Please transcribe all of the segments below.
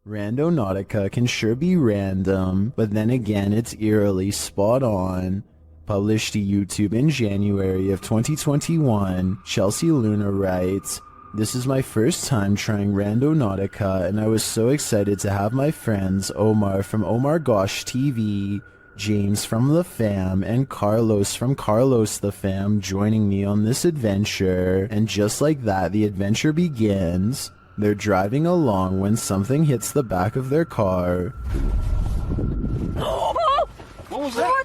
Randonautica can sure be random, but then again it's eerily spot on. Published to YouTube in January of 2021, Chelsea Luna writes, "This is my first time trying Randonautica and I was so excited to have my friends Omar from Omar Gosh TV, James from The Fam, and Carlos from Carlos The Fam joining me on this adventure, and just like that the adventure begins. They're driving along when something hits the back of their car." What was that?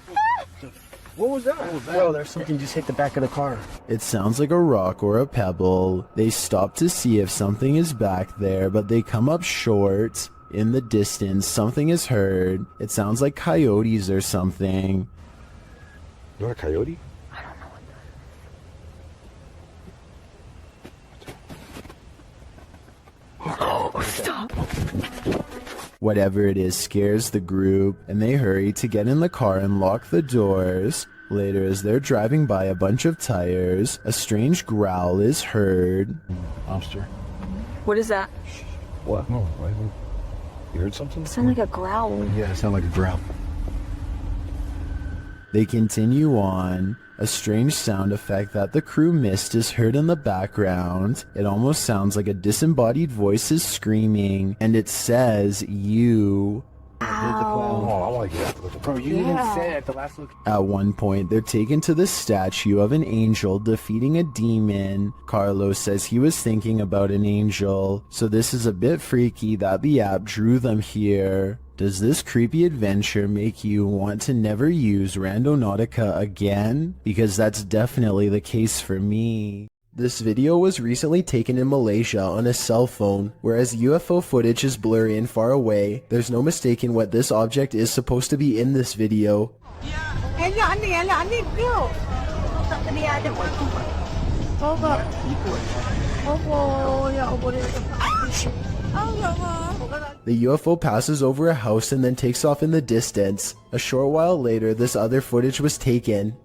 What was that? Bro, there's something just hit the back of the car. It sounds like a rock or a pebble. They stop to see if something is back there, but they come up short. In the distance, something is heard. It sounds like coyotes or something. You know a coyote? I don't know what that is. Oh, stop. Whatever it is scares the group, and they hurry to get in the car and lock the doors. Later, as they're driving by a bunch of tires, a strange growl is heard. Monster. What is that? What? No, why? You heard something? It sounded like a growl. Yeah, it sounded like a growl. They continue on. A strange sound effect that the crew missed is heard in the background. It almost sounds like a disembodied voice is screaming, and it says, "You." Oh, I like it. Bro, you didn't say it at the last look. At one point, they're taken to the statue of an angel defeating a demon. Carlos says he was thinking about an angel, so this is a bit freaky that the app drew them here. Does this creepy adventure make you want to never use Randonautica again? Because that's definitely the case for me. This video was recently taken in Malaysia on a cell phone. Whereas UFO footage is blurry and far away, there's no mistaking what this object is supposed to be in this video. The UFO passes over a house and then takes off in the distance. A short while later, this other footage was taken.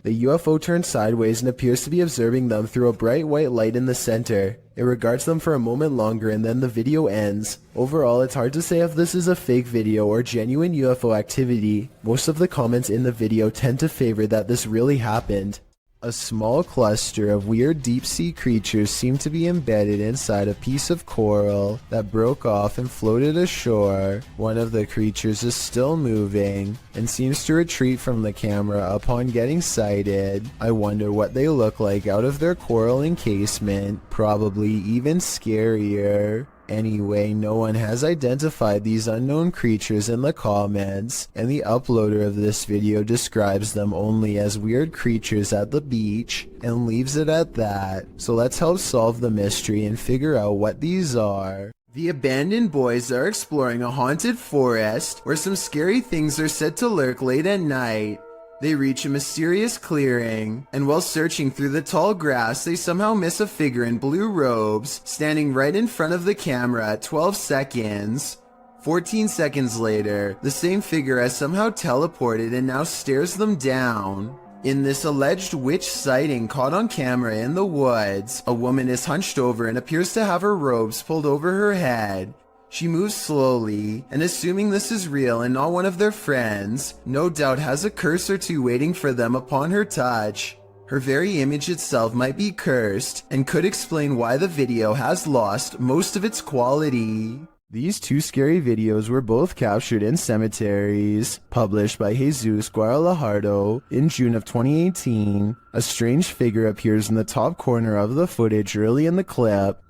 The UFO turns sideways and appears to be observing them through a bright white light in the center. It regards them for a moment longer and then the video ends. Overall, it's hard to say if this is a fake video or genuine UFO activity. Most of the comments in the video tend to favor that this really happened. A small cluster of weird deep-sea creatures seem to be embedded inside a piece of coral that broke off and floated ashore. One of the creatures is still moving and seems to retreat from the camera upon getting sighted. I wonder what they look like out of their coral encasement, probably even scarier. Anyway, no one has identified these unknown creatures in the comments, and the uploader of this video describes them only as weird creatures at the beach, and leaves it at that. So let's help solve the mystery and figure out what these are. The abandoned boys are exploring a haunted forest, where some scary things are said to lurk late at night. They reach a mysterious clearing, and while searching through the tall grass, they somehow miss a figure in blue robes, standing right in front of the camera at 12 seconds. 14 seconds later, the same figure has somehow teleported and now stares them down. In this alleged witch sighting caught on camera in the woods, a woman is hunched over and appears to have her robes pulled over her head. She moves slowly, and assuming this is real and not one of their friends, no doubt has a curse or two waiting for them upon her touch. Her very image itself might be cursed, and could explain why the video has lost most of its quality. These two scary videos were both captured in cemeteries. Published by Jesus Guadalajardo in June of 2018, a strange figure appears in the top corner of the footage early in the clip.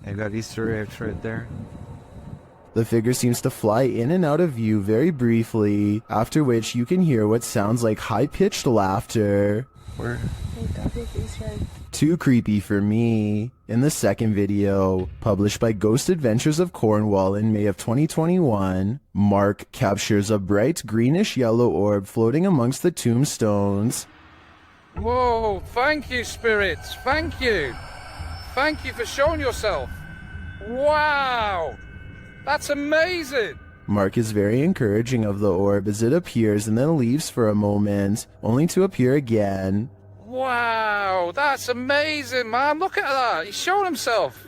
They've got Easter eggs right there. The figure seems to fly in and out of view very briefly, after which you can hear what sounds like high-pitched laughter. Where? Too creepy for me. In the second video, published by Ghost Adventures of Cornwall in May of 2021, Mark captures a bright greenish-yellow orb floating amongst the tombstones. Whoa, thank you, spirits, thank you. Thank you for showing yourself. Wow! That's amazing! Mark is very encouraging of the orb as it appears and then leaves for a moment, only to appear again. Wow, that's amazing, man. Look at that. He's showing himself.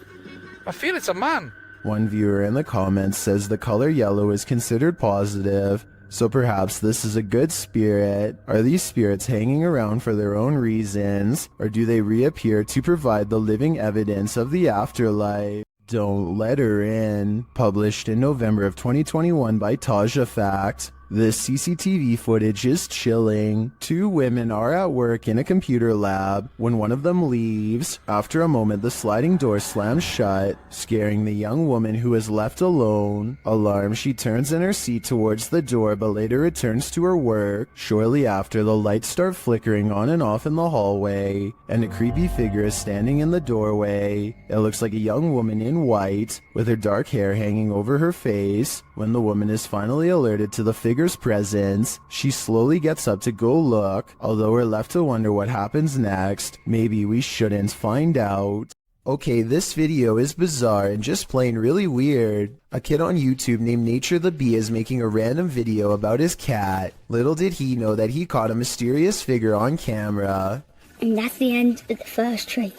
I feel it's a man. One viewer in the comments says the color yellow is considered positive, so perhaps this is a good spirit. Are these spirits hanging around for their own reasons, or do they reappear to provide the living evidence of the afterlife? Don't Let Her In, published in November of 2021 by Taja Fact. This CCTV footage is chilling. Two women are at work in a computer lab when one of them leaves. After a moment, the sliding door slams shut, scaring the young woman who is left alone. Alarmed, she turns in her seat towards the door but later returns to her work. Shortly after, the lights start flickering on and off in the hallway, and a creepy figure is standing in the doorway. It looks like a young woman in white, with her dark hair hanging over her face. When the woman is finally alerted to the figure's presence, she slowly gets up to go look, although we're left to wonder what happens next. Maybe we shouldn't find out. Okay, this video is bizarre and just plain really weird. A kid on YouTube named Nature the Bee is making a random video about his cat. Little did he know that he caught a mysterious figure on camera. And that's the end of the first trailer.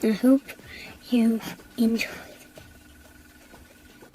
I hope you enjoyed.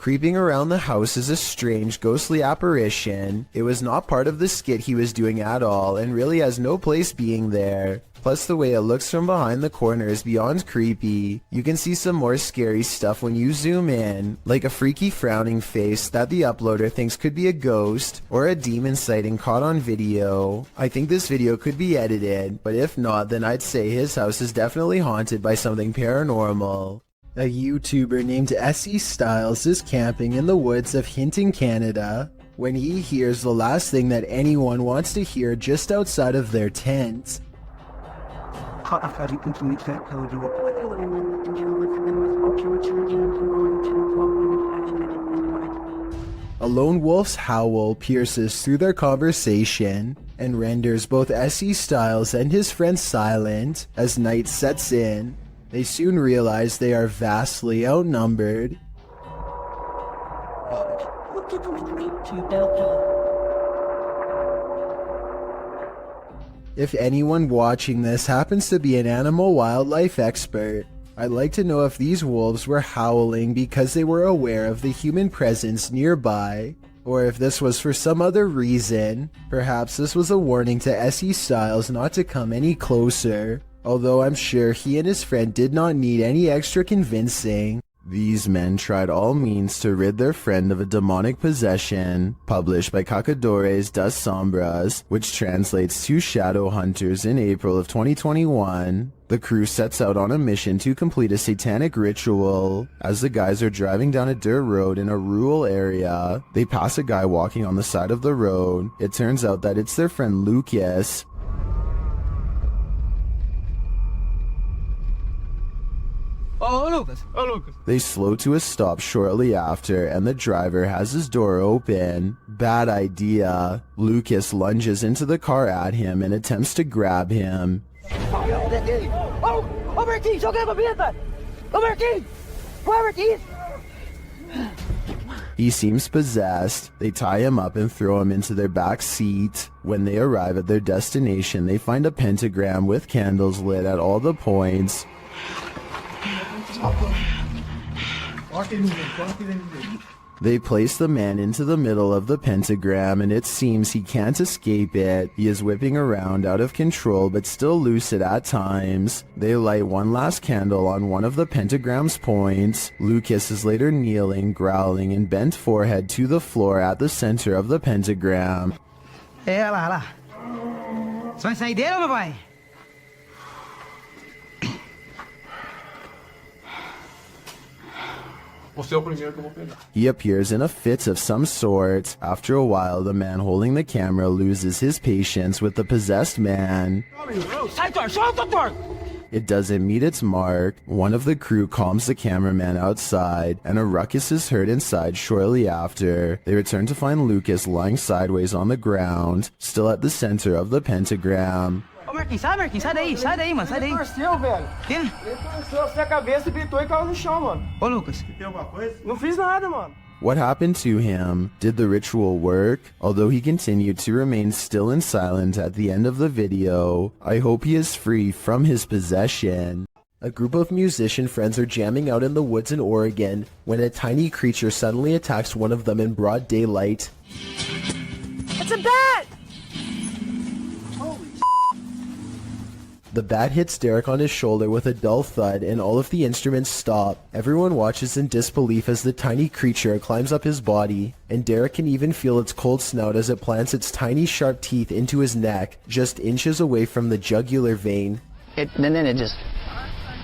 Creeping around the house is a strange, ghostly apparition. It was not part of the skit he was doing at all, and really has no place being there. Plus, the way it looks from behind the corner is beyond creepy. You can see some more scary stuff when you zoom in, like a freaky frowning face that the uploader thinks could be a ghost, or a demon sighting caught on video. I think this video could be edited, but if not, then I'd say his house is definitely haunted by something paranormal. A YouTuber named SE Styles is camping in the woods of Hinton, Canada, when he hears the last thing that anyone wants to hear just outside of their tent. A lone wolf's howl pierces through their conversation and renders both SE Styles and his friend silent as night sets in. They soon realize they are vastly outnumbered. If anyone watching this happens to be an animal wildlife expert, I'd like to know if these wolves were howling because they were aware of the human presence nearby, or if this was for some other reason. Perhaps this was a warning to SE Styles not to come any closer. Although I'm sure he and his friend did not need any extra convincing. These men tried all means to rid their friend of a demonic possession, published by Cacadores das Sombras, which translates to Shadow Hunters in April of 2021. The crew sets out on a mission to complete a satanic ritual. As the guys are driving down a dirt road in a rural area, they pass a guy walking on the side of the road. It turns out that it's their friend Lucas. Oh, Lucas. Oh, Lucas. They slow to a stop shortly after, and the driver has his door open. Bad idea. Lucas lunges into the car at him and attempts to grab him. Oh, Martins, joga a babeta. Oh, Martins. Where, Martins? He seems possessed. They tie him up and throw him into their back seat. When they arrive at their destination, they find a pentagram with candles lit at all the points. They place the man into the middle of the pentagram, and it seems he can't escape it. He is whipping around out of control but still lucid at times. They light one last candle on one of the pentagram's points. Lucas is later kneeling, growling, and bent forehead to the floor at the center of the pentagram. Olha lá. Você vai sair dele ou não vai? He appears in a fit of some sort. After a while, the man holding the camera loses his patience with the possessed man. It doesn't meet its mark. One of the crew calms the cameraman outside, and a ruckus is heard inside shortly after. They return to find Lucas lying sideways on the ground, still at the center of the pentagram. Marquinhos, sai daí, mano, sai daí. Ele torceu, velho. Quem? Ele torceu assim a cabeça, gritou e caiu no chão, mano. Ô, Lucas. Tem alguma coisa? Não fiz nada, mano. What happened to him? Did the ritual work? Although he continued to remain still and silent at the end of the video, I hope he is free from his possession. A group of musician friends are jamming out in the woods in Oregon when a tiny creature suddenly attacks one of them in broad daylight. It's a bat! The bat hits Derek on his shoulder with a dull thud and all of the instruments stop. Everyone watches in disbelief as the tiny creature climbs up his body, and Derek can even feel its cold snout as it plants its tiny sharp teeth into his neck, just inches away from the jugular vein. And then it just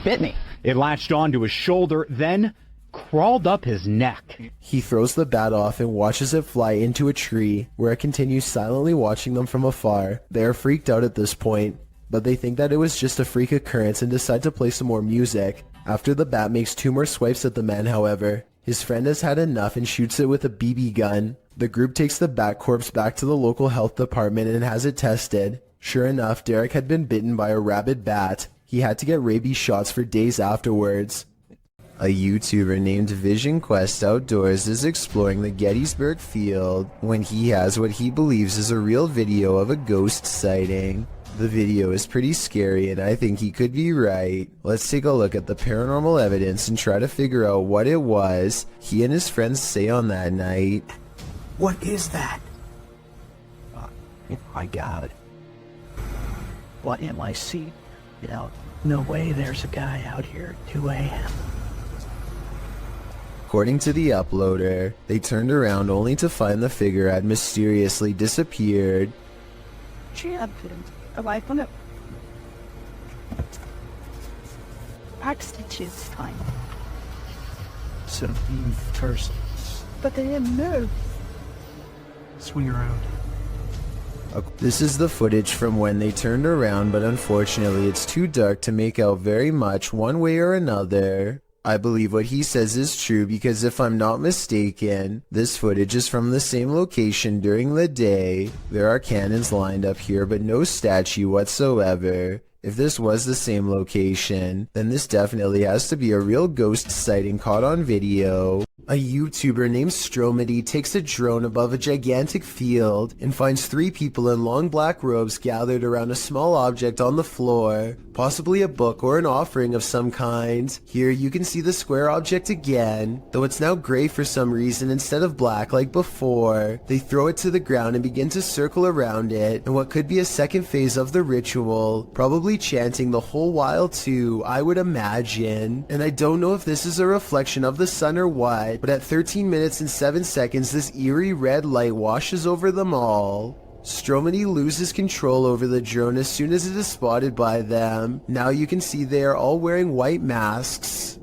bit me. It latched onto his shoulder, then crawled up his neck. He throws the bat off and watches it fly into a tree, where it continues silently watching them from afar. They are freaked out at this point, but they think that it was just a freak occurrence and decide to play some more music. After the bat makes 2 more swipes at the man, however, his friend has had enough and shoots it with a BB gun. The group takes the bat corpse back to the local health department and has it tested. Sure enough, Derek had been bitten by a rabid bat. He had to get rabies shots for days afterwards. A YouTuber named Vision Quest Outdoors is exploring the Gettysburg field when he has what he believes is a real video of a ghost sighting. The video is pretty scary and I think he could be right. Let's take a look at the paranormal evidence and try to figure out what it was he and his friends say on that night. What is that? Oh my God. What am I seeing? You know, no way there's a guy out here at 2 a.m. According to the uploader, they turned around only to find the figure had mysteriously disappeared. Champion. Am I gonna... Stitches time. So, first, But they didn't move. swing around. This is the footage from when they turned around, but unfortunately it's too dark to make out very much one way or another. I believe what he says is true because if I'm not mistaken, this footage is from the same location during the day. There are cannons lined up here, but no statue whatsoever. If this was the same location, then this definitely has to be a real ghost sighting caught on video. A YouTuber named Stromedy takes a drone above a gigantic field and finds 3 people in long black robes gathered around a small object on the floor, possibly a book or an offering of some kind. Here you can see the square object again, though it's now gray for some reason instead of black like before. They throw it to the ground and begin to circle around it in what could be a second phase of the ritual, probably chanting the whole while too, I would imagine. And I don't know if this is a reflection of the sun or what, but at 13 minutes and 7 seconds this eerie red light washes over them all. Stromedy loses control over the drone as soon as it is spotted by them. Now you can see they are all wearing white masks.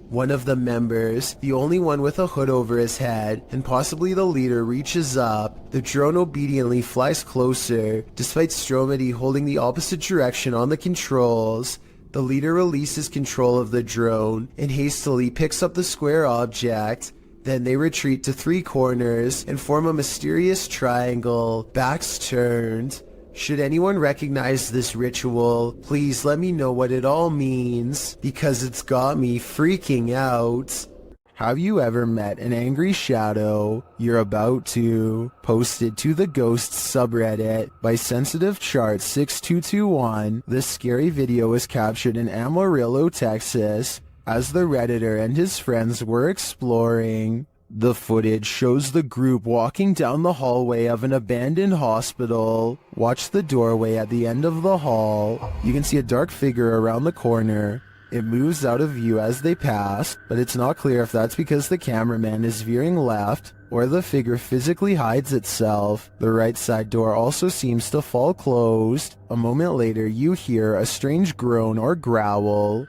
One of the members, the only one with a hood over his head, and possibly the leader, reaches up. The drone obediently flies closer, despite Stromedy holding the opposite direction on the controls. The leader releases control of the drone and hastily picks up the square object. Then they retreat to 3 corners and form a mysterious triangle, backs turned. Should anyone recognize this ritual, please let me know what it all means, because it's got me freaking out. Have you ever met an angry shadow? You're about to. Posted to the Ghosts subreddit by Sensitive Chart 6221, this scary video was captured in Amarillo, Texas, as the Redditor and his friends were exploring. The footage shows the group walking down the hallway of an abandoned hospital. Watch the doorway at the end of the hall. You can see a dark figure around the corner. It moves out of view as they pass, but it's not clear if that's because the cameraman is veering left or the figure physically hides itself. The right side door also seems to fall closed. A moment later, you hear a strange groan or growl.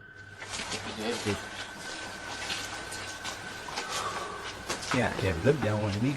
Yeah, look down on me.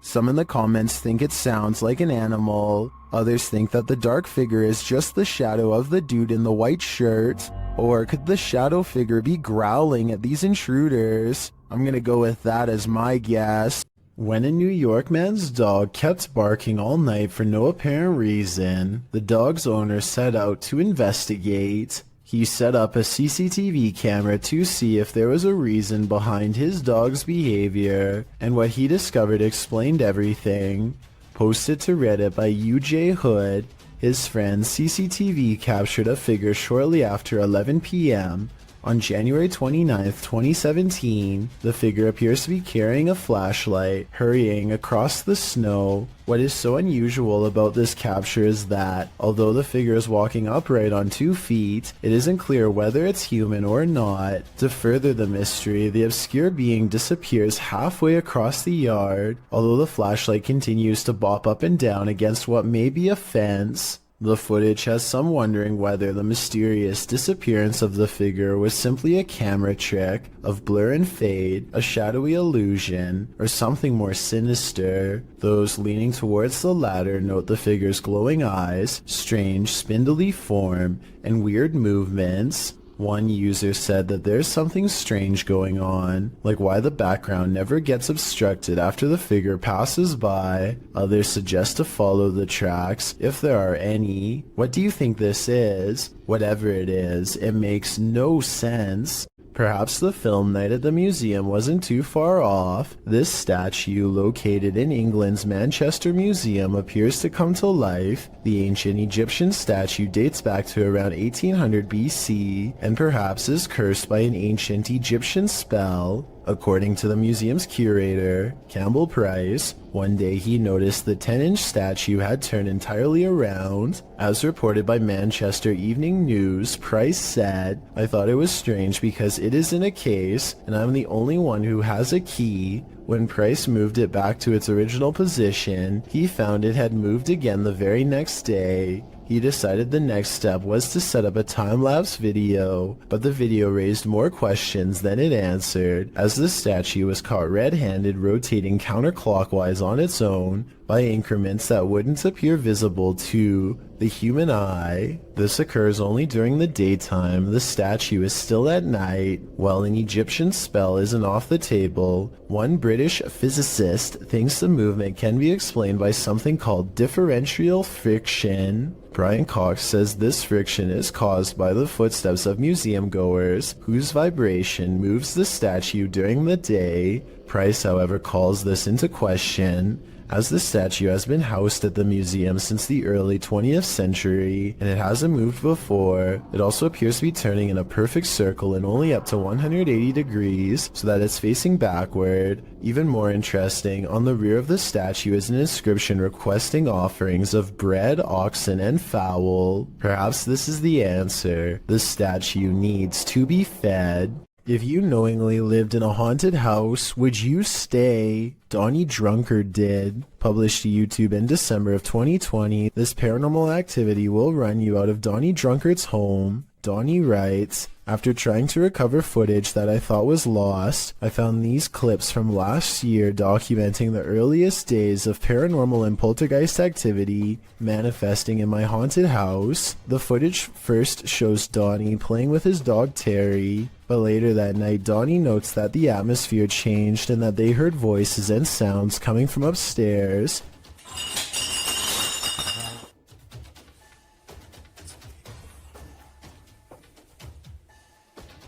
Some in the comments think it sounds like an animal. Others think that the dark figure is just the shadow of the dude in the white shirt. Or could the shadow figure be growling at these intruders? I'm gonna go with that as my guess. When a New York man's dog kept barking all night for no apparent reason, the dog's owner set out to investigate. He set up a CCTV camera to see if there was a reason behind his dog's behavior, and what he discovered explained everything. Posted to Reddit by UJ Hood, his friend's CCTV captured a figure shortly after 11 p.m. On January 29, 2017, the figure appears to be carrying a flashlight, hurrying across the snow. What is so unusual about this capture is that, although the figure is walking upright on 2 feet, it isn't clear whether it's human or not. To further the mystery, the obscure being disappears halfway across the yard, although the flashlight continues to bop up and down against what may be a fence. The footage has some wondering whether the mysterious disappearance of the figure was simply a camera trick of blur and fade, a shadowy illusion, or something more sinister. Those leaning towards the latter note the figure's glowing eyes, strange spindly form, and weird movements. One user said that there's something strange going on, like why the background never gets obstructed after the figure passes by. Others suggest to follow the tracks, if there are any. What do you think this is? Whatever it is, it makes no sense. Perhaps the film night at the museum wasn't too far off. This statue, located in England's Manchester Museum, appears to come to life. The ancient Egyptian statue dates back to around 1800 BC, and perhaps is cursed by an ancient Egyptian spell. According to the museum's curator, Campbell Price, one day he noticed the 10-inch statue had turned entirely around. As reported by Manchester Evening News, Price said, "I thought it was strange because it is in a case, and I'm the only one who has a key." When Price moved it back to its original position, he found it had moved again the very next day. He decided the next step was to set up a time-lapse video, but the video raised more questions than it answered, as the statue was caught red-handed rotating counterclockwise on its own by increments that wouldn't appear visible to the human eye. This occurs only during the daytime. The statue is still at night. While an Egyptian spell isn't off the table, one British physicist thinks the movement can be explained by something called differential friction. Brian Cox says this friction is caused by the footsteps of museum goers, whose vibration moves the statue during the day. Price, however, calls this into question, as the statue has been housed at the museum since the early 20th century, and it hasn't moved before. It also appears to be turning in a perfect circle and only up to 180 degrees, so that it's facing backward. Even more interesting, on the rear of the statue is an inscription requesting offerings of bread, oxen, and fowl. Perhaps this is the answer. The statue needs to be fed. If you knowingly lived in a haunted house, would you stay? Donnie Drunkard did. Published to YouTube in December of 2020, this paranormal activity will run you out of Donnie Drunkard's home. Donnie writes, "After trying to recover footage that I thought was lost, I found these clips from last year documenting the earliest days of paranormal and poltergeist activity manifesting in my haunted house. The footage first shows Donnie playing with his dog Terry, but later that night Donnie notes that the atmosphere changed and that they heard voices and sounds coming from upstairs.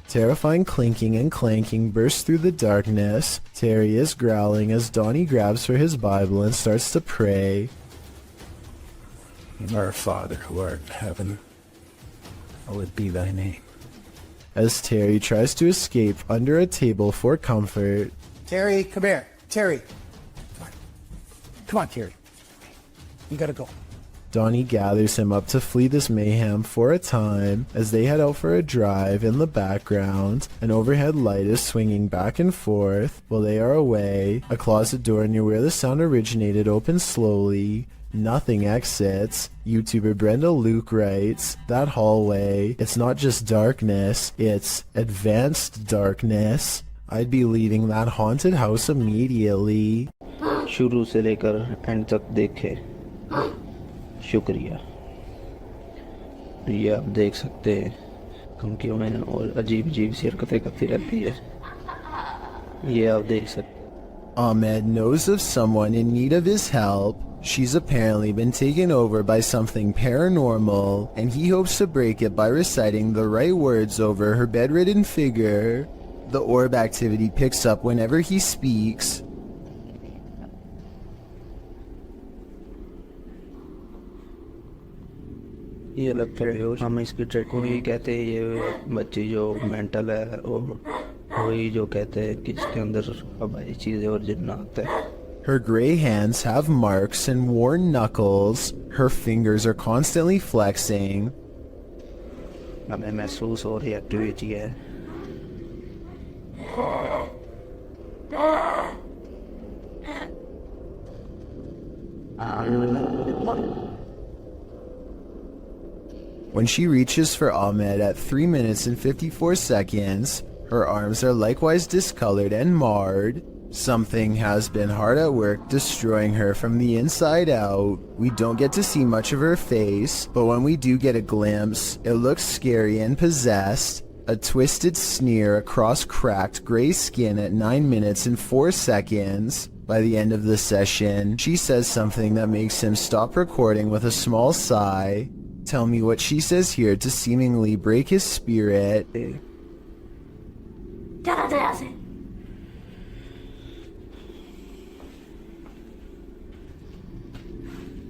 Terrifying clinking and clanking bursts through the darkness. Terry is growling as Donnie grabs for his Bible and starts to pray. Our Father who art in heaven, hallowed be thy name." As Terry tries to escape under a table for comfort. Terry, come here. Terry. Come on, Terry. You gotta go. Donnie gathers him up to flee this mayhem for a time. As they head out for a drive, in the background, an overhead light is swinging back and forth. While they are away, a closet door near where the sound originated opens slowly. Nothing exits. YouTuber Brenda Luke writes, "That hallway, it's not just darkness, it's advanced darkness. I'd be leaving that haunted house immediately." शुरू से लेकर and तक देखे, शुक्रिया। ये आप देख सकते हैं धमकियों में और अजीब अजीब सी हरकतें करती रहती है, ये आप देख सकते हैं। Ahmed knows of someone in need of his help. She's apparently been taken over by something paranormal, and he hopes to break it by reciting the right words over her bedridden figure. The orb activity picks up whenever he speaks. ये अलग तरह हो हम इसकी track को ही कहते हैं ये बच्चे जो मेंटल है और वही जो कहते हैं कि इसके अंदर हवाई चीज़ें और जिन्नात है. Her gray hands have marks and worn knuckles. Her fingers are constantly flexing. हमें महसूस हो रही एक्टिविटी है. When she reaches for Ahmed at 3 minutes and 54 seconds, her arms are likewise discolored and marred. Something has been hard at work destroying her from the inside out. We don't get to see much of her face, but when we do get a glimpse, it looks scary and possessed. A twisted sneer across cracked gray skin at 9 minutes and 4 seconds. By the end of the session, she says something that makes him stop recording with a small sigh. Tell me what she says here to seemingly break his spirit.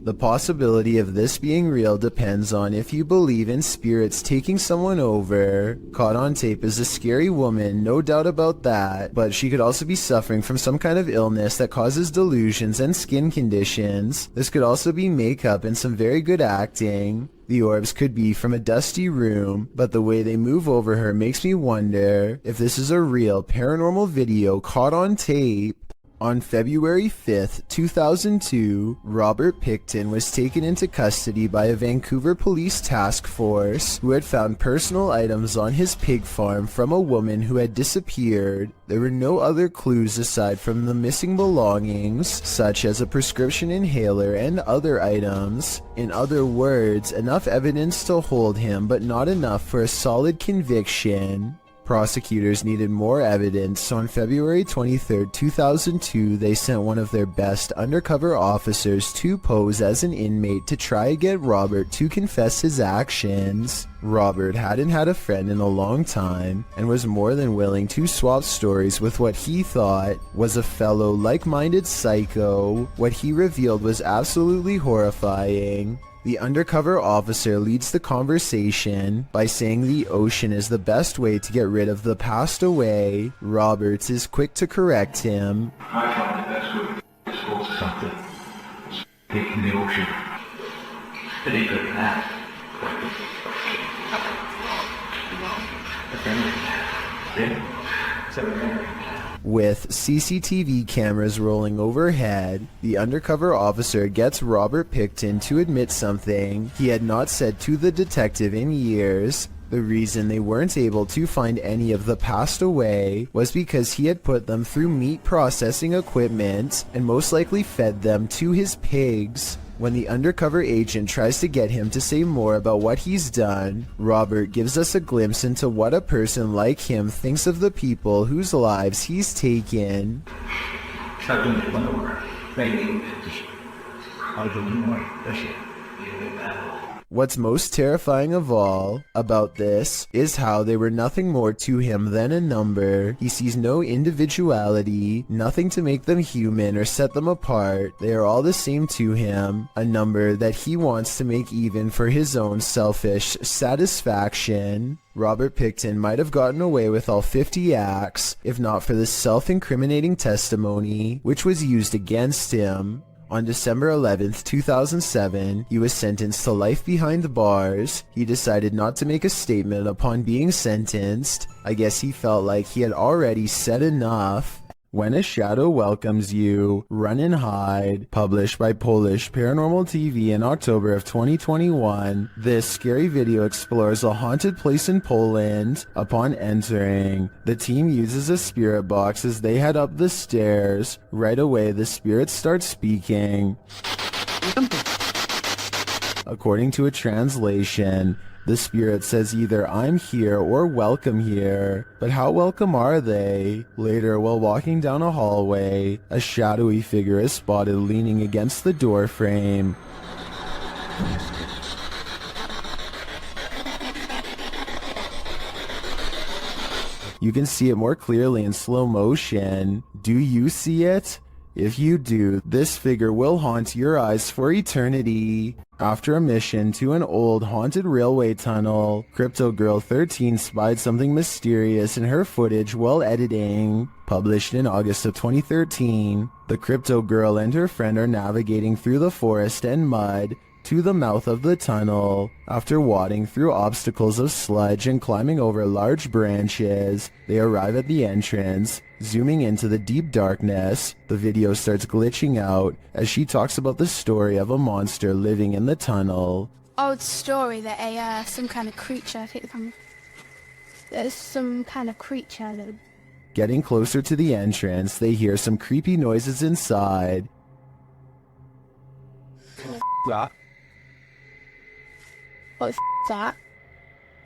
The possibility of this being real depends on if you believe in spirits taking someone over. Caught on tape is a scary woman, no doubt about that, but she could also be suffering from some kind of illness that causes delusions and skin conditions. This could also be makeup and some very good acting. The orbs could be from a dusty room, but the way they move over her makes me wonder if this is a real paranormal video caught on tape. On February 5th, 2002, Robert Picton was taken into custody by a Vancouver police task force who had found personal items on his pig farm from a woman who had disappeared. There were no other clues aside from the missing belongings, such as a prescription inhaler and other items. In other words, enough evidence to hold him, but not enough for a solid conviction. Prosecutors needed more evidence, so on February 23, 2002, they sent one of their best undercover officers to pose as an inmate to try to get Robert to confess his actions. Robert hadn't had a friend in a long time and was more than willing to swap stories with what he thought was a fellow like-minded psycho. What he revealed was absolutely horrifying. The undercover officer leads the conversation by saying the ocean is the best way to get rid of the passed away. Roberts is quick to correct him. I find the best way to dispose of something is taking the ocean. Pretty good math. With CCTV cameras rolling overhead, the undercover officer gets Robert Picton to admit something he had not said to the detective in years. The reason they weren't able to find any of the passed away was because he had put them through meat processing equipment and most likely fed them to his pigs. When the undercover agent tries to get him to say more about what he's done, Robert gives us a glimpse into what a person like him thinks of the people whose lives he's taken. What's most terrifying of all about this is how they were nothing more to him than a number. He sees no individuality, nothing to make them human or set them apart. They are all the same to him, a number that he wants to make even for his own selfish satisfaction. Robert Picton might have gotten away with all 50 acts, if not for this self-incriminating testimony, which was used against him. On December 11th, 2007, he was sentenced to life behind bars. He decided not to make a statement upon being sentenced. I guess he felt like he had already said enough. When a Shadow Welcomes You, Run and Hide, published by Polish Paranormal TV in October of 2021, this scary video explores a haunted place in Poland. Upon entering, the team uses a spirit box as they head up the stairs. Right away, the spirit starts speaking. According to a translation, The spirit says either I'm here or welcome here, but how welcome are they? Later, while walking down a hallway, a shadowy figure is spotted leaning against the door frame. You can see it more clearly in slow motion. Do you see it? If you do, this figure will haunt your eyes for eternity. After a mission to an old haunted railway tunnel, Crypto Girl 13 spied something mysterious in her footage while editing. Published in August of 2013, the Crypto Girl and her friend are navigating through the forest and mud to the mouth of the tunnel. After wading through obstacles of sludge and climbing over large branches, they arrive at the entrance. Zooming into the deep darkness, the video starts glitching out as she talks about the story of a monster living in the tunnel. Old story that some kind of creature, I think there's some kind of creature that... Getting closer to the entrance, they hear some creepy noises inside. What the f*** that?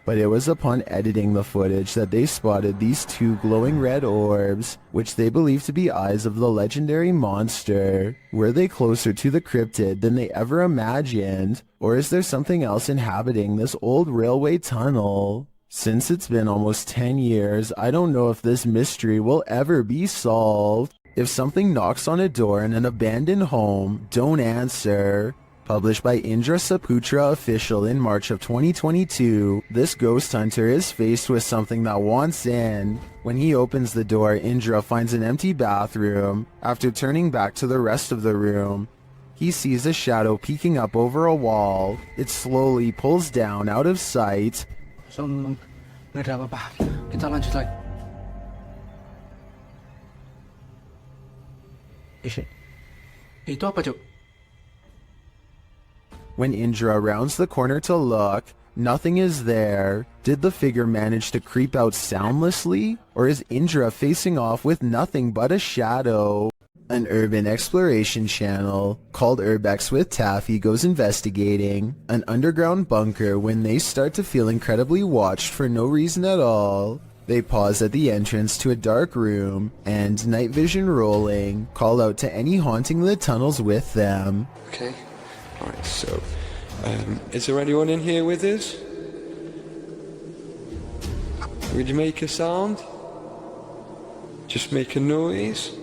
But it was upon editing the footage that they spotted these two glowing red orbs, which they believe to be eyes of the legendary monster. Were they closer to the cryptid than they ever imagined? Or is there something else inhabiting this old railway tunnel? Since it's been almost 10 years, I don't know if this mystery will ever be solved. If something knocks on a door in an abandoned home, don't answer. Published by Indra Saputra Official in March of 2022, this ghost hunter is faced with something that wants in. When he opens the door, Indra finds an empty bathroom. After turning back to the rest of the room, he sees a shadow peeking up over a wall. It slowly pulls down out of sight. Nggak ada apa-apa. Kita lanjut lagi. Itu apa, Cuk? When Indra rounds the corner to look, nothing is there. Did the figure manage to creep out soundlessly? Or is Indra facing off with nothing but a shadow? An urban exploration channel called Urbex with Taffy goes investigating an underground bunker when they start to feel incredibly watched for no reason at all. They pause at the entrance to a dark room and, night vision rolling, call out to any haunting the tunnels with them. Okay. Alright, so, is there anyone in here with us? Would you make a sound? Just make a noise?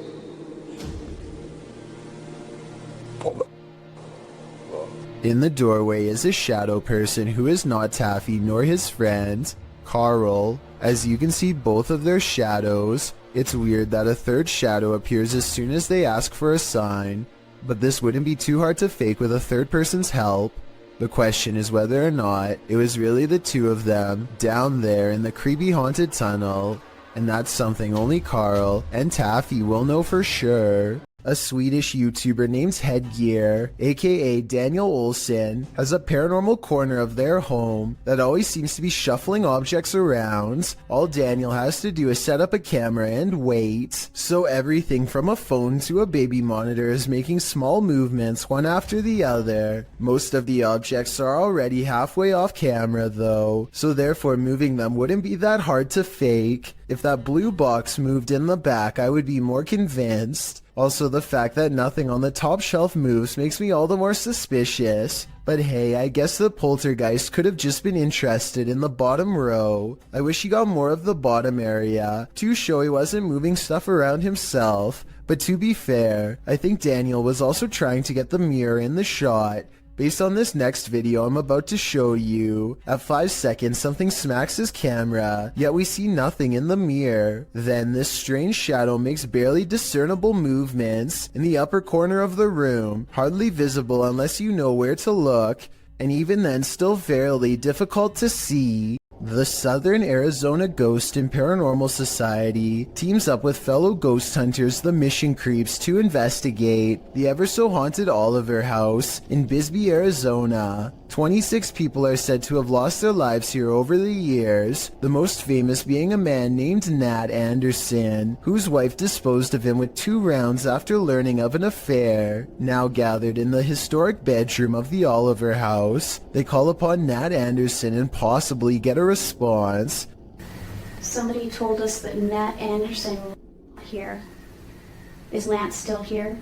In the doorway is a shadow person who is not Taffy nor his friend, Carl. As you can see both of their shadows, it's weird that a third shadow appears as soon as they ask for a sign. But this wouldn't be too hard to fake with a third person's help. The question is whether or not it was really the two of them down there in the creepy haunted tunnel, and that's something only Carl and Taffy will know for sure. A Swedish YouTuber named Headgear, aka Daniel Olsen, has a paranormal corner of their home that always seems to be shuffling objects around. All Daniel has to do is set up a camera and wait. So everything from a phone to a baby monitor is making small movements one after the other. Most of the objects are already halfway off camera though, so therefore moving them wouldn't be that hard to fake. If that blue box moved in the back, I would be more convinced. Also, the fact that nothing on the top shelf moves makes me all the more suspicious. But hey, I guess the poltergeist could have just been interested in the bottom row. I wish he got more of the bottom area to show he wasn't moving stuff around himself. But to be fair, I think Daniel was also trying to get the mirror in the shot. Based on this next video I'm about to show you, at 5 seconds something smacks his camera, yet we see nothing in the mirror. Then this strange shadow makes barely discernible movements in the upper corner of the room, hardly visible unless you know where to look, and even then still fairly difficult to see. The Southern Arizona Ghost and Paranormal Society teams up with fellow ghost hunters, the Mission Creeps, to investigate the ever-so-haunted Oliver House in Bisbee, Arizona. 26 people are said to have lost their lives here over the years, the most famous being a man named Nat Anderson, whose wife disposed of him with 2 rounds after learning of an affair. Now gathered in the historic bedroom of the Oliver House, they call upon Nat Anderson and possibly get a response. Somebody told us that Nat Anderson was here. Is Lance still here?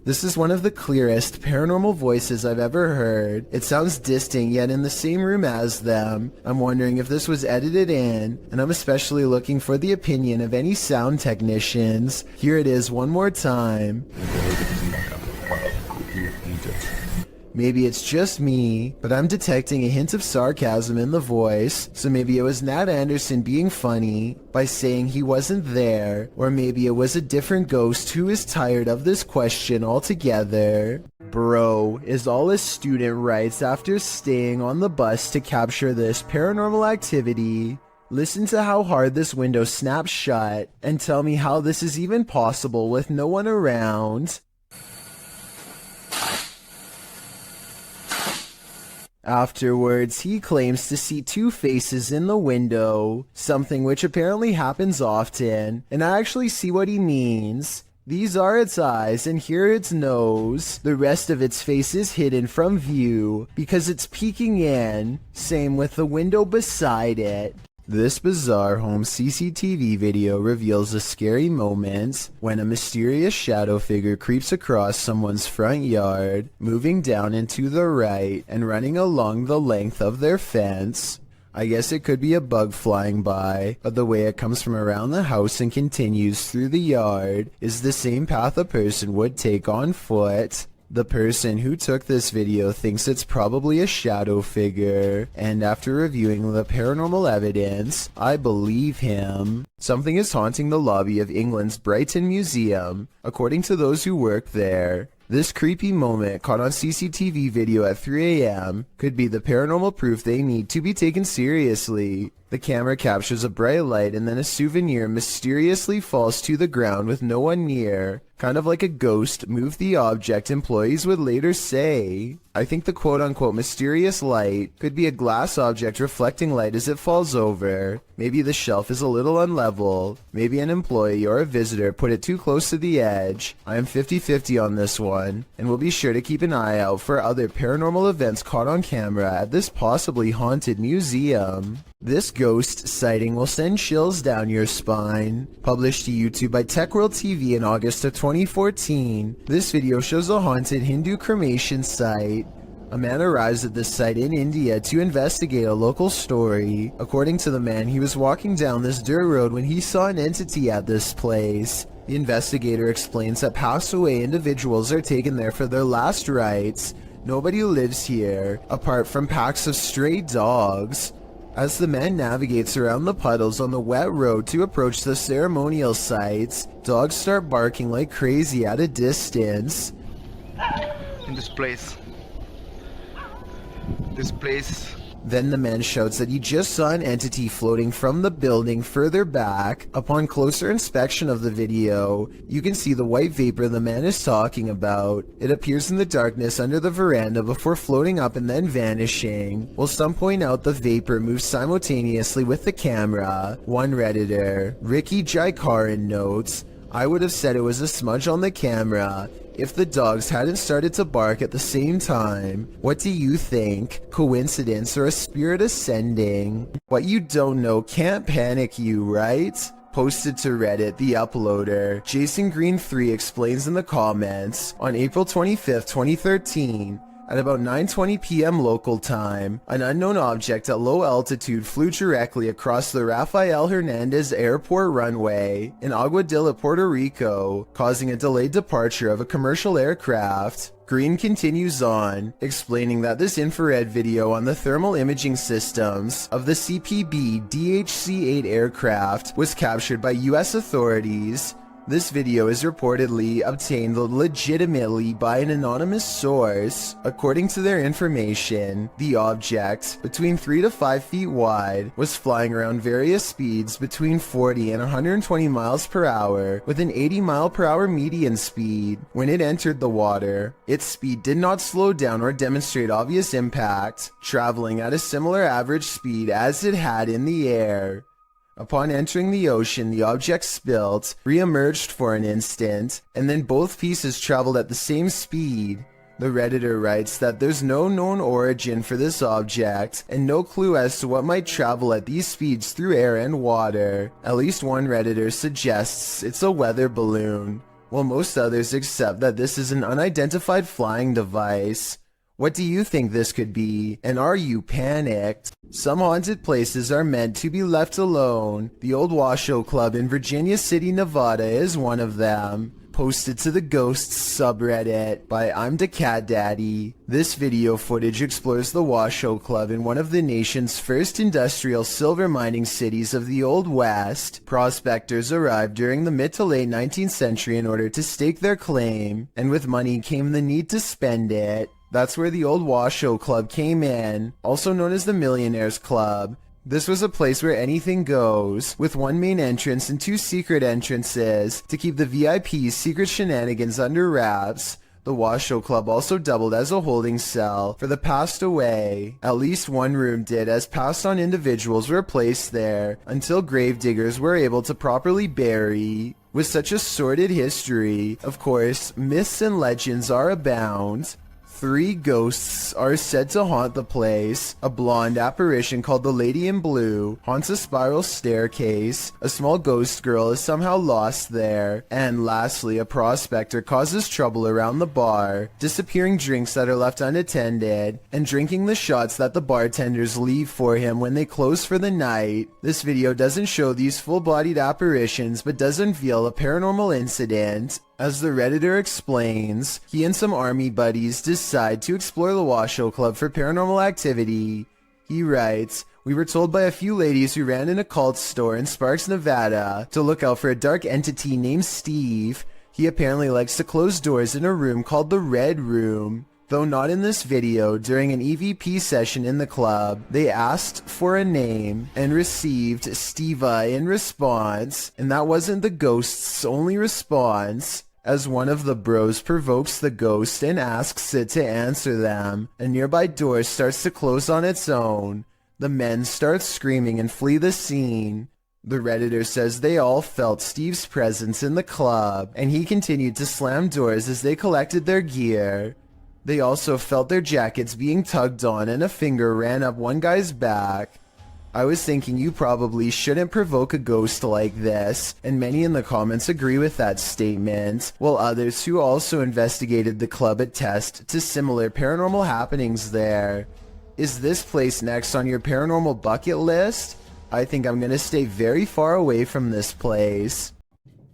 This is one of the clearest paranormal voices I've ever heard. It sounds distant, yet in the same room as them. I'm wondering if this was edited in, and I'm especially looking for the opinion of any sound technicians. Here it is one more time. Maybe it's just me, but I'm detecting a hint of sarcasm in the voice, so maybe it was Nat Anderson being funny by saying he wasn't there, or maybe it was a different ghost who is tired of this question altogether. Bro, is all a student writes after staying on the bus to capture this paranormal activity. Listen to how hard this window snaps shut, and tell me how this is even possible with no one around. Afterwards, he claims to see 2 faces in the window, something which apparently happens often, and I actually see what he means. These are its eyes, and here its nose. The rest of its face is hidden from view, because it's peeking in. Same with the window beside it. This bizarre home CCTV video reveals a scary moment when a mysterious shadow figure creeps across someone's front yard, moving down and to the right and running along the length of their fence. I guess it could be a bug flying by, but the way it comes from around the house and continues through the yard is the same path a person would take on foot. The person who took this video thinks it's probably a shadow figure, and after reviewing the paranormal evidence, I believe him. Something is haunting the lobby of England's Brighton Museum, according to those who work there. This creepy moment, caught on CCTV video at 3 a.m., could be the paranormal proof they need to be taken seriously. The camera captures a bright light and then a souvenir mysteriously falls to the ground with no one near. Kind of like a ghost moved the object, employees would later say. I think the quote-unquote mysterious light could be a glass object reflecting light as it falls over. Maybe the shelf is a little unlevel. Maybe an employee or a visitor put it too close to the edge. I am 50-50 on this one, and will be sure to keep an eye out for other paranormal events caught on camera at this possibly haunted museum. This ghost sighting will send chills down your spine. Published to YouTube by TechWorld TV in August of 2014, this video shows a haunted Hindu cremation site. A man arrives at this site in India to investigate a local story. According to the man, he was walking down this dirt road when he saw an entity at this place. The investigator explains that passed away individuals are taken there for their last rites. Nobody lives here, apart from packs of stray dogs. As the man navigates around the puddles on the wet road to approach the ceremonial sites, dogs start barking like crazy at a distance. In this place. Then the man shouts that he just saw an entity floating from the building further back. Upon closer inspection of the video, you can see the white vapor the man is talking about. It appears in the darkness under the veranda before floating up and then vanishing. While some point out the vapor moves simultaneously with the camera. One Redditor, Ricky Jaikaran, notes, I would have said it was a smudge on the camera if the dogs hadn't started to bark at the same time. What do you think? Coincidence or a spirit ascending? What you don't know can't panic you, right? Posted to Reddit, the uploader, Jason Green 3 explains in the comments, on April 25th, 2013, at about 9:20 p.m. local time, an unknown object at low altitude flew directly across the Rafael Hernandez Airport runway in Aguadilla, Puerto Rico, causing a delayed departure of a commercial aircraft. Green continues on, explaining that this infrared video on the thermal imaging systems of the CPB DHC-8 aircraft was captured by US authorities. This video is reportedly obtained legitimately by an anonymous source. According to their information, the object, between 3 to 5 feet wide, was flying around various speeds between 40 and 120 miles per hour with an 80 mile per hour median speed. When it entered the water, its speed did not slow down or demonstrate obvious impact, traveling at a similar average speed as it had in the air. Upon entering the ocean, the object spilt, re-emerged for an instant, and then both pieces traveled at the same speed. The Redditor writes that there's no known origin for this object, and no clue as to what might travel at these speeds through air and water. At least one Redditor suggests it's a weather balloon, while most others accept that this is an unidentified flying device. What do you think this could be, and are you panicked? Some haunted places are meant to be left alone. The Old Washoe Club in Virginia City, Nevada is one of them. Posted to the Ghosts subreddit by I'm the Cat Daddy. This video footage explores the Washoe Club in one of the nation's first industrial silver mining cities of the Old West. Prospectors arrived during the mid to late 19th century in order to stake their claim, and with money came the need to spend it. That's where the Old Washoe Club came in, also known as the Millionaires Club. This was a place where anything goes, with one main entrance and 2 secret entrances to keep the VIP's secret shenanigans under wraps. The Washoe Club also doubled as a holding cell for the passed away. At least one room did, as passed on individuals were placed there until gravediggers were able to properly bury. With such a sordid history, of course, myths and legends are abound. 3 ghosts are said to haunt the place. A blonde apparition called the Lady in Blue haunts a spiral staircase. A small ghost girl is somehow lost there. And lastly, a prospector causes trouble around the bar, disappearing drinks that are left unattended, and drinking the shots that the bartenders leave for him when they close for the night. This video doesn't show these full-bodied apparitions, but does unveil a paranormal incident. As the Redditor explains, he and some army buddies decide to explore the Washoe Club for paranormal activity. He writes, "We were told by a few ladies who ran an occult store in Sparks, Nevada, to look out for a dark entity named Steve. He apparently likes to close doors in a room called the Red Room." Though not in this video, during an EVP session in the club, they asked for a name and received Steva in response, and that wasn't the ghost's only response. As one of the bros provokes the ghost and asks it to answer them, a nearby door starts to close on its own. The men start screaming and flee the scene. The Redditor says they all felt Steve's presence in the club, and he continued to slam doors as they collected their gear. They also felt their jackets being tugged on, and a finger ran up one guy's back. I was thinking you probably shouldn't provoke a ghost like this, and many in the comments agree with that statement, while others who also investigated the club attest to similar paranormal happenings there. Is this place next on your paranormal bucket list? I think I'm gonna stay very far away from this place.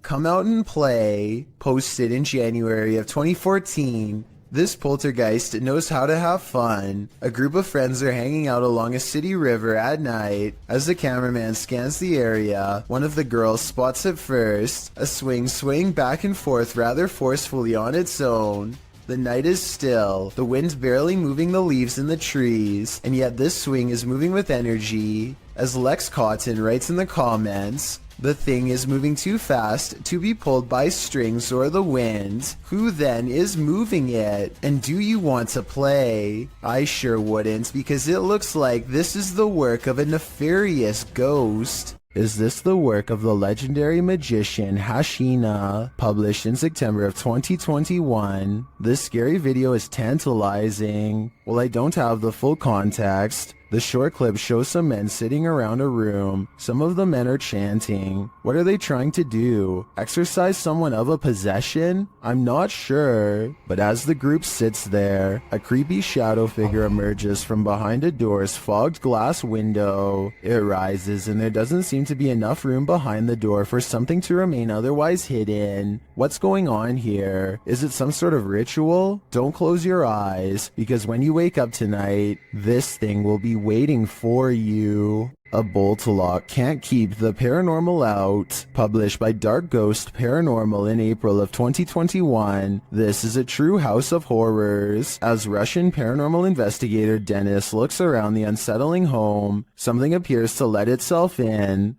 Come Out and Play, posted in January of 2014. This poltergeist knows how to have fun. A group of friends are hanging out along a city river at night. As the cameraman scans the area, one of the girls spots it first, a swing swaying back and forth rather forcefully on its own. The night is still, the wind barely moving the leaves in the trees, and yet this swing is moving with energy. As Lex Cotton writes in the comments, "The thing is moving too fast to be pulled by strings or the wind. Who then is moving it? And do you want to play?" I sure wouldn't, because it looks like this is the work of a nefarious ghost. Is this the work of the legendary magician Hashina? Published in September of 2021. This scary video is tantalizing. While I don't have the full context, the short clip shows some men sitting around a room. Some of the men are chanting. What are they trying to do? Exorcise someone of a possession? I'm not sure. But as the group sits there, a creepy shadow figure emerges from behind a door's fogged glass window. It rises, and there doesn't seem to be enough room behind the door for something to remain otherwise hidden. What's going on here? Is it some sort of ritual? Don't close your eyes, because when you wake up tonight, this thing will be waiting for you. A bolt lock can't keep the paranormal out. Published by Dark Ghost Paranormal in April of 2021, this is a true house of horrors. As Russian paranormal investigator Dennis looks around the unsettling home, something appears to let itself in.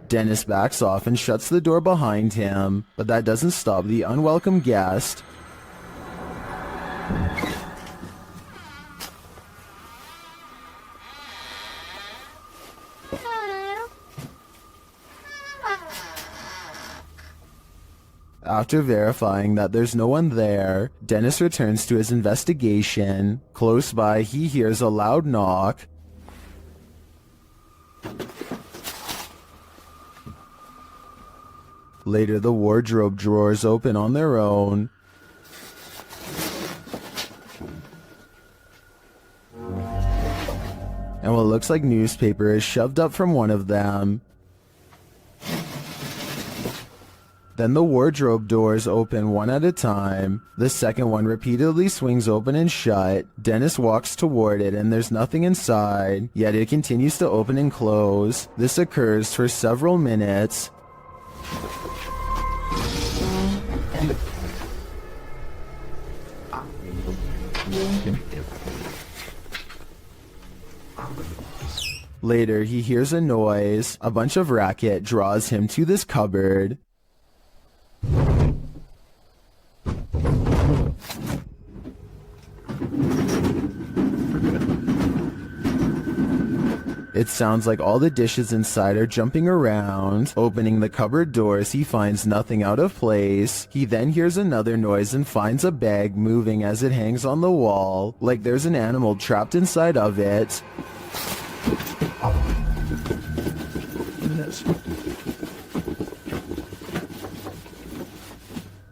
Dennis backs off and shuts the door behind him, but that doesn't stop the unwelcome guest. After verifying that there's no one there, Dennis returns to his investigation. Close by, he hears a loud knock. Later, the wardrobe drawers open on their own. And what looks like newspaper is shoved up from one of them. Then the wardrobe doors open one at a time. The second one repeatedly swings open and shut. Dennis walks toward it and there's nothing inside, yet it continues to open and close. This occurs for several minutes. Later, he hears a noise. A bunch of racket draws him to this cupboard. It sounds like all the dishes inside are jumping around. Opening the cupboard doors, he finds nothing out of place. He then hears another noise and finds a bag moving as it hangs on the wall, like there's an animal trapped inside of it.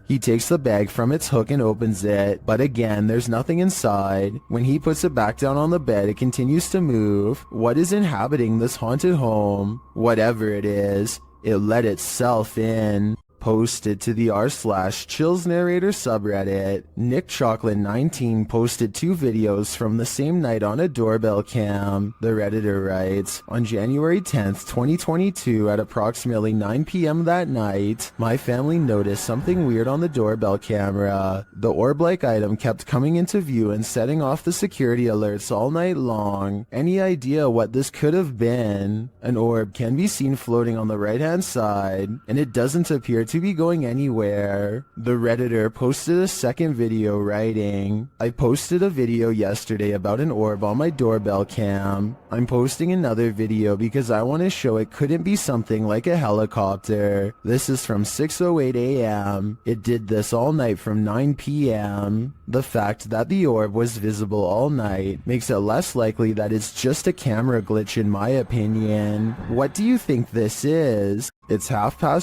He takes the bag from its hook and opens it, but again, there's nothing inside. When he puts it back down on the bed, it continues to move. What is inhabiting this haunted home? Whatever it is, it let itself in. Posted to the r/chills narrator subreddit, Nick Chocolate 19 posted 2 videos from the same night on a doorbell cam. The redditor writes, on January 10th, 2022 at approximately 9 p.m. that night, my family noticed something weird on the doorbell camera. The orb-like item kept coming into view and setting off the security alerts all night long. Any idea what this could have been? An orb can be seen floating on the right-hand side, and it doesn't appear to be going anywhere. The redditor posted a second video writing, I posted a video yesterday about an orb on my doorbell cam. I'm posting another video because I want to show it couldn't be something like a helicopter. This is from 6:08 a.m. It did this all night from 9 p.m. The fact that the orb was visible all night makes it less likely that it's just a camera glitch in my opinion. What do you think this is? It's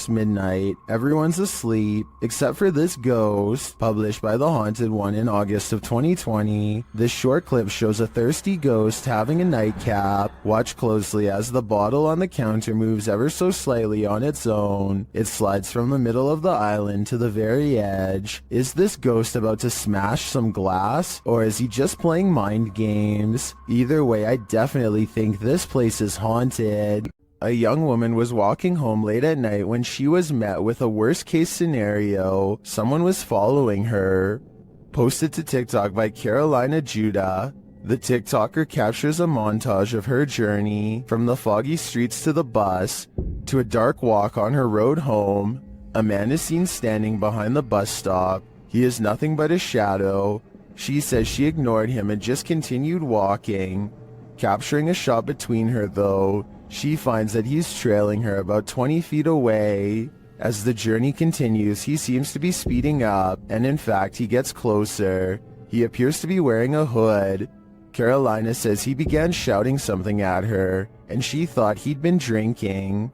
midnight. Everyone's asleep, except for this ghost, published by The Haunted One in August of 2020. This short clip shows a thirsty ghost having a nightcap. Watch closely as the bottle on the counter moves ever so slightly on its own. It slides from the middle of the island to the very edge. Is this ghost about to smash some glass, or is he just playing mind games? Either way, I definitely think this place is haunted. A young woman was walking home late at night when she was met with a worst-case scenario. Someone was following her. Posted to TikTok by Carolina Judah. The TikToker captures a montage of her journey from the foggy streets to the bus to a dark walk on her road home. A man is seen standing behind the bus stop. He is nothing but a shadow. She says she ignored him and just continued walking. Capturing a shot between her though, she finds that he's trailing her about 20 feet away. As the journey continues, he seems to be speeding up, and in fact, he gets closer. He appears to be wearing a hood. Carolina says he began shouting something at her, and she thought he'd been drinking.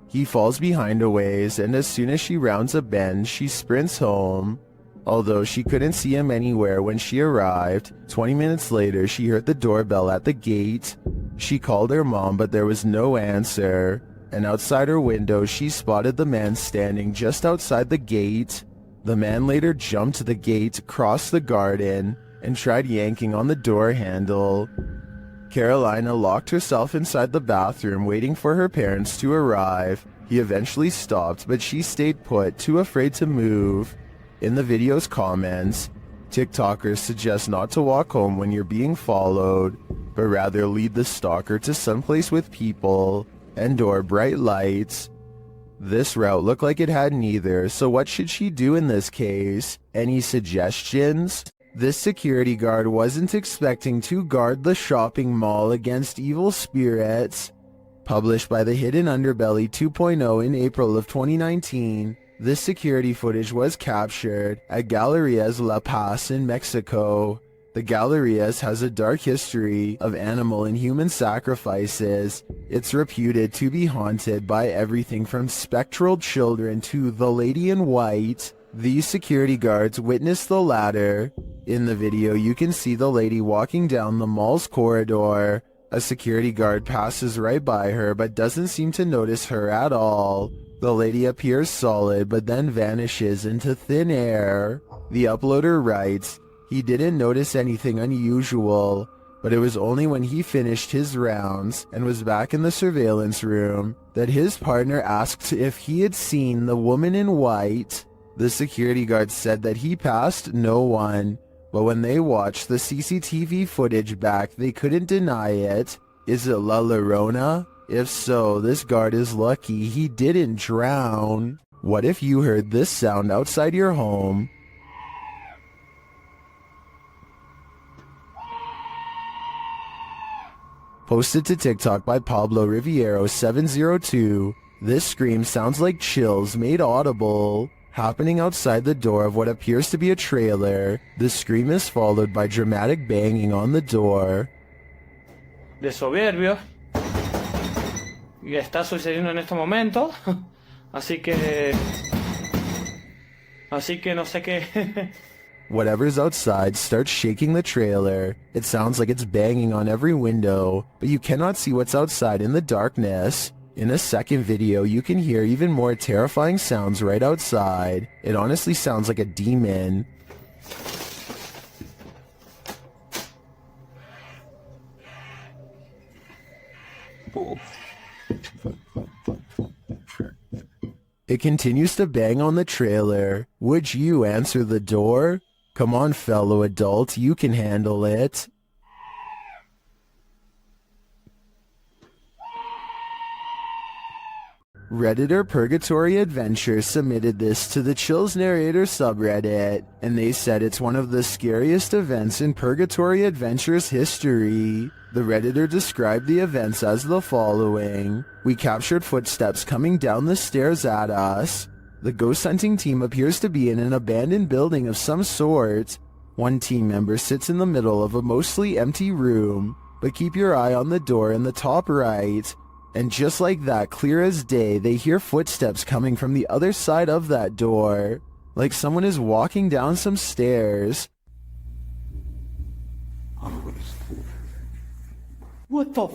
He falls behind a ways, and as soon as she rounds a bend, she sprints home. Although she couldn't see him anywhere when she arrived, 20 minutes later she heard the doorbell at the gate. She called her mom, but there was no answer, and outside her window she spotted the man standing just outside the gate. The man later jumped the gate, crossed the garden, and tried yanking on the door handle. Carolina locked herself inside the bathroom waiting for her parents to arrive. He eventually stopped, but she stayed put, too afraid to move. In the video's comments, TikTokers suggest not to walk home when you're being followed, but rather lead the stalker to someplace with people and/or bright lights. This route looked like it had neither, so what should she do in this case? Any suggestions? This security guard wasn't expecting to guard the shopping mall against evil spirits. Published by the Hidden Underbelly 2.0 in April of 2019, this security footage was captured at Galerías La Paz in Mexico. The Galerías has a dark history of animal and human sacrifices. It's reputed to be haunted by everything from spectral children to the Lady in White. These security guards witnessed the latter. In the video, you can see the lady walking down the mall's corridor. A security guard passes right by her but doesn't seem to notice her at all. The lady appears solid but then vanishes into thin air. The uploader writes, he didn't notice anything unusual, but it was only when he finished his rounds and was back in the surveillance room that his partner asked if he had seen the woman in white. The security guard said that he passed no one, but when they watched the CCTV footage back, they couldn't deny it. Is it La Llorona? If so, this guard is lucky he didn't drown. What if you heard this sound outside your home? Posted to TikTok by Pablo Riviero 702, this scream sounds like chills made audible. Happening outside the door of what appears to be a trailer, the scream is followed by dramatic banging on the door. De soberbio. Y está sucediendo en este momento. Así que no sé qué. Whatever's outside starts shaking the trailer. It sounds like it's banging on every window, but you cannot see what's outside in the darkness. In a second video, you can hear even more terrifying sounds right outside. It honestly sounds like a demon. It continues to bang on the trailer. Would you answer the door? Come on, fellow adult, you can handle it. Redditor Purgatory Adventures submitted this to the Chills Narrator subreddit, and they said it's one of the scariest events in Purgatory Adventures history. The Redditor described the events as the following. We captured footsteps coming down the stairs at us. The ghost hunting team appears to be in an abandoned building of some sort. One team member sits in the middle of a mostly empty room, but keep your eye on the door in the top right. And just like that, clear as day, they hear footsteps coming from the other side of that door, like someone is walking down some stairs. What the f?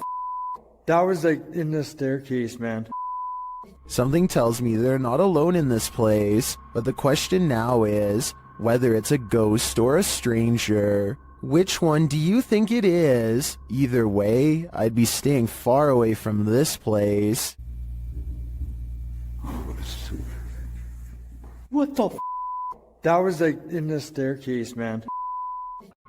That was like in the staircase, man. Something tells me they're not alone in this place, but the question now is whether it's a ghost or a stranger. Which one do you think it is? Either way, I'd be staying far away from this place. What the f? That was like in the staircase, man.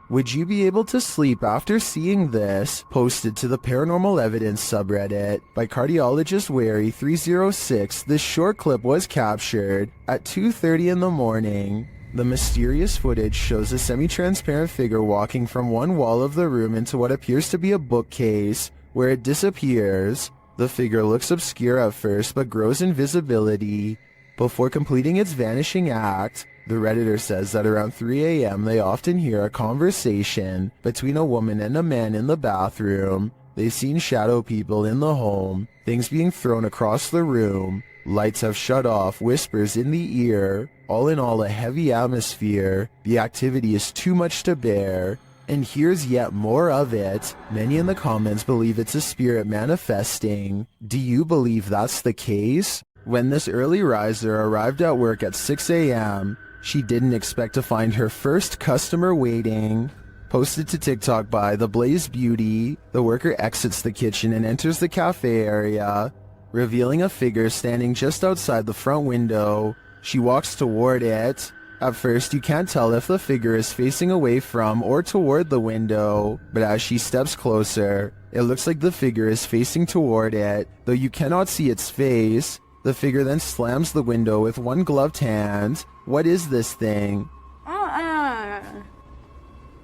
Would you be able to sleep after seeing this? Posted to the Paranormal Evidence subreddit by Cardiologist Wary 306, this short clip was captured at 2:30 in the morning. The mysterious footage shows a semi-transparent figure walking from one wall of the room into what appears to be a bookcase, where it disappears. The figure looks obscure at first but grows in visibility before completing its vanishing act. The Redditor says that around 3 a.m. they often hear a conversation between a woman and a man in the bathroom. They've seen shadow people in the home, things being thrown across the room, lights have shut off, whispers in the ear. All in all, a heavy atmosphere. The activity is too much to bear. And here's yet more of it. Many in the comments believe it's a spirit manifesting. Do you believe that's the case? When this early riser arrived at work at 6 a.m., She didn't expect to find her first customer waiting. Posted to TikTok by The Blaze Beauty, the worker exits the kitchen and enters the cafe area, revealing a figure standing just outside the front window. She walks toward it. At first, you can't tell if the figure is facing away from or toward the window, but as she steps closer, it looks like the figure is facing toward it, though you cannot see its face. The figure then slams the window with one gloved hand. What is this thing?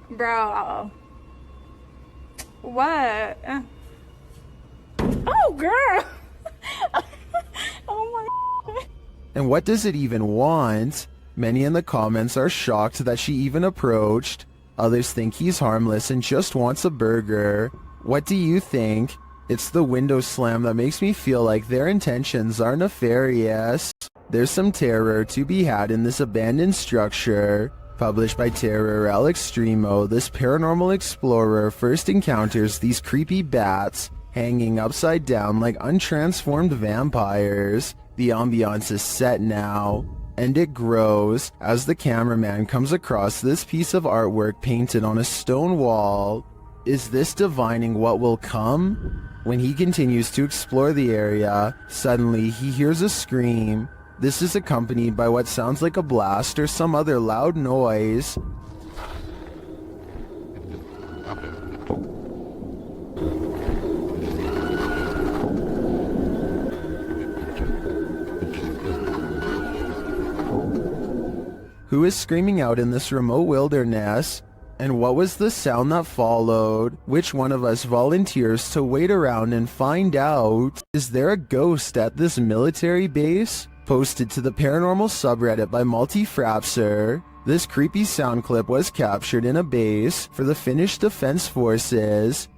Bro. What? Oh, girl. Oh my. And what does it even want? Many in the comments are shocked that she even approached. Others think he's harmless and just wants a burger. What do you think? It's the window slam that makes me feel like their intentions are nefarious. There's some terror to be had in this abandoned structure. Published by Terror El Extremo, this paranormal explorer first encounters these creepy bats hanging upside down like untransformed vampires. The ambiance is set now, and it grows as the cameraman comes across this piece of artwork painted on a stone wall. Is this divining what will come? When he continues to explore the area, suddenly he hears a scream. This is accompanied by what sounds like a blast or some other loud noise. Who is screaming out in this remote wilderness? And what was the sound that followed? Which one of us volunteers to wait around and find out? Is there a ghost at this military base? Posted to the paranormal subreddit by Multifrapser. This creepy sound clip was captured in a base for the Finnish Defense Forces.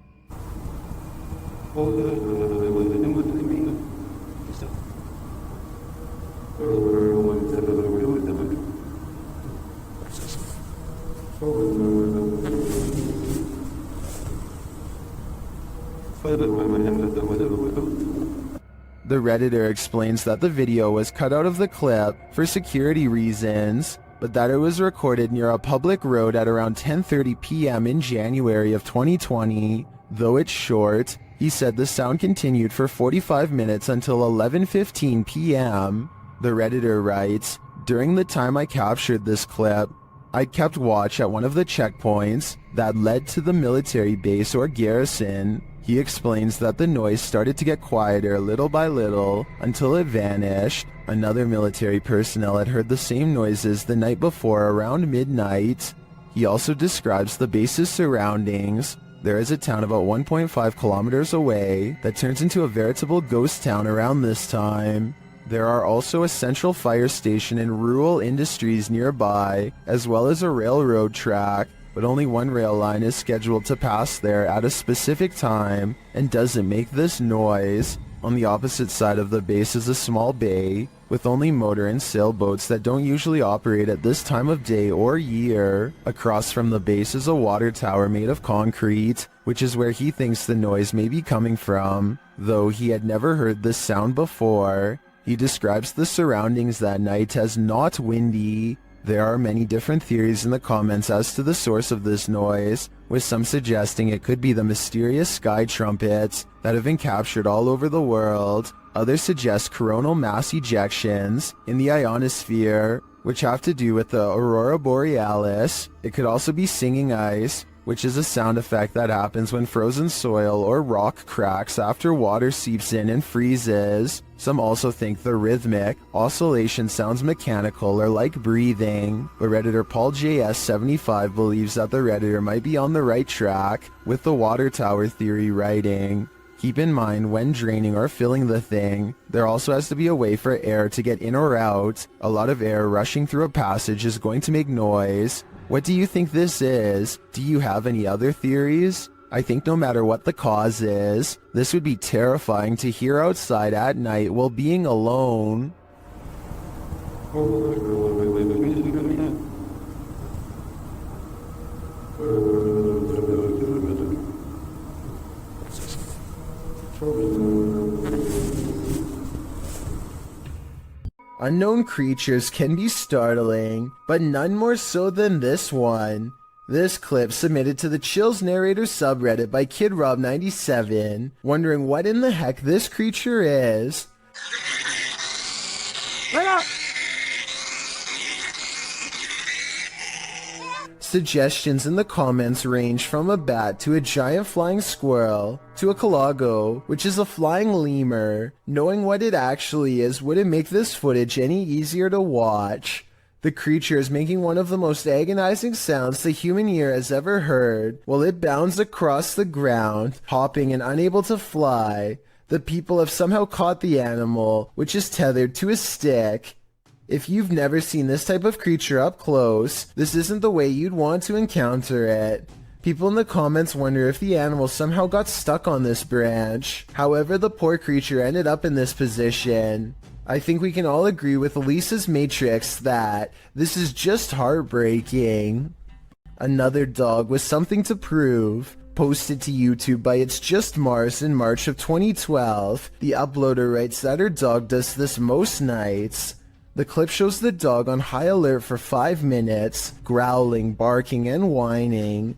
The Redditor explains that the video was cut out of the clip for security reasons, but that it was recorded near a public road at around 10:30 p.m. in January of 2020. Though it's short, he said the sound continued for 45 minutes until 11:15 p.m. The Redditor writes, "During the time I captured this clip, I kept watch at one of the checkpoints that led to the military base or garrison." He explains that the noise started to get quieter little by little until it vanished. Another military personnel had heard the same noises the night before around midnight. He also describes the base's surroundings. There is a town about 1.5 kilometers away that turns into a veritable ghost town around this time. There are also a central fire station and rural industries nearby, as well as a railroad track, but only one rail line is scheduled to pass there at a specific time and doesn't make this noise. On the opposite side of the base is a small bay with only motor and sailboats that don't usually operate at this time of day or year. Across from the base is a water tower made of concrete, which is where he thinks the noise may be coming from, though he had never heard this sound before. He describes the surroundings that night as not windy. There are many different theories in the comments as to the source of this noise, with some suggesting it could be the mysterious sky trumpets that have been captured all over the world. Others suggest coronal mass ejections in the ionosphere, which have to do with the aurora borealis. It could also be singing ice, which is a sound effect that happens when frozen soil or rock cracks after water seeps in and freezes. Some also think the rhythmic oscillation sounds mechanical or like breathing, but Redditor Paul JS75 believes that the Redditor might be on the right track with the water tower theory writing. Keep in mind, when draining or filling the thing, there also has to be a way for air to get in or out. A lot of air rushing through a passage is going to make noise. What do you think this is? Do you have any other theories? I think no matter what the cause is, this would be terrifying to hear outside at night while being alone. unknown creatures can be startling, but none more so than this one. This clip submitted to the Chills Narrator subreddit by KidRob97, wondering what in the heck this creature is. Suggestions in the comments range from a bat to a giant flying squirrel to a calago, which is a flying lemur. Knowing what it actually is wouldn't make this footage any easier to watch. The creature is making one of the most agonizing sounds the human ear has ever heard, while it bounds across the ground, hopping and unable to fly. The people have somehow caught the animal, which is tethered to a stick. If you've never seen this type of creature up close, this isn't the way you'd want to encounter it. People in the comments wonder if the animal somehow got stuck on this branch. However, the poor creature ended up in this position. I think we can all agree with Elisa's Matrix that this is just heartbreaking. Another dog with something to prove. Posted to YouTube by It's Just Mars in March of 2012, the uploader writes that her dog does this most nights. The clip shows the dog on high alert for 5 minutes, growling, barking, and whining.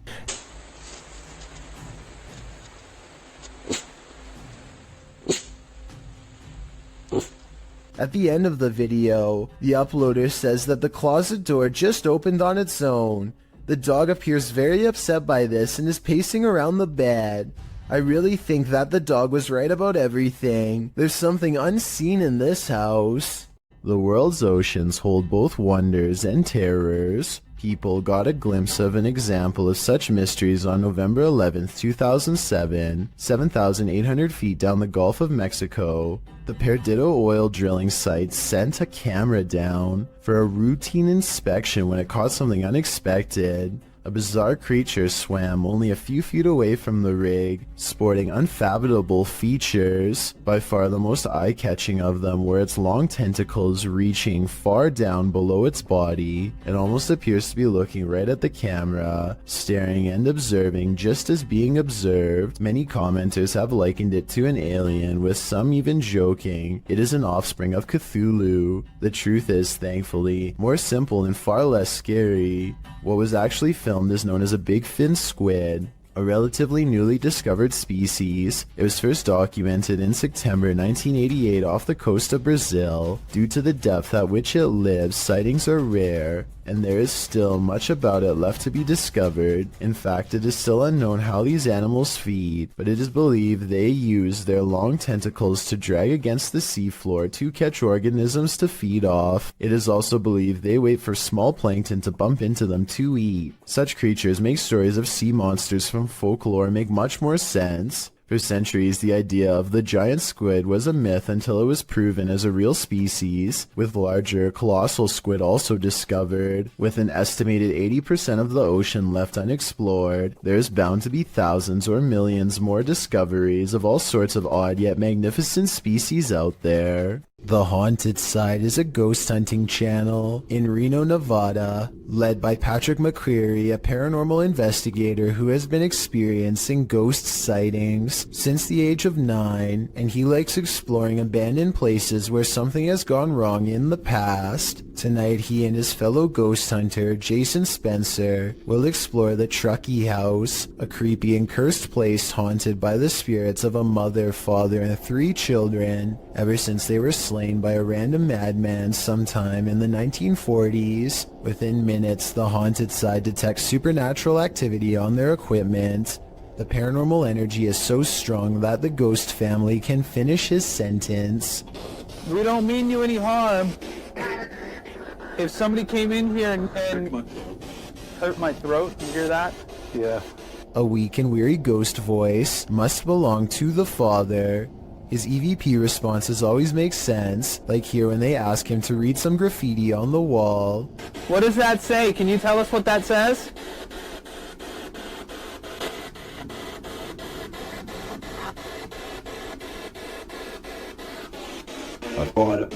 At the end of the video, the uploader says that the closet door just opened on its own. The dog appears very upset by this and is pacing around the bed. I really think that the dog was right about everything. There's something unseen in this house. The world's oceans hold both wonders and terrors. People got a glimpse of an example of such mysteries on November 11, 2007, 7,800 feet down the Gulf of Mexico. The Perdido oil drilling site sent a camera down for a routine inspection when it caught something unexpected. A bizarre creature swam only a few feet away from the rig, sporting unfathomable features. By far the most eye-catching of them were its long tentacles reaching far down below its body. It almost appears to be looking right at the camera, staring and observing just as being observed. Many commenters have likened it to an alien, with some even joking it is an offspring of Cthulhu. The truth is, thankfully, more simple and far less scary. What was actually filmed is known as a big fin squid, a relatively newly discovered species. It was first documented in September 1988 off the coast of Brazil. Due to the depth at which it lives, sightings are rare, and there is still much about it left to be discovered. In fact, it is still unknown how these animals feed, but it is believed they use their long tentacles to drag against the seafloor to catch organisms to feed off. It is also believed they wait for small plankton to bump into them to eat. Such creatures make stories of sea monsters from folklore make much more sense. For centuries, the idea of the giant squid was a myth until it was proven as a real species, with larger, colossal squid also discovered. With an estimated 80% of the ocean left unexplored, there's bound to be thousands or millions more discoveries of all sorts of odd yet magnificent species out there. The Haunted Side is a ghost hunting channel in Reno, Nevada, led by Patrick McCreary, a paranormal investigator who has been experiencing ghost sightings since the age of 9, and he likes exploring abandoned places where something has gone wrong in the past. Tonight, he and his fellow ghost hunter, Jason Spencer, will explore the Truckee House, a creepy and cursed place haunted by the spirits of a mother, father, and 3 children, ever since they were slain by a random madman sometime in the 1940s. Within minutes, the Haunted Side detects supernatural activity on their equipment. The paranormal energy is so strong that the ghost family can finish his sentence. We don't mean you any harm. If somebody came in here and hurt my throat, you hear that? Yeah. A weak and weary ghost voice must belong to the father. His EVP responses always make sense, like here when they ask him to read some graffiti on the wall. What does that say? Can you tell us what that says? I bought it.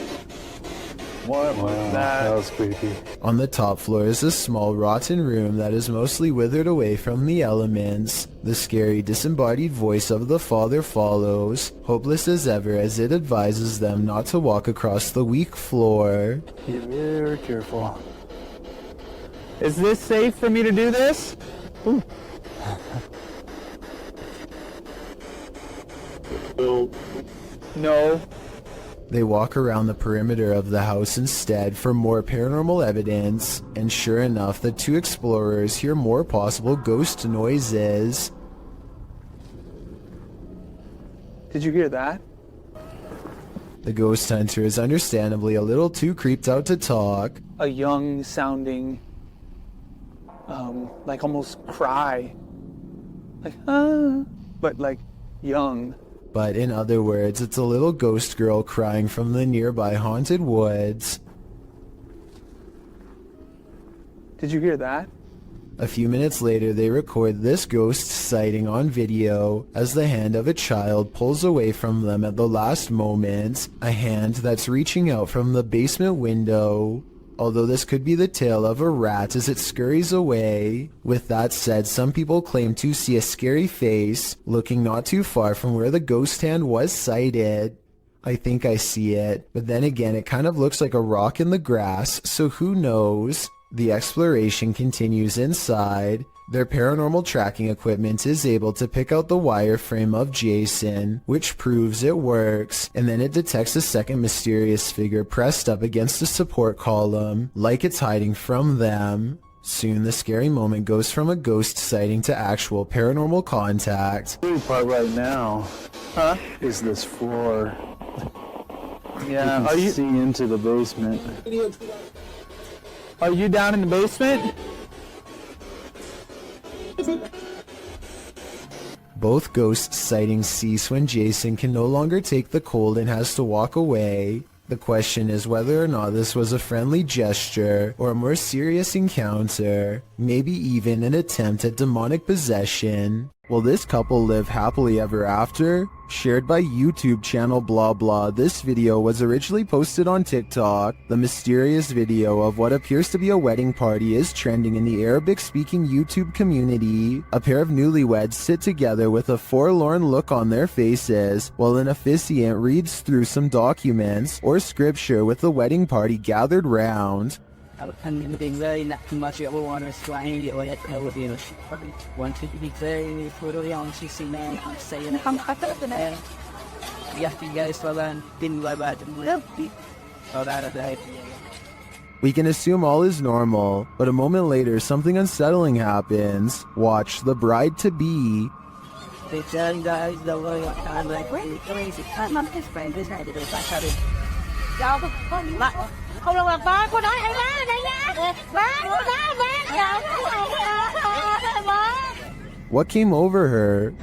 What was that? That was creepy. On the top floor is a small rotten room that is mostly withered away from the elements. The scary disembodied voice of the father follows, hopeless as ever as it advises them not to walk across the weak floor. Be very careful. Is this safe for me to do this? Ooh. No. They walk around the perimeter of the house instead for more paranormal evidence, and sure enough, the two explorers hear more possible ghost noises. Did you hear that? The ghost hunter is understandably a little too creeped out to talk. A young sounding, like almost cry. Like, but like young. But in other words, it's a little ghost girl crying from the nearby haunted woods. Did you hear that? A few minutes later, they record this ghost sighting on video as the hand of a child pulls away from them at the last moment, a hand that's reaching out from the basement window. Although this could be the tail of a rat as it scurries away. With that said, some people claim to see a scary face looking not too far from where the ghost hand was sighted. I think I see it, but then again it kind of looks like a rock in the grass, so who knows? The exploration continues inside. Their paranormal tracking equipment is able to pick out the wireframe of Jason, which proves it works, and then it detects a second mysterious figure pressed up against a support column, like it's hiding from them. Soon the scary moment goes from a ghost sighting to actual paranormal contact. The part right now, is this floor. Yeah, You can see into the basement. Are you down in the basement? Both ghost sightings cease when Jason can no longer take the cold and has to walk away. The question is whether or not this was a friendly gesture or a more serious encounter, maybe even an attempt at demonic possession. Will this couple live happily ever after? Shared by YouTube channel blah blah, this video was originally posted on TikTok. The mysterious video of what appears to be a wedding party is trending in the Arabic-speaking YouTube community. A pair of newlyweds sit together with a forlorn look on their faces, while an officiant reads through some documents or scripture with the wedding party gathered round. We can assume all is normal, but a moment later something unsettling happens. Watch the bride-to-be. They tell you guys the way I'm like, really crazy. I'm not his friend. This had to do What came over her?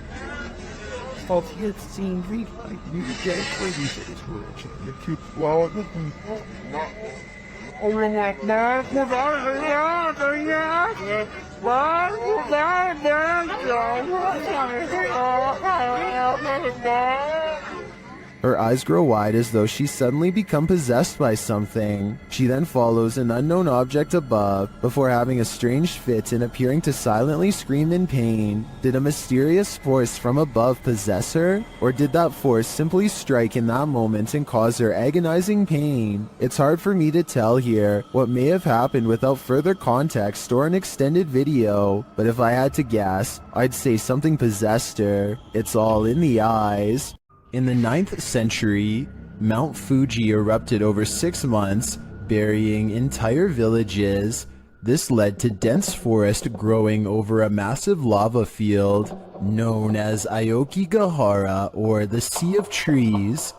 Her eyes grow wide as though she's suddenly become possessed by something. She then follows an unknown object above, before having a strange fit and appearing to silently scream in pain. Did a mysterious force from above possess her? Or did that force simply strike in that moment and cause her agonizing pain? It's hard for me to tell here what may have happened without further context or an extended video, but if I had to guess, I'd say something possessed her. It's all in the eyes. In the 9th century, Mount Fuji erupted over 6 months, burying entire villages. This led to dense forest growing over a massive lava field known as Aokigahara, or the Sea of Trees.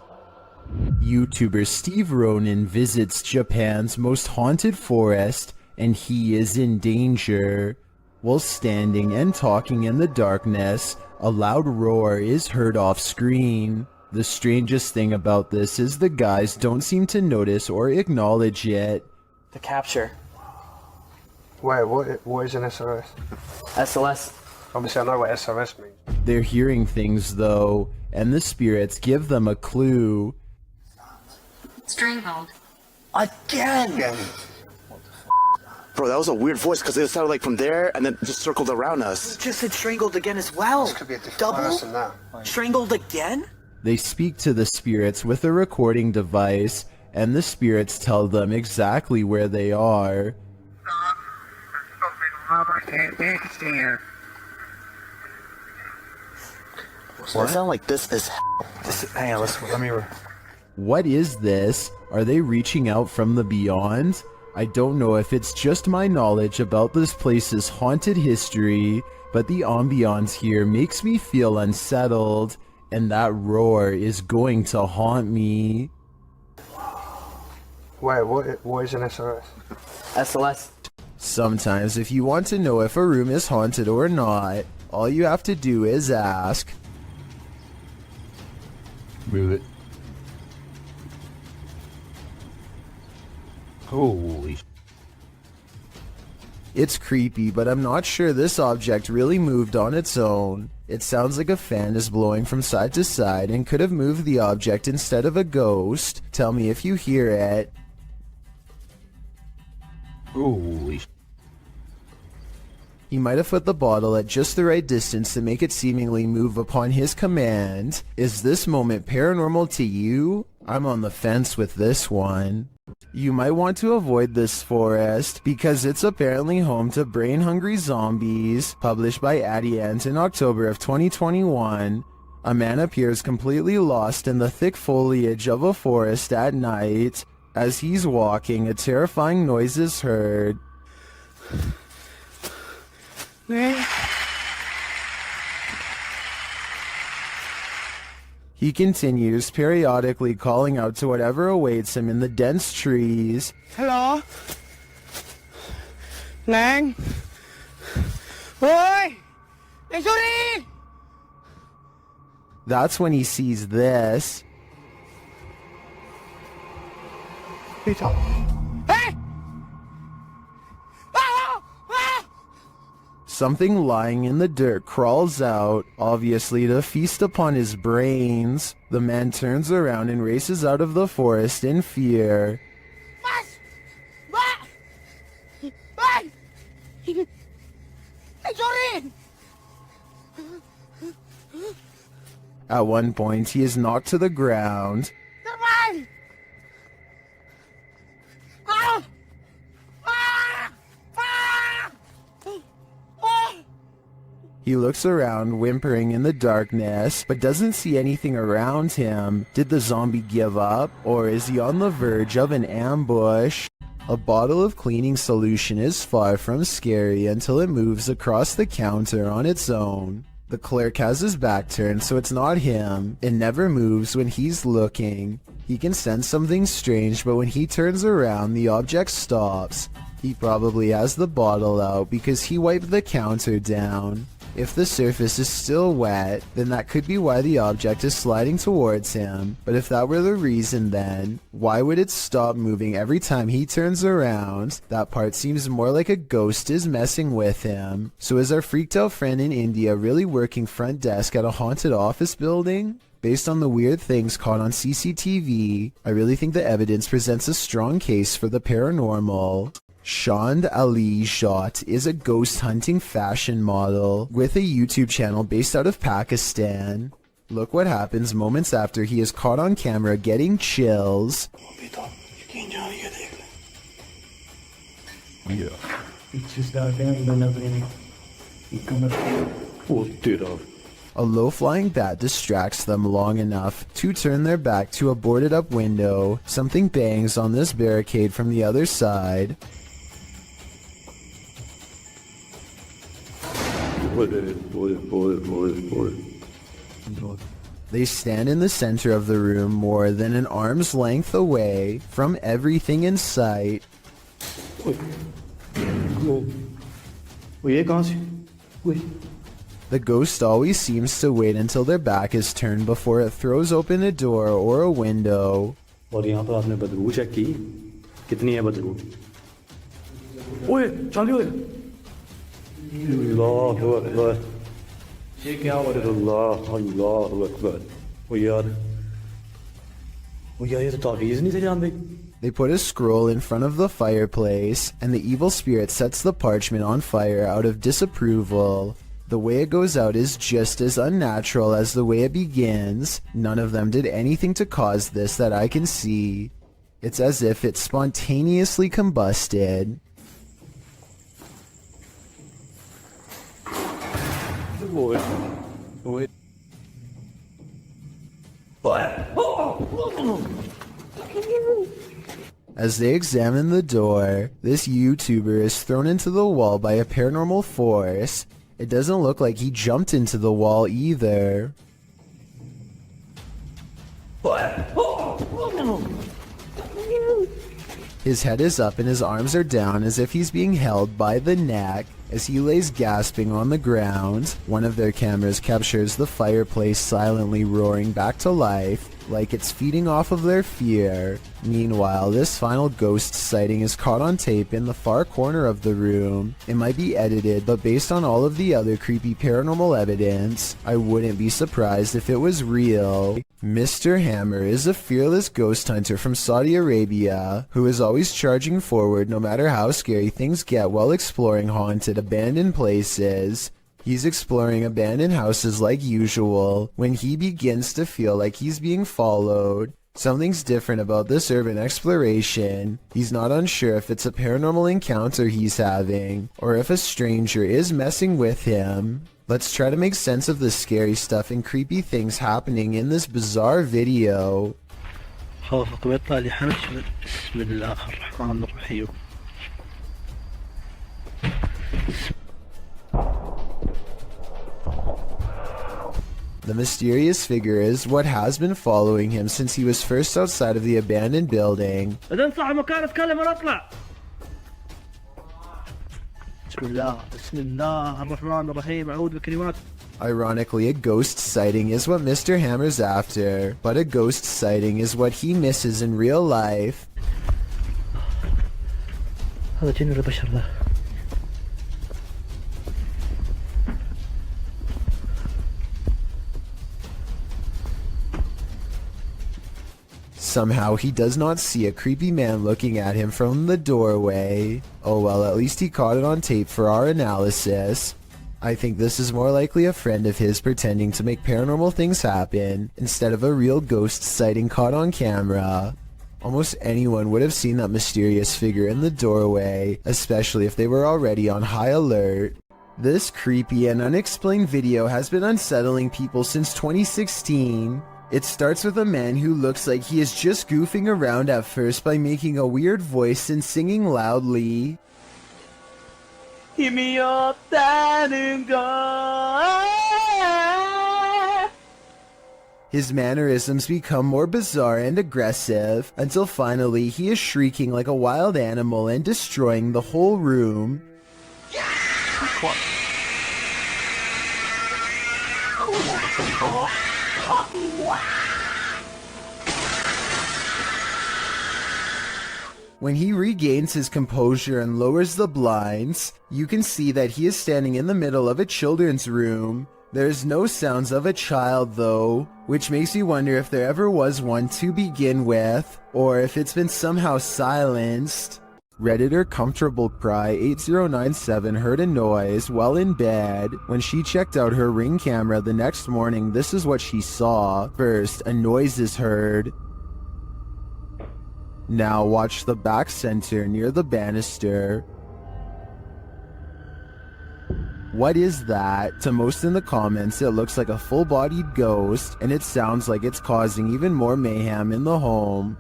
YouTuber Steve Ronan visits Japan's most haunted forest, and he is in danger. While standing and talking in the darkness, a loud roar is heard off screen. The strangest thing about this is the guys don't seem to notice or acknowledge it. The capture. Wait, what is an SOS? SOS. Obviously I know what SOS means. They're hearing things though, and the spirits give them a clue. Stranglehold. Again! Bro, that was a weird voice because it sounded like from there and then just circled around us. Just said strangled again as well. This could be a different Double? person now. Strangled again? They speak to the spirits with a recording device, and the spirits tell them exactly where they are. Well, it sounded like this is Hang on, let me... What is this? Are they reaching out from the beyond? I don't know if it's just my knowledge about this place's haunted history, but the ambiance here makes me feel unsettled, and that roar is going to haunt me. Wait, what is an SOS? SLS. Sometimes if you want to know if a room is haunted or not, all you have to do is ask. Move it. Holy. It's creepy, but I'm not sure this object really moved on its own. It sounds like a fan is blowing from side to side and could have moved the object instead of a ghost. Tell me if you hear it. Holy. He might have put the bottle at just the right distance to make it seemingly move upon his command. Is this moment paranormal to you? I'm on the fence with this one. You might want to avoid this forest because it's apparently home to brain-hungry zombies. Published by Addie Ant in October of 2021. A man appears completely lost in the thick foliage of a forest at night. As he's walking, a terrifying noise is heard. He continues, periodically calling out to whatever awaits him in the dense trees. Hello? Lang? Oi! Sorry! That's when he sees this. Peter. Hey! Something lying in the dirt crawls out, obviously to feast upon his brains. The man turns around and races out of the forest in fear. At one point, he is knocked to the ground. He looks around, whimpering in the darkness, but doesn't see anything around him. Did the zombie give up, or is he on the verge of an ambush? A bottle of cleaning solution is far from scary until it moves across the counter on its own. The clerk has his back turned, so it's not him. It never moves when he's looking. He can sense something strange, but when he turns around, the object stops. He probably has the bottle out because he wiped the counter down. If the surface is still wet, then that could be why the object is sliding towards him. But if that were the reason, then why would it stop moving every time he turns around? That part seems more like a ghost is messing with him. So is our freaked out friend in India really working front desk at a haunted office building? Based on the weird things caught on CCTV, I really think the evidence presents a strong case for the paranormal. Shand Ali Jat is a ghost hunting fashion model with a YouTube channel based out of Pakistan. Look what happens moments after he is caught on camera getting chills. Yeah. It's just out there, but nobody. Oh, dude. A low-flying bat distracts them long enough to turn their back to a boarded-up window. Something bangs on this barricade from the other side. They stand in the center of the room more than an arm's length away from everything in sight. The ghost always seems to wait until their back is turned before it throws open a door or a window. और यहाँ पर आपने बदबू check की कितनी है बदबू ओए चालू है अल्लाह अकबर ये क्या हो रहा है अल्लाह अकबर वो यार ये तो तावीज़ नहीं थे जानते They put a scroll in front of the fireplace, and the evil spirit sets the parchment on fire out of disapproval. The way it goes out is just as unnatural as the way it begins. None of them did anything to cause this that I can see. It's as if it spontaneously combusted. As they examine the door, this YouTuber is thrown into the wall by a paranormal force. It doesn't look like he jumped into the wall either. His head is up and his arms are down as if he's being held by the neck. As he lays gasping on the ground, one of their cameras captures the fireplace silently roaring back to life, like it's feeding off of their fear. Meanwhile, this final ghost sighting is caught on tape in the far corner of the room. It might be edited, but based on all of the other creepy paranormal evidence, I wouldn't be surprised if it was real. Mr. Hammer is a fearless ghost hunter from Saudi Arabia who is always charging forward no matter how scary things get while exploring haunted, abandoned places. He's exploring abandoned houses like usual when he begins to feel like he's being followed. Something's different about this urban exploration. He's not unsure if it's a paranormal encounter he's having or if a stranger is messing with him. Let's try to make sense of the scary stuff and creepy things happening in this bizarre video. The mysterious figure is what has been following him since he was first outside of the abandoned building. Ironically, a ghost sighting is what Mr. Hammer's after, but a ghost sighting is what he misses in real life. Somehow he does not see a creepy man looking at him from the doorway. Oh well, at least he caught it on tape for our analysis. I think this is more likely a friend of his pretending to make paranormal things happen instead of a real ghost sighting caught on camera. Almost anyone would have seen that mysterious figure in the doorway, especially if they were already on high alert. This creepy and unexplained video has been unsettling people since 2016. It starts with a man who looks like he is just goofing around at first by making a weird voice and singing loudly. His mannerisms become more bizarre and aggressive until finally he is shrieking like a wild animal and destroying the whole room. When he regains his composure and lowers the blinds, you can see that he is standing in the middle of a children's room. There's no sounds of a child though, which makes me wonder if there ever was one to begin with, or if it's been somehow silenced. Redditor Comfortable Cry 8097 heard a noise while in bed. When she checked out her Ring camera the next morning, this is what she saw. First, a noise is heard. Now watch the back center near the banister. What is that? To most in the comments, it looks like a full-bodied ghost, and it sounds like it's causing even more mayhem in the home.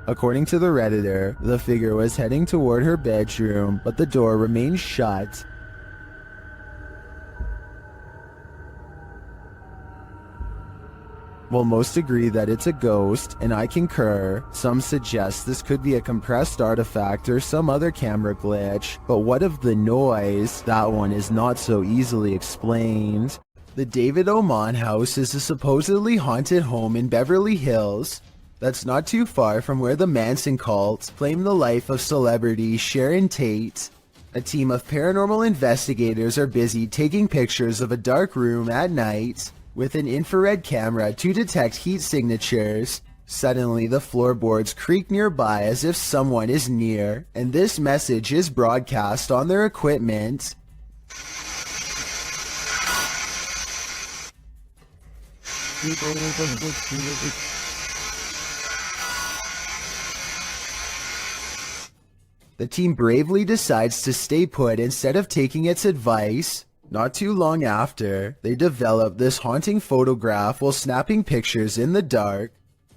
According to the Redditor, the figure was heading toward her bedroom, but the door remained shut. While most agree that it's a ghost, and I concur, some suggest this could be a compressed artifact or some other camera glitch. But what of the noise? That one is not so easily explained. The David Oman house is a supposedly haunted home in Beverly Hills that's not too far from where the Manson cult claimed the life of celebrity Sharon Tate. A team of paranormal investigators are busy taking pictures of a dark room at night with an infrared camera to detect heat signatures. Suddenly, the floorboards creak nearby as if someone is near, and this message is broadcast on their equipment. The team bravely decides to stay put instead of taking its advice. Not too long after, they develop this haunting photograph while snapping pictures in the dark.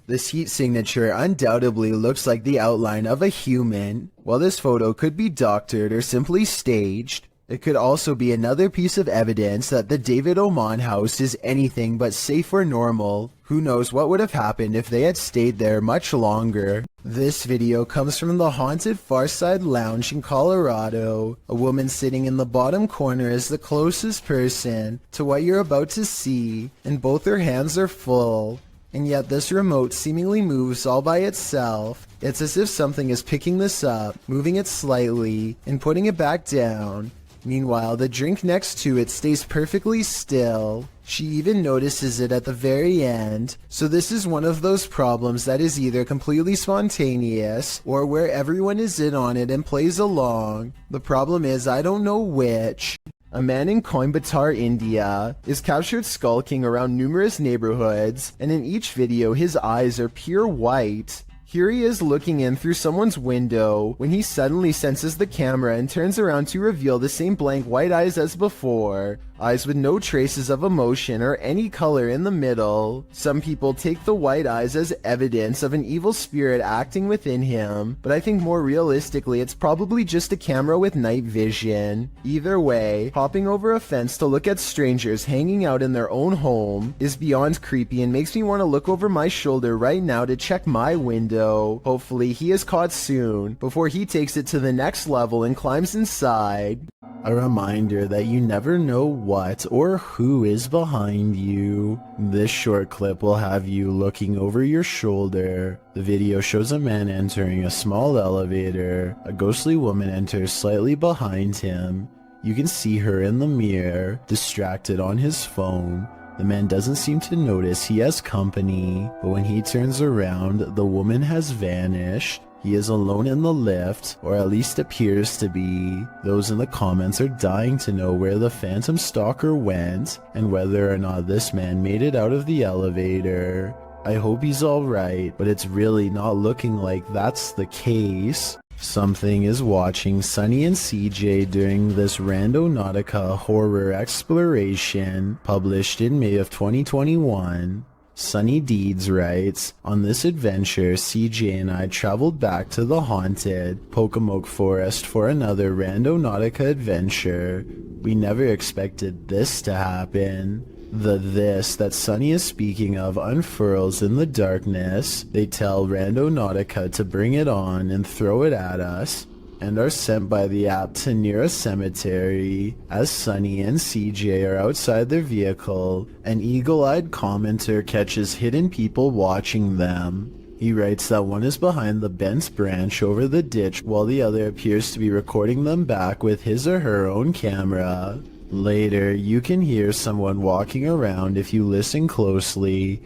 This heat signature undoubtedly looks like the outline of a human. While this photo could be doctored or simply staged, it could also be another piece of evidence that the David Oman house is anything but safe or normal. Who knows what would have happened if they had stayed there much longer. This video comes from the haunted Farside Lounge in Colorado. A woman sitting in the bottom corner is the closest person to what you're about to see, and both her hands are full. And yet this remote seemingly moves all by itself. It's as if something is picking this up, moving it slightly, and putting it back down. Meanwhile, the drink next to it stays perfectly still. She even notices it at the very end. So this is one of those problems that is either completely spontaneous or where everyone is in on it and plays along. The problem is I don't know which. A man in Coimbatore, India, is captured skulking around numerous neighborhoods, and in each video his eyes are pure white. Here he is looking in through someone's window when he suddenly senses the camera and turns around to reveal the same blank white eyes as before. Eyes with no traces of emotion or any color in the middle. Some people take the white eyes as evidence of an evil spirit acting within him, but I think more realistically it's probably just a camera with night vision. Either way, hopping over a fence to look at strangers hanging out in their own home is beyond creepy and makes me want to look over my shoulder right now to check my window. Hopefully he is caught soon before he takes it to the next level and climbs inside. A reminder that you never know what or who is behind you. This short clip will have you looking over your shoulder. The video shows a man entering a small elevator. A ghostly woman enters slightly behind him. You can see her in the mirror, distracted on his phone. The man doesn't seem to notice he has company, but when he turns around, the woman has vanished. He is alone in the lift, or at least appears to be. Those in the comments are dying to know where the phantom stalker went, and whether or not this man made it out of the elevator. I hope he's alright, but it's really not looking like that's the case. Something is watching Sunny and CJ during this Randonautica horror exploration, published in May of 2021. Sunny Deeds writes, "On this adventure, CJ and I traveled back to the haunted Pocomoke Forest for another Randonautica adventure. We never expected this to happen." The "this" that Sunny is speaking of unfurls in the darkness. They tell Randonautica to bring it on and throw it at us, and are sent by the app to near a cemetery. As Sunny and CJ are outside their vehicle, an eagle-eyed commenter catches hidden people watching them. He writes that one is behind the bent branch over the ditch while the other appears to be recording them back with his or her own camera. Later, you can hear someone walking around if you listen closely.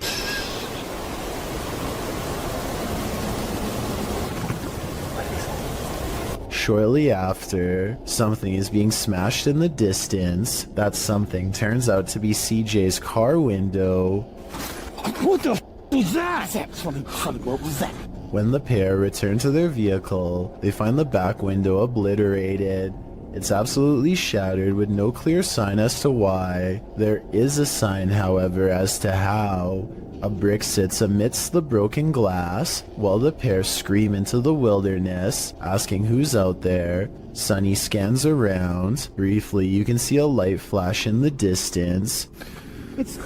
Shortly after, something is being smashed in the distance. That something turns out to be CJ's car window. What the f was that? What was that? When the pair return to their vehicle, they find the back window obliterated. It's absolutely shattered with no clear sign as to why. There is a sign, however, as to how. A brick sits amidst the broken glass, while the pair scream into the wilderness, asking who's out there. Sunny scans around. Briefly, you can see a light flash in the distance. It's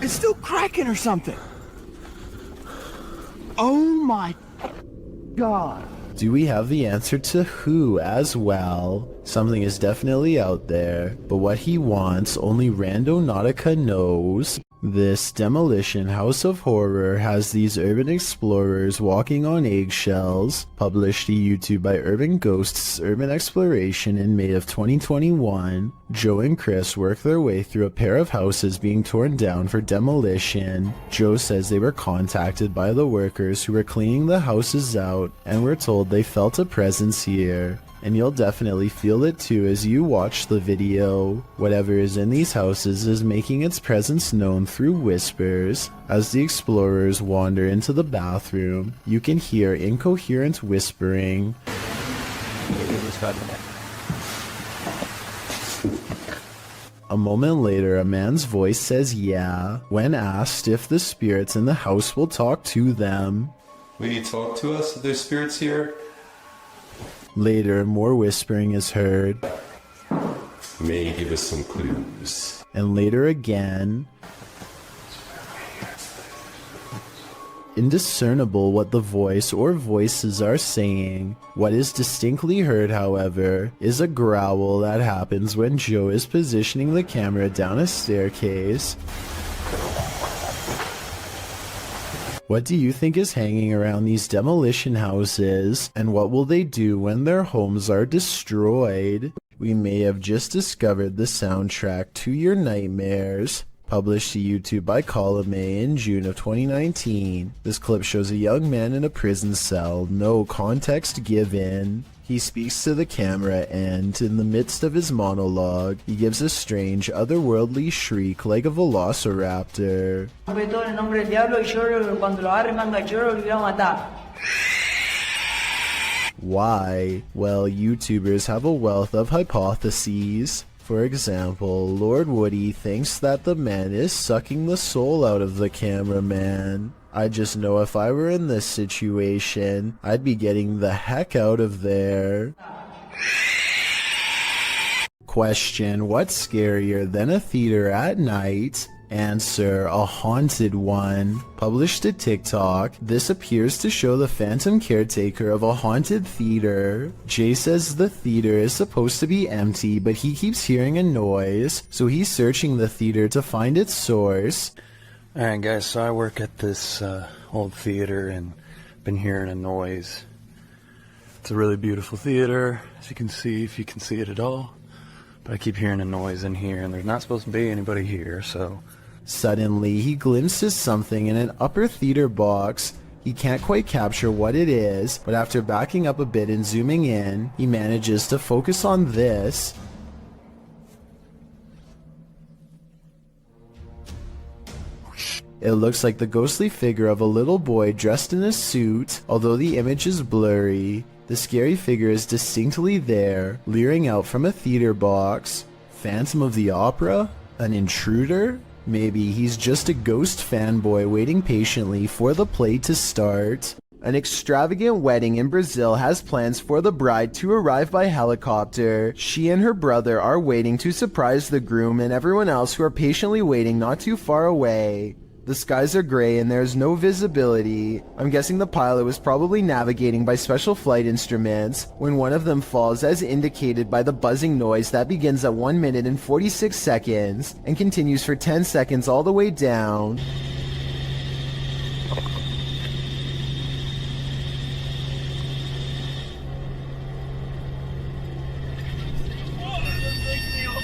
still cracking or something. Oh my God. Do we have the answer to who as well? Something is definitely out there, but what he wants, only Randonautica knows. This demolition house of horror has these urban explorers walking on eggshells, published to YouTube by Urban Ghosts Urban Exploration in May of 2021. Joe and Chris work their way through a pair of houses being torn down for demolition. Joe says they were contacted by the workers who were cleaning the houses out and were told they felt a presence here. And you'll definitely feel it too as you watch the video. Whatever is in these houses is making its presence known through whispers. As the explorers wander into the bathroom, you can hear incoherent whispering. A moment later, a man's voice says yeah, when asked if the spirits in the house will talk to them. Will you talk to us? Are there spirits here? Later, more whispering is heard. May give us some clues. And later again. Indiscernible what the voice or voices are saying. What is distinctly heard, however, is a growl that happens when Joe is positioning the camera down a staircase. What do you think is hanging around these demolition houses, and what will they do when their homes are destroyed? We may have just discovered the soundtrack to your nightmares. Published to YouTube by Column A in June of 2019. This clip shows a young man in a prison cell, no context given. He speaks to the camera and, in the midst of his monologue, he gives a strange, otherworldly shriek like a velociraptor. Why? Well, YouTubers have a wealth of hypotheses. For example, Lord Woody thinks that the man is sucking the soul out of the cameraman. I just know if I were in this situation, I'd be getting the heck out of there. Question: what's scarier than a theater at night? Answer: a haunted one. Published to TikTok, this appears to show the phantom caretaker of a haunted theater. Jay says the theater is supposed to be empty, but he keeps hearing a noise, so he's searching the theater to find its source. Alright guys, so I work at this old theater and been hearing a noise. It's a really beautiful theater, as you can see, if you can see it at all. But I keep hearing a noise in here, and there's not supposed to be anybody here, so... Suddenly, he glimpses something in an upper theater box. He can't quite capture what it is, but after backing up a bit and zooming in, he manages to focus on this. It looks like the ghostly figure of a little boy dressed in a suit, although the image is blurry. The scary figure is distinctly there, leering out from a theater box. Phantom of the Opera? An intruder? Maybe he's just a ghost fanboy waiting patiently for the play to start. An extravagant wedding in Brazil has plans for the bride to arrive by helicopter. She and her brother are waiting to surprise the groom and everyone else who are patiently waiting not too far away. The skies are gray and there's no visibility. I'm guessing the pilot was probably navigating by special flight instruments when one of them falls, as indicated by the buzzing noise that begins at 1 minute and 46 seconds and continues for 10 seconds all the way down.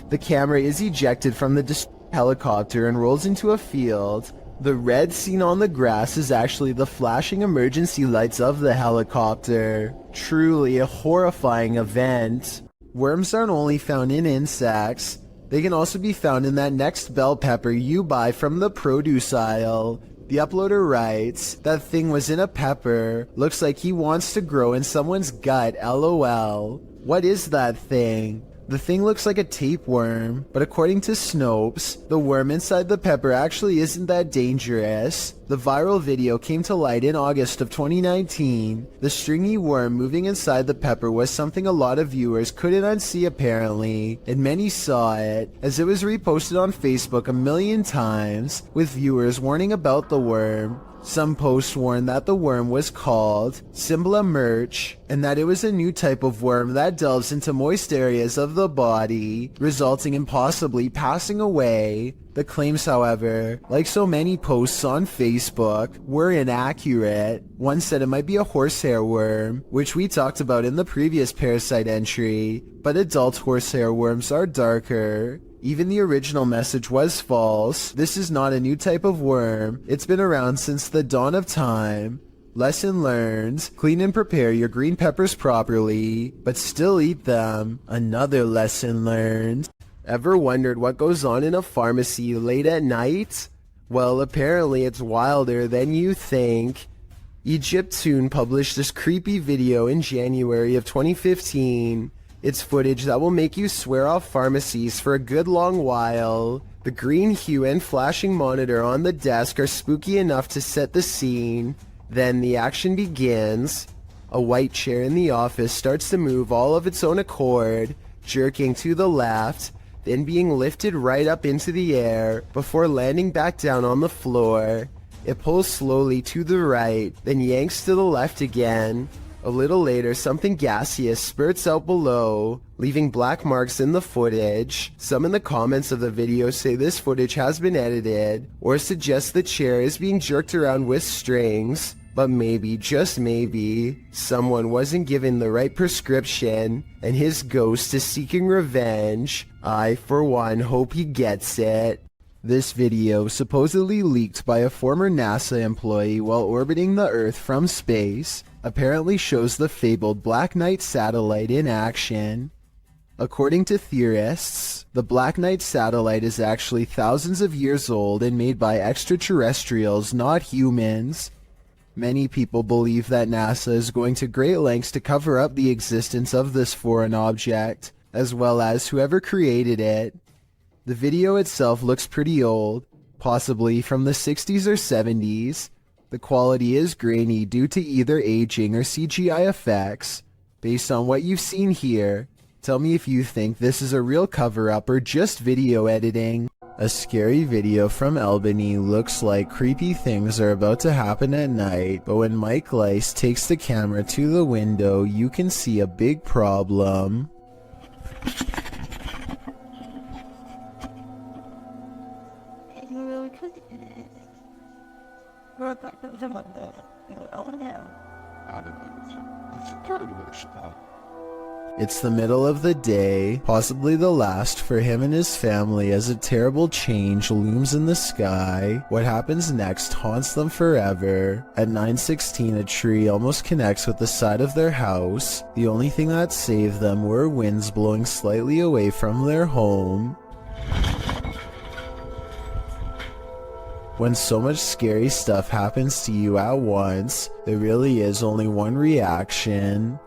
The camera is ejected from the helicopter and rolls into a field. The red seen on the grass is actually the flashing emergency lights of the helicopter. Truly a horrifying event. Worms aren't only found in insects. They can also be found in that next bell pepper you buy from the produce aisle. The uploader writes, "That thing was in a pepper. Looks like he wants to grow in someone's gut, LOL." What is that thing? The thing looks like a tapeworm, but according to Snopes, the worm inside the pepper actually isn't that dangerous. The viral video came to light in August of 2019. The stringy worm moving inside the pepper was something a lot of viewers couldn't unsee apparently, and many saw it, as it was reposted on Facebook 1 million times, with viewers warning about the worm. Some posts warned that the worm was called Symbla Merch, and that it was a new type of worm that delves into moist areas of the body, resulting in possibly passing away. The claims, however, like so many posts on Facebook, were inaccurate. One said it might be a horsehair worm, which we talked about in the previous parasite entry, but adult horsehair worms are darker. Even the original message was false. This is not a new type of worm. It's been around since the dawn of time. Lesson learned. Clean and prepare your green peppers properly, but still eat them. Another lesson learned. Ever wondered what goes on in a pharmacy late at night? Well, apparently it's wilder than you think. Egyptoon published this creepy video in January of 2015. It's footage that will make you swear off pharmacies for a good long while. The green hue and flashing monitor on the desk are spooky enough to set the scene. Then the action begins. A white chair in the office starts to move all of its own accord, jerking to the left, then being lifted right up into the air before landing back down on the floor. It pulls slowly to the right, then yanks to the left again. A little later, something gaseous spurts out below, leaving black marks in the footage. Some in the comments of the video say this footage has been edited, or suggest the chair is being jerked around with strings. But maybe, just maybe, someone wasn't given the right prescription, and his ghost is seeking revenge. I, for one, hope he gets it. This video, supposedly leaked by a former NASA employee while orbiting the Earth from space, apparently shows the fabled Black Knight satellite in action. According to theorists, the Black Knight satellite is actually thousands of years old and made by extraterrestrials, not humans. Many people believe that NASA is going to great lengths to cover up the existence of this foreign object, as well as whoever created it. The video itself looks pretty old, possibly from the 60s or 70s. The quality is grainy due to either aging or CGI effects. Based on what you've seen here, tell me if you think this is a real cover-up or just video editing. A scary video from Albany looks like creepy things are about to happen at night, but when Mike Leiss takes the camera to the window, you can see a big problem. It's the middle of the day, possibly the last for him and his family, as a terrible change looms in the sky. What happens next haunts them forever. At 9:16, a tree almost connects with the side of their house. The only thing that saved them were winds blowing slightly away from their home. When so much scary stuff happens to you at once, there really is only one reaction.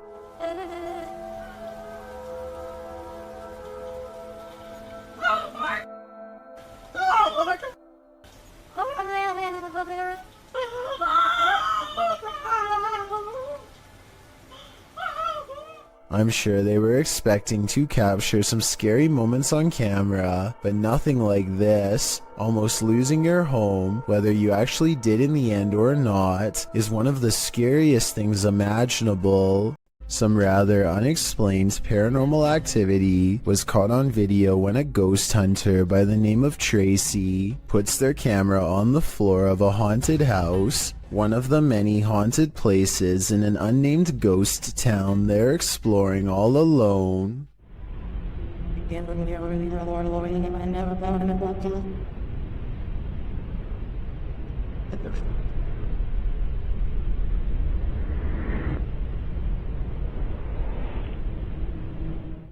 I'm sure they were expecting to capture some scary moments on camera, but nothing like this. Almost losing your home, whether you actually did in the end or not, is one of the scariest things imaginable. Some rather unexplained paranormal activity was caught on video when a ghost hunter by the name of Tracy puts their camera on the floor of a haunted house, one of the many haunted places in an unnamed ghost town they're exploring all alone.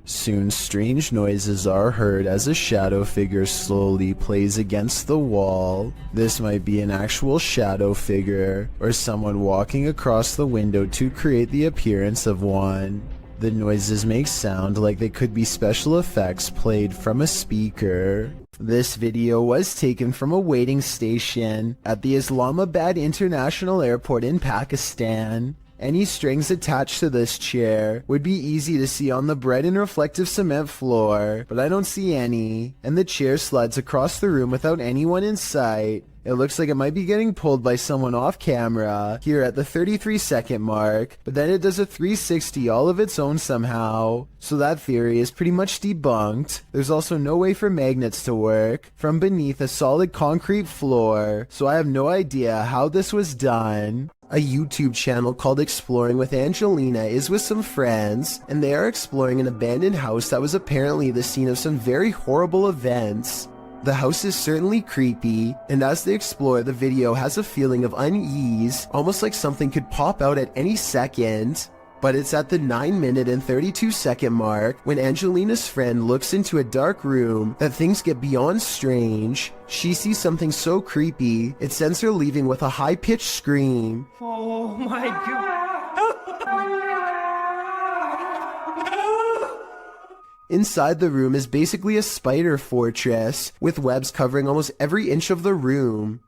Soon strange noises are heard as a shadow figure slowly plays against the wall. This might be an actual shadow figure, or someone walking across the window to create the appearance of one. The noises make sound like they could be special effects played from a speaker. This video was taken from a waiting station at the Islamabad International Airport in Pakistan. Any strings attached to this chair would be easy to see on the bright and reflective cement floor, but I don't see any, and the chair slides across the room without anyone in sight. It looks like it might be getting pulled by someone off camera here at the 33-second mark, but then it does a 360 all of its own somehow. So that theory is pretty much debunked. There's also no way for magnets to work from beneath a solid concrete floor, so I have no idea how this was done. A YouTube channel called Exploring with Angelina is with some friends, and they are exploring an abandoned house that was apparently the scene of some very horrible events. The house is certainly creepy, and as they explore, the video has a feeling of unease, almost like something could pop out at any second. But it's at the 9-minute and 32-second mark when Angelina's friend looks into a dark room that things get beyond strange. She sees something so creepy, it sends her leaving with a high-pitched scream. Oh my god. Inside the room is basically a spider fortress, with webs covering almost every inch of the room.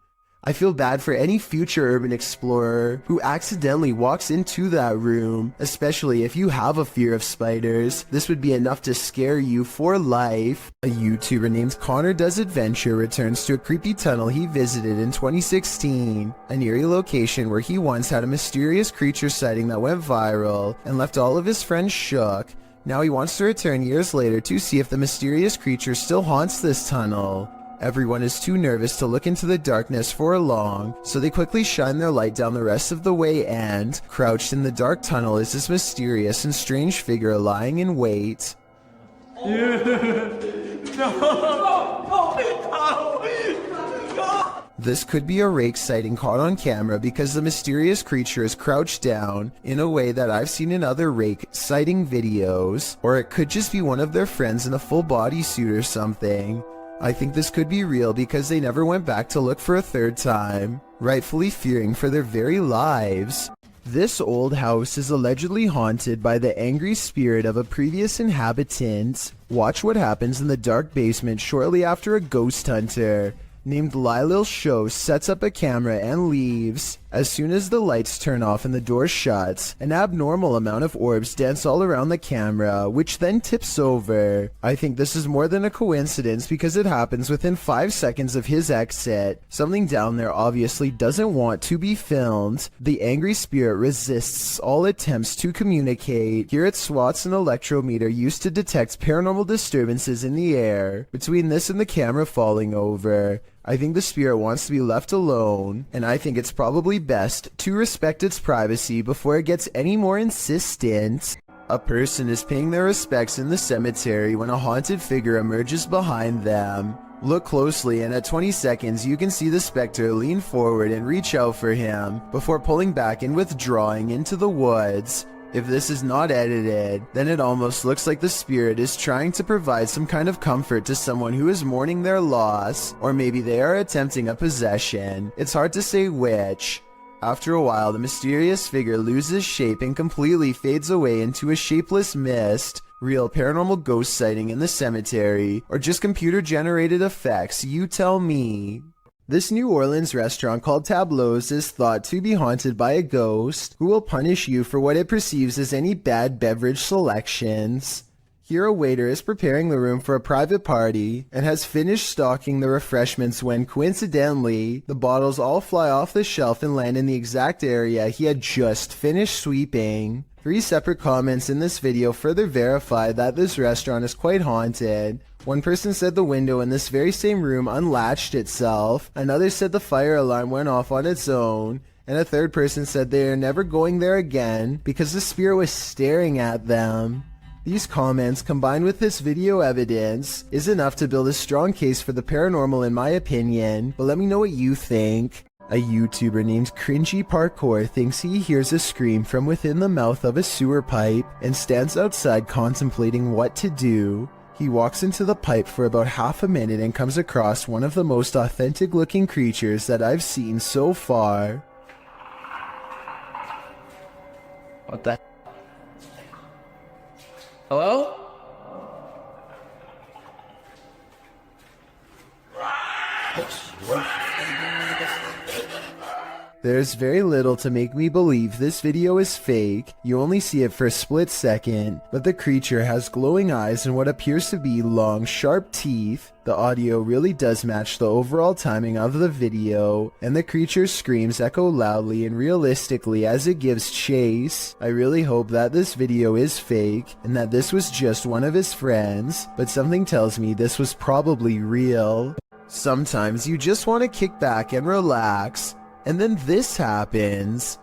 I feel bad for any future urban explorer who accidentally walks into that room, especially if you have a fear of spiders. This would be enough to scare you for life. A YouTuber named Connor Does Adventure returns to a creepy tunnel he visited in 2016, an eerie location where he once had a mysterious creature sighting that went viral and left all of his friends shook. Now he wants to return years later to see if the mysterious creature still haunts this tunnel. Everyone is too nervous to look into the darkness for long, so they quickly shine their light down the rest of the way and, crouched in the dark tunnel is this mysterious and strange figure lying in wait. This could be a rake sighting caught on camera because the mysterious creature is crouched down in a way that I've seen in other rake sighting videos, or it could just be one of their friends in a full bodysuit or something. I think this could be real because they never went back to look for a third time, rightfully fearing for their very lives. This old house is allegedly haunted by the angry spirit of a previous inhabitant. Watch what happens in the dark basement shortly after a ghost hunter named Lylil Show sets up a camera and leaves. As soon as the lights turn off and the door shuts, an abnormal amount of orbs dance all around the camera, which then tips over. I think this is more than a coincidence because it happens within 5 seconds of his exit. Something down there obviously doesn't want to be filmed. The angry spirit resists all attempts to communicate. Here it swats an electrometer used to detect paranormal disturbances in the air. Between this and the camera falling over, I think the spirit wants to be left alone, and I think it's probably best to respect its privacy before it gets any more insistent. A person is paying their respects in the cemetery when a haunted figure emerges behind them. Look closely, and at 20 seconds you can see the specter lean forward and reach out for him before pulling back and withdrawing into the woods. If this is not edited, then it almost looks like the spirit is trying to provide some kind of comfort to someone who is mourning their loss, or maybe they are attempting a possession. It's hard to say which. After a while, the mysterious figure loses shape and completely fades away into a shapeless mist. Real paranormal ghost sighting in the cemetery, or just computer-generated effects, you tell me. This New Orleans restaurant called Tableau's is thought to be haunted by a ghost who will punish you for what it perceives as any bad beverage selections. Here a waiter is preparing the room for a private party and has finished stocking the refreshments when, coincidentally, the bottles all fly off the shelf and land in the exact area he had just finished sweeping. 3 separate comments in this video further verify that this restaurant is quite haunted. One person said the window in this very same room unlatched itself, another said the fire alarm went off on its own, and a third person said they are never going there again because the spirit was staring at them. These comments, combined with this video evidence, is enough to build a strong case for the paranormal in my opinion, but let me know what you think. A YouTuber named Cringy Parkour thinks he hears a scream from within the mouth of a sewer pipe and stands outside contemplating what to do. He walks into the pipe for about half a minute and comes across one of the most authentic looking creatures that I've seen so far. What the? Hello? There's very little to make me believe this video is fake. You only see it for a split second, but the creature has glowing eyes and what appears to be long, sharp teeth. The audio really does match the overall timing of the video, and the creature's screams echo loudly and realistically as it gives chase. I really hope that this video is fake, and that this was just one of his friends, but something tells me this was probably real. Sometimes you just want to kick back and relax, and then this happens.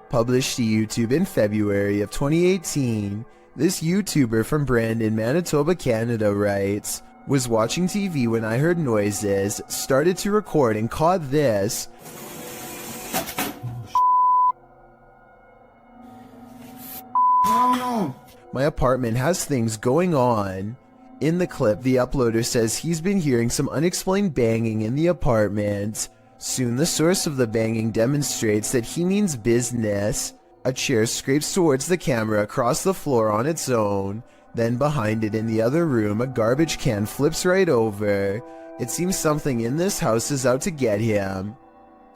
Published to YouTube in February of 2018, this YouTuber from Brandon, Manitoba, Canada writes, "Was watching TV when I heard noises, started to record and caught this." My apartment has things going on. In the clip, the uploader says he's been hearing some unexplained banging in the apartment. Soon the source of the banging demonstrates that he means business. A chair scrapes towards the camera across the floor on its own. Then behind it in the other room, a garbage can flips right over. It seems something in this house is out to get him.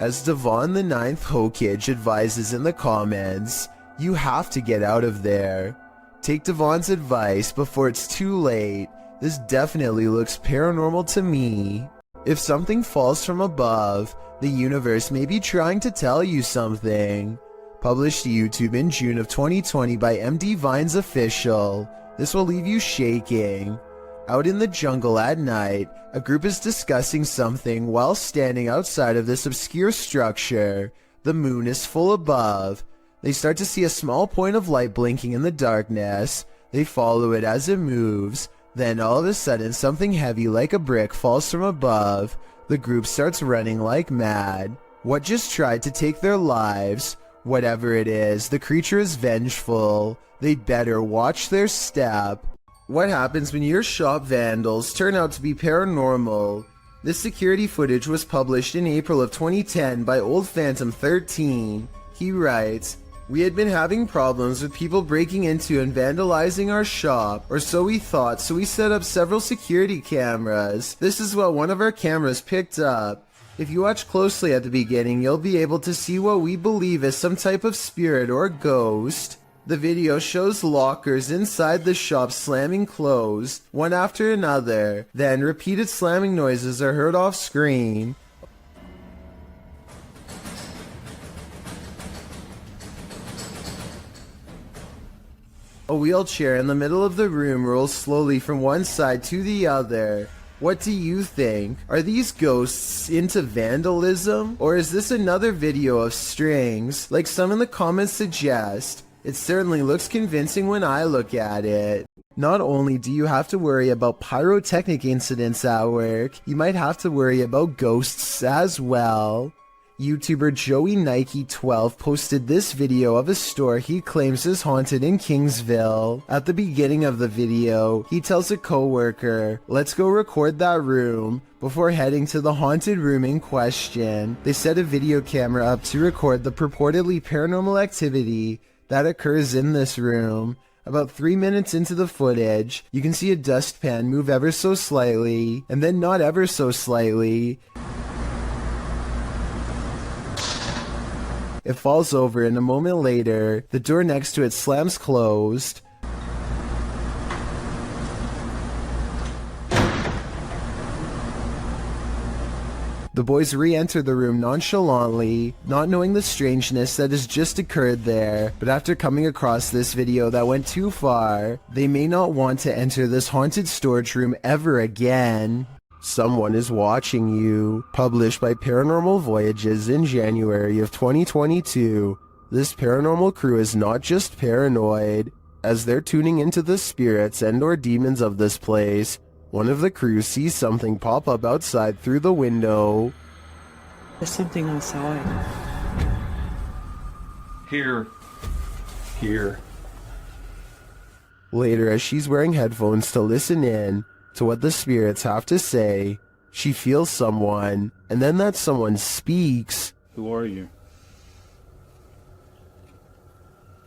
As Devon the 9th Hokage advises in the comments, you have to get out of there. Take Devon's advice before it's too late. This definitely looks paranormal to me. If something falls from above, the universe may be trying to tell you something. Published to YouTube in June of 2020 by MD Vines Official. This will leave you shaking. Out in the jungle at night, a group is discussing something while standing outside of this obscure structure. The moon is full above. They start to see a small point of light blinking in the darkness. They follow it as it moves. Then all of a sudden something heavy like a brick falls from above. The group starts running like mad. What just tried to take their lives? Whatever it is, the creature is vengeful. They'd better watch their step. What happens when your shop vandals turn out to be paranormal? This security footage was published in April of 2010 by Old Phantom 13. He writes, "We had been having problems with people breaking into and vandalizing our shop, or so we thought, so we set up several security cameras. This is what one of our cameras picked up. If you watch closely at the beginning, you'll be able to see what we believe is some type of spirit or ghost. The video shows lockers inside the shop slamming closed, one after another. Then repeated slamming noises are heard off screen. A wheelchair in the middle of the room rolls slowly from one side to the other. What do you think? Are these ghosts into vandalism? Or is this another video of strings, like some in the comments suggest? It certainly looks convincing when I look at it. Not only do you have to worry about pyrotechnic incidents at work, you might have to worry about ghosts as well. YouTuber Joey Nike 12 posted this video of a store he claims is haunted in Kingsville. At the beginning of the video, he tells a coworker, "Let's go record that room," before heading to the haunted room in question. They set a video camera up to record the purportedly paranormal activity that occurs in this room. About 3 minutes into the footage, you can see a dustpan move ever so slightly, and then not ever so slightly. It falls over, and a moment later, the door next to it slams closed. The boys re-enter the room nonchalantly, not knowing the strangeness that has just occurred there, but after coming across this video that went too far, they may not want to enter this haunted storage room ever again. Someone is watching you. Published by Paranormal Voyages in January of 2022. This paranormal crew is not just paranoid. As they're tuning into the spirits and or demons of this place, one of the crew sees something pop up outside through the window. There's something outside. Here. Later, as she's wearing headphones to listen in to what the spirits have to say, she feels someone, and then that someone speaks. Who are you?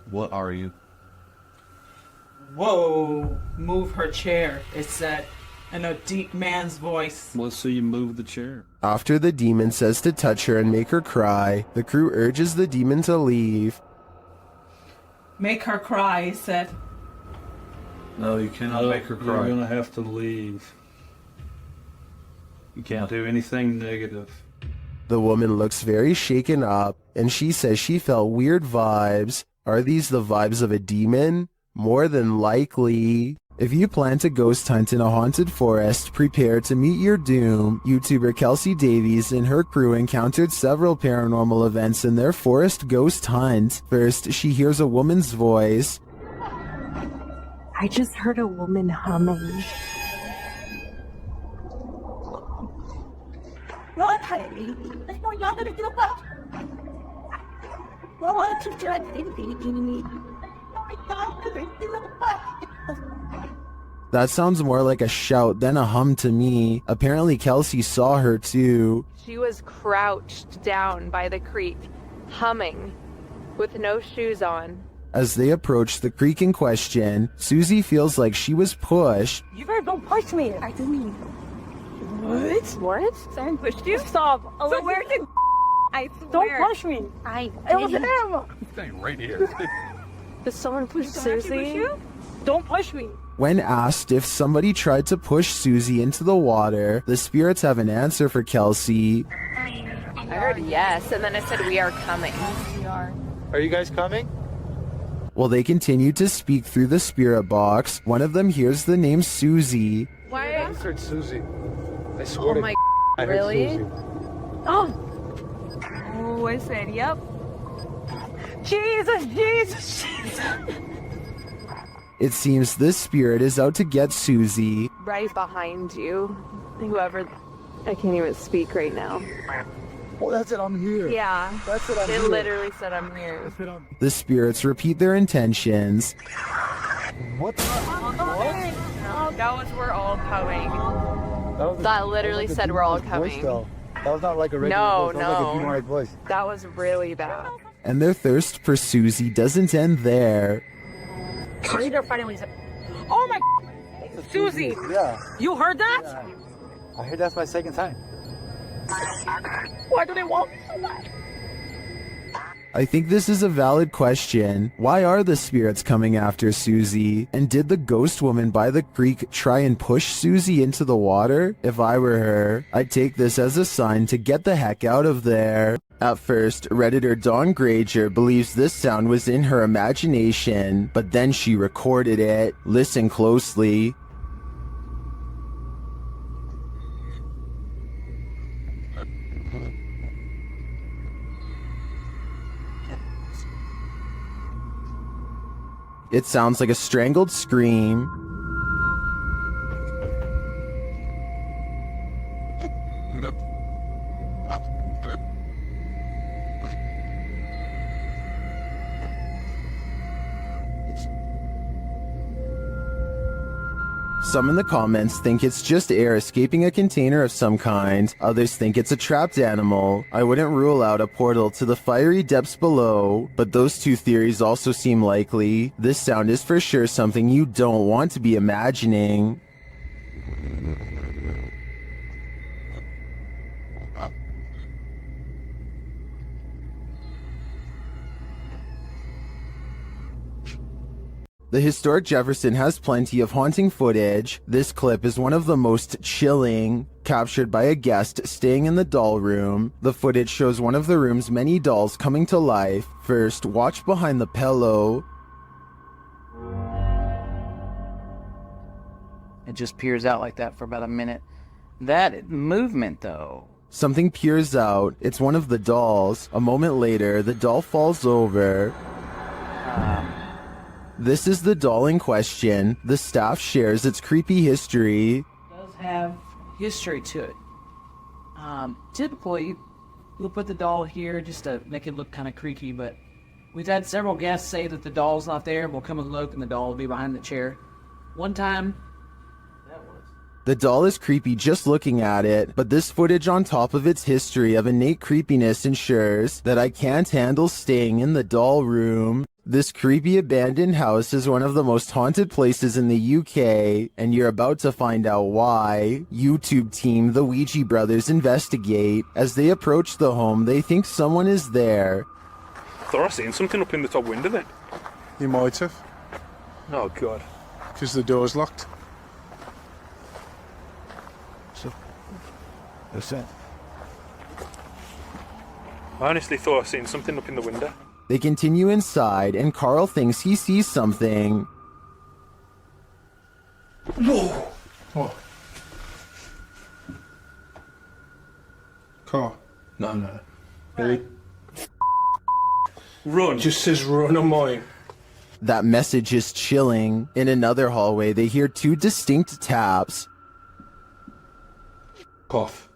What are you? Whoa, move her chair. It's that And a deep man's voice. Let's see you move the chair. After the demon says to touch her and make her cry, the crew urges the demon to leave. Make her cry, he said. No, you cannot make her cry. You're gonna have to leave. You can't do anything negative. The woman looks very shaken up, and she says she felt weird vibes. Are these the vibes of a demon? More than likely. If you plan to ghost hunt in a haunted forest, prepare to meet your doom. YouTuber Kelsey Davies and her crew encountered several paranormal events in their forest ghost hunt. First, she hears a woman's voice. I just heard a woman humming. That sounds more like a shout than a hum to me. Apparently Kelsey saw her too. She was crouched down by the creek, humming, with no shoes on. As they approach the creek in question, Susie feels like she was pushed. You better don't push me. I didn't. What? What? Someone pushed you? Stop. Oh, so where did I swear. Don't push me. It was him. Staying right here. Did someone push Susie? Don't push me. When asked if somebody tried to push Susie into the water, the spirits have an answer for Kelsey. I heard yes, and then it said we are coming. We are. Are you guys coming? While they continue to speak through the spirit box, one of them hears the name Susie. Why? I heard Susie. I swear to my I heard really? Susie. Oh, I said, yep. Jesus, Jesus, Jesus. It seems this spirit is out to get Susie. Right behind you. Whoever... I can't even speak right now. Oh, that's it, I'm here. Yeah. That's it, I'm it here. literally said I'm here. The spirits repeat their intentions. What the? What? That was we're all coming. That literally like said we're all coming. That was not like a regular voice. That was like a demonic voice. That was really bad. And their thirst for Susie doesn't end there. They're fighting when he said, oh my Susie! Yeah. You heard that? Yeah. I heard that's my second time. Why do they want me so much? I think this is a valid question. Why are the spirits coming after Susie? And did the ghost woman by the creek try and push Susie into the water? If I were her, I'd take this as a sign to get the heck out of there. At first, Redditor Dawn Granger believes this sound was in her imagination, but then she recorded it. Listen closely. It sounds like a strangled scream. Some in the comments think it's just air escaping a container of some kind. Others think it's a trapped animal. I wouldn't rule out a portal to the fiery depths below, but those two theories also seem likely. This sound is for sure something you don't want to be imagining. The historic Jefferson has plenty of haunting footage. This clip is one of the most chilling, captured by a guest staying in the doll room. The footage shows one of the room's many dolls coming to life. First, watch behind the pillow. It just peers out like that for about a minute. That movement, though. Something peers out. It's one of the dolls. A moment later, the doll falls over. This is the doll in question. The staff shares its creepy history. It does have history to it. Typically, we'll put the doll here just to make it look kind of creaky, but we've had several guests say that the doll's not there, and we'll come and look, and the doll will be behind the chair. One time, the doll is creepy just looking at it, but this footage on top of its history of innate creepiness ensures that I can't handle staying in the doll room. This creepy abandoned house is one of the most haunted places in the UK, and you're about to find out why. YouTube team The Ouija Brothers investigate. As they approach the home, they think someone is there. Thought I seen something up in the top window then. You might have. Oh god. Because the door's locked. So, that's it. I honestly thought I seen something up in the window. They continue inside, and Carl thinks he sees something. No! What? Car? No. Really? Run. It just says run on mine. That message is chilling. In another hallway, they hear two distinct taps. Cough.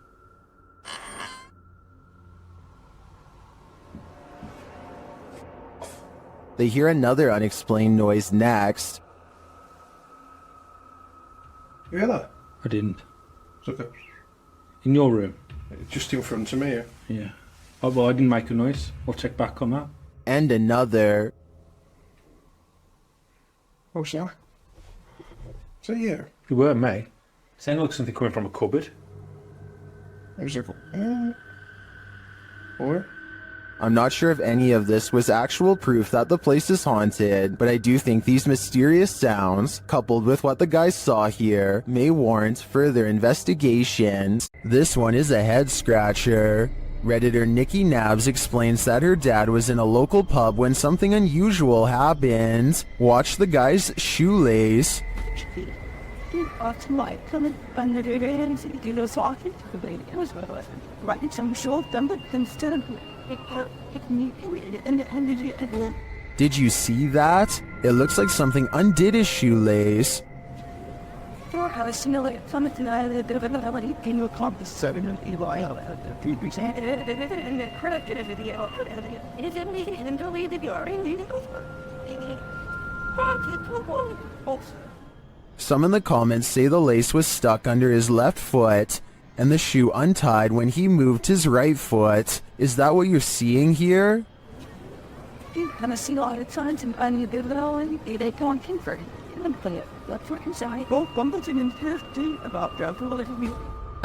They hear another unexplained noise next. You hear that? I didn't. It's okay. In your room? Just in front of me, yeah. Yeah. Oh, well, I didn't make a noise. I'll check back on that. And another. Oh, sorry. Is that you? You were, mate. Sounded like something coming from a cupboard. It was like, or? I'm not sure if any of this was actual proof that the place is haunted, but I do think these mysterious sounds, coupled with what the guys saw here, may warrant further investigation. This one is a head scratcher. Redditor Nikki Nabs explains that her dad was in a local pub when something unusual happened. Watch the guy's shoelace. Did you see that? It looks like something undid his shoelace. Some in the comments say the lace was stuck under his left foot and the shoe untied when he moved his right foot. Is that what you're seeing here?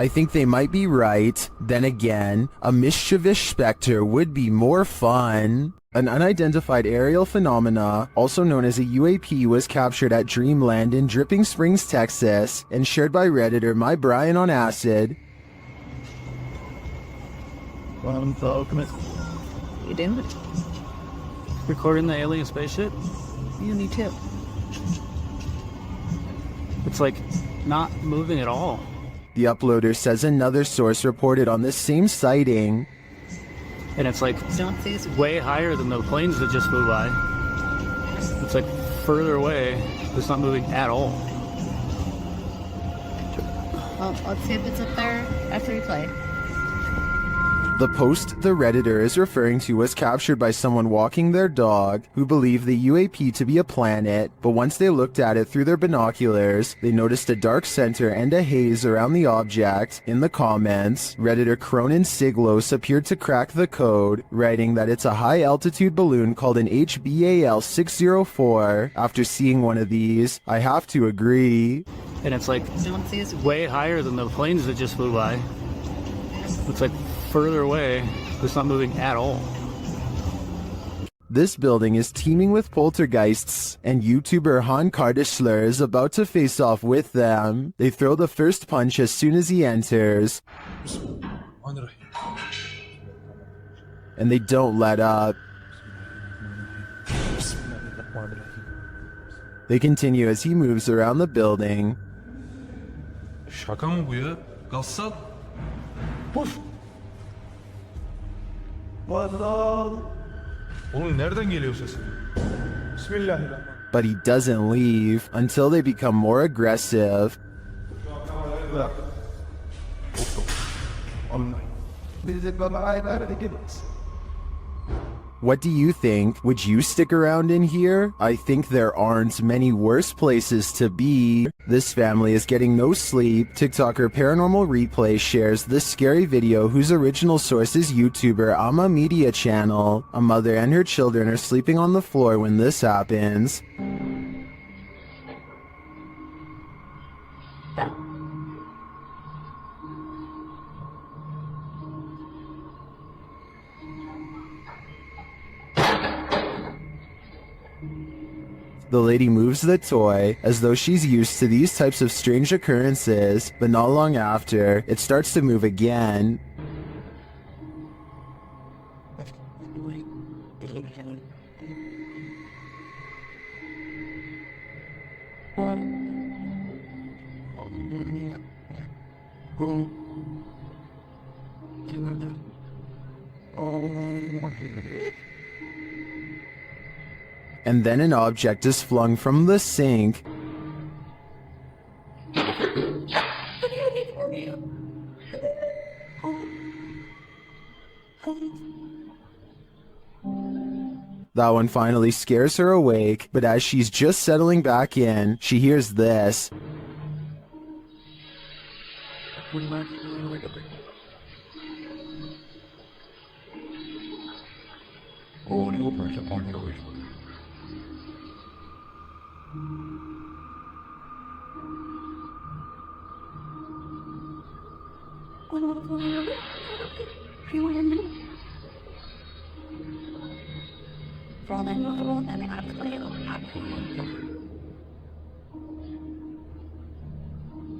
I think they might be right. Then again, a mischievous specter would be more fun. An unidentified aerial phenomena, also known as a UAP, was captured at Dreamland in Dripping Springs, Texas, and shared by Redditor My Brian on Acid. You didn't? Recording the alien spaceship? You need tip. It's like not moving at all. The uploader says another source reported on this same sighting. And it's like way higher than the planes that just flew by. It's like further away. It's not moving at all. Well, let's see if it's up there after we play. The post the Redditor is referring to was captured by someone walking their dog who believed the UAP to be a planet, but once they looked at it through their binoculars, they noticed a dark center and a haze around the object. In the comments, Redditor Cronin Siglos appeared to crack the code, writing that it's a high-altitude balloon called an HBAL 604. After seeing one of these, I have to agree. And it's like way higher than the planes that just flew by. It's like further away. It's not moving at all. This building is teeming with poltergeists, and YouTuber Han Kardashler is about to face off with them. They throw the first punch as soon as he enters, and they don't let up. They continue as he moves around the building. Şaka mı bu ya? Kalsın. Oğlum nereden geliyor ses? Bismillahirrahmanirrahim. But he doesn't leave until they become more aggressive. What do you think? Would you stick around in here? I think there aren't many worse places to be. This family is getting no sleep. TikToker Paranormal Replay shares this scary video whose original source is YouTuber Ama Media Channel. A mother and her children are sleeping on the floor when this happens. The lady moves the toy as though she's used to these types of strange occurrences, but not long after, it starts to move again. And then an object is flung from the sink. That one finally scares her awake, but as she's just settling back in, she hears this.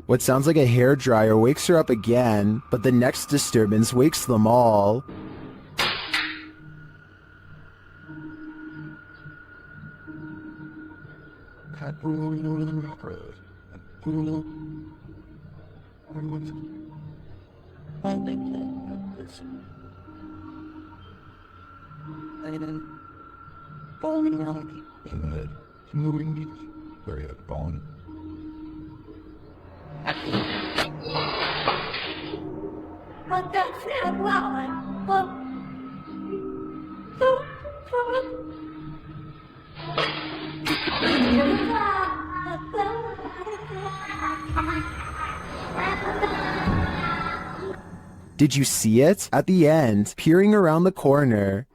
What sounds like a hairdryer wakes her up again, but the next disturbance wakes them all. Did you see it? At the end, peering around the corner.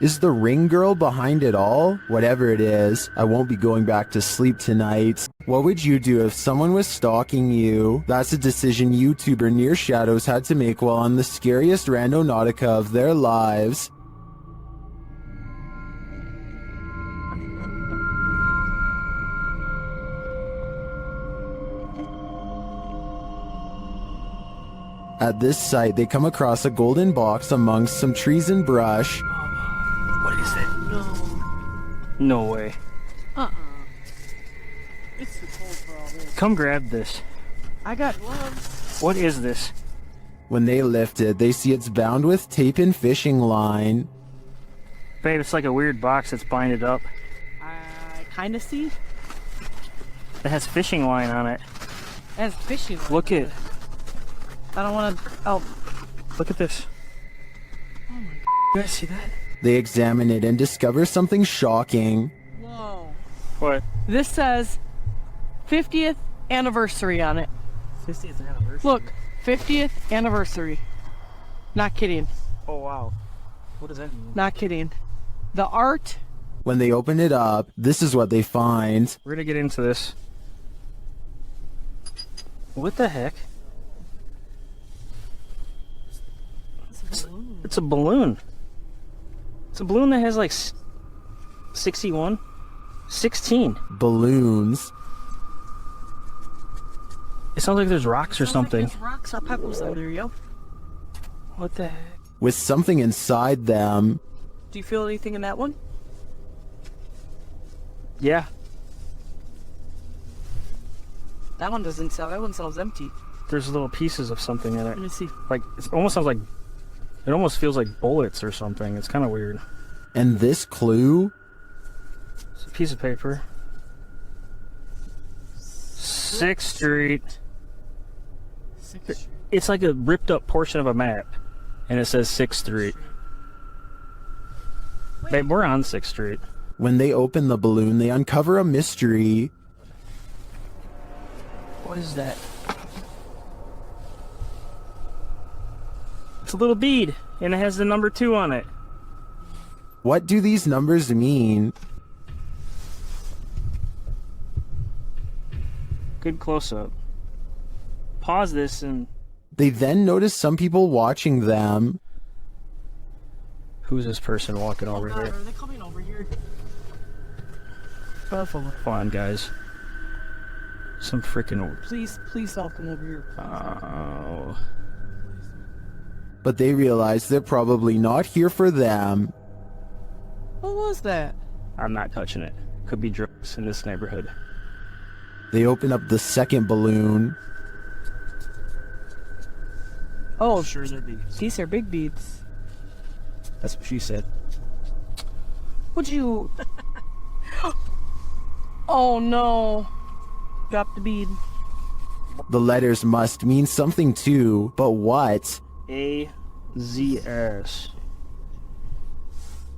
Is the ring girl behind it all? Whatever it is, I won't be going back to sleep tonight. What would you do if someone was stalking you? That's a decision YouTuber Near Shadows had to make while on the scariest randonautica of their lives. At this site, they come across a golden box amongst some trees and brush. What is it? No way. It's too cold for all this. Come grab this. I got gloves. What is this? When they lift it, they see it's bound with tape and fishing line. Babe, it's like a weird box that's binded up. I kind of see. It has fishing line on it. It has fishing line. Look it. I don't want to. Oh. Look at this. Oh my God. You guys see that? They examine it and discover something shocking. Whoa. What? This says 50th anniversary on it. 50th anniversary? Look, 50th anniversary. Not kidding. Oh, wow. What does that mean? Not kidding. The art. When they open it up, this is what they find. We're gonna get into this. What the heck? It's a balloon. It's a balloon that has like 61? 16. Balloons. It sounds like there's rocks or something. Like there's rocks or pebbles in there, yo. What the heck? With something inside them. Do you feel anything in that one? Yeah. That one doesn't sell. That one sounds empty. There's little pieces of something in it. Let me see. Like, it almost sounds like, it almost feels like bullets or something. It's kind of weird. And this clue? It's a piece of paper. 6th Street. it's like a ripped up portion of a map, and it says 6th Street. Babe, we're on 6th Street. When they open the balloon, they uncover a mystery. What is that? It's a little bead, and it has the number 2 on it. What do these numbers mean? Good close-up. Pause this and... They then notice some people watching them. Who's this person walking over here? Are they coming over here? Come on, guys. Some freaking... Please don't come over here. Oh. But they realize they're probably not here for them. What was that? I'm not touching it. Could be drugs in this neighborhood. They open up the second balloon. Oh, sure they're beads. These are big beads. That's what she said. Would you... Oh no. Drop the bead. The letters must mean something too, but what? A-Z-S.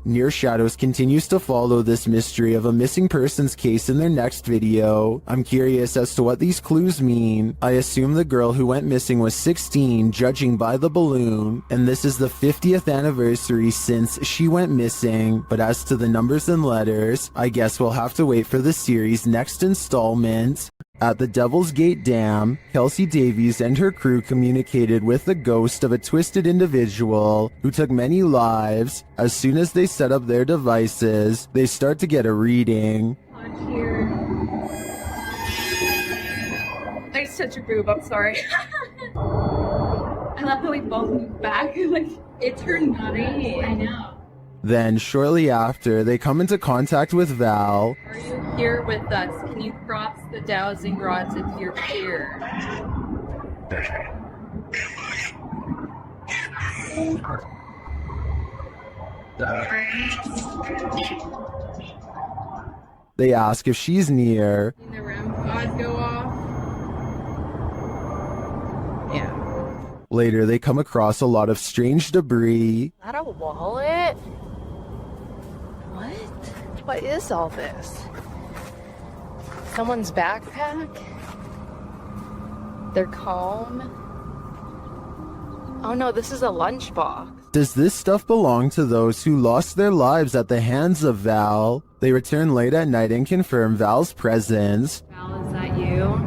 Near Shadows continues to follow this mystery of a missing persons case in their next video. I'm curious as to what these clues mean. I assume the girl who went missing was 16, judging by the balloon, and this is the 50th anniversary since she went missing. But as to the numbers and letters, I guess we'll have to wait for the series' next installment. At the Devil's Gate Dam, Kelsey Davies and her crew communicated with the ghost of a twisted individual who took many lives. As soon as they set up their devices, they start to get a reading. Here. There's such a boob, I'm sorry. I love how we both moved back. Like, it turned nutty. I know. Then, shortly after, they come into contact with Val. Are you here with us? Can you cross the dowsing rods if you're here? They ask if she's near. The REM pods go off. Yeah. Later, they come across a lot of strange debris. Is that a wallet? What? What is all this? Someone's backpack? They're calm? Oh no, this is a lunchbox. Does this stuff belong to those who lost their lives at the hands of Val? They return late at night and confirm Val's presence. Val, is that you?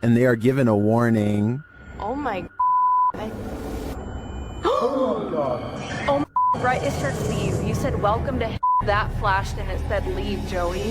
And they are given a warning. Oh my Oh my god. Oh my, right, it said leave. You said welcome to that flashed and it said leave, Joey.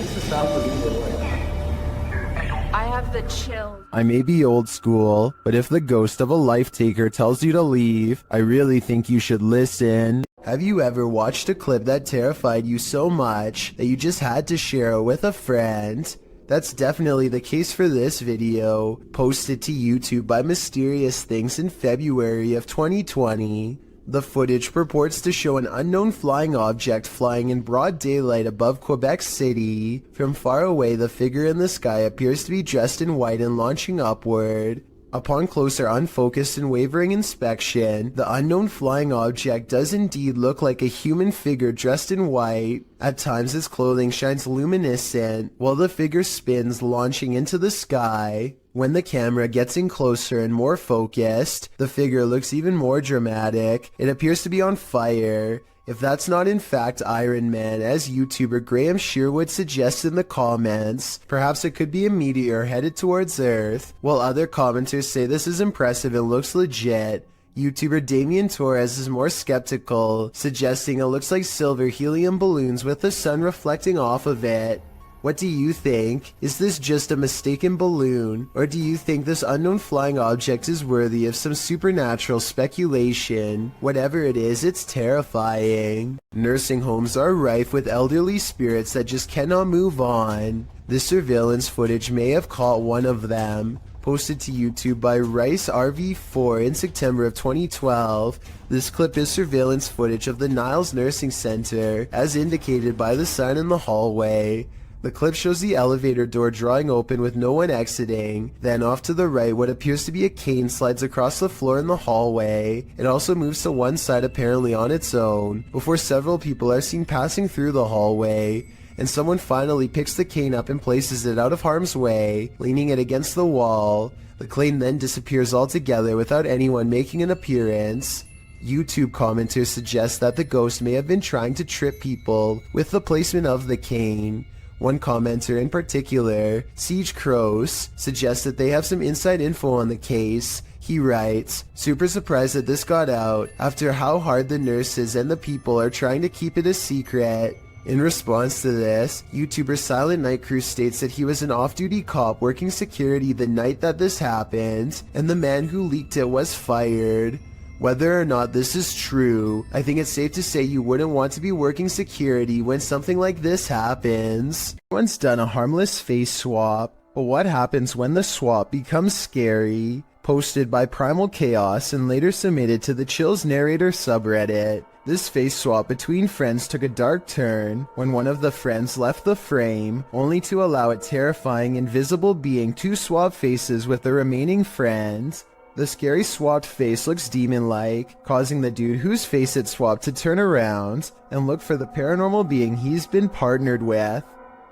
I have the chills. I may be old school, but if the ghost of a life taker tells you to leave, I really think you should listen. Have you ever watched a clip that terrified you so much that you just had to share it with a friend? That's definitely the case for this video, posted to YouTube by Mysterious Things in February of 2020. The footage purports to show an unknown flying object flying in broad daylight above Quebec City. From far away, the figure in the sky appears to be dressed in white and launching upward. Upon closer, unfocused and wavering inspection, the unknown flying object does indeed look like a human figure dressed in white. At times its clothing shines luminescent, while the figure spins, launching into the sky. When the camera gets in closer and more focused, the figure looks even more dramatic. It appears to be on fire. If that's not in fact Iron Man, as YouTuber Graham Sherwood suggests in the comments, perhaps it could be a meteor headed towards Earth, while other commenters say this is impressive and looks legit. YouTuber Damien Torres is more skeptical, suggesting it looks like silver helium balloons with the sun reflecting off of it. What do you think? Is this just a mistaken balloon, or do you think this unknown flying object is worthy of some supernatural speculation? Whatever it is, it's terrifying. Nursing homes are rife with elderly spirits that just cannot move on. This surveillance footage may have caught one of them. posted to YouTube by RiceRV4 in September of 2012. This clip is surveillance footage of the Niles Nursing Center, as indicated by the sign in the hallway. The clip shows the elevator door drawing open with no one exiting. Then off to the right, what appears to be a cane slides across the floor in the hallway. It also moves to one side apparently on its own, before several people are seen passing through the hallway. And someone finally picks the cane up and places it out of harm's way, leaning it against the wall. The cane then disappears altogether without anyone making an appearance. YouTube commenters suggest that the ghost may have been trying to trip people with the placement of the cane. One commenter in particular, Siege Crows, suggests that they have some inside info on the case. He writes, "Super surprised that this got out after how hard the nurses and the people are trying to keep it a secret." In response to this, YouTuber Silent Night Crew states that he was an off-duty cop working security the night that this happened, and the man who leaked it was fired. Whether or not this is true, I think it's safe to say you wouldn't want to be working security when something like this happens. Everyone's done a harmless face swap, but what happens when the swap becomes scary? Posted by Primal Chaos and later submitted to the Chills Narrator subreddit. This face swap between friends took a dark turn when one of the friends left the frame, only to allow a terrifying invisible being to swap faces with the remaining friend. The scary swapped face looks demon-like, causing the dude whose face it swapped to turn around and look for the paranormal being he's been partnered with.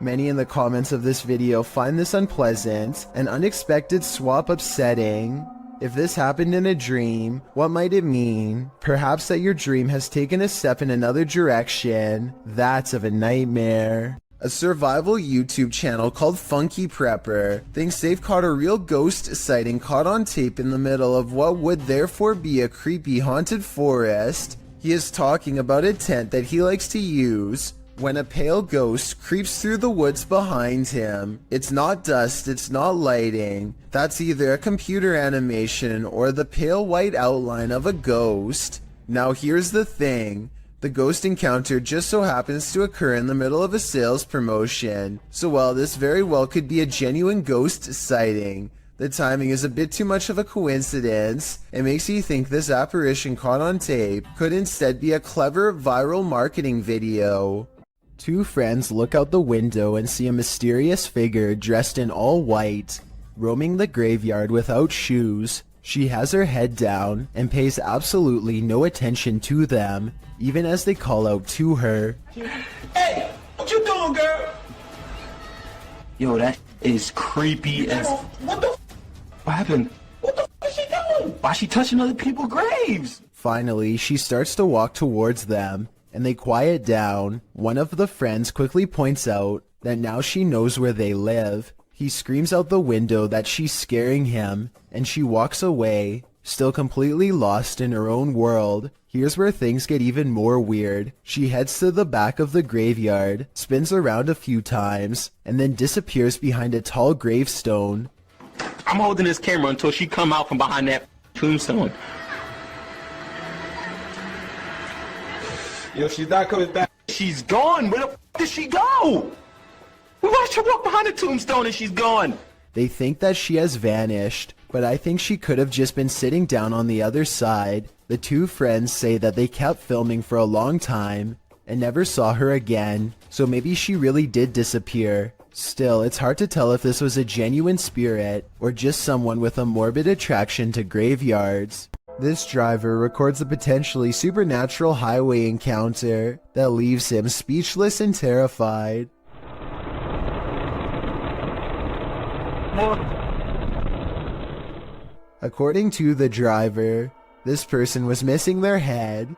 Many in the comments of this video find this unpleasant and unexpected swap upsetting. If this happened in a dream, what might it mean? Perhaps that your dream has taken a step in another direction. That's of a nightmare. A survival YouTube channel called Funky Prepper thinks they've caught a real ghost sighting caught on tape in the middle of what would therefore be a creepy haunted forest. He is talking about a tent that he likes to use when a pale ghost creeps through the woods behind him. It's not dust, it's not lighting. That's either a computer animation or the pale white outline of a ghost. Now here's the thing. The ghost encounter just so happens to occur in the middle of a sales promotion. So while this very well could be a genuine ghost sighting, the timing is a bit too much of a coincidence. It makes you think this apparition caught on tape could instead be a clever viral marketing video. Two friends look out the window and see a mysterious figure dressed in all white, roaming the graveyard without shoes. She has her head down and pays absolutely no attention to them, even as they call out to her. Hey, what you doing, girl? Yo, that is creepy as... What the What happened? What the is she doing? Why is she touching other people's graves? Finally, she starts to walk towards them, and they quiet down. One of the friends quickly points out that now she knows where they live. He screams out the window that she's scaring him, and she walks away, still completely lost in her own world. Here's where things get even more weird. She heads to the back of the graveyard, spins around a few times, and then disappears behind a tall gravestone. I'm holding this camera until she come out from behind that tombstone. Yo, she's not coming back. She's gone. Where the did she go? We watched her walk behind the tombstone and she's gone. They think that she has vanished, but I think she could have just been sitting down on the other side. The two friends say that they kept filming for a long time and never saw her again, so maybe she really did disappear. Still, it's hard to tell if this was a genuine spirit or just someone with a morbid attraction to graveyards. This driver records a potentially supernatural highway encounter that leaves him speechless and terrified. According to the driver, this person was missing their head.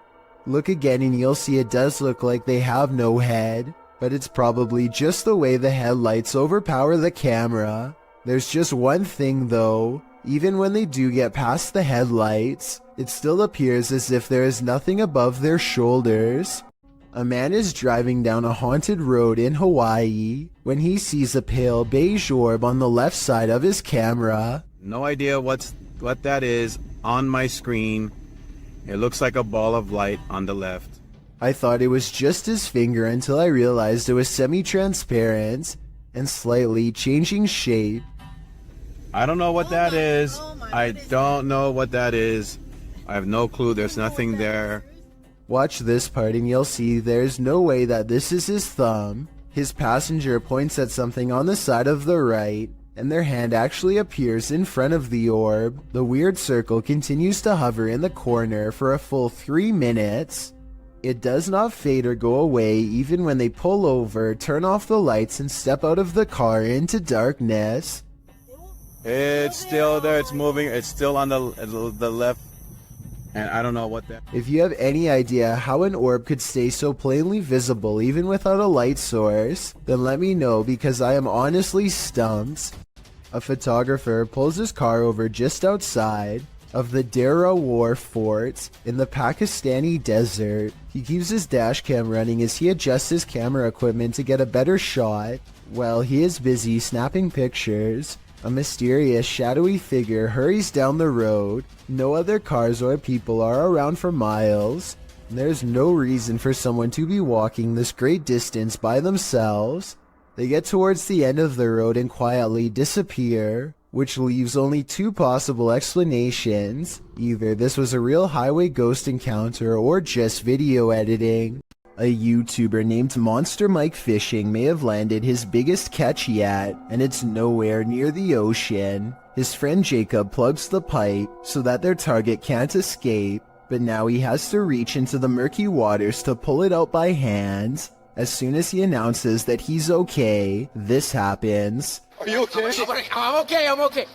Look again and you'll see it does look like they have no head, but it's probably just the way the headlights overpower the camera. There's just one thing though, even when they do get past the headlights, it still appears as if there is nothing above their shoulders. A man is driving down a haunted road in Hawaii when he sees a pale beige orb on the left side of his camera. No idea what that is on my screen. It looks like a ball of light on the left. I thought it was just his finger until I realized it was semi-transparent and slightly changing shape. I don't know what that is. I don't know what that is. I have no clue. There's nothing there. Watch this part and you'll see there's no way that this is his thumb. His passenger points at something on the side of the right, and their hand actually appears in front of the orb. The weird circle continues to hover in the corner for a full 3 minutes. It does not fade or go away even when they pull over, turn off the lights, and step out of the car into darkness. It's still there. It's moving. It's still on the left. And I don't know what that... If you have any idea how an orb could stay so plainly visible even without a light source, then let me know because I am honestly stumped. A photographer pulls his car over just outside of the Dera War Fort in the Pakistani desert. He keeps his dash cam running as he adjusts his camera equipment to get a better shot. While he is busy snapping pictures, a mysterious shadowy figure hurries down the road. No other cars or people are around for miles. There's no reason for someone to be walking this great distance by themselves. They get towards the end of the road and quietly disappear, which leaves only two possible explanations. Either this was a real highway ghost encounter or just video editing. A YouTuber named Monster Mike Fishing may have landed his biggest catch yet, and it's nowhere near the ocean. His friend Jacob plugs the pipe so that their target can't escape, but now he has to reach into the murky waters to pull it out by hand. As soon as he announces that he's okay, this happens. Are you okay? I'm okay.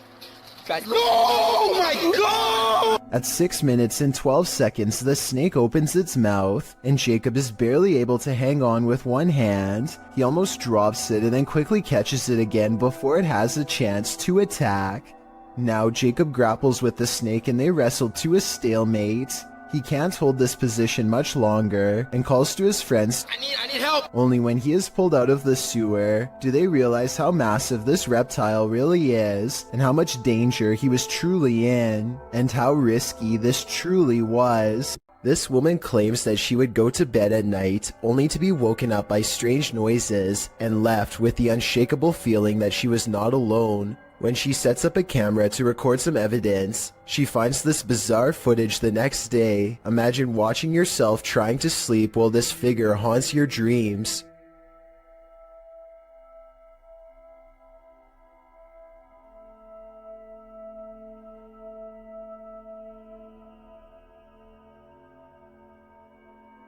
Oh my God! At 6 minutes and 12 seconds, the snake opens its mouth, and Jacob is barely able to hang on with one hand. He almost drops it and then quickly catches it again before it has a chance to attack. Now Jacob grapples with the snake and they wrestle to a stalemate. He can't hold this position much longer and calls to his friends. I need help! Only when he is pulled out of the sewer do they realize how massive this reptile really is and how much danger he was truly in and how risky this truly was. This woman claims that she would go to bed at night only to be woken up by strange noises and left with the unshakable feeling that she was not alone. When she sets up a camera to record some evidence, she finds this bizarre footage the next day. Imagine watching yourself trying to sleep while this figure haunts your dreams.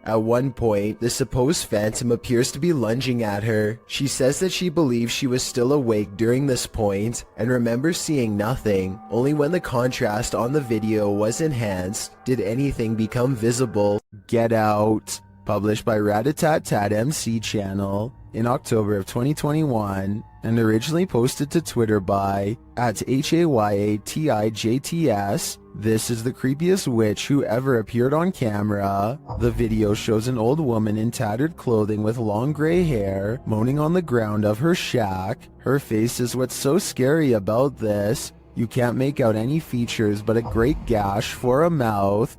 At one point, the supposed phantom appears to be lunging at her. She says that she believes she was still awake during this point and remembers seeing nothing. Only when the contrast on the video was enhanced did anything become visible. Get Out, published by Ratatat MC channel in October of 2021 and originally posted to Twitter by @HAYATIJTS. This is the creepiest witch who ever appeared on camera. The video shows an old woman in tattered clothing with long gray hair moaning on the ground of her shack. Her face is what's so scary about this. You can't make out any features but a great gash for a mouth.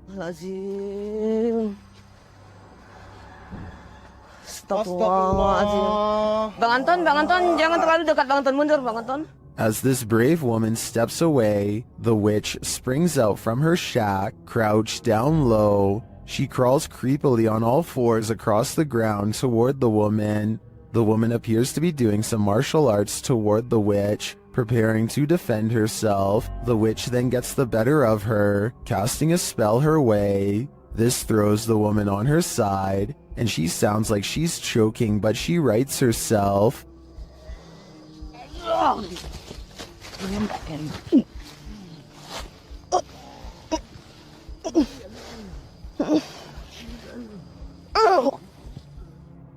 Astagfirullahaladzim. Bang Anton, jangan terlalu dekat. Bang Anton, mundur, Bang Anton. As this brave woman steps away, the witch springs out from her shack, crouched down low. She crawls creepily on all fours across the ground toward the woman. The woman appears to be doing some martial arts toward the witch, preparing to defend herself. The witch then gets the better of her, casting a spell her way. This throws the woman on her side, and she sounds like she's choking, but she rights herself.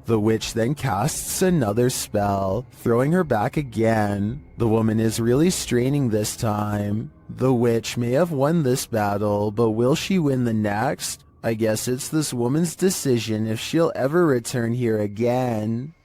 The witch then casts another spell, throwing her back again. The woman is really straining this time. The witch may have won this battle, but will she win the next? I guess it's this woman's decision if she'll ever return here again.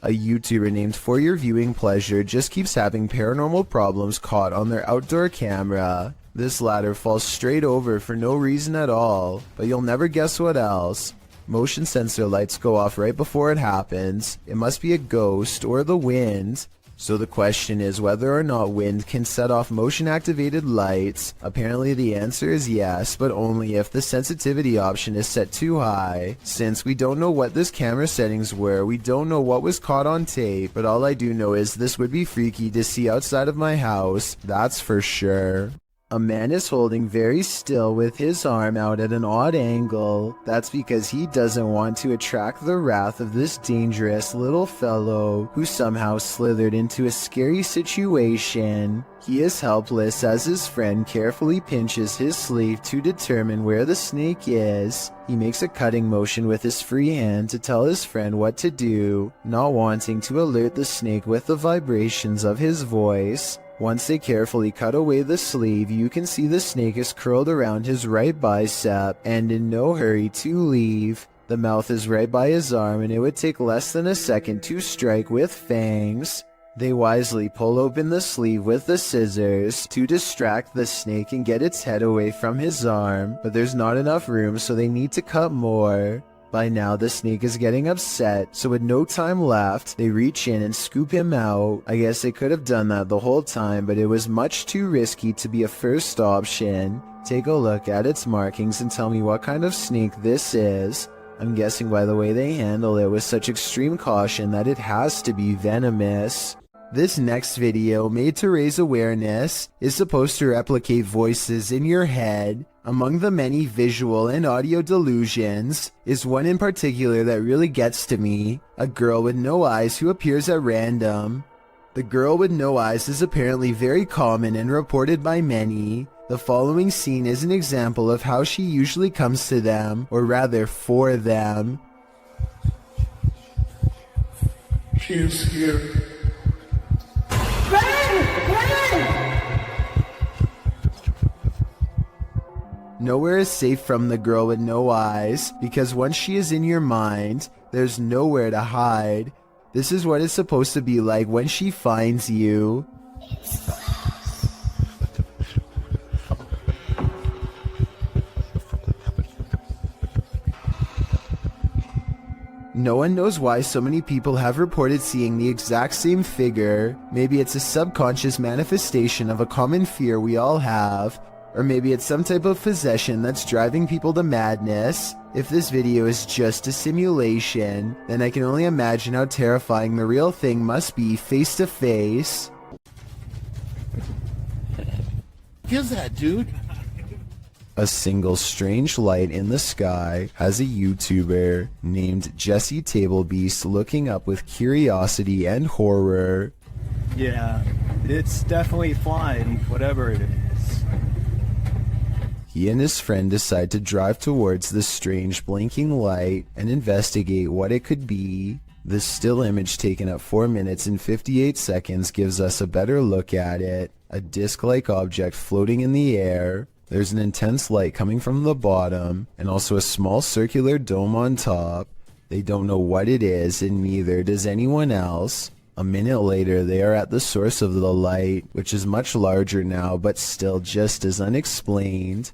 A YouTuber named For Your Viewing Pleasure just keeps having paranormal problems caught on their outdoor camera. This ladder falls straight over for no reason at all, but you'll never guess what else. Motion sensor lights go off right before it happens. It must be a ghost or the wind. So the question is whether or not wind can set off motion-activated lights. Apparently the answer is yes, but only if the sensitivity option is set too high. Since we don't know what this camera settings were, we don't know what was caught on tape, but all I do know is this would be freaky to see outside of my house, that's for sure. A man is holding very still with his arm out at an odd angle. That's because he doesn't want to attract the wrath of this dangerous little fellow who somehow slithered into a scary situation. He is helpless as his friend carefully pinches his sleeve to determine where the snake is. He makes a cutting motion with his free hand to tell his friend what to do, not wanting to alert the snake with the vibrations of his voice. Once they carefully cut away the sleeve, you can see the snake is curled around his right bicep and in no hurry to leave. The mouth is right by his arm and it would take less than a second to strike with fangs. They wisely pull open the sleeve with the scissors to distract the snake and get its head away from his arm, but there's not enough room so they need to cut more. By now the snake is getting upset, so with no time left, they reach in and scoop him out. I guess they could have done that the whole time, but it was much too risky to be a first option. Take a look at its markings and tell me what kind of snake this is. I'm guessing by the way they handle it with such extreme caution that it has to be venomous. This next video, made to raise awareness, is supposed to replicate voices in your head. Among the many visual and audio delusions is one in particular that really gets to me, a girl with no eyes who appears at random. The girl with no eyes is apparently very common and reported by many. The following scene is an example of how she usually comes to them, or rather for them. She is here. Nowhere is safe from the girl with no eyes, because once she is in your mind, there's nowhere to hide. This is what it's supposed to be like when she finds you. No one knows why so many people have reported seeing the exact same figure. Maybe it's a subconscious manifestation of a common fear we all have. Or maybe it's some type of possession that's driving people to madness. If this video is just a simulation, then I can only imagine how terrifying the real thing must be face to face. Give that, dude. A single strange light in the sky has a YouTuber named Jesse Tablebeast looking up with curiosity and horror. Yeah, it's definitely flying, whatever it is. He and his friend decide to drive towards the strange blinking light and investigate what it could be. This still image taken at 4 minutes and 58 seconds gives us a better look at it. A disc-like object floating in the air. There's an intense light coming from the bottom, and also a small circular dome on top. They don't know what it is, and neither does anyone else. A minute later, they are at the source of the light, which is much larger now, but still just as unexplained.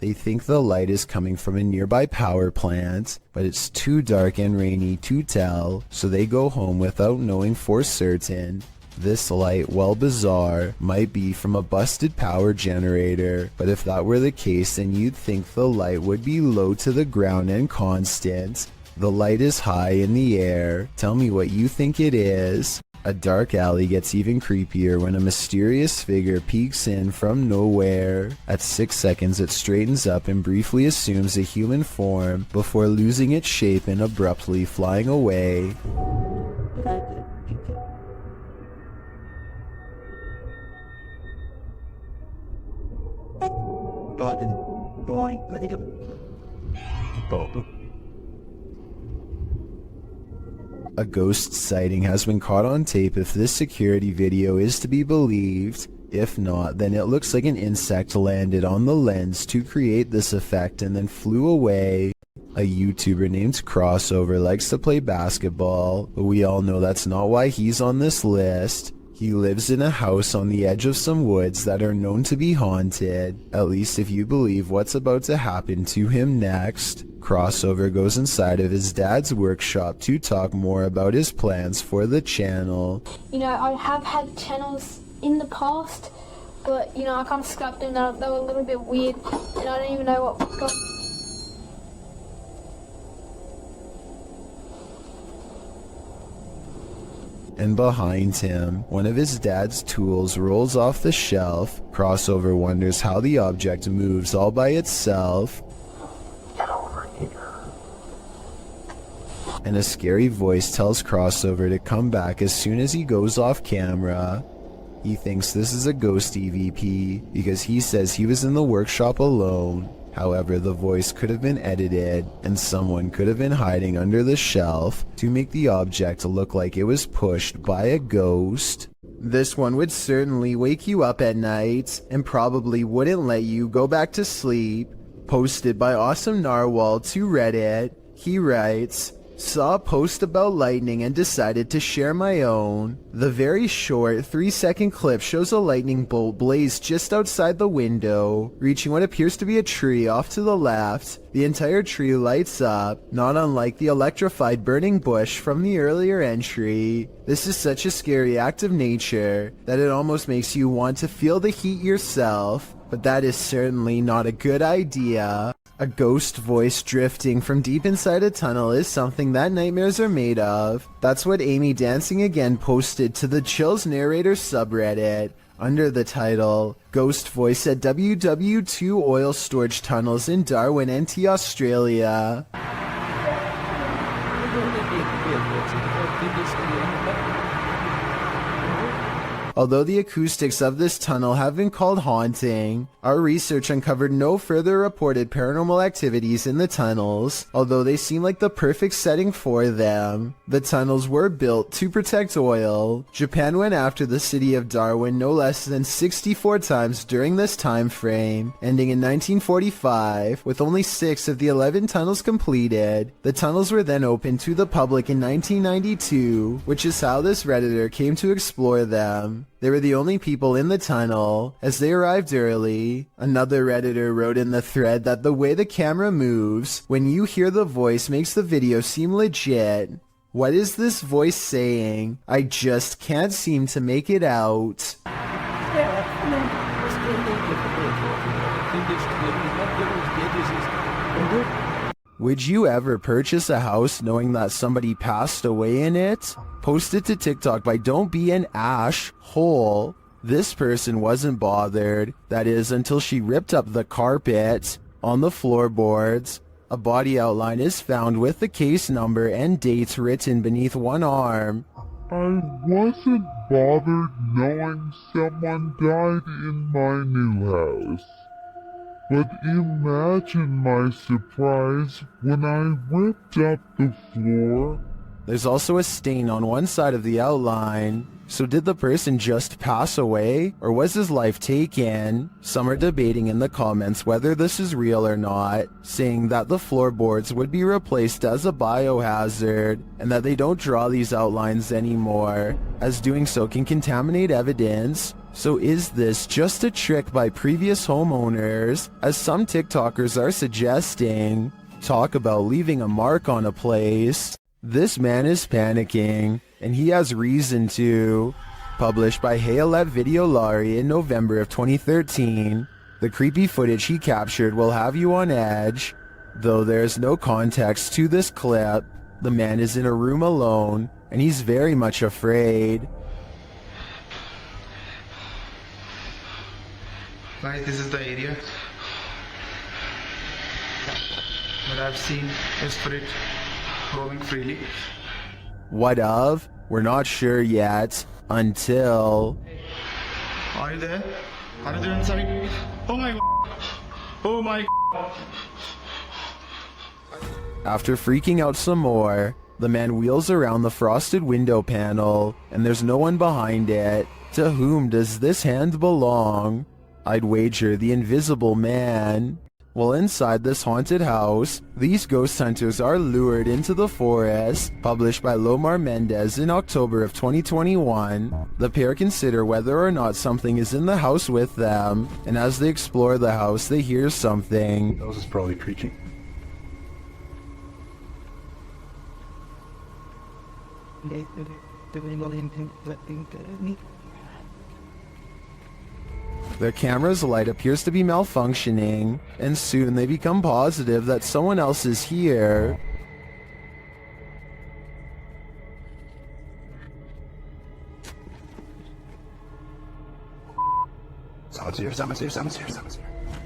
They think the light is coming from a nearby power plant, but it's too dark and rainy to tell, so they go home without knowing for certain. This light, while bizarre, might be from a busted power generator, but if that were the case, then you'd think the light would be low to the ground and constant. The light is high in the air. Tell me what you think it is. A dark alley gets even creepier when a mysterious figure peeks in from nowhere. At 6 seconds it straightens up and briefly assumes a human form before losing its shape and abruptly flying away. A ghost sighting has been caught on tape if this security video is to be believed. If not, then it looks like an insect landed on the lens to create this effect and then flew away. A YouTuber named Crossover likes to play basketball, but we all know that's not why he's on this list. He lives in a house on the edge of some woods that are known to be haunted, at least if you believe what's about to happen to him next. Crossover goes inside of his dad's workshop to talk more about his plans for the channel. You know, I have had channels in the past, but, you know, I kind of scrapped them. They were a little bit weird, and I don't even know what... And behind him, one of his dad's tools rolls off the shelf. Crossover wonders how the object moves all by itself. Get over here. And a scary voice tells Crossover to come back as soon as he goes off camera. He thinks this is a ghost EVP because he says he was in the workshop alone. However, the voice could have been edited, and someone could have been hiding under the shelf to make the object look like it was pushed by a ghost. This one would certainly wake you up at night, and probably wouldn't let you go back to sleep. Posted by Awesome Narwhal to Reddit, he writes, "Saw a post about lightning and decided to share my own. The very short 3-second clip shows a lightning bolt blaze just outside the window, reaching what appears to be a tree off to the left. The entire tree lights up, not unlike the electrified burning bush from the earlier entry. This is such a scary act of nature that it almost makes you want to feel the heat yourself, but that is certainly not a good idea." A ghost voice drifting from deep inside a tunnel is something that nightmares are made of. That's what Amy Dancing Again posted to the Chills Narrator subreddit under the title, "Ghost Voice at WW2 Oil Storage Tunnels in Darwin, NT, Australia." Although the acoustics of this tunnel have been called haunting, our research uncovered no further reported paranormal activities in the tunnels, although they seem like the perfect setting for them. The tunnels were built to protect oil. Japan went after the city of Darwin no less than 64 times during this time frame, ending in 1945, with only 6 of the 11 tunnels completed. The tunnels were then opened to the public in 1992, which is how this Redditor came to explore them. They were the only people in the tunnel, as they arrived early. Another Redditor wrote in the thread that the way the camera moves when you hear the voice makes the video seem legit. What is this voice saying? I just can't seem to make it out. Would you ever purchase a house knowing that somebody passed away in it? Posted to TikTok by Don't Be an Ash Hole. This person wasn't bothered, that is, until she ripped up the carpet. On the floorboards, a body outline is found with the case number and dates written beneath one arm. I wasn't bothered knowing someone died in my new house. But imagine my surprise when I ripped up the floor. There's also a stain on one side of the outline. So did the person just pass away, or was his life taken? Some are debating in the comments whether this is real or not, saying that the floorboards would be replaced as a biohazard, and that they don't draw these outlines anymore, as doing so can contaminate evidence. So is this just a trick by previous homeowners, as some TikTokers are suggesting? Talk about leaving a mark on a place. This man is panicking, and he has reason to. Published by Hayalet Video Lari in November of 2013, the creepy footage he captured will have you on edge. Though there's no context to this clip, the man is in a room alone, and he's very much afraid. Guys, this is the area that I've seen a spirit roaming freely. What of? We're not sure yet, until... Are you there? Are you there inside? Oh my God! Oh my God! After freaking out some more, the man wheels around the frosted window panel, and there's no one behind it. To whom does this hand belong? I'd wager the invisible man. While inside this haunted house, these ghost hunters are lured into the forest. Published by Lomar Mendez in October of 2021, the pair consider whether or not something is in the house with them, and as they explore the house, they hear something. That was probably creaking. Their camera's light appears to be malfunctioning, and soon they become positive that someone else is here. Someone's here.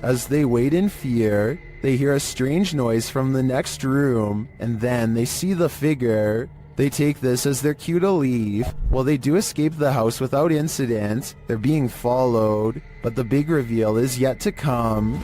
As they wait in fear, they hear a strange noise from the next room, and then they see the figure. They take this as their cue to leave. While they do escape the house without incident, they're being followed, but the big reveal is yet to come.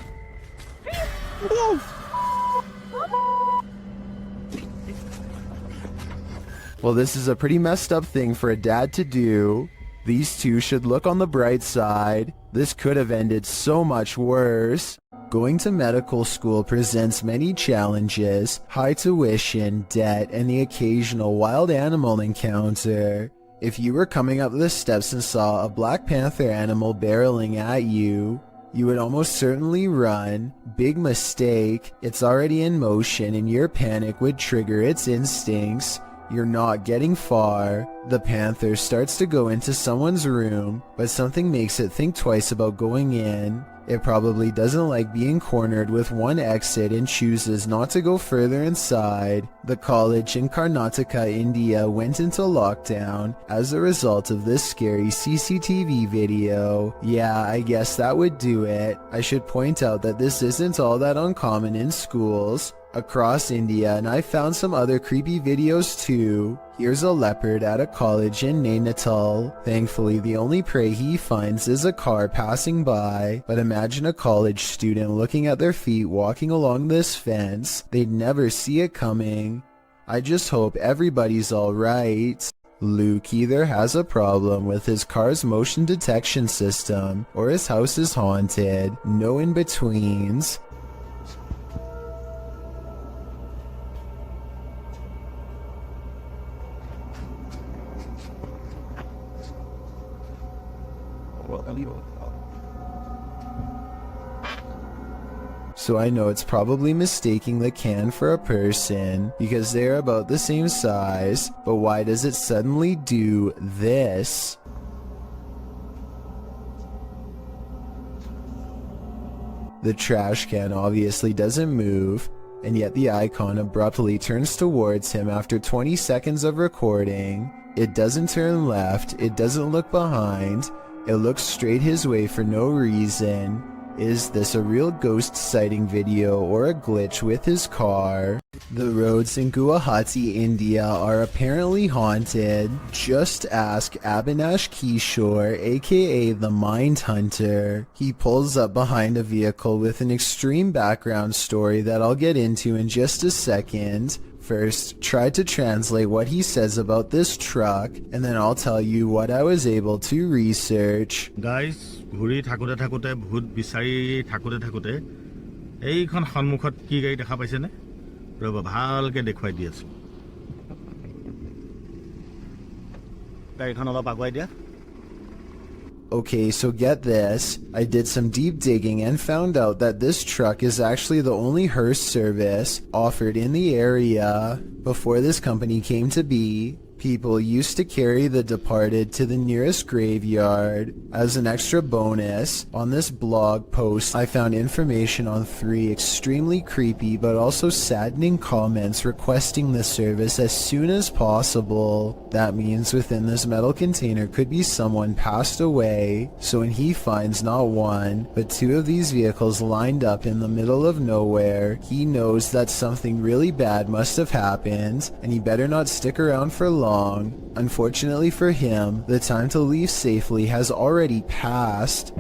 Well, this is a pretty messed up thing for a dad to do. These two should look on the bright side. This could have ended so much worse. Going to medical school presents many challenges: high tuition, debt, and the occasional wild animal encounter. If you were coming up the steps and saw a Black Panther animal barreling at you, you would almost certainly run. Big mistake. It's already in motion and your panic would trigger its instincts. You're not getting far. The panther starts to go into someone's room, but something makes it think twice about going in. It probably doesn't like being cornered with one exit and chooses not to go further inside. The college in Karnataka, India went into lockdown as a result of this scary CCTV video. Yeah, I guess that would do it. I should point out that this isn't all that uncommon in schools across India, and I found some other creepy videos too. Here's a leopard at a college in Nainital. Thankfully, the only prey he finds is a car passing by, but imagine a college student looking at their feet walking along this fence. They'd never see it coming. I just hope everybody's alright. Luke either has a problem with his car's motion detection system, or his house is haunted. No in-betweens. So I know it's probably mistaking the can for a person because they're about the same size, but why does it suddenly do this? The trash can obviously doesn't move, and yet the icon abruptly turns towards him after 20 seconds of recording. It doesn't turn left, it doesn't look behind, it looks straight his way for no reason. Is this a real ghost sighting video or a glitch with his car? The roads in Guwahati, India are apparently haunted. Just ask Abhinash Kishore, aka the Mind Hunter. He pulls up behind a vehicle with an extreme background story that I'll get into in just a second. First, try to translate what he says about this truck, and then I'll tell you what I was able to research. Guys, ঘুৰি থাকোতে থাকোতে ভূত বিচাৰি থাকোতে থাকোতে এইখন সন্মুখত কি গাড়ী দেখা পাইছেনে ৰব ভালকে দেখুৱাই দি আছো গাড়ীখন অলপ আগুৱাই দিয়া Okay, so get this. I did some deep digging and found out that this truck is actually the only hearse service offered in the area. Before this company came to be, people used to carry the departed to the nearest graveyard. As an extra bonus, on this blog post I found information on 3 extremely creepy but also saddening comments requesting the service as soon as possible. That means within this metal container could be someone passed away, so when he finds not 1 but 2 of these vehicles lined up in the middle of nowhere, he knows that something really bad must have happened and he better not stick around for long. Unfortunately for him, the time to leave safely has already passed.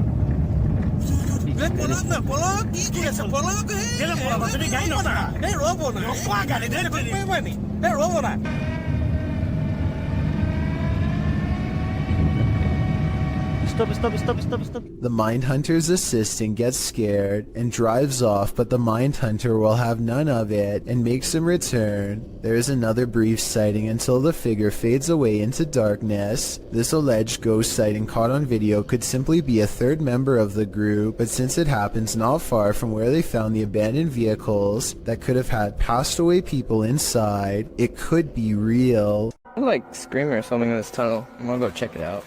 The Mindhunter's assistant gets scared and drives off, but the Mindhunter will have none of it and makes him return. There is another brief sighting until the figure fades away into darkness. This alleged ghost sighting caught on video could simply be a third member of the group, but since it happens not far from where they found the abandoned vehicles that could have had passed away people inside, it could be real. I like screaming or something in this tunnel. I'm gonna go check it out.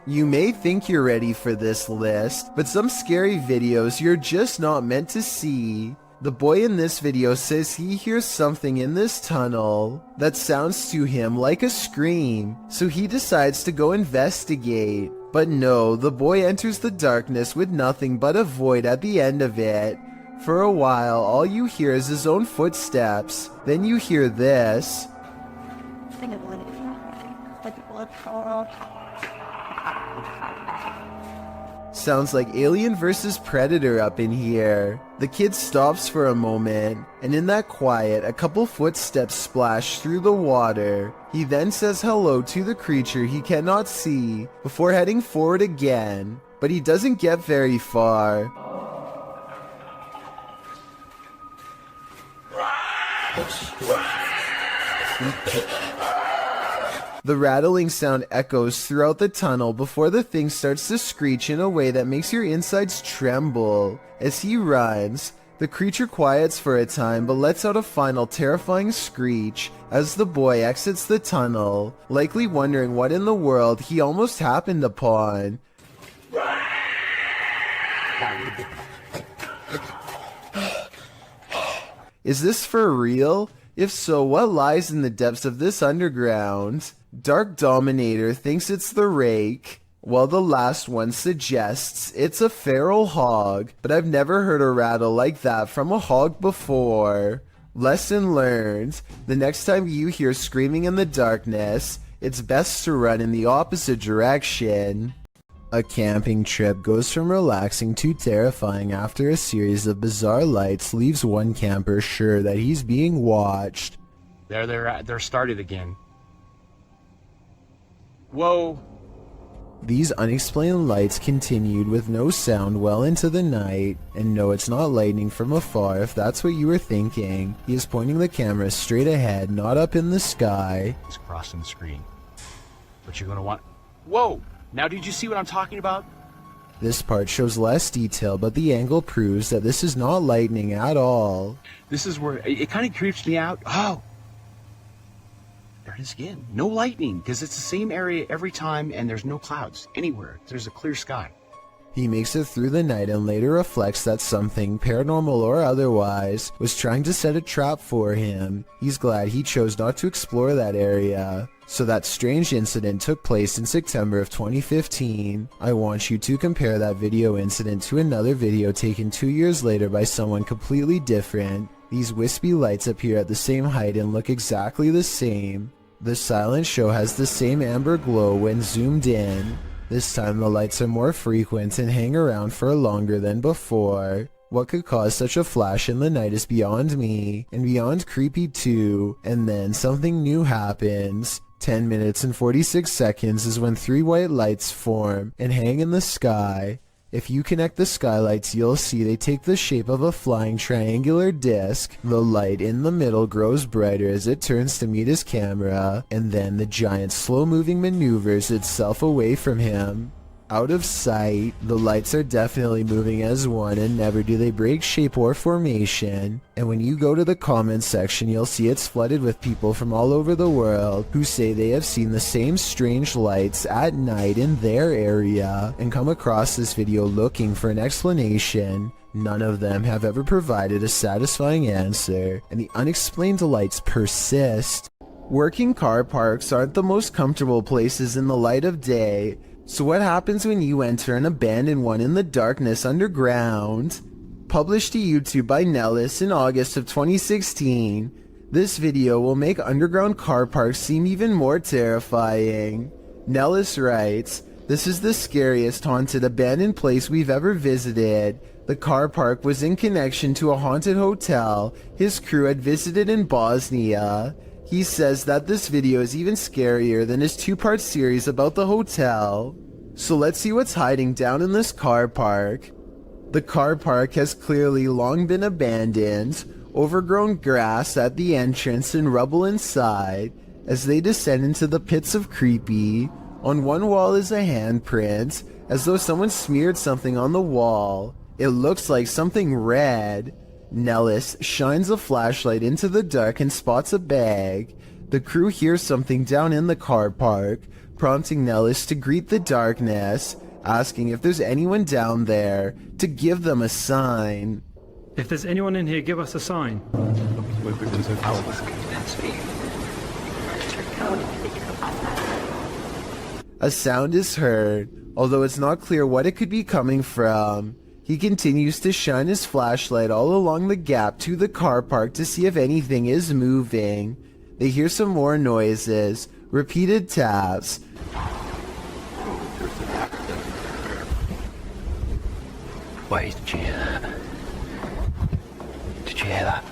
You may think you're ready for this list, but some scary videos you're just not meant to see. The boy in this video says he hears something in this tunnel that sounds to him like a scream, so he decides to go investigate. But no, the boy enters the darkness with nothing but a void at the end of it. For a while, all you hear is his own footsteps. Then you hear this. Sounds like Alien vs. Predator up in here. The kid stops for a moment, and in that quiet, a couple footsteps splash through the water. He then says hello to the creature he cannot see, before heading forward again, but he doesn't get very far. The rattling sound echoes throughout the tunnel before the thing starts to screech in a way that makes your insides tremble. As he runs, the creature quiets for a time but lets out a final terrifying screech as the boy exits the tunnel, likely wondering what in the world he almost happened upon. Is this for real? If so, what lies in the depths of this underground? Dark Dominator thinks it's the rake, while the last one suggests it's a feral hog, but I've never heard a rattle like that from a hog before. Lesson learned: the next time you hear screaming in the darkness, it's best to run in the opposite direction. A camping trip goes from relaxing to terrifying after a series of bizarre lights leaves one camper sure that he's being watched. They're started again. Whoa. These unexplained lights continued with no sound well into the night, and no, it's not lightning from afar if that's what you were thinking. He is pointing the camera straight ahead, not up in the sky. It's crossing the screen. But you're gonna want... Whoa! Now did you see what I'm talking about? This part shows less detail, but the angle proves that this is not lightning at all. This is where it kind of creeps me out. Oh! There it is again. No lightning, because it's the same area every time and there's no clouds anywhere. There's a clear sky. He makes it through the night and later reflects that something, paranormal or otherwise, was trying to set a trap for him. He's glad he chose not to explore that area. So that strange incident took place in September of 2015. I want you to compare that video incident to another video taken 2 years later by someone completely different. These wispy lights appear at the same height and look exactly the same. The silent show has the same amber glow when zoomed in. This time the lights are more frequent and hang around for longer than before. What could cause such a flash in the night is beyond me, and beyond creepy too. And then something new happens. 10 minutes and 46 seconds is when 3 white lights form and hang in the sky. If you connect the skylights, you'll see they take the shape of a flying triangular disc. The light in the middle grows brighter as it turns to meet his camera, and then the giant slow-moving maneuvers itself away from him. Out of sight, the lights are definitely moving as one, and never do they break shape or formation. And when you go to the comments section, you'll see it's flooded with people from all over the world who say they have seen the same strange lights at night in their area and come across this video looking for an explanation. None of them have ever provided a satisfying answer, and the unexplained lights persist. Working car parks aren't the most comfortable places in the light of day. So what happens when you enter an abandoned one in the darkness underground? Published to YouTube by Nellis in August of 2016, this video will make underground car parks seem even more terrifying. Nellis writes, "This is the scariest haunted abandoned place we've ever visited. The car park was in connection to a haunted hotel his crew had visited in Bosnia. He says that this video is even scarier than his 2-part series about the hotel." So let's see what's hiding down in this car park. The car park has clearly long been abandoned, overgrown grass at the entrance and rubble inside. As they descend into the pits of creepy, on one wall is a handprint, as though someone smeared something on the wall. It looks like something red. Nellis shines a flashlight into the dark and spots a bag. The crew hears something down in the car park, prompting Nellis to greet the darkness, asking if there's anyone down there to give them a sign. If there's anyone in here, give us a sign. A sound is heard, although it's not clear what it could be coming from. He continues to shine his flashlight all along the gap to the car park to see if anything is moving. They hear some more noises, repeated taps. Wait, did you hear that? Did you hear that?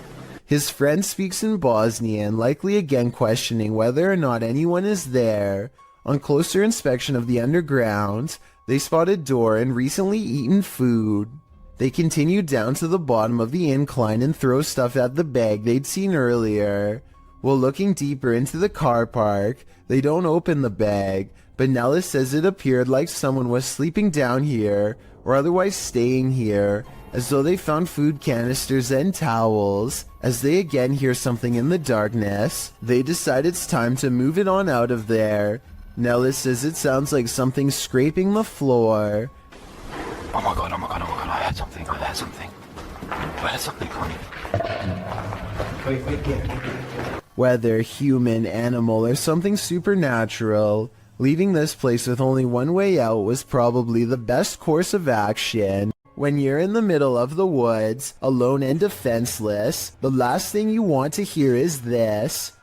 His friend speaks in Bosnian, likely again questioning whether or not anyone is there. On closer inspection of the underground, they spot a door and recently eaten food. They continue down to the bottom of the incline and throw stuff at the bag they'd seen earlier. While looking deeper into the car park, they don't open the bag, but Nellis says it appeared like someone was sleeping down here or otherwise staying here, as though they found food canisters and towels. As they again hear something in the darkness, they decide it's time to move it on out of there. Nellis says it sounds like something scraping the floor. Oh my god, I heard something. I heard something. Whether human, animal, or something supernatural, leaving this place with only one way out was probably the best course of action. When you're in the middle of the woods, alone and defenseless, the last thing you want to hear is this.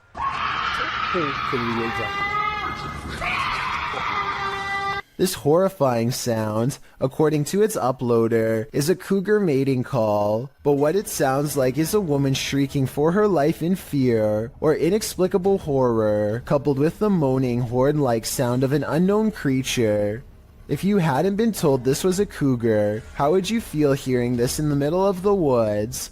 This horrifying sound, according to its uploader, is a cougar mating call, but what it sounds like is a woman shrieking for her life in fear or inexplicable horror, coupled with the moaning horn-like sound of an unknown creature. If you hadn't been told this was a cougar, how would you feel hearing this in the middle of the woods?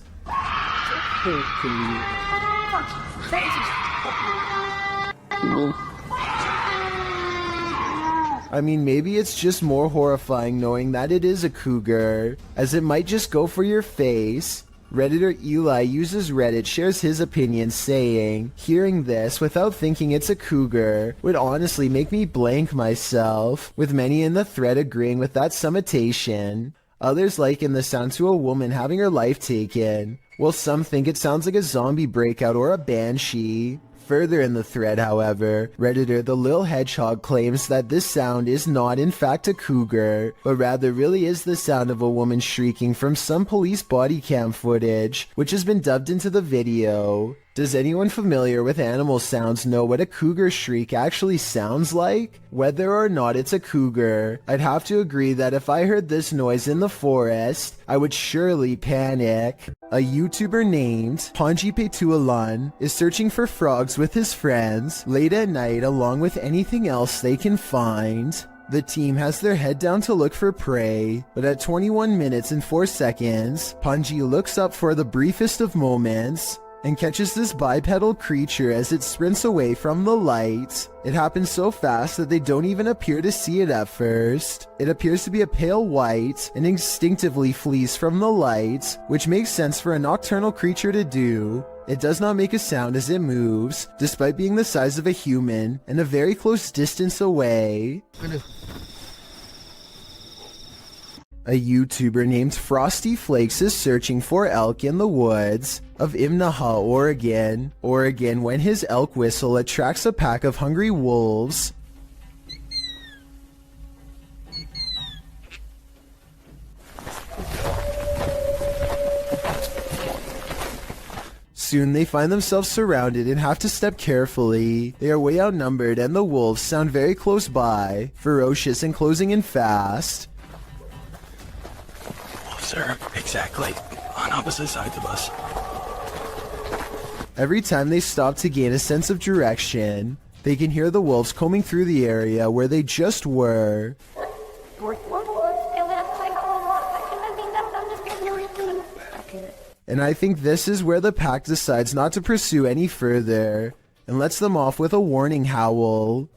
I mean, maybe it's just more horrifying knowing that it is a cougar, as it might just go for your face. Redditor Eli uses Reddit, shares his opinion, saying, hearing this without thinking it's a cougar would honestly make me blank myself, with many in the thread agreeing with that summatation. Others liken the sound to a woman having her life taken, while some think it sounds like a zombie breakout or a banshee. Further in the thread, however, Redditor The Lil Hedgehog claims that this sound is not in fact a cougar, but rather really is the sound of a woman shrieking from some police body cam footage, which has been dubbed into the video. Does anyone familiar with animal sounds know what a cougar shriek actually sounds like? Whether or not it's a cougar, I'd have to agree that if I heard this noise in the forest, I would surely panic. A YouTuber named Panji Petualan is searching for frogs with his friends late at night along with anything else they can find. The team has their head down to look for prey, but at 21 minutes and 4 seconds, Panji looks up for the briefest of moments and catches this bipedal creature as it sprints away from the light. It happens so fast that they don't even appear to see it at first. It appears to be a pale white and instinctively flees from the light, which makes sense for a nocturnal creature to do. It does not make a sound as it moves, despite being the size of a human and a very close distance away. A YouTuber named Frosty Flakes is searching for elk in the woods of Imnaha, Oregon, when his elk whistle attracts a pack of hungry wolves. Soon they find themselves surrounded and have to step carefully. They are way outnumbered and the wolves sound very close by, ferocious and closing in fast. Sir, exactly. On opposite sides of us. Every time they stop to gain a sense of direction, they can hear the wolves combing through the area where they just were. And I think this is where the pack decides not to pursue any further and lets them off with a warning howl.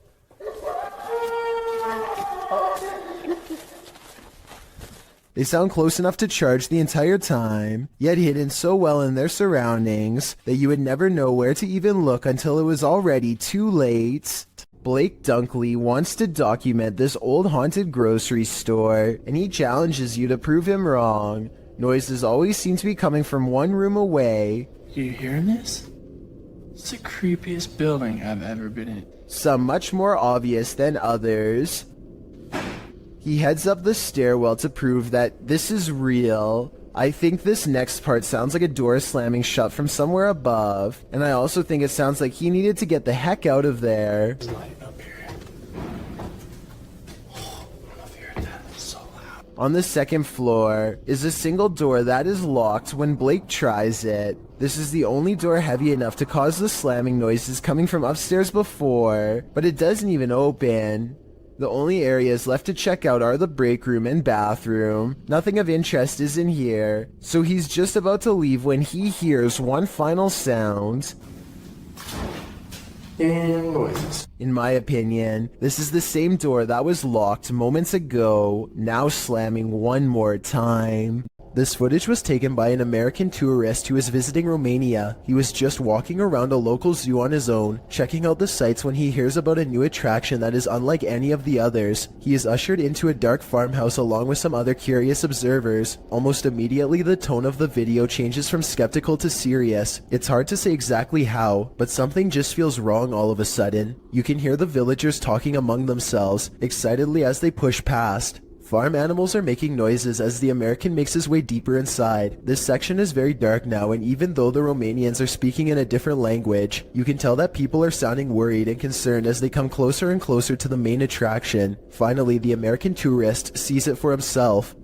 They sound close enough to charge the entire time, yet hidden so well in their surroundings that you would never know where to even look until it was already too late. Blake Dunkley wants to document this old haunted grocery store, and he challenges you to prove him wrong. Noises always seem to be coming from one room away. You hearing this? It's the creepiest building I've ever been in. Some much more obvious than others. He heads up the stairwell to prove that this is real. I think this next part sounds like a door slamming shut from somewhere above, and I also think it sounds like he needed to get the heck out of there. On the second floor is a single door that is locked when Blake tries it. This is the only door heavy enough to cause the slamming noises coming from upstairs before, but it doesn't even open. The only areas left to check out are the break room and bathroom. Nothing of interest is in here, so he's just about to leave when he hears one final sound. And noises. In my opinion, this is the same door that was locked moments ago, now slamming one more time. This footage was taken by an American tourist who was visiting Romania. He was just walking around a local zoo on his own, checking out the sights when he hears about a new attraction that is unlike any of the others. He is ushered into a dark farmhouse along with some other curious observers. Almost immediately, the tone of the video changes from skeptical to serious. It's hard to say exactly how, but something just feels wrong all of a sudden. You can hear the villagers talking among themselves, excitedly as they push past. Farm animals are making noises as the American makes his way deeper inside. This section is very dark now, and even though the Romanians are speaking in a different language, you can tell that people are sounding worried and concerned as they come closer and closer to the main attraction. Finally, the American tourist sees it for himself.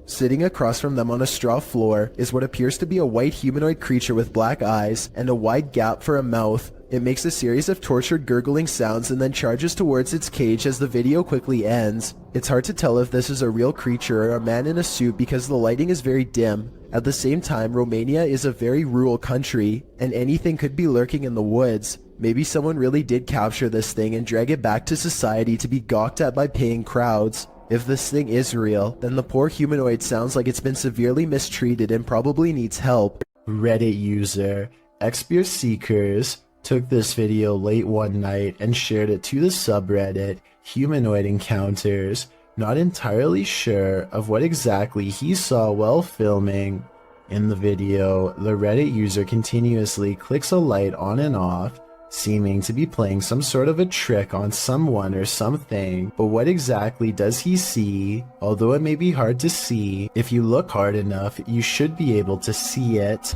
Sitting across from them on a straw floor is what appears to be a white humanoid creature with black eyes and a wide gap for a mouth. It makes a series of tortured gurgling sounds and then charges towards its cage as the video quickly ends. It's hard to tell if this is a real creature or a man in a suit because the lighting is very dim. At the same time, Romania is a very rural country, and anything could be lurking in the woods. Maybe someone really did capture this thing and drag it back to society to be gawked at by paying crowds. If this thing is real, then the poor humanoid sounds like it's been severely mistreated and probably needs help. Reddit user Xbeer Seekers took this video late one night and shared it to the subreddit Humanoid Encounters, not entirely sure of what exactly he saw while filming. In the video, the Reddit user continuously clicks a light on and off, seeming to be playing some sort of a trick on someone or something, but what exactly does he see? Although it may be hard to see, if you look hard enough, you should be able to see it.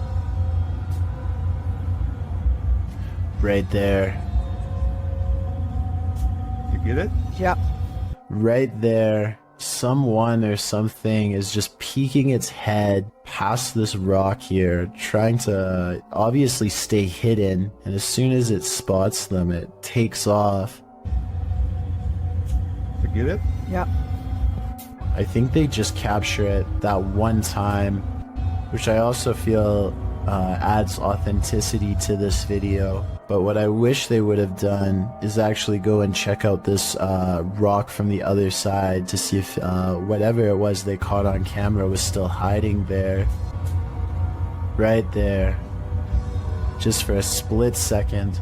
Right there. You get it? Yep. Right there. Someone or something is just peeking its head past this rock here, trying to obviously stay hidden, and as soon as it spots them, it takes off. You get it? Yep. I think they just capture it that one time, which I also feel adds authenticity to this video. But what I wish they would have done is actually go and check out this rock from the other side to see if whatever it was they caught on camera was still hiding there. Right there. Just for a split second.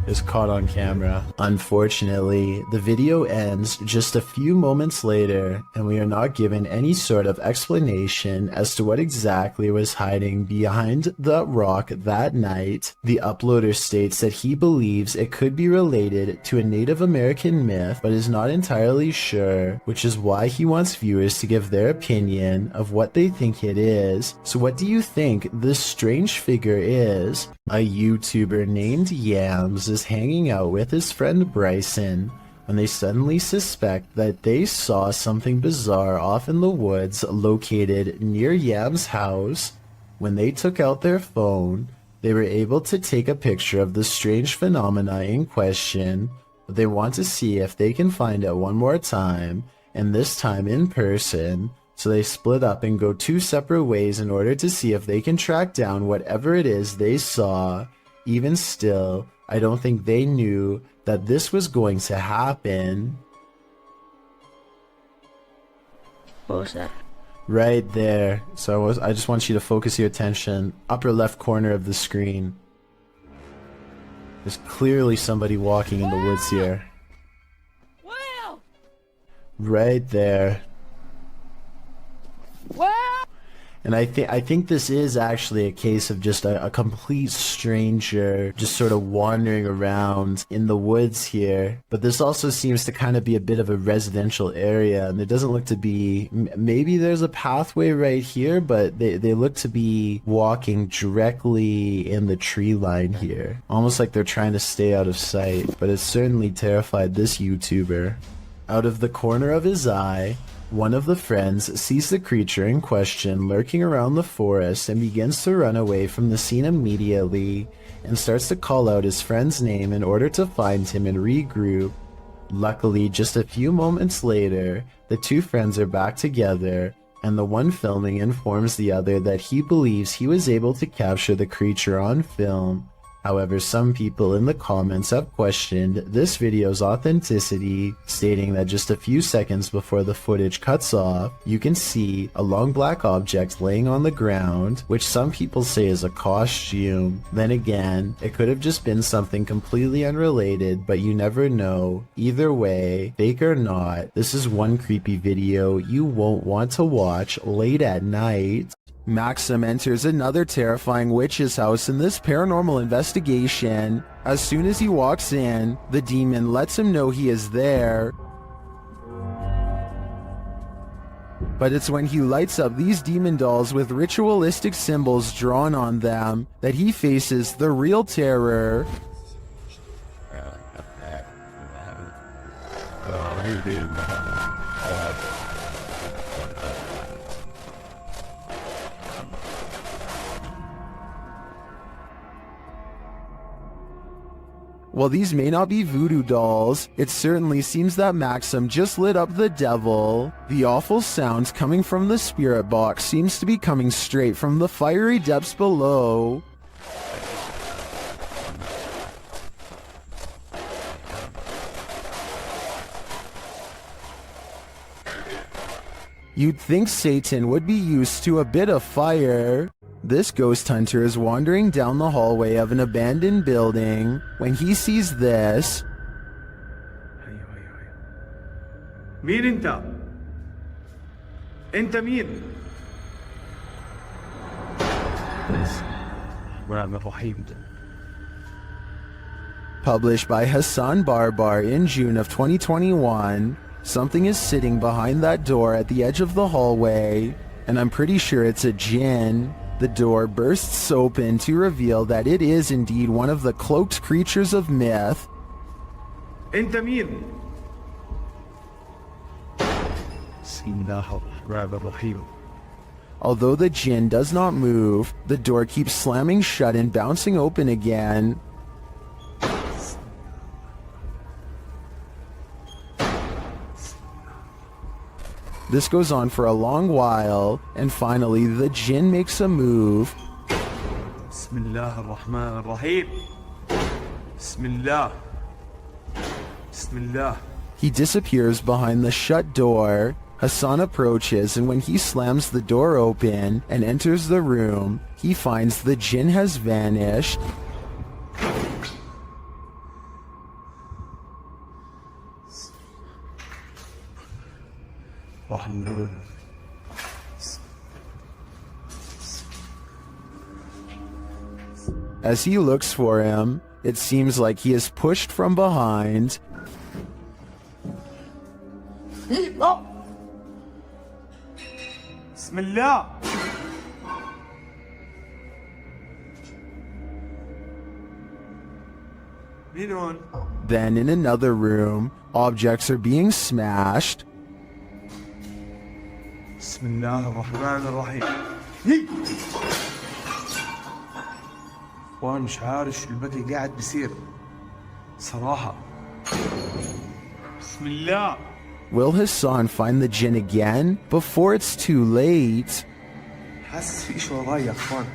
Is caught on camera. Unfortunately, the video ends just a few moments later, and we are not given any sort of explanation as to what exactly was hiding behind the rock that night. The uploader states that he believes it could be related to a Native American myth, but is not entirely sure, which is why he wants viewers to give their opinion of what they think it is. So what do you think this strange figure is? A YouTuber named Yams is hanging out with his friend Bryson when they suddenly suspect that they saw something bizarre off in the woods located near Yams' house. When they took out their phone, They were able to take a picture of the strange phenomena in question, but they want to see if they can find it one more time, and this time in person. So they split up and go 2 separate ways in order to see if they can track down whatever it is they saw. Even still, I don't think they knew that this was going to happen. What was that? Right there. So I just want you to focus your attention. Upper left corner of the screen. There's clearly somebody walking in the woods here. Right there. And I think this is actually a case of just a complete stranger just sort of wandering around in the woods here. But this also seems to kind of be a bit of a residential area, and there doesn't look to be, maybe there's a pathway right here, but they look to be walking directly in the tree line here. Almost like they're trying to stay out of sight, but it certainly terrified this YouTuber. Out of the corner of his eye, one of the friends sees the creature in question lurking around the forest and begins to run away from the scene immediately and starts to call out his friend's name in order to find him and regroup. Luckily, just a few moments later, the 2 friends are back together, and the one filming informs the other that he believes he was able to capture the creature on film. However, some people in the comments have questioned this video's authenticity, stating that just a few seconds before the footage cuts off, you can see a long black object laying on the ground, which some people say is a costume. Then again, it could have just been something completely unrelated, but you never know. Either way, fake or not, this is one creepy video you won't want to watch late at night. Maxim enters another terrifying witch's house in this paranormal investigation. As soon as he walks in, the demon lets him know he is there. But it's when he lights up these demon dolls with ritualistic symbols drawn on them that he faces the real terror. While these may not be voodoo dolls, it certainly seems that Maxim just lit up the devil. The awful sounds coming from the spirit box seems to be coming straight from the fiery depths below. You'd think Satan would be used to a bit of fire. This ghost hunter is wandering down the hallway of an abandoned building when he sees this. مين انت؟ انت مين؟ Published by Hassan Barbar in June of 2021, something is sitting behind that door at the edge of the hallway, and I'm pretty sure it's a jinn. The door bursts open to reveal that it is indeed one of the cloaked creatures of myth. انت مين؟ Although the jinn does not move, the door keeps slamming shut and bouncing open again. This goes on for a long while, and finally the jinn makes a move. Bismillah ar-Rahman ar-Rahim. Bismillah. Bismillah. He disappears behind the shut door. Hassan approaches, and when he slams the door open and enters the room, he finds the jinn has vanished. As he looks for him, it seems like he is pushed from behind. Bismillah. Then in another room, objects are being smashed. Bismillah ar-Rahman ar-Rahim. اخوان مش عارف شو البكي قاعد بيصير صراحة. بسم الله. Will Hassan find the jinn again before it's too late? حاسس في شيء وراي يا اخوان.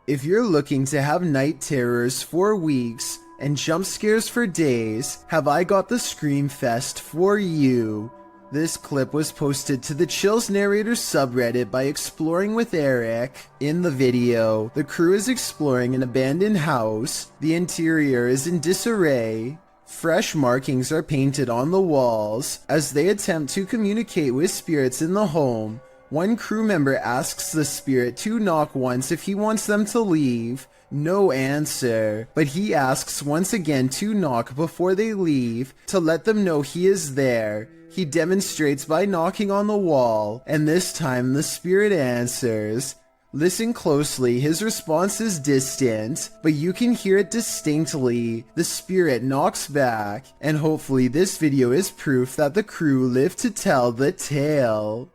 If you're looking to have night terrors for weeks and jump scares for days, have I got the Scream Fest for you. This clip was posted to the Chills Narrator subreddit by Exploring with Eric. In the video, the crew is exploring an abandoned house. The interior is in disarray. Fresh markings are painted on the walls. As they attempt to communicate with spirits in the home, one crew member asks the spirit to knock once if he wants them to leave. No answer, but he asks once again to knock before they leave to let them know he is there. He demonstrates by knocking on the wall, and this time the spirit answers. Listen closely, his response is distant, but you can hear it distinctly. The spirit knocks back, and hopefully this video is proof that the crew lived to tell the tale.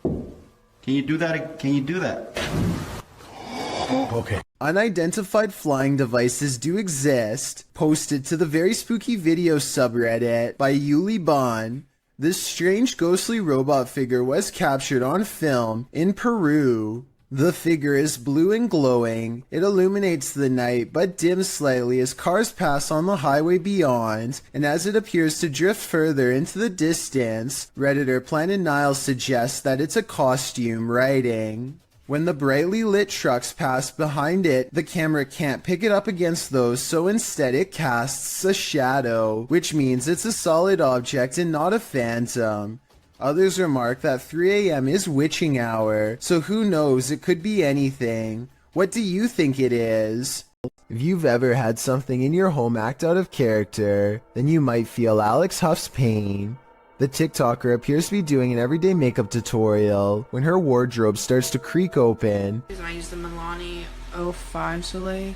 Can you do that? Can you do that? Okay. Unidentified flying devices do exist. Posted to the Very Spooky Video subreddit by Yuli Bon. This strange ghostly robot figure was captured on film in Peru. The figure is blue and glowing. It illuminates the night but dims slightly as cars pass on the highway beyond, and as it appears to drift further into the distance, Redditor Planet Nile suggests that it's a costume writing. When the brightly lit trucks pass behind it, the camera can't pick it up against those, so instead it casts a shadow, which means it's a solid object and not a phantom. Others remark that 3 a.m. is witching hour, so who knows, it could be anything. What do you think it is? If you've ever had something in your home act out of character, then you might feel Alex Huff's pain. The TikToker appears to be doing an everyday makeup tutorial when her wardrobe starts to creak open. I use the Milani 05 Soleil,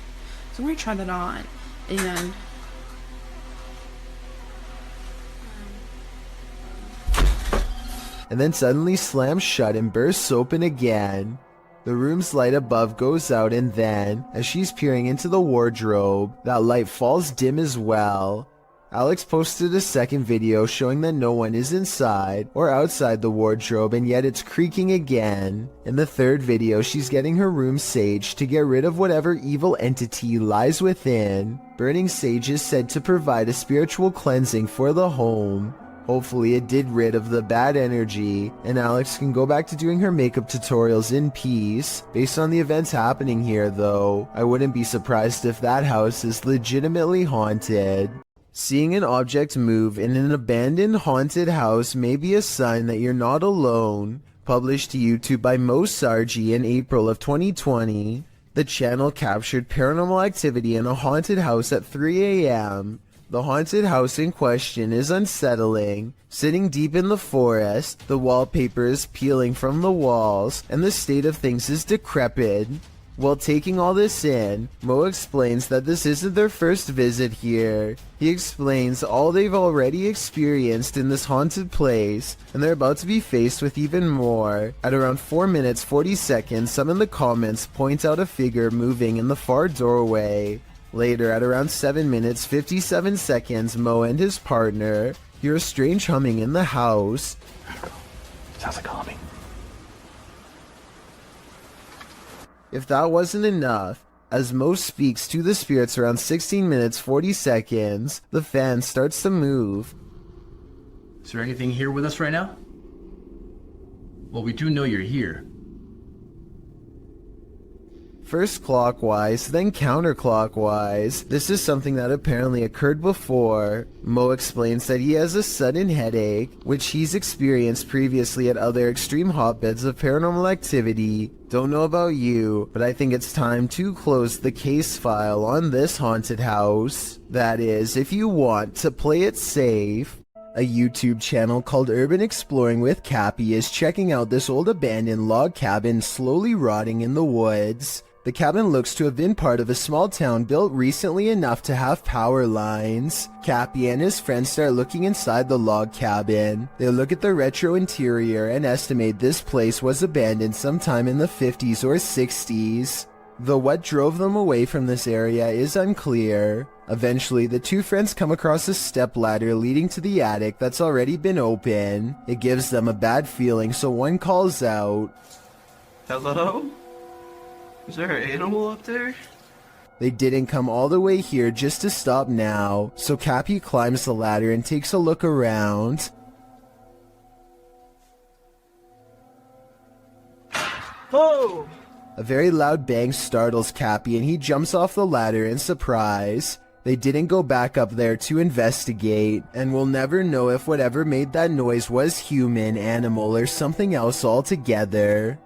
so I'm going to try that on, and then suddenly slams shut and bursts open again. The room's light above goes out, and then, as she's peering into the wardrobe, that light falls dim as well. Alex posted a second video showing that no one is inside or outside the wardrobe, and yet it's creaking again. In the third video, she's getting her room saged to get rid of whatever evil entity lies within. Burning sage is said to provide a spiritual cleansing for the home. Hopefully it did rid of the bad energy, and Alex can go back to doing her makeup tutorials in peace. Based on the events happening here though, I wouldn't be surprised if that house is legitimately haunted. Seeing an object move in an abandoned haunted house may be a sign that you're not alone. Published to YouTube by Mo Sargi in April of 2020, the channel captured paranormal activity in a haunted house at 3 a.m. The haunted house in question is unsettling. Sitting deep in the forest, the wallpaper is peeling from the walls, and the state of things is decrepit. While taking all this in, Mo explains that this isn't their first visit here. He explains all they've already experienced in this haunted place, and they're about to be faced with even more. At around 4 minutes 40 seconds, some in the comments point out a figure moving in the far doorway. Later, at around 7 minutes 57 seconds, Mo and his partner hear a strange humming in the house. Sounds like humming. If that wasn't enough, as Mo speaks to the spirits around 16 minutes 40 seconds, the fan starts to move. Is there anything here with us right now? Well, we do know you're here. First clockwise, then counterclockwise. This is something that apparently occurred before. Mo explains that he has a sudden headache, which he's experienced previously at other extreme hotbeds of paranormal activity. Don't know about you, but I think it's time to close the case file on this haunted house. That is, if you want to play it safe. A YouTube channel called Urban Exploring with Cappy is checking out this old abandoned log cabin slowly rotting in the woods. The cabin looks to have been part of a small town built recently enough to have power lines. Cappy and his friends start looking inside the log cabin. They look at the retro interior and estimate this place was abandoned sometime in the 50s or 60s. Though what drove them away from this area is unclear. Eventually, the two friends come across a stepladder leading to the attic that's already been open. It gives them a bad feeling, so one calls out, Hello? Is there an animal up there? They didn't come all the way here just to stop now, so Cappy climbs the ladder and takes a look around. Oh! A very loud bang startles Cappy and he jumps off the ladder in surprise. They didn't go back up there to investigate, and we'll never know if whatever made that noise was human, animal, or something else altogether.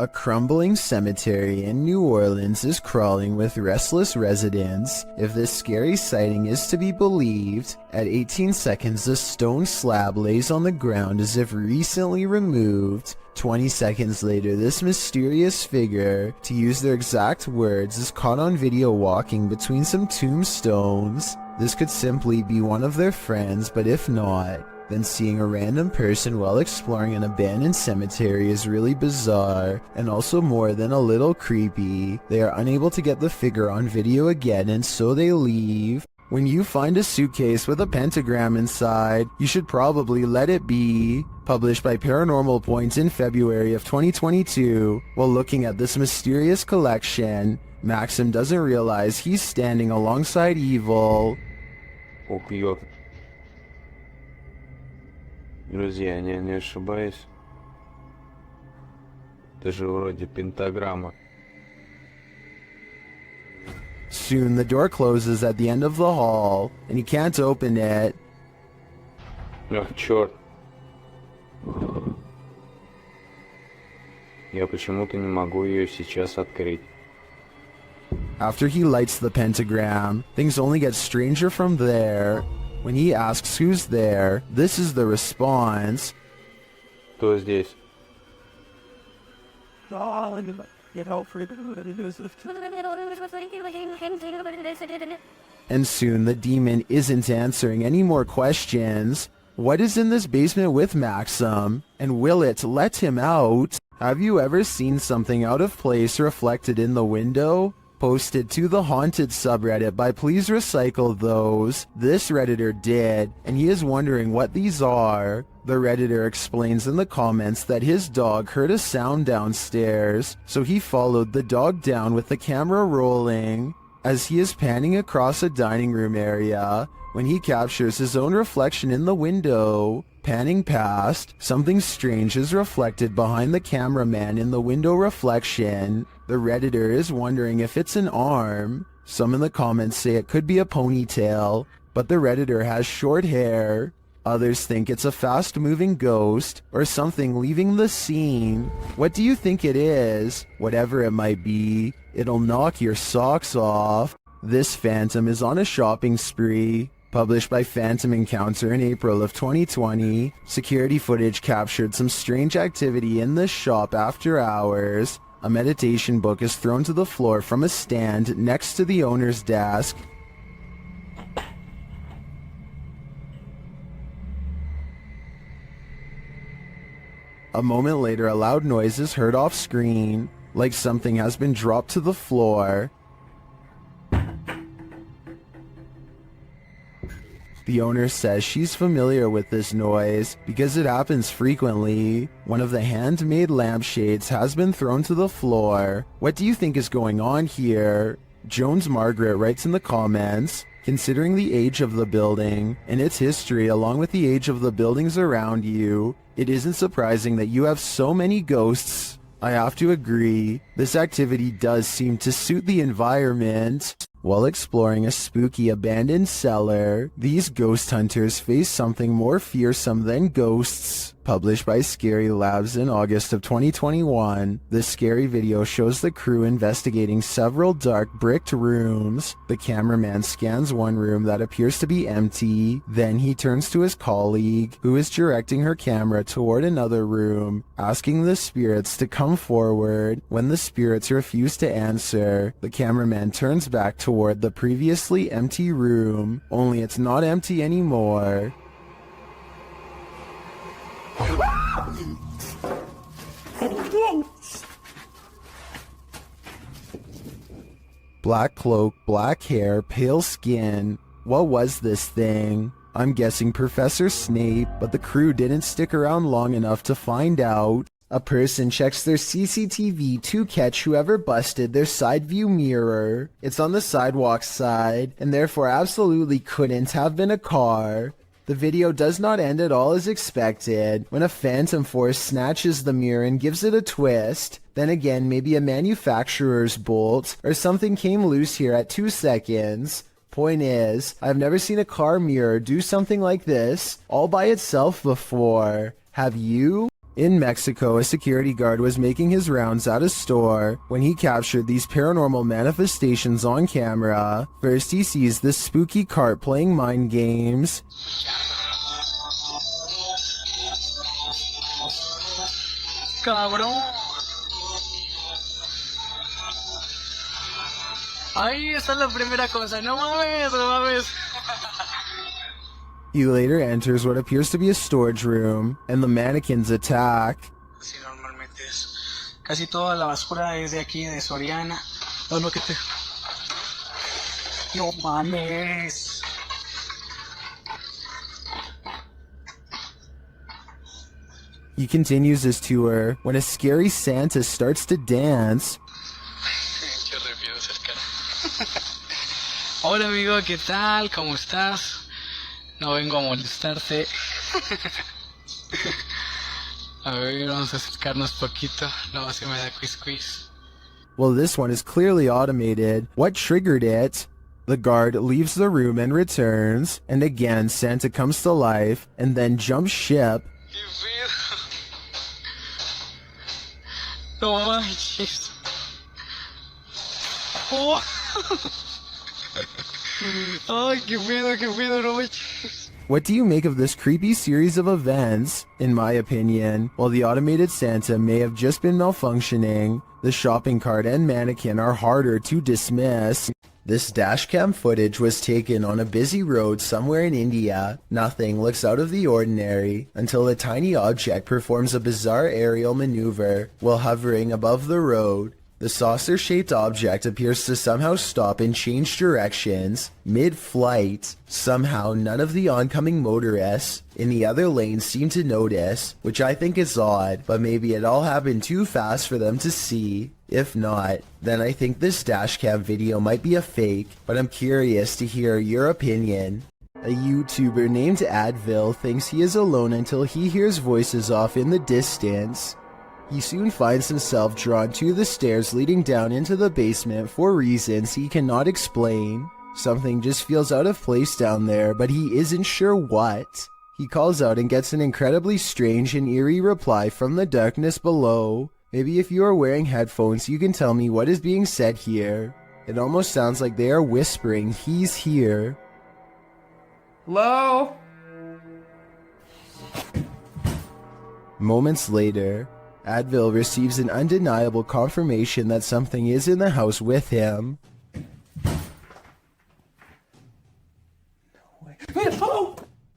A crumbling cemetery in New Orleans is crawling with restless residents. If this scary sighting is to be believed, at 18 seconds a stone slab lays on the ground as if recently removed. 20 seconds later, this mysterious figure, to use their exact words, is caught on video walking between some tombstones. This could simply be one of their friends, but if not, then seeing a random person while exploring an abandoned cemetery is really bizarre, and also more than a little creepy. They are unable to get the figure on video again, and so they leave. When you find a suitcase with a pentagram inside, you should probably let it be. Published by Paranormal Points in February of 2022. While looking at this mysterious collection, Maxim doesn't realize he's standing alongside evil. Друзья, я не ошибаюсь. Это же вроде пентаграмма. Soon the door closes at the end of the hall, and he can't open it. Ах, черт. Я почему-то не могу ее сейчас открыть. After he lights the pentagram, things only get stranger from there. When he asks who's there, this is the response. Кто здесь? And soon the demon isn't answering any more questions. What is in this basement with Maxim? And will it let him out? Have you ever seen something out of place reflected in the window? Posted to the Haunted subreddit by Please Recycle Those. This Redditor did, and he is wondering what these are. The Redditor explains in the comments that his dog heard a sound downstairs, so he followed the dog down with the camera rolling. As he is panning across a dining room area, when he captures his own reflection in the window. Panning past, something strange is reflected behind the cameraman in the window reflection. The Redditor is wondering if it's an arm. Some in the comments say it could be a ponytail, but the Redditor has short hair. Others think it's a fast-moving ghost or something leaving the scene. What do you think it is? Whatever it might be, it'll knock your socks off. This phantom is on a shopping spree. Published by Phantom Encounter in April of 2020, security footage captured some strange activity in the shop after hours. A meditation book is thrown to the floor from a stand next to the owner's desk. A moment later, a loud noise is heard off screen, like something has been dropped to the floor. The owner says she's familiar with this noise because it happens frequently. One of the handmade lampshades has been thrown to the floor. What do you think is going on here? Jones Margaret writes in the comments, considering the age of the building and its history along with the age of the buildings around you, it isn't surprising that you have so many ghosts. I have to agree, this activity does seem to suit the environment. While exploring a spooky abandoned cellar, these ghost hunters face something more fearsome than ghosts. published by Scary Labs in August of 2021. This scary video shows the crew investigating several dark bricked rooms. The cameraman scans one room that appears to be empty. Then he turns to his colleague, who is directing her camera toward another room, asking the spirits to come forward. When the spirits refuse to answer, the cameraman turns back toward the previously empty room, only it's not empty anymore. Black cloak, black hair, pale skin. What was this thing? I'm guessing Professor Snape, but the crew didn't stick around long enough to find out. A person checks their CCTV to catch whoever busted their side view mirror. It's on the sidewalk side, and therefore absolutely couldn't have been a car. The video does not end at all as expected, when a phantom force snatches the mirror and gives it a twist. Then again, maybe a manufacturer's bolt, or something came loose here at 2 seconds. Point is, I've never seen a car mirror do something like this, all by itself before. Have you? In Mexico, a security guard was making his rounds at a store when he captured these paranormal manifestations on camera. First, he sees this spooky cart playing mind games. Cabrón. Ahí esa es la primera cosa. No mames, no mames. He later enters what appears to be a storage room, and the mannequins attack. Sí, normalmente es. Casi toda la basura es de aquí, de Soriana. No, no, que te... No mames. He continues his tour when a scary Santa starts to dance. Hola amigo, ¿qué tal? ¿Cómo estás? No vengo a molestarte. A ver, vamos a acercarnos poquito. No, se me da quiz. Well, this one is clearly automated. What triggered it? The guard leaves the room and returns, and again Santa comes to life, and then jumps ship. No manches. Oh. Ay, qué pedo, no manches. What do you make of this creepy series of events? In my opinion, while the automated Santa may have just been malfunctioning, the shopping cart and mannequin are harder to dismiss. This dashcam footage was taken on a busy road somewhere in India. Nothing looks out of the ordinary until a tiny object performs a bizarre aerial maneuver while hovering above the road. The saucer-shaped object appears to somehow stop and change directions mid-flight. Somehow, none of the oncoming motorists in the other lanes seem to notice, which I think is odd, but maybe it all happened too fast for them to see. If not, then I think this dashcam video might be a fake, but I'm curious to hear your opinion. A YouTuber named Advil thinks he is alone until he hears voices off in the distance. He soon finds himself drawn to the stairs leading down into the basement for reasons he cannot explain. Something just feels out of place down there, but he isn't sure what. He calls out and gets an incredibly strange and eerie reply from the darkness below. Maybe if you are wearing headphones, you can tell me what is being said here. It almost sounds like they are whispering, "He's here." Hello? Moments later, Advil receives an undeniable confirmation that something is in the house with him.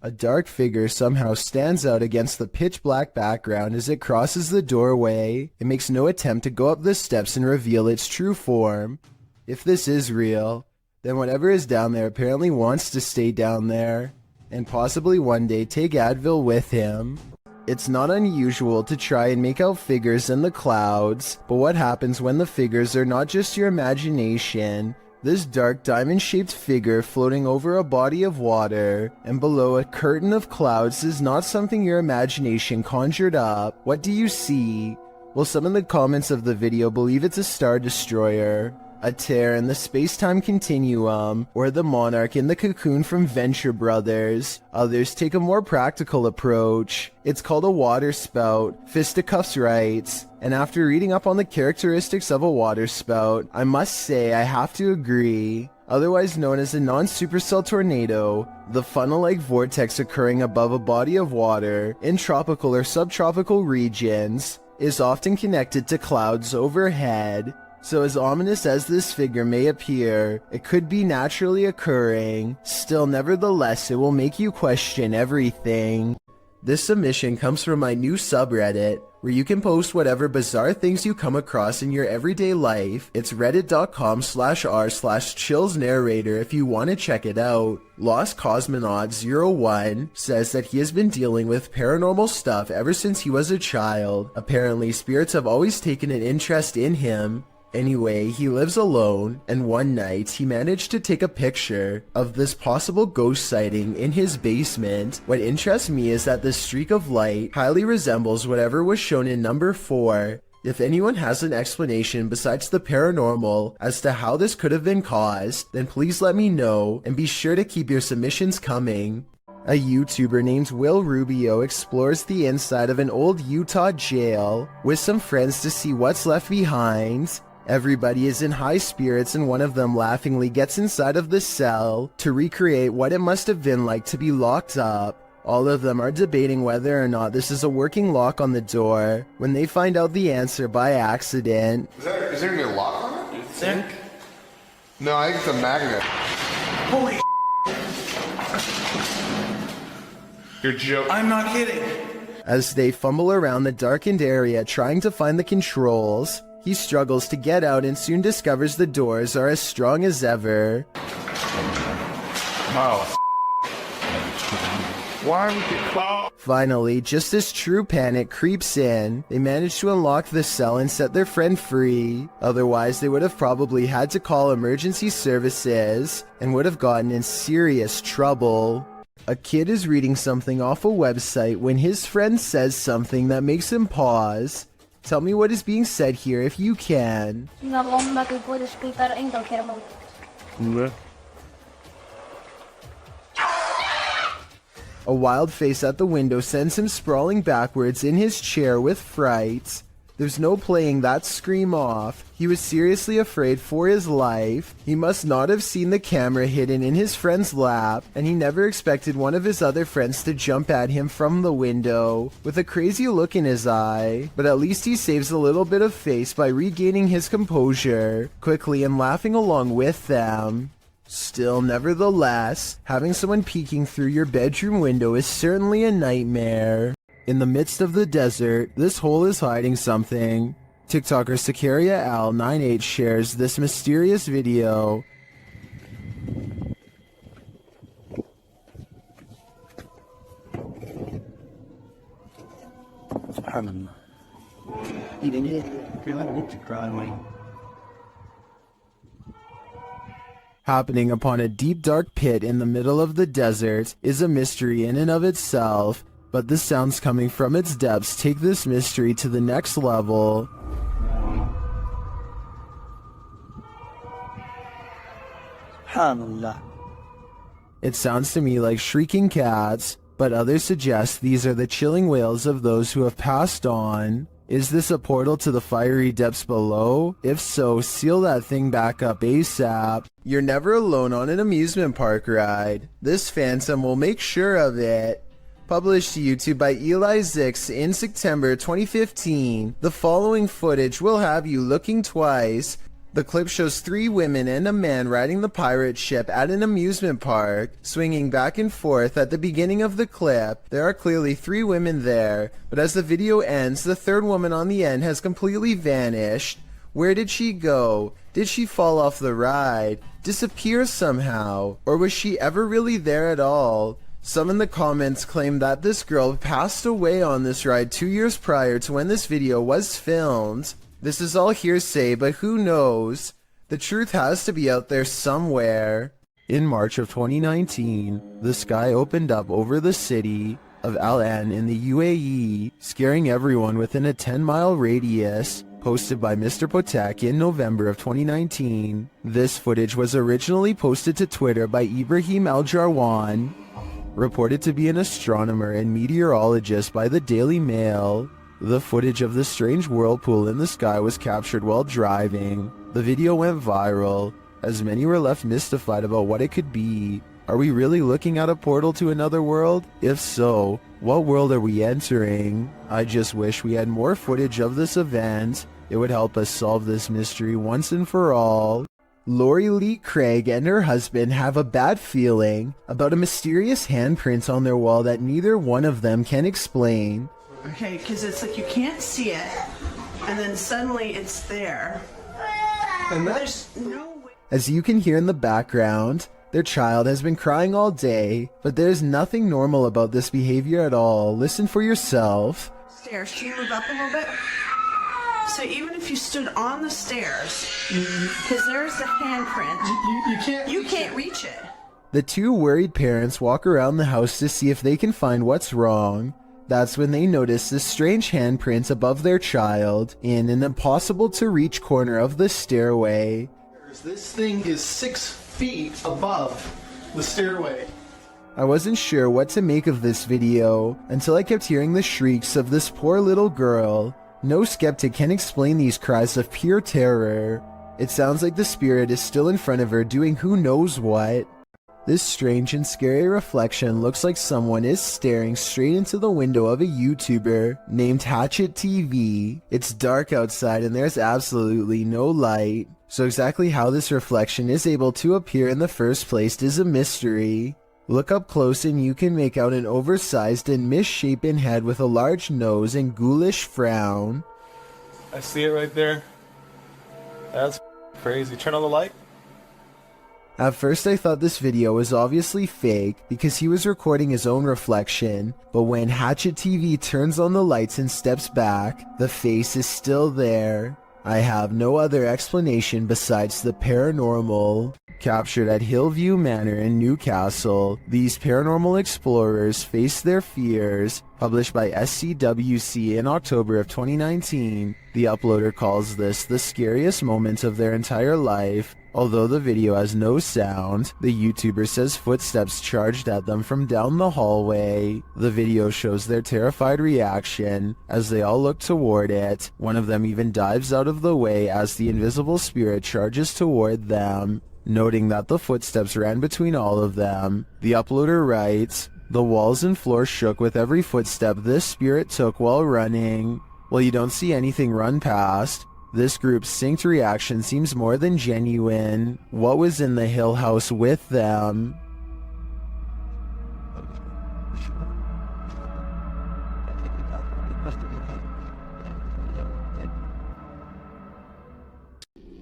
A dark figure somehow stands out against the pitch-black background as it crosses the doorway. It makes no attempt to go up the steps and reveal its true form. If this is real, then whatever is down there apparently wants to stay down there, and possibly one day take Advil with him. It's not unusual to try and make out figures in the clouds, but what happens when the figures are not just your imagination? This dark diamond-shaped figure floating over a body of water and below a curtain of clouds is not something your imagination conjured up. What do you see? Well, some in the comments of the video believe it's a star destroyer. a tear in the space-time continuum, or the monarch in the cocoon from Venture Brothers. Others take a more practical approach. It's called a water spout, Fisticuffs writes. And after reading up on the characteristics of a water spout, I must say I have to agree. Otherwise known as a non-supercell tornado, the funnel-like vortex occurring above a body of water in tropical or subtropical regions is often connected to clouds overhead. So as ominous as this figure may appear, it could be naturally occurring. Still, nevertheless, it will make you question everything. This submission comes from my new subreddit, where you can post whatever bizarre things you come across in your everyday life. It's reddit.com/r/chillsnarrator if you want to check it out. Lost Cosmonaut 01 says that he has been dealing with paranormal stuff ever since he was a child. Apparently, spirits have always taken an interest in him. Anyway, he lives alone, and one night he managed to take a picture of this possible ghost sighting in his basement. What interests me is that this streak of light highly resembles whatever was shown in number 4. If anyone has an explanation besides the paranormal as to how this could have been caused, then please let me know, and be sure to keep your submissions coming. A YouTuber named Will Rubio explores the inside of an old Utah jail with some friends to see what's left behind. Everybody is in high spirits, and one of them laughingly gets inside of the cell to recreate what it must have been like to be locked up. All of them are debating whether or not this is a working lock on the door when they find out the answer by accident. Is there gonna be a lock on it? You think? No, I think it's a magnet. Holy You're joking. I'm not kidding. As they fumble around the darkened area trying to find the controls, he struggles to get out and soon discovers the doors are as strong as ever. Oh. Why would you... Finally, just as true panic creeps in, they manage to unlock the cell and set their friend free. Otherwise, they would have probably had to call emergency services and would have gotten in serious trouble. A kid is reading something off a website when his friend says something that makes him pause. Tell me what is being said here if you can. A wild face at the window sends him sprawling backwards in his chair with fright. There's no playing that scream off. He was seriously afraid for his life. He must not have seen the camera hidden in his friend's lap, and he never expected one of his other friends to jump at him from the window with a crazy look in his eye. But at least he saves a little bit of face by regaining his composure quickly and laughing along with them. Still, nevertheless, having someone peeking through your bedroom window is certainly a nightmare. In the midst of the desert, this hole is hiding something. TikToker Sicaria Al 98 shares this mysterious video. Happening upon a deep dark pit in the middle of the desert is a mystery in and of itself, but the sounds coming from its depths take this mystery to the next level. It sounds to me like shrieking cats, but others suggest these are the chilling wails of those who have passed on. Is this a portal to the fiery depths below? If so, seal that thing back up ASAP. You're never alone on an amusement park ride. This phantom will make sure of it. Published to YouTube by Eli Zix in September 2015, the following footage will have you looking twice. The clip shows 3 women and a man riding the pirate ship at an amusement park, swinging back and forth. At the beginning of the clip, there are clearly 3 women there, but as the video ends, the 3rd woman on the end has completely vanished. Where did she go? Did she fall off the ride? Disappear somehow? Or was she ever really there at all? Some in the comments claim that this girl passed away on this ride 2 years prior to when this video was filmed. This is all hearsay, but who knows? The truth has to be out there somewhere. In March of 2019, the sky opened up over the city of Al Ain in the UAE, scaring everyone within a 10-mile radius. posted by Mr. Potek in November of 2019. This footage was originally posted to Twitter by Ibrahim Al-Jarwan, reported to be an astronomer and meteorologist by the Daily Mail. The footage of the strange whirlpool in the sky was captured while driving. The video went viral, as many were left mystified about what it could be. Are we really looking at a portal to another world? If so, what world are we entering? I just wish we had more footage of this event. It would help us solve this mystery once and for all. Lori Lee Craig and her husband have a bad feeling about a mysterious handprint on their wall that neither one of them can explain. Okay, because it's like you can't see it, and then suddenly it's there. And there's no way. As you can hear in the background, their child has been crying all day, but there's nothing normal about this behavior at all. Listen for yourself. Stairs, can you move up a little bit? So even if you stood on the stairs, because there's the handprint, you can't reach it. The two worried parents walk around the house to see if they can find what's wrong. That's when they notice this strange handprint above their child in an impossible to reach corner of the stairway. This thing is 6 feet above the stairway. I wasn't sure what to make of this video until I kept hearing the shrieks of this poor little girl. No skeptic can explain these cries of pure terror. It sounds like the spirit is still in front of her doing who knows what. This strange and scary reflection looks like someone is staring straight into the window of a YouTuber named Hatchet TV. It's dark outside and there's absolutely no light. So exactly how this reflection is able to appear in the first place is a mystery. Look up close and you can make out an oversized and misshapen head with a large nose and ghoulish frown. I see it right there. That's crazy. Turn on the light. At first I thought this video was obviously fake because he was recording his own reflection, but when Hatchet TV turns on the lights and steps back, the face is still there. I have no other explanation besides the paranormal. Captured at Hillview Manor in Newcastle, these paranormal explorers face their fears. Published by SCWC in October of 2019, the uploader calls this the scariest moment of their entire life. Although the video has no sound, the YouTuber says footsteps charged at them from down the hallway. The video shows their terrified reaction as they all look toward it. One of them even dives out of the way as the invisible spirit charges toward them. Noting that the footsteps ran between all of them, the uploader writes, "The walls and floor shook with every footstep this spirit took while running." While you don't see anything run past, this group's synced reaction seems more than genuine. What was in the Hill House with them?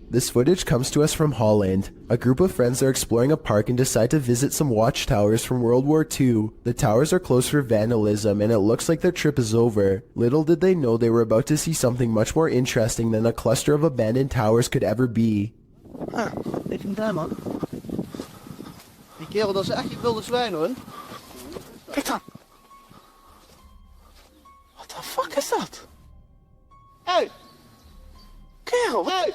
This footage comes to us from Holland. A group of friends are exploring a park and decide to visit some watchtowers from World War II. The towers are closed for vandalism and it looks like their trip is over. Little did they know they were about to see something much more interesting than a cluster of abandoned towers could ever be. Ah, weet je hem daar, man? Die kerel, dat is echt een wilde zwijn, hoor. Kijk dan. What the fuck is dat? Hey! Kerel, hey!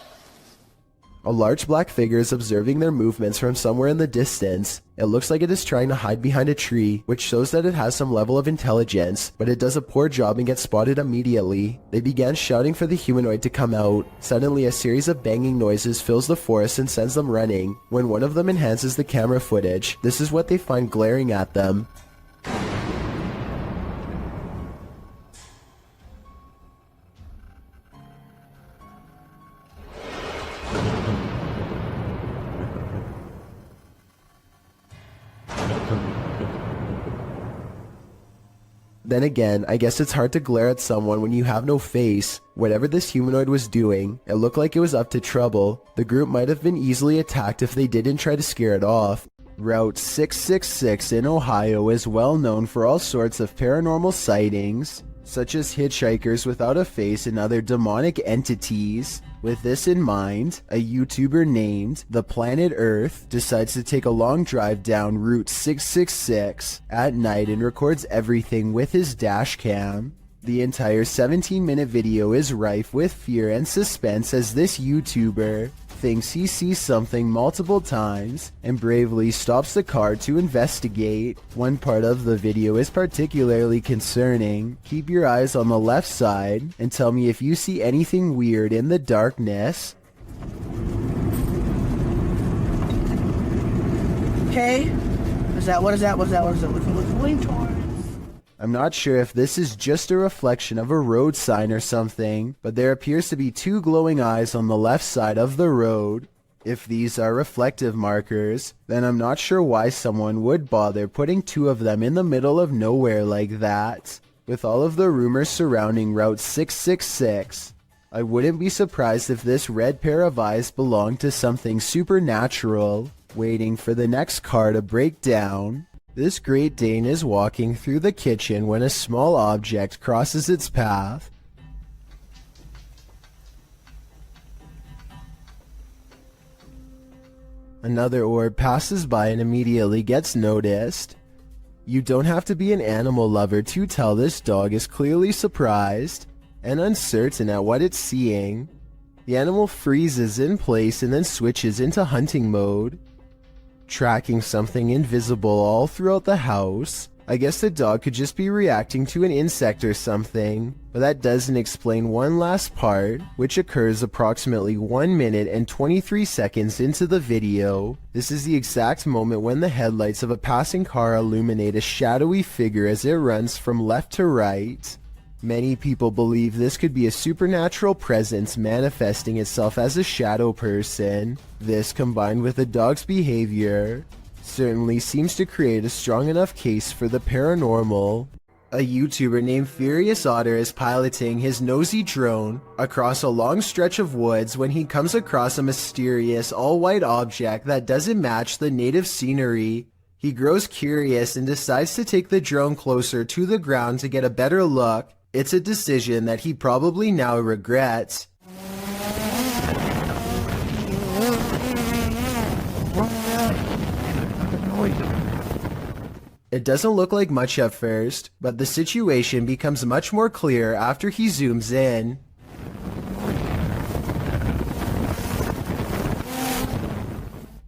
A large black figure is observing their movements from somewhere in the distance. It looks like it is trying to hide behind a tree, which shows that it has some level of intelligence, but it does a poor job and gets spotted immediately. They began shouting for the humanoid to come out. Suddenly, a series of banging noises fills the forest and sends them running. When one of them enhances the camera footage, this is what they find glaring at them. Then again, I guess it's hard to glare at someone when you have no face. Whatever this humanoid was doing, it looked like it was up to trouble. The group might have been easily attacked if they didn't try to scare it off. Route 666 in Ohio is well known for all sorts of paranormal sightings, such as hitchhikers without a face and other demonic entities. With this in mind, a YouTuber named The Planet Earth decides to take a long drive down Route 666 at night and records everything with his dash cam. The entire 17-minute video is rife with fear and suspense as this YouTuber thinks he sees something multiple times and bravely stops the car to investigate. One part of the video is particularly concerning. Keep your eyes on the left side and tell me if you see anything weird in the darkness. Okay. What is that? What is that? What is that? What is that? Looking towards. I'm not sure if this is just a reflection of a road sign or something, but there appears to be two glowing eyes on the left side of the road. If these are reflective markers, then I'm not sure why someone would bother putting two of them in the middle of nowhere like that. With all of the rumors surrounding Route 666, I wouldn't be surprised if this red pair of eyes belonged to something supernatural, waiting for the next car to break down. This Great Dane is walking through the kitchen when a small object crosses its path. Another orb passes by and immediately gets noticed. You don't have to be an animal lover to tell this dog is clearly surprised and uncertain at what it's seeing. The animal freezes in place and then switches into hunting mode, tracking something invisible all throughout the house. I guess the dog could just be reacting to an insect or something, but that doesn't explain one last part, which occurs approximately 1 minute and 23 seconds into the video. This is the exact moment when the headlights of a passing car illuminate a shadowy figure as it runs from left to right. Many people believe this could be a supernatural presence manifesting itself as a shadow person. This, combined with the dog's behavior, certainly seems to create a strong enough case for the paranormal. A YouTuber named Furious Otter is piloting his nosy drone across a long stretch of woods when he comes across a mysterious all-white object that doesn't match the native scenery. He grows curious and decides to take the drone closer to the ground to get a better look. It's a decision that he probably now regrets. It doesn't look like much at first, but the situation becomes much more clear after he zooms in.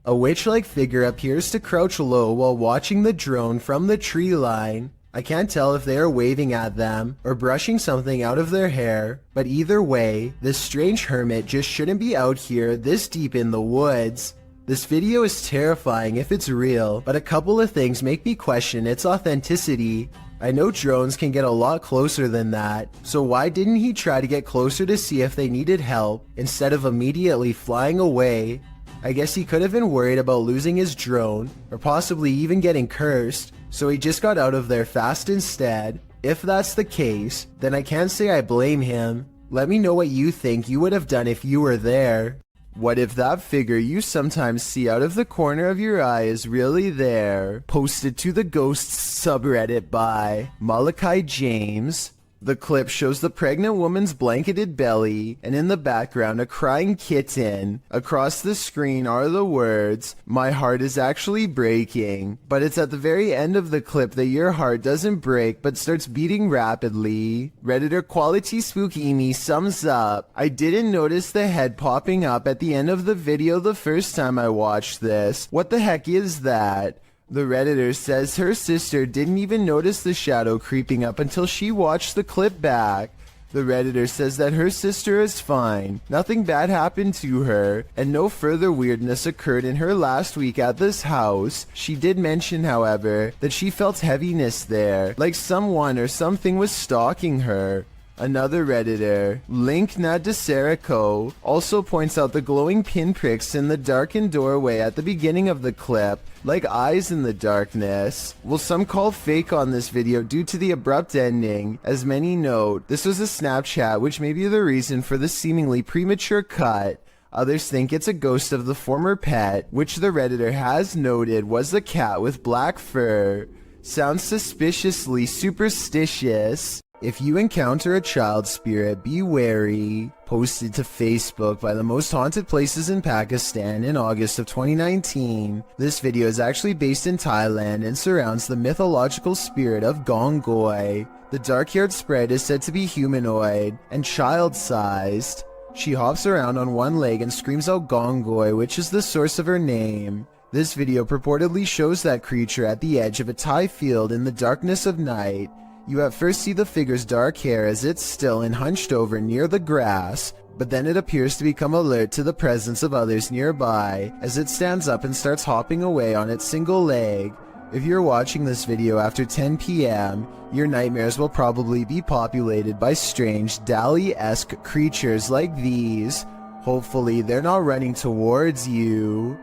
A witch-like figure appears to crouch low while watching the drone from the tree line. I can't tell if they are waving at them or brushing something out of their hair, but either way, this strange hermit just shouldn't be out here this deep in the woods. This video is terrifying if it's real, but a couple of things make me question its authenticity. I know drones can get a lot closer than that, so why didn't he try to get closer to see if they needed help instead of immediately flying away? I guess he could have been worried about losing his drone, or possibly even getting cursed, so he just got out of there fast instead. If that's the case, then I can't say I blame him. Let me know what you think you would have done if you were there. What if that figure you sometimes see out of the corner of your eye is really there? Posted to the Ghosts subreddit by Malachi James. The clip shows the pregnant woman's blanketed belly, and in the background a crying kitten. Across the screen are the words, "My heart is actually breaking." But it's at the very end of the clip that your heart doesn't break but starts beating rapidly. Redditor Quality Spookimi sums up, "I didn't notice the head popping up at the end of the video the first time I watched this. What the heck is that?" The Redditor says her sister didn't even notice the shadow creeping up until she watched the clip back. The Redditor says that her sister is fine, nothing bad happened to her, and no further weirdness occurred in her last week at this house. She did mention, however, that she felt heaviness there, like someone or something was stalking her. Another Redditor, Link Nadeserico, also points out the glowing pinpricks in the darkened doorway at the beginning of the clip, like eyes in the darkness. Well, some call fake on this video due to the abrupt ending. As many note, this was a Snapchat, which may be the reason for the seemingly premature cut. Others think it's a ghost of the former pet, which the Redditor has noted was a cat with black fur. Sounds suspiciously superstitious. If you encounter a child spirit, be wary. Posted to Facebook by the most haunted places in Pakistan in August of 2019. This video is actually based in Thailand and surrounds the mythological spirit of Gongoi. The dark-haired sprite is said to be humanoid and child-sized. She hops around on one leg and screams out Gongoi, which is the source of her name. This video purportedly shows that creature at the edge of a Thai field in the darkness of night. You at first see the figure's dark hair as it's still and hunched over near the grass, but then it appears to become alert to the presence of others nearby as it stands up and starts hopping away on its single leg. If you're watching this video after 10 p.m., your nightmares will probably be populated by strange Dali-esque creatures like these. Hopefully they're not running towards you.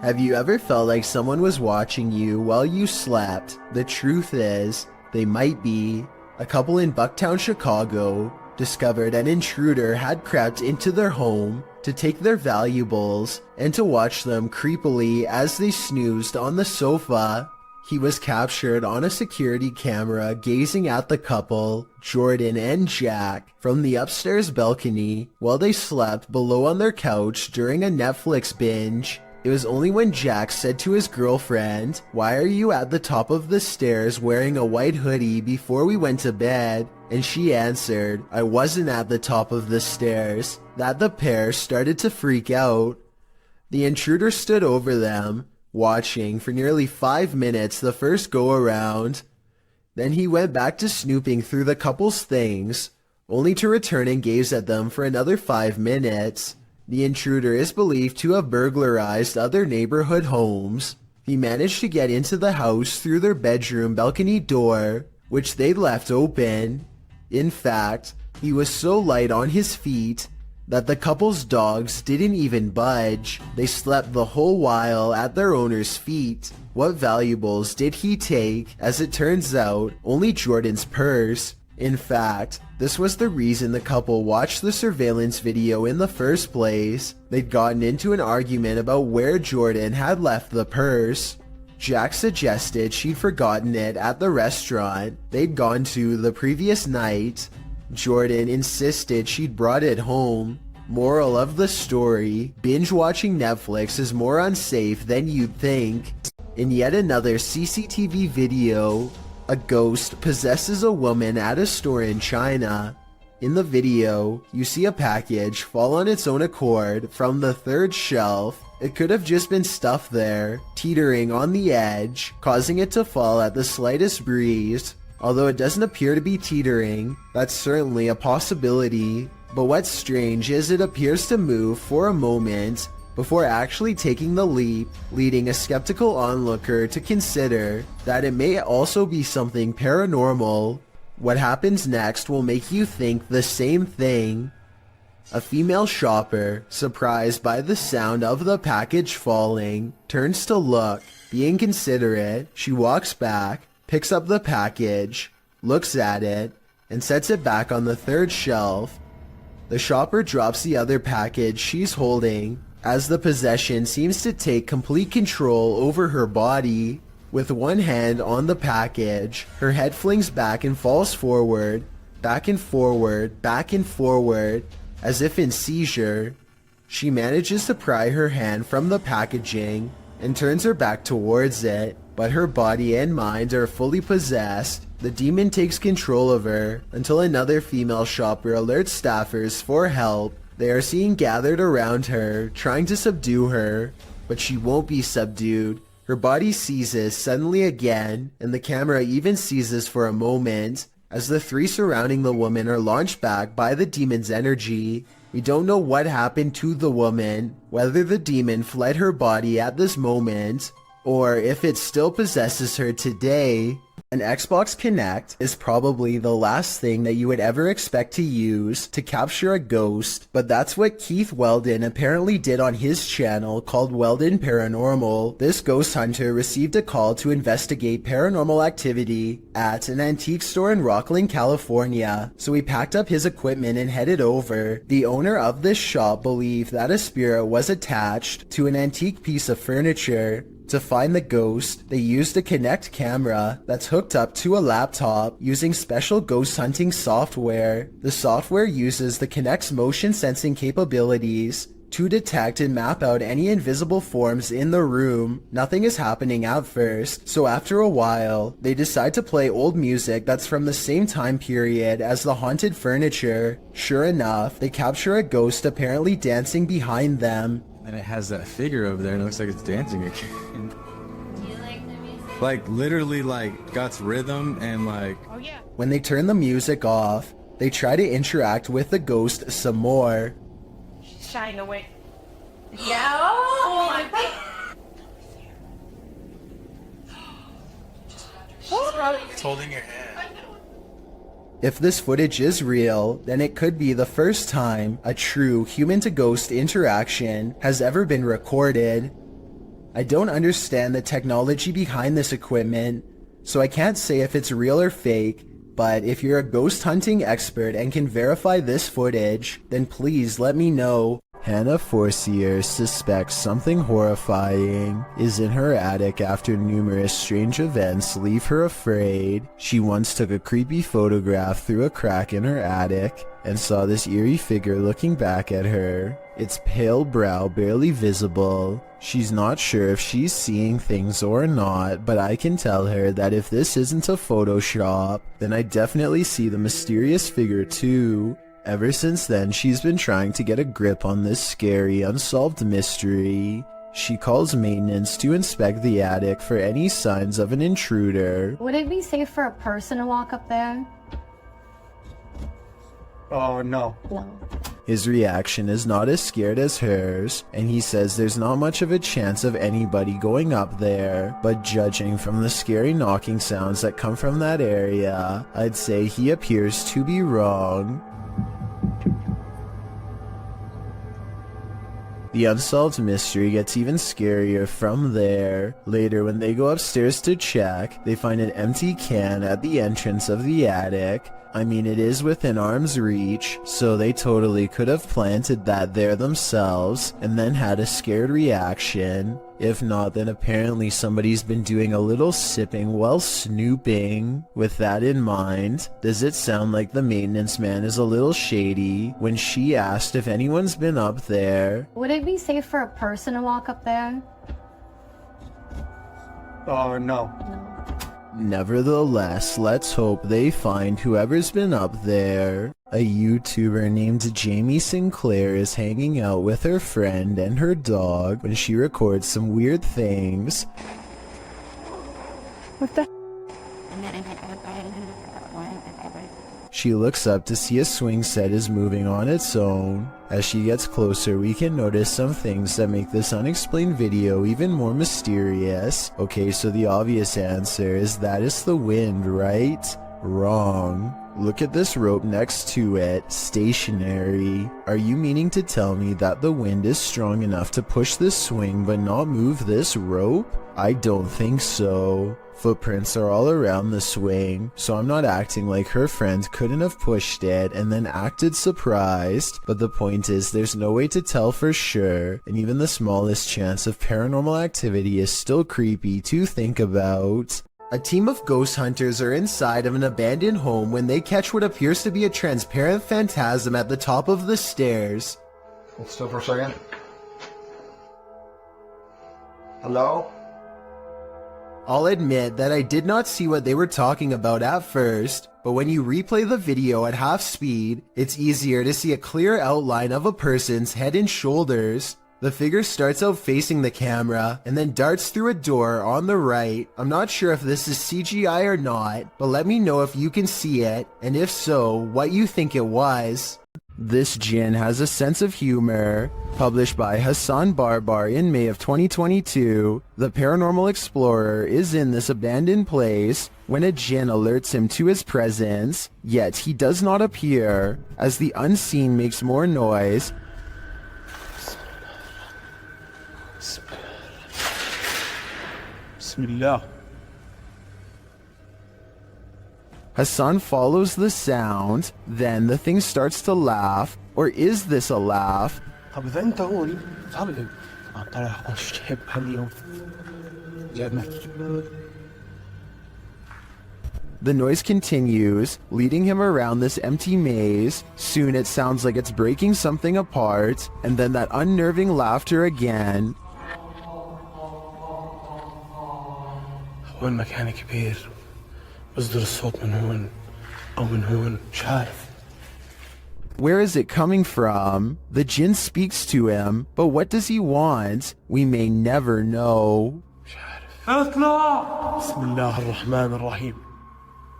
Have you ever felt like someone was watching you while you slept? The truth is, they might be. A couple in Bucktown, Chicago, discovered an intruder had crept into their home to take their valuables and to watch them creepily as they snoozed on the sofa. He was captured on a security camera gazing at the couple, Jordan and Jack, from the upstairs balcony while they slept below on their couch during a Netflix binge. It was only when Jack said to his girlfriend, "Why are you at the top of the stairs wearing a white hoodie before we went to bed?" and she answered, "I wasn't at the top of the stairs," that the pair started to freak out. The intruder stood over them, watching for nearly 5 minutes the first go-around. Then he went back to snooping through the couple's things, only to return and gaze at them for another 5 minutes. The intruder is believed to have burglarized other neighborhood homes. He managed to get into the house through their bedroom balcony door, which they'd left open. In fact, he was so light on his feet that the couple's dogs didn't even budge. They slept the whole while at their owner's feet. What valuables did he take? As it turns out, only Jordan's purse. In fact, this was the reason the couple watched the surveillance video in the first place. They'd gotten into an argument about where Jordan had left the purse. Jack suggested she'd forgotten it at the restaurant they'd gone to the previous night. Jordan insisted she'd brought it home. Moral of the story, binge watching Netflix is more unsafe than you'd think. In yet another CCTV video, a ghost possesses a woman at a store in China. In the video, you see a package fall on its own accord from the third shelf. It could have just been stuff there, teetering on the edge, causing it to fall at the slightest breeze. Although it doesn't appear to be teetering, that's certainly a possibility. But what's strange is it appears to move for a moment before actually taking the leap, leading a skeptical onlooker to consider that it may also be something paranormal. What happens next will make you think the same thing. A female shopper, surprised by the sound of the package falling, turns to look. Being considerate, she walks back, picks up the package, looks at it, and sets it back on the third shelf. The shopper drops the other package she's holding, as the possession seems to take complete control over her body. With one hand on the package, her head flings back and falls forward, back and forward, back and forward, as if in seizure. She manages to pry her hand from the packaging and turns her back towards it, but her body and mind are fully possessed. The demon takes control of her until another female shopper alerts staffers for help. They are seen gathered around her, trying to subdue her, but she won't be subdued. Her body seizes suddenly again, and the camera even seizes for a moment, as the three surrounding the woman are launched back by the demon's energy. We don't know what happened to the woman, whether the demon fled her body at this moment, or if it still possesses her today. An Xbox Kinect is probably the last thing that you would ever expect to use to capture a ghost, but that's what Keith Weldon apparently did on his channel called Weldon Paranormal. This ghost hunter received a call to investigate paranormal activity at an antique store in Rocklin, California, so he packed up his equipment and headed over. The owner of this shop believed that a spirit was attached to an antique piece of furniture. To find the ghost, they used a Kinect camera that's hooked up to a laptop using special ghost hunting software. The software uses the Kinect's motion sensing capabilities to detect and map out any invisible forms in the room. Nothing is happening at first, so after a while, they decide to play old music that's from the same time period as the haunted furniture. Sure enough, they capture a ghost apparently dancing behind them. And it has that figure over there and it looks like it's dancing again. Like literally like got rhythm and like... Oh yeah. When they turn the music off, they try to interact with the ghost some more. Shying away. Yeah. Oh my god. It's holding your hand. If this footage is real, then it could be the first time a true human-to-ghost interaction has ever been recorded. I don't understand the technology behind this equipment, so I can't say if it's real or fake, but if you're a ghost hunting expert and can verify this footage, then please let me know. Hannah Forcier suspects something horrifying is in her attic after numerous strange events leave her afraid. She once took a creepy photograph through a crack in her attic and saw this eerie figure looking back at her. Its pale brow barely visible. She's not sure if she's seeing things or not, but I can tell her that if this isn't a Photoshop, then I definitely see the mysterious figure too. Ever since then, she's been trying to get a grip on this scary, unsolved mystery. She calls maintenance to inspect the attic for any signs of an intruder. Would it be safe for a person to walk up there? Oh, no. No. His reaction is not as scared as hers, and he says there's not much of a chance of anybody going up there, but judging from the scary knocking sounds that come from that area, I'd say he appears to be wrong. The unsolved mystery gets even scarier from there. Later, when they go upstairs to check, they find an empty can at the entrance of the attic. I mean, it is within arm's reach, so they totally could have planted that there themselves and then had a scared reaction. If not, then apparently somebody's been doing a little sipping while snooping. With that in mind, does it sound like the maintenance man is a little shady when she asked if anyone's been up there? Would it be safe for a person to walk up there? Oh, no. Nevertheless, let's hope they find whoever's been up there. A YouTuber named Jamie Sinclair is hanging out with her friend and her dog when she records some weird things. What the? She looks up to see a swing set is moving on its own. As she gets closer, we can notice some things that make this unexplained video even more mysterious. Okay, so the obvious answer is that it's the wind, right? Wrong. Look at this rope next to it, stationary. Are you meaning to tell me that the wind is strong enough to push this swing but not move this rope? I don't think so. Footprints are all around the swing, so I'm not acting like her friend couldn't have pushed it and then acted surprised, but the point is there's no way to tell for sure, and even the smallest chance of paranormal activity is still creepy to think about. A team of ghost hunters are inside of an abandoned home when they catch what appears to be a transparent phantasm at the top of the stairs. Hold still for a second. Hello? I'll admit that I did not see what they were talking about at first, but when you replay the video at half speed, it's easier to see a clear outline of a person's head and shoulders. The figure starts out facing the camera and then darts through a door on the right. I'm not sure if this is CGI or not, but let me know if you can see it, and if so, what you think it was. This Jinn has a sense of humor. Published by Hassan Barbar in May of 2022, the paranormal explorer is in this abandoned place when a Jinn alerts him to his presence, yet he does not appear. As the unseen makes more noise, Bismillah. Hassan follows the sound, then the thing starts to laugh. Or is this a laugh? طب إذا أنت هون تعال The noise continues, leading him around this empty maze. Soon it sounds like it's breaking something apart, and then that unnerving laughter again. هو المكان كبير بصدر الصوت من هون أو من هون مش عارف. Where is it coming from? The jinn speaks to him, but what does he want? We may never know. اطلع. بسم الله الرحمن الرحيم.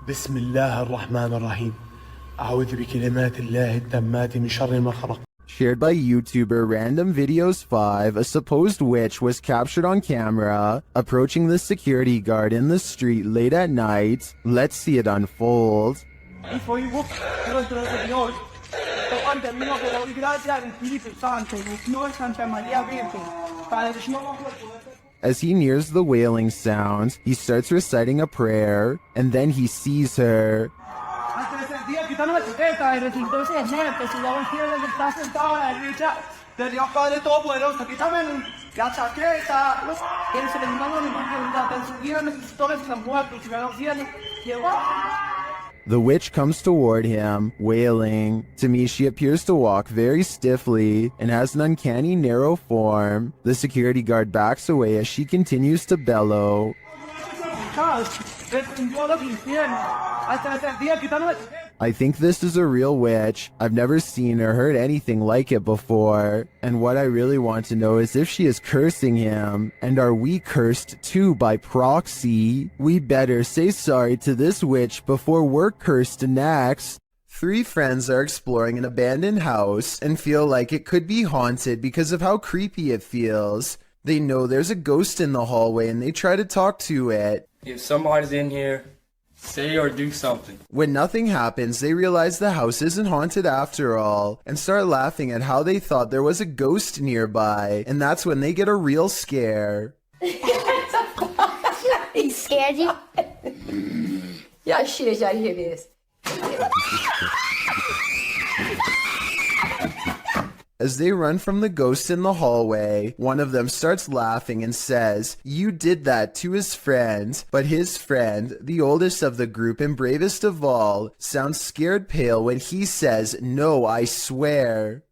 بسم الله الرحمن الرحيم. أعوذ بكلمات الله التامات من شر ما خلق. Shared by YouTuber Random Videos 5, a supposed witch was captured on camera approaching the security guard in the street late at night. Let's see it unfold. As he nears the wailing sound, he starts reciting a prayer, and then he sees her. The witch comes toward him, wailing. To me, she appears to walk very stiffly and has an uncanny narrow form. The security guard backs away as she continues to bellow. I think this is a real witch. I've never seen or heard anything like it before. And what I really want to know is if she is cursing him. And are we cursed too by proxy? We better say sorry to this witch before we're cursed next. Three friends are exploring an abandoned house and feel like it could be haunted because of how creepy it feels. They know there's a ghost in the hallway and they try to talk to it. If somebody's in here, say or do something. When nothing happens, they realize the house isn't haunted after all and start laughing at how they thought there was a ghost nearby, and that's when they get a real scare. He scared you? Yeah, shit, y'all hear this. As they run from the ghost in the hallway, one of them starts laughing and says, "You did that," to his friend. But his friend, the oldest of the group and bravest of all, sounds scared pale when he says, "No, I swear."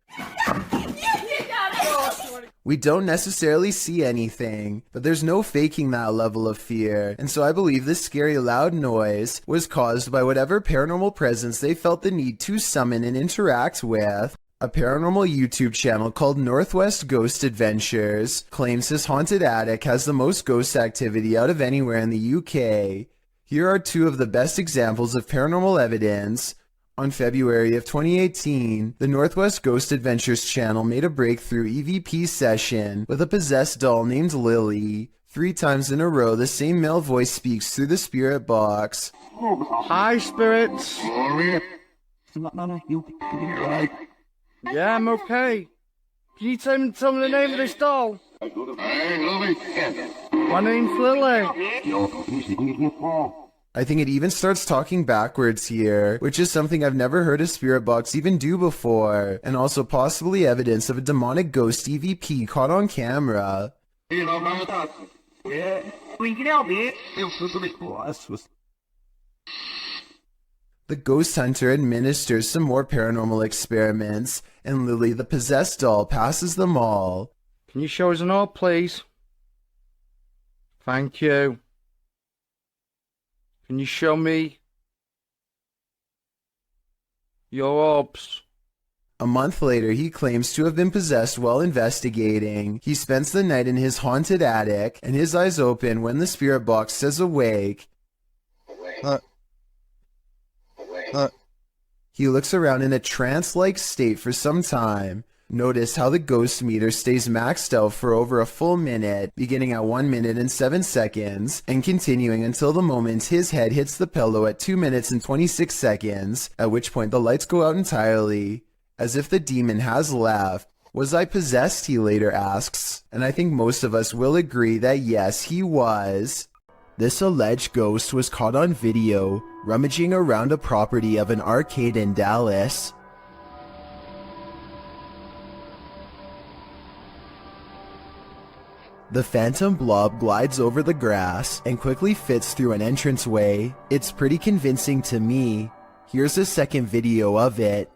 We don't necessarily see anything, but there's no faking that level of fear, and so I believe this scary loud noise was caused by whatever paranormal presence they felt the need to summon and interact with. A paranormal YouTube channel called Northwest Ghost Adventures claims his haunted attic has the most ghost activity out of anywhere in the UK. Here are two of the best examples of paranormal evidence. On February of 2018, the Northwest Ghost Adventures channel made a breakthrough EVP session with a possessed doll named Lily. 3 times in a row, the same male voice speaks through the spirit box. Hi, spirits. Yeah, I'm okay. Can you tell me the name of this doll? My name's Lily. I think it even starts talking backwards here, which is something I've never heard a spirit box even do before, and also possibly evidence of a demonic ghost EVP caught on camera. The ghost hunter administers some more paranormal experiments, and Lily, the possessed doll, passes them all. Can you show us an orb, please? Thank you. Can you show me your orbs? A month later, he claims to have been possessed while investigating. He spends the night in his haunted attic, and his eyes open when the spirit box says awake. He looks around in a trance-like state for some time. Notice how the ghost meter stays maxed out for over a full minute, beginning at 1 minute and 7 seconds, and continuing until the moment his head hits the pillow at 2 minutes and 26 seconds, at which point the lights go out entirely. As if the demon has left. Was I possessed, he later asks, and I think most of us will agree that yes, he was. This alleged ghost was caught on video, rummaging around a property of an arcade in Dallas. The phantom blob glides over the grass and quickly fits through an entranceway. It's pretty convincing to me. Here's a second video of it.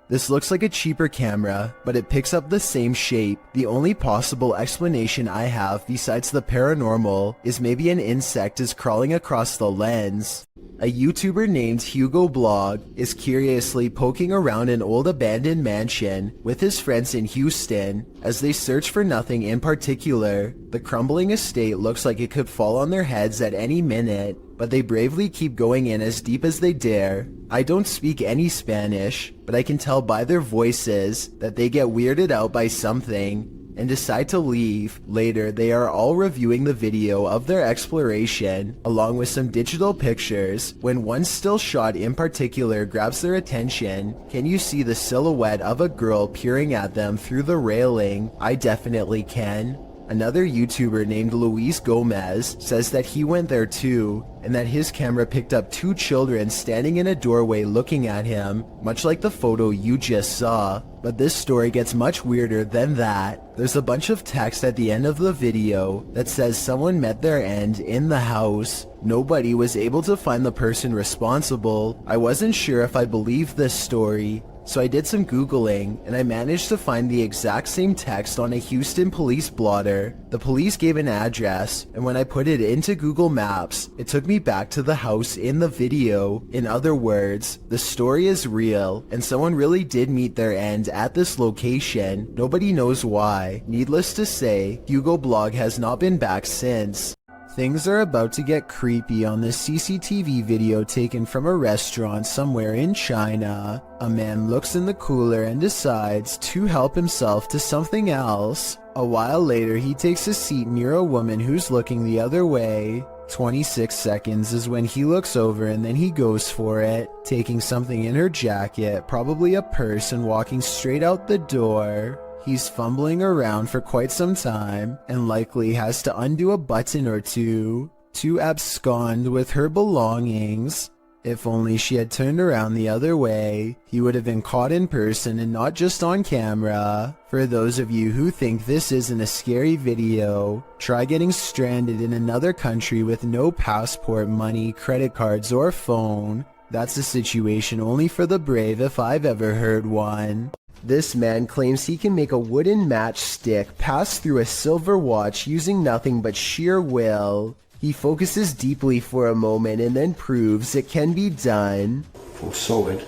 This looks like a cheaper camera, but it picks up the same shape. The only possible explanation I have besides the paranormal is maybe an insect is crawling across the lens. A YouTuber named Hugo Blog is curiously poking around an old abandoned mansion with his friends in Houston as they search for nothing in particular. The crumbling estate looks like it could fall on their heads at any minute, but they bravely keep going in as deep as they dare. I don't speak any Spanish, but I can tell by their voices that they get weirded out by something and decide to leave. Later, they are all reviewing the video of their exploration, along with some digital pictures, when one still shot in particular grabs their attention. Can you see the silhouette of a girl peering at them through the railing? I definitely can. Another YouTuber named Luis Gomez says that he went there too, and that his camera picked up 2 children standing in a doorway looking at him, much like the photo you just saw. But this story gets much weirder than that. There's a bunch of text at the end of the video that says someone met their end in the house. Nobody was able to find the person responsible. I wasn't sure if I believed this story, so I did some Googling, and I managed to find the exact same text on a Houston police blotter. The police gave an address, and when I put it into Google Maps, it took me back to the house in the video. In other words, the story is real, and someone really did meet their end at this location. Nobody knows why. Needless to say, Hugo Blog has not been back since. Things are about to get creepy on this CCTV video taken from a restaurant somewhere in China. A man looks in the cooler and decides to help himself to something else. A while later, he takes a seat near a woman who's looking the other way. 26 seconds is when he looks over and then he goes for it, taking something in her jacket, probably a purse, and walking straight out the door. He's fumbling around for quite some time and likely has to undo a button or two to abscond with her belongings. If only she had turned around the other way, he would have been caught in person and not just on camera. For those of you who think this isn't a scary video, try getting stranded in another country with no passport, money, credit cards, or phone. That's a situation only for the brave if I've ever heard one. This man claims he can make a wooden matchstick pass through a silver watch using nothing but sheer will. He focuses deeply for a moment and then proves it can be done. For solid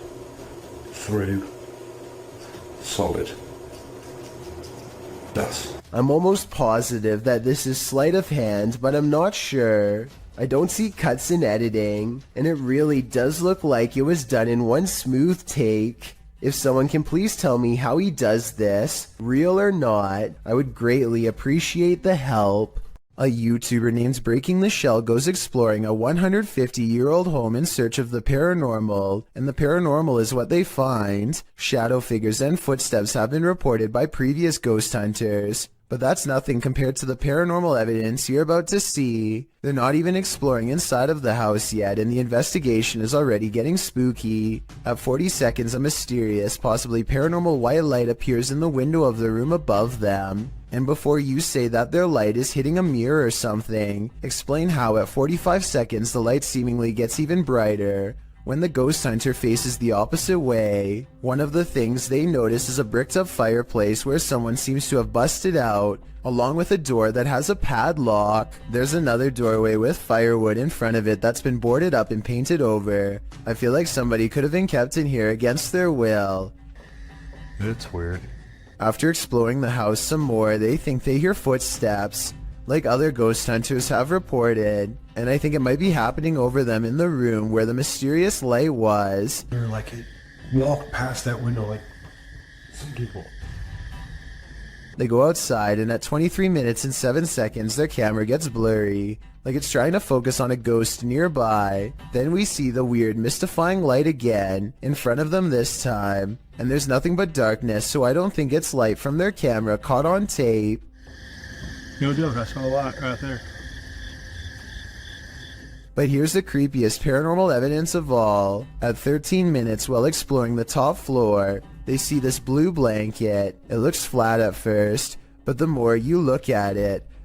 through solid. Thus. I'm almost positive that this is sleight of hand, but I'm not sure. I don't see cuts in editing, and it really does look like it was done in one smooth take. If someone can please tell me how he does this, real or not, I would greatly appreciate the help. A YouTuber named Breaking the Shell goes exploring a 150-year-old home in search of the paranormal, and the paranormal is what they find. Shadow figures and footsteps have been reported by previous ghost hunters, but that's nothing compared to the paranormal evidence you're about to see. They're not even exploring inside of the house yet, and the investigation is already getting spooky. At 40 seconds, a mysterious, possibly paranormal white light appears in the window of the room above them. And before you say that their light is hitting a mirror or something, explain how at 45 seconds the light seemingly gets even brighter when the ghost hunter faces the opposite way. One of the things they notice is a bricked up fireplace where someone seems to have busted out, along with a door that has a padlock. There's another doorway with firewood in front of it that's been boarded up and painted over. I feel like somebody could have been kept in here against their will. It's weird. After exploring the house some more, they think they hear footsteps, like other ghost hunters have reported, and I think it might be happening over them in the room where the mysterious light was. They're like, walk past that window like some people. They go outside, and at 23 minutes and 7 seconds, their camera gets blurry, like it's trying to focus on a ghost nearby. Then we see the weird, mystifying light again, in front of them this time, and there's nothing but darkness, so I don't think it's light from their camera caught on tape. No joke, I saw a lot right there. But here's the creepiest paranormal evidence of all. At 13 minutes, while exploring the top floor, they see this blue blanket. It looks flat at first, but the more you look at it,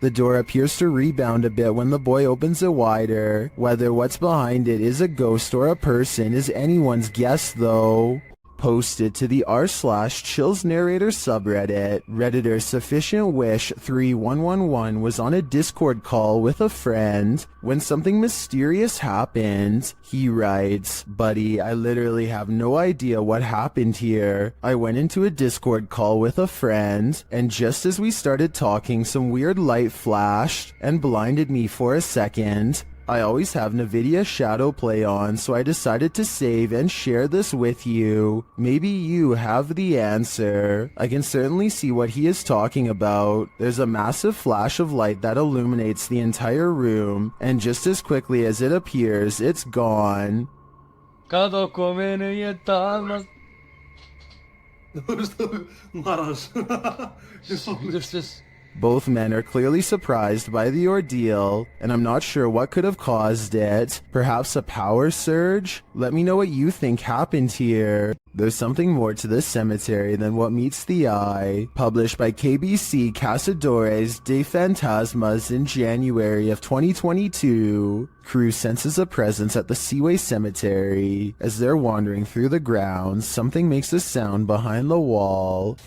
The door appears to rebound a bit when the boy opens it wider. Whether what's behind it is a ghost or a person is anyone's guess though. Posted to the r/chills narrator subreddit, Redditor Sufficient Wish 3111 was on a Discord call with a friend when something mysterious happened. He writes, "Buddy, I literally have no idea what happened here. I went into a Discord call with a friend, and just as we started talking, some weird light flashed and blinded me for a second. I always have NVIDIA Shadow Play on, so I decided to save and share this with you. Maybe you have the answer." I can certainly see what he is talking about. There's a massive flash of light that illuminates the entire room, and just as quickly as it appears, it's gone. Both men are clearly surprised by the ordeal, and I'm not sure what could have caused it. Perhaps a power surge? Let me know what you think happened here. There's something more to this cemetery than what meets the eye. Published by KBC Cazadores de Fantasmas in January of 2022. Crew senses a presence at the Seaway Cemetery. As they're wandering through the grounds, something makes a sound behind the wall.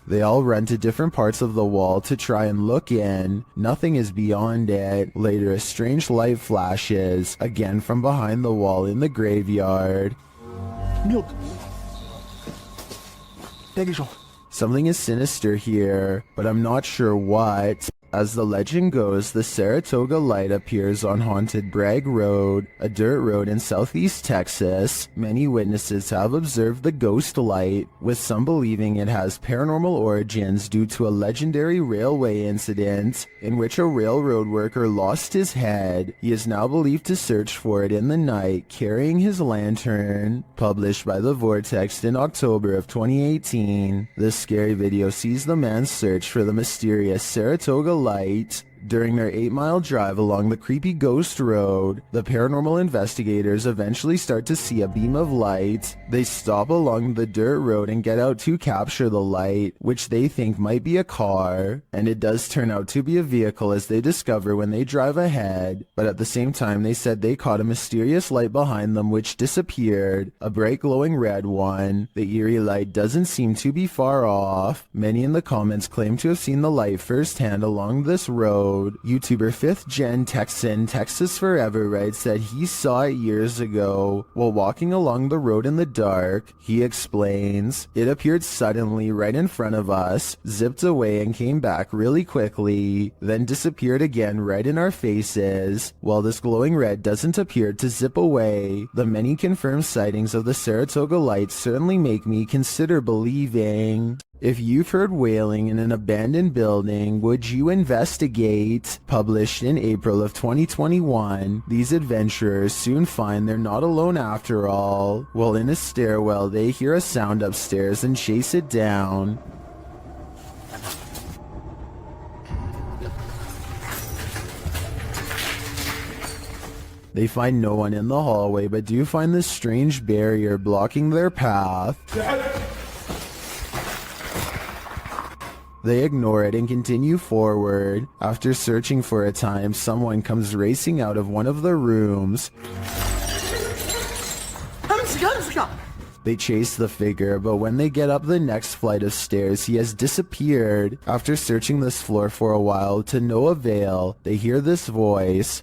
They all run to different parts of the wall to try and look in. Nothing is beyond it. Later, a strange light flashes, again from behind the wall in the graveyard. Something is sinister here, but I'm not sure what. As the legend goes, the Saratoga light appears on Haunted Bragg Road, a dirt road in southeast Texas. Many witnesses have observed the ghost light, with some believing it has paranormal origins due to a legendary railway incident in which a railroad worker lost his head. He is now believed to search for it in the night, carrying his lantern. Published by The Vortex in October of 2018, this scary video sees the man's search for the mysterious Saratoga light. During their 8-mile drive along the creepy ghost road, the paranormal investigators eventually start to see a beam of light. They stop along the dirt road and get out to capture the light, which they think might be a car, and it does turn out to be a vehicle as they discover when they drive ahead. But at the same time, they said they caught a mysterious light behind them which disappeared, a bright glowing red one. The eerie light doesn't seem to be far off. Many in the comments claim to have seen the light firsthand along this road. YouTuber 5th Gen Texan Texas Forever writes that he saw it years ago while walking along the road in the dark. He explains, "It appeared suddenly right in front of us, zipped away and came back really quickly, then disappeared again right in our faces. While this glowing red doesn't appear to zip away, the many confirmed sightings of the Saratoga light certainly make me consider believing." If you've heard wailing in an abandoned building, would you investigate? Published in April of 2021, these adventurers soon find they're not alone after all. While in a stairwell, they hear a sound upstairs and chase it down. They find no one in the hallway, but do find this strange barrier blocking their path. They ignore it and continue forward. After searching for a time, someone comes racing out of one of the rooms. They chase the figure, but when they get up the next flight of stairs, he has disappeared. After searching this floor for a while to no avail, they hear this voice.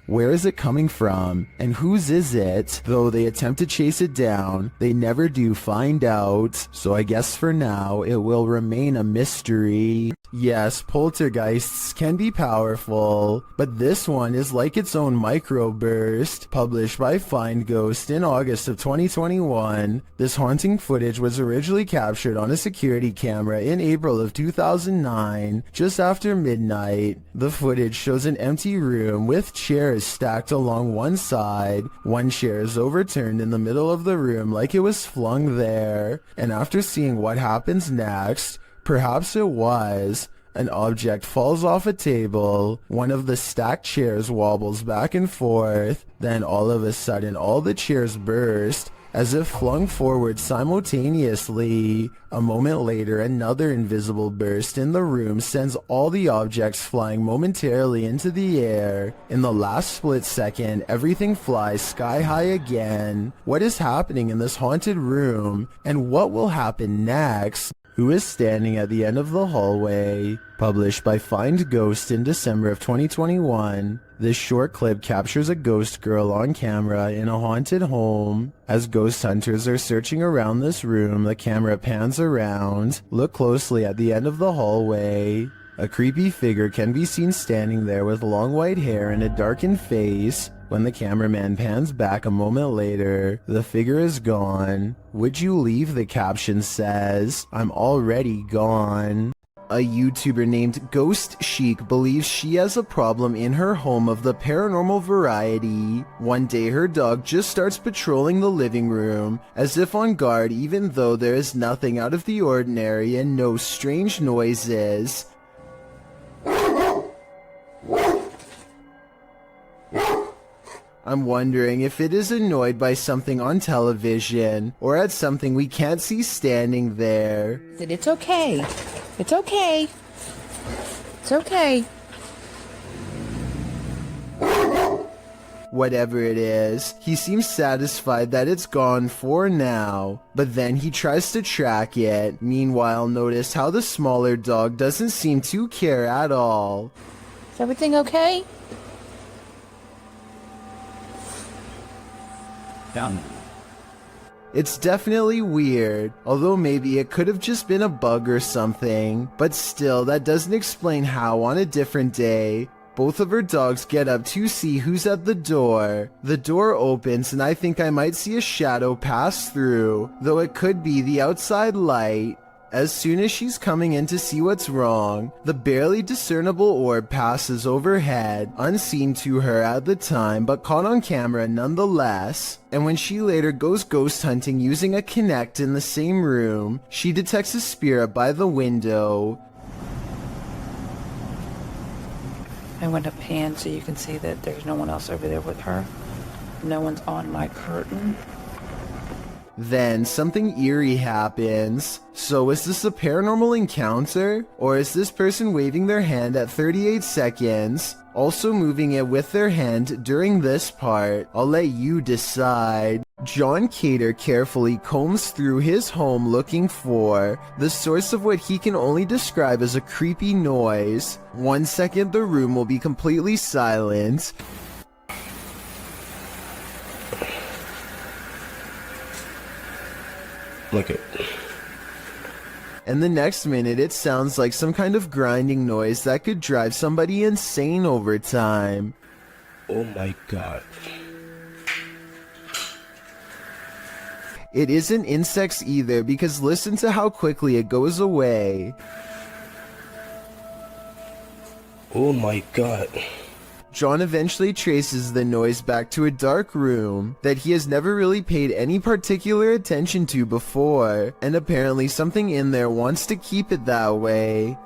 Where is it coming from? And whose is it? Though they attempt to chase it down, they never do find out. So I guess for now, it will remain a mystery. Yes, poltergeists can be powerful, but this one is like its own microburst. Published by Find Ghost in August of 2021, this haunting footage was originally captured on a security camera in April of 2009, just after midnight. The footage shows an empty room with chairs stacked along one side. One chair is overturned in the middle of the room like it was flung there. And after seeing what happens next, perhaps it was An object falls off a table, one of the stacked chairs wobbles back and forth, then all of a sudden all the chairs burst, as if flung forward simultaneously. A moment later, another invisible burst in the room sends all the objects flying momentarily into the air. In the last split second, everything flies sky high again. What is happening in this haunted room? And what will happen next? Who is standing at the end of the hallway? Published by Find Ghost in December of 2021. This short clip captures a ghost girl on camera in a haunted home. As ghost hunters are searching around this room, the camera pans around. Look closely at the end of the hallway. A creepy figure can be seen standing there with long white hair and a darkened face. When the cameraman pans back a moment later, the figure is gone. Would you leave? The caption says. I'm already gone. A YouTuber named Ghost Chic believes she has a problem in her home of the paranormal variety. One day her dog just starts patrolling the living room, as if on guard even though there is nothing out of the ordinary and no strange noises. I'm wondering if it is annoyed by something on television, or at something we can't see standing there. It's okay. It's okay. It's okay. Whatever it is, he seems satisfied that it's gone for now, but then he tries to track it. Meanwhile, notice how the smaller dog doesn't seem to care at all. Is everything okay? Down. It's definitely weird, although maybe it could have just been a bug or something, but still that doesn't explain how on a different day, both of her dogs get up to see who's at the door. The door opens and I think I might see a shadow pass through, though it could be the outside light. As soon as she's coming in to see what's wrong, the barely discernible orb passes overhead, unseen to her at the time but caught on camera nonetheless. And when she later goes ghost hunting using a Kinect in the same room, she detects a spirit by the window. I went to pan so you can see that there's no one else over there with her. No one's on my curtain. Then something eerie happens. So is this a paranormal encounter? Or is this person waving their hand at 38 seconds, also moving it with their hand during this part? I'll let you decide. John Cater carefully combs through his home looking for the source of what he can only describe as a creepy noise. 1 second the room will be completely silent. Look it. And the next minute it sounds like some kind of grinding noise that could drive somebody insane over time. Oh my god. It isn't insects either, because listen to how quickly it goes away. Oh my god. John eventually traces the noise back to a dark room that he has never really paid any particular attention to before, and apparently something in there wants to keep it that way.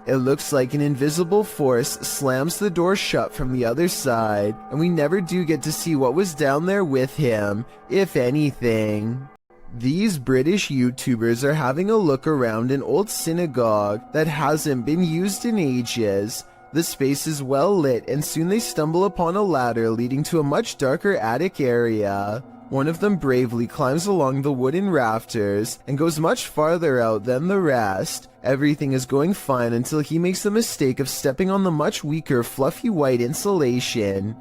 It looks like an invisible force slams the door shut from the other side, and we never do get to see what was down there with him, if anything. These British YouTubers are having a look around an old synagogue that hasn't been used in ages. The space is well lit, and soon they stumble upon a ladder leading to a much darker attic area. One of them bravely climbs along the wooden rafters and goes much farther out than the rest. Everything is going fine until he makes the mistake of stepping on the much weaker fluffy white insulation.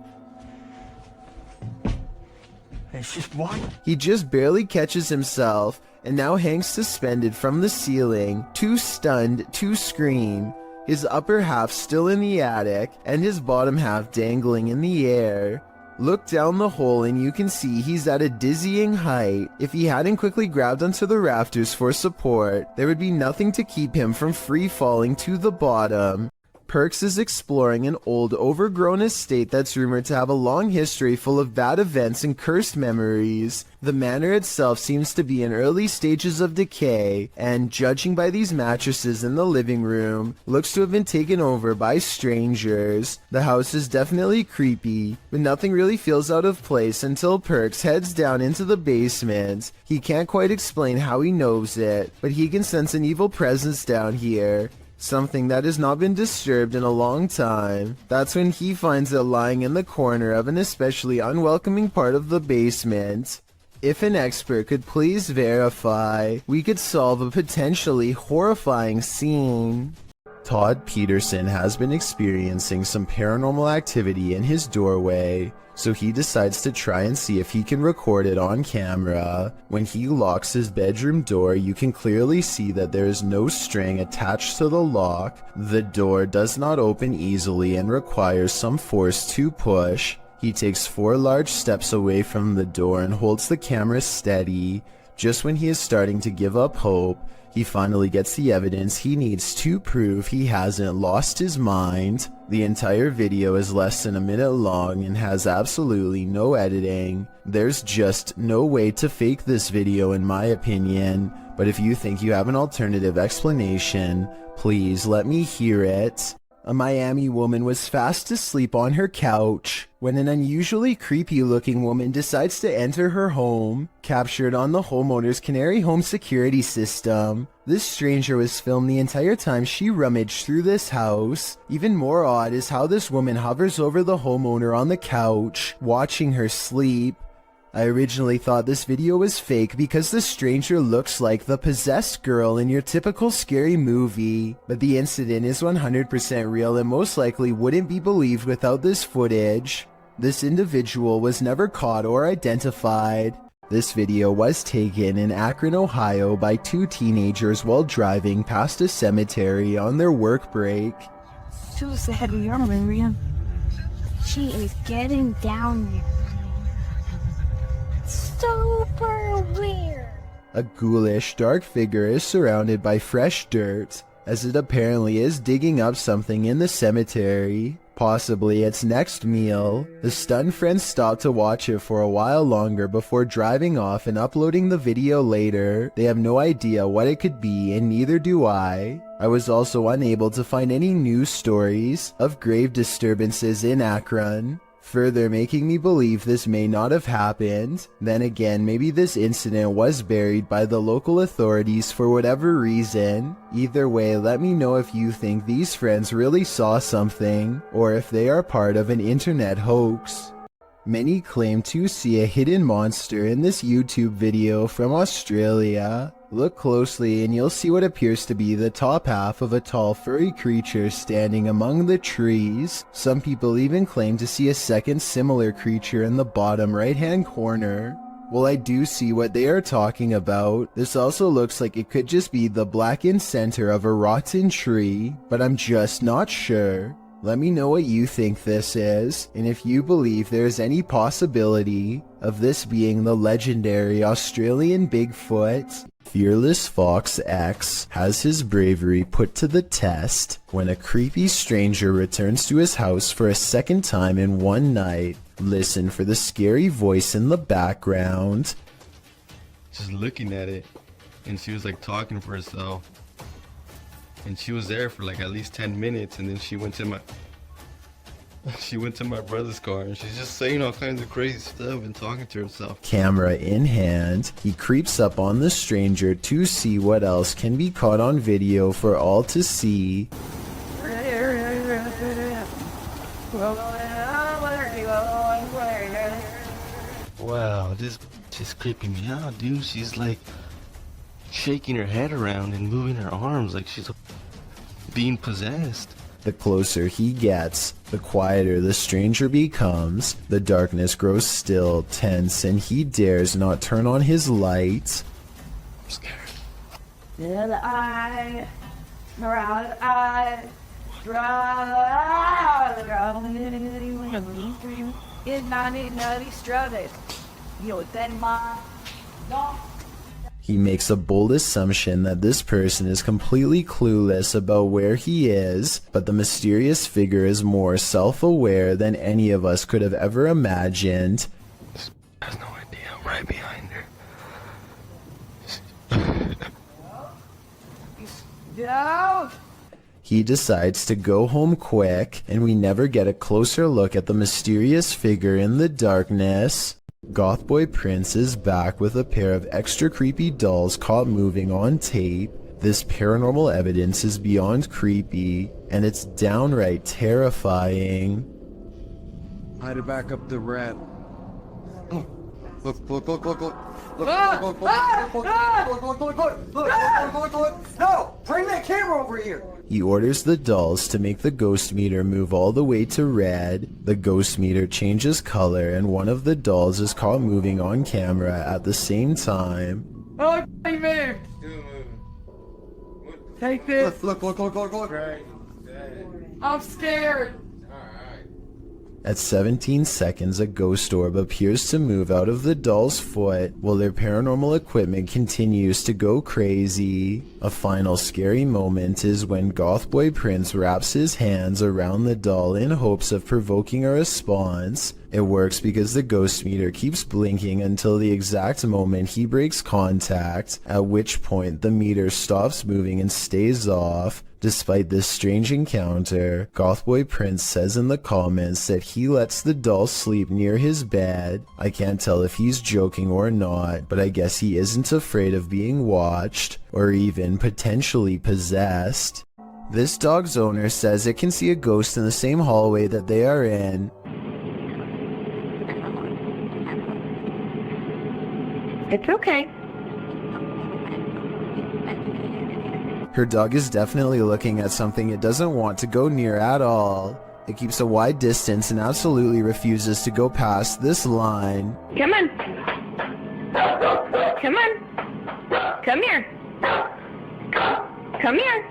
It's just what? He just barely catches himself and now hangs suspended from the ceiling, too stunned to scream. His upper half still in the attic, and his bottom half dangling in the air. Look down the hole and you can see he's at a dizzying height. If he hadn't quickly grabbed onto the rafters for support, there would be nothing to keep him from free falling to the bottom. Perks is exploring an old, overgrown estate that's rumored to have a long history full of bad events and cursed memories. The manor itself seems to be in early stages of decay, and judging by these mattresses in the living room, looks to have been taken over by strangers. The house is definitely creepy, but nothing really feels out of place until Perks heads down into the basement. He can't quite explain how he knows it, but he can sense an evil presence down here. Something that has not been disturbed in a long time. That's when he finds it lying in the corner of an especially unwelcoming part of the basement. If an expert could please verify, we could solve a potentially horrifying scene. Todd Peterson has been experiencing some paranormal activity in his doorway, so he decides to try and see if he can record it on camera. When he locks his bedroom door, you can clearly see that there is no string attached to the lock. The door does not open easily and requires some force to push. He takes 4 large steps away from the door and holds the camera steady. Just when he is starting to give up hope, he finally gets the evidence he needs to prove he hasn't lost his mind. The entire video is less than a minute long and has absolutely no editing. There's just no way to fake this video in my opinion, but if you think you have an alternative explanation, please let me hear it. A Miami woman was fast asleep on her couch when an unusually creepy looking woman decides to enter her home, captured on the homeowner's Canary home security system. This stranger was filmed the entire time she rummaged through this house. Even more odd is how this woman hovers over the homeowner on the couch, watching her sleep. I originally thought this video was fake because the stranger looks like the possessed girl in your typical scary movie, but the incident is 100% real and most likely wouldn't be believed without this footage. This individual was never caught or identified. This video was taken in Akron, Ohio by 2 teenagers while driving past a cemetery on their work break. She was the head of your Maria. She is getting down there. Super weird. A ghoulish, dark figure is surrounded by fresh dirt, as it apparently is digging up something in the cemetery, possibly its next meal. The stunned friends stop to watch it for a while longer before driving off and uploading the video later. They have no idea what it could be, and neither do I. I was also unable to find any news stories of grave disturbances in Akron, further making me believe this may not have happened. Then again, maybe this incident was buried by the local authorities for whatever reason. Either way, let me know if you think these friends really saw something, or if they are part of an internet hoax. Many claim to see a hidden monster in this YouTube video from Australia. Look closely and you'll see what appears to be the top half of a tall furry creature standing among the trees. Some people even claim to see a second similar creature in the bottom right hand corner. Well, I do see what they are talking about. This also looks like it could just be the blackened center of a rotten tree, but I'm just not sure. Let me know what you think this is, and if you believe there is any possibility of this being the legendary Australian Bigfoot. Fearless Fox X has his bravery put to the test when a creepy stranger returns to his house for a second time in one night. Listen for the scary voice in the background. Just looking at it, and she was like talking for herself. And she was there for like at least 10 minutes, and then she went to my brother's car, and she's just saying all kinds of crazy stuff and talking to herself. Camera in hand, he creeps up on the stranger to see what else can be caught on video for all to see. Wow, this is creeping me out, dude. She's like shaking her head around and moving her arms like she's being possessed. The closer he gets, the quieter the stranger becomes. The darkness grows still, tense, and he dares not turn on his light. I'm scared. He makes a bold assumption that this person is completely clueless about where he is, but the mysterious figure is more self-aware than any of us could have ever imagined. Has no idea I'm right behind her. Get out! He decides to go home quick, and we never get a closer look at the mysterious figure in the darkness. Gothboy Prince is back with a pair of extra creepy dolls caught moving on tape. This paranormal evidence is beyond creepy, and it's downright terrifying. I had to back up the rat. Look. No! Bring that camera over here! He orders the dolls to make the ghost meter move all the way to red. The ghost meter changes color, and one of the dolls is caught moving on camera at the same time. Oh, he moved! Take this! Look. I'm scared! At 17 seconds, a ghost orb appears to move out of the doll's foot while their paranormal equipment continues to go crazy. A final scary moment is when Gothboy Prince wraps his hands around the doll in hopes of provoking a response. It works because the ghost meter keeps blinking until the exact moment he breaks contact, at which point the meter stops moving and stays off. Despite this strange encounter, Gothboy Prince says in the comments that he lets the doll sleep near his bed. I can't tell if he's joking or not, but I guess he isn't afraid of being watched, or even potentially possessed. This dog's owner says it can see a ghost in the same hallway that they are in. It's okay. Her dog is definitely looking at something it doesn't want to go near at all. It keeps a wide distance and absolutely refuses to go past this line. Come on. Come on. Come here. Come here.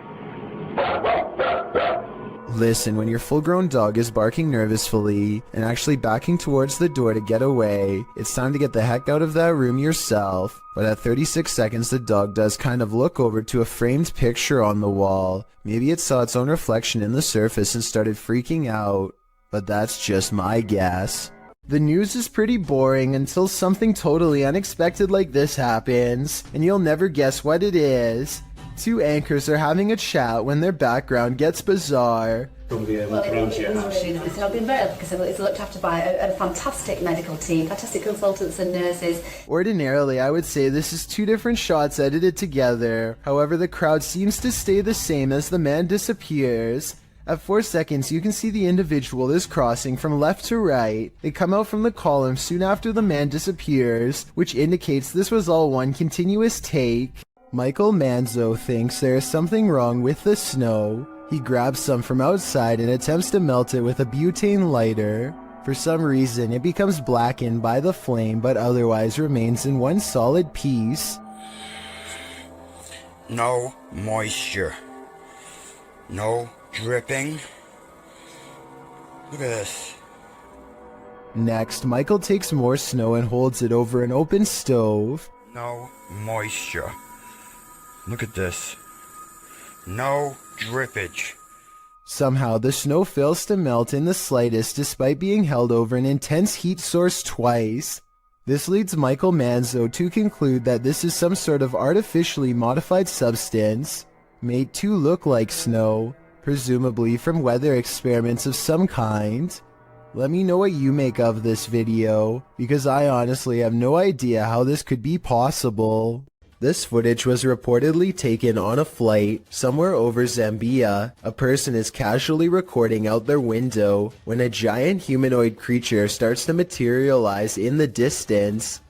Listen, when your full-grown dog is barking nervously and actually backing towards the door to get away, it's time to get the heck out of that room yourself. But at 36 seconds, the dog does kind of look over to a framed picture on the wall. Maybe it saw its own reflection in the surface and started freaking out. But that's just my guess. The news is pretty boring until something totally unexpected like this happens, and you'll never guess what it is. Two anchors are having a chat when their background gets bizarre. Well, it's not been very because it's looked after by a fantastic medical team, fantastic consultants and nurses. Ordinarily, I would say this is two different shots edited together. However, the crowd seems to stay the same as the man disappears. At 4 seconds, you can see the individual is crossing from left to right. They come out from the column soon after the man disappears, which indicates this was all one continuous take. Michael Manzo thinks there is something wrong with the snow. He grabs some from outside and attempts to melt it with a butane lighter. For some reason, it becomes blackened by the flame but otherwise remains in one solid piece. No moisture. No dripping. Look at this. Next, Michael takes more snow and holds it over an open stove. No moisture. Look at this. No drippage. Somehow, the snow fails to melt in the slightest despite being held over an intense heat source twice. This leads Michael Manzo to conclude that this is some sort of artificially modified substance, made to look like snow, presumably from weather experiments of some kind. Let me know what you make of this video, because I honestly have no idea how this could be possible. This footage was reportedly taken on a flight somewhere over Zambia. A person is casually recording out their window when a giant humanoid creature starts to materialize in the distance.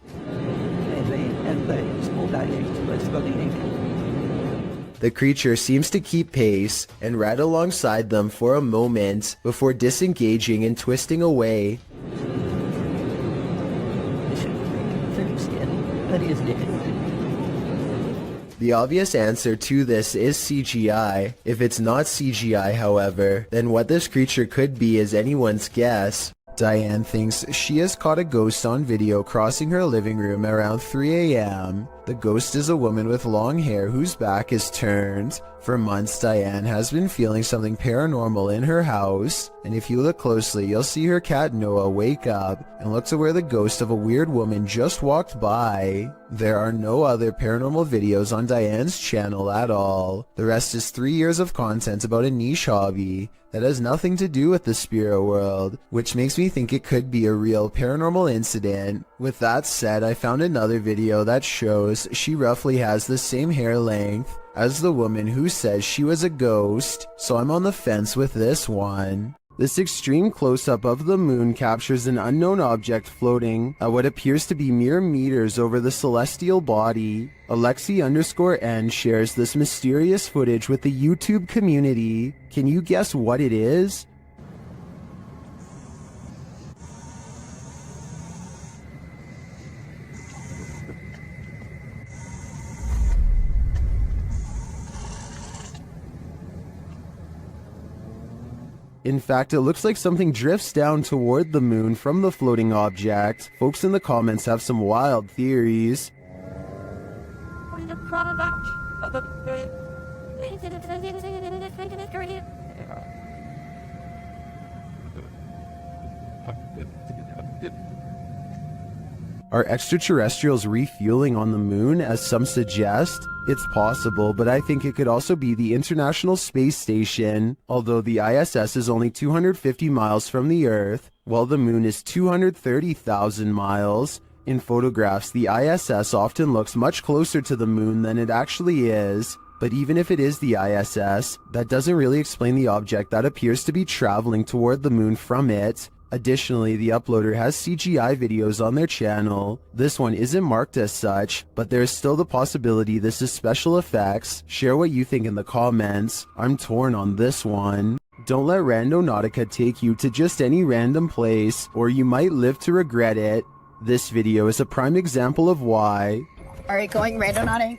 The creature seems to keep pace and ride alongside them for a moment before disengaging and twisting away. The obvious answer to this is CGI. If it's not CGI, however, then what this creature could be is anyone's guess. Diane thinks she has caught a ghost on video crossing her living room around 3 a.m. The ghost is a woman with long hair whose back is turned. For months, Diane has been feeling something paranormal in her house, and if you look closely, you'll see her cat Noah wake up and look to where the ghost of a weird woman just walked by. There are no other paranormal videos on Diane's channel at all. The rest is 3 years of content about a niche hobby that has nothing to do with the spirit world, which makes me think it could be a real paranormal incident. With that said, I found another video that shows she roughly has the same hair length as the woman who says she was a ghost, so I'm on the fence with this one. This extreme close-up of the moon captures an unknown object floating at what appears to be mere meters over the celestial body. Alexi_N shares this mysterious footage with the YouTube community. Can you guess what it is? In fact, it looks like something drifts down toward the moon from the floating object. Folks in the comments have some wild theories. Are extraterrestrials refueling on the moon, as some suggest? It's possible, but I think it could also be the International Space Station. Although the ISS is only 250 miles from the Earth, while the moon is 230,000 miles. In photographs, the ISS often looks much closer to the moon than it actually is. But even if it is the ISS, that doesn't really explain the object that appears to be traveling toward the moon from it. Additionally, the uploader has CGI videos on their channel. This one isn't marked as such, but there is still the possibility this is special effects. Share what you think in the comments. I'm torn on this one. Don't let Randonautica take you to just any random place, or you might live to regret it. This video is a prime example of why. Alright, going randonauting,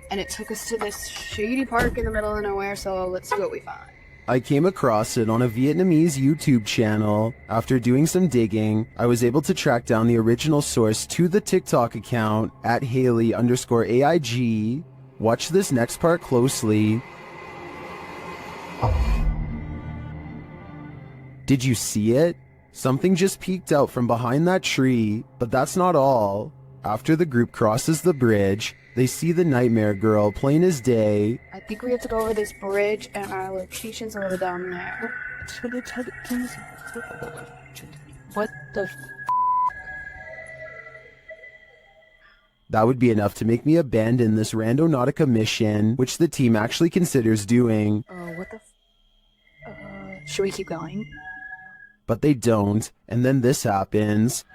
and it took us to this shady park in the middle of nowhere, so let's see what we find. I came across it on a Vietnamese YouTube channel. After doing some digging, I was able to track down the original source to the TikTok account at Haley_AIG. Watch this next part closely. Did you see it? Something just peeked out from behind that tree, but that's not all. After the group crosses the bridge, they see the Nightmare Girl plain as day. I think we have to go over this bridge, and our location's over down there. What the That would be enough to make me abandon this Randonautica mission, which the team actually considers doing. what the should we keep going? But they don't, and then this happens.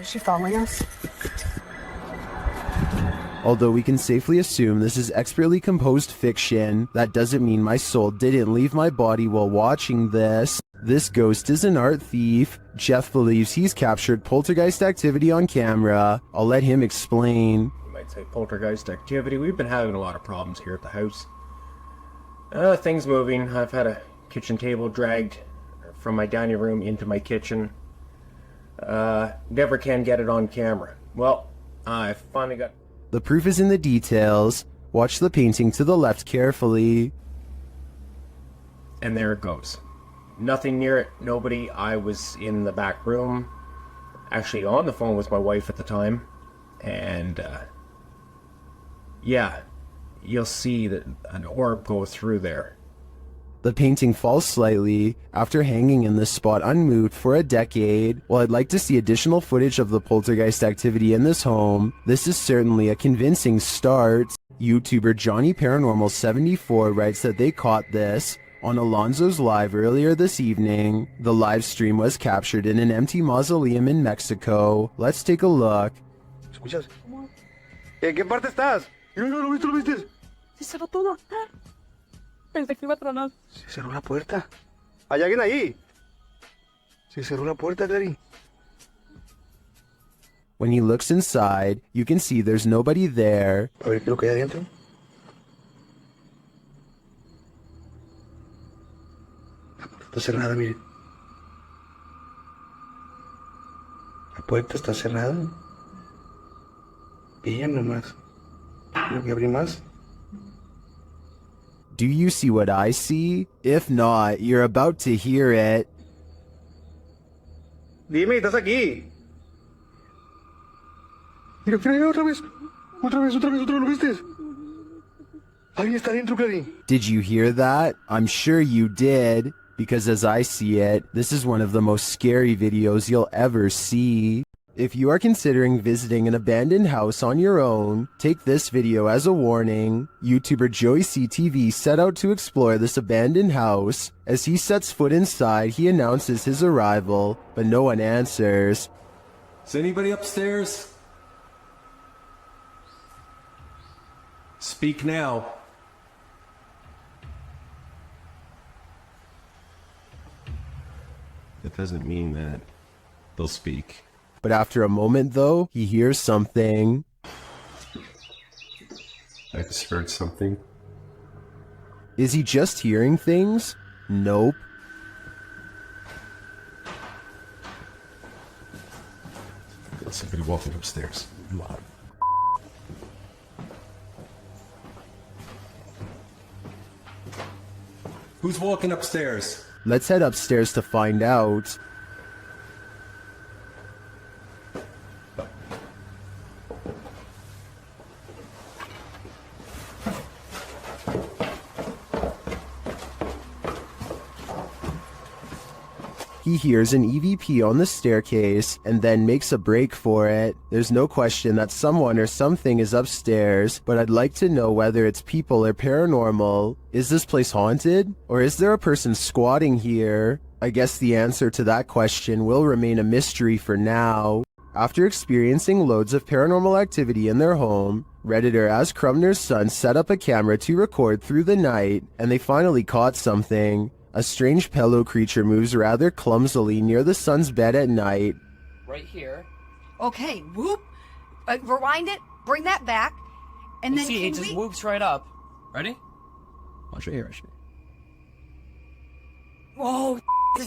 Is she following us? Although we can safely assume this is expertly composed fiction, that doesn't mean my soul didn't leave my body while watching this. This ghost is an art thief. Jeff believes he's captured poltergeist activity on camera. I'll let him explain. You might say poltergeist activity. We've been having a lot of problems here at the house. Things moving. I've had a kitchen table dragged from my dining room into my kitchen. Never can get it on camera. Well, I finally got... The proof is in the details. Watch the painting to the left carefully. And there it goes. Nothing near it, nobody. I was in the back room, actually on the phone with my wife at the time, and yeah, you'll see that an orb go through there. The painting falls slightly after hanging in this spot unmoved for a decade. While I'd like to see additional footage of the poltergeist activity in this home, this is certainly a convincing start. YouTuber Johnny Paranormal 74 writes that they caught this on Alonzo's live earlier this evening. The live stream was captured in an empty mausoleum in Mexico. Let's take a look. ¿Escuchas? ¿En qué parte estás? ¿Lo viste? ¿Lo viste? Se cerró todo. Pensé que iba a tronar. Se cerró la puerta. ¿Hay alguien ahí? Se cerró la puerta, Clary. When he looks inside, you can see there's nobody there. A ver qué es lo que hay adentro. La puerta está cerrada, miren. La puerta está cerrada. Y ya nomás. ¿Tengo que abrir más? Do you see what I see? If not, you're about to hear it. Dime, estás aquí. Mira, mira, otra vez. Otra vez, ¿lo viste? Alguien está dentro, Clarín. Did you hear that? I'm sure you did, because as I see it, this is one of the most scary videos you'll ever see. If you are considering visiting an abandoned house on your own, take this video as a warning. YouTuber Joey CTV set out to explore this abandoned house. As he sets foot inside, he announces his arrival, but no one answers. Is anybody upstairs? Speak now. That doesn't mean that they'll speak. But after a moment, though, he hears something. I just heard something. Is he just hearing things? Nope. There's somebody walking upstairs. Loud. Who's walking upstairs? Let's head upstairs to find out. He hears an EVP on the staircase and then makes a break for it. There's no question that someone or something is upstairs, but I'd like to know whether it's people or paranormal. Is this place haunted? Or is there a person squatting here? I guess the answer to that question will remain a mystery for now. After experiencing loads of paranormal activity in their home, Redditor As Crumner's son set up a camera to record through the night, and they finally caught something. A strange pillow creature moves rather clumsily near the son's bed at night. Right here. Okay, whoop. Rewind it, bring that back, and then see, it just whoops right up. Ready? Watch right here, actually. Whoa,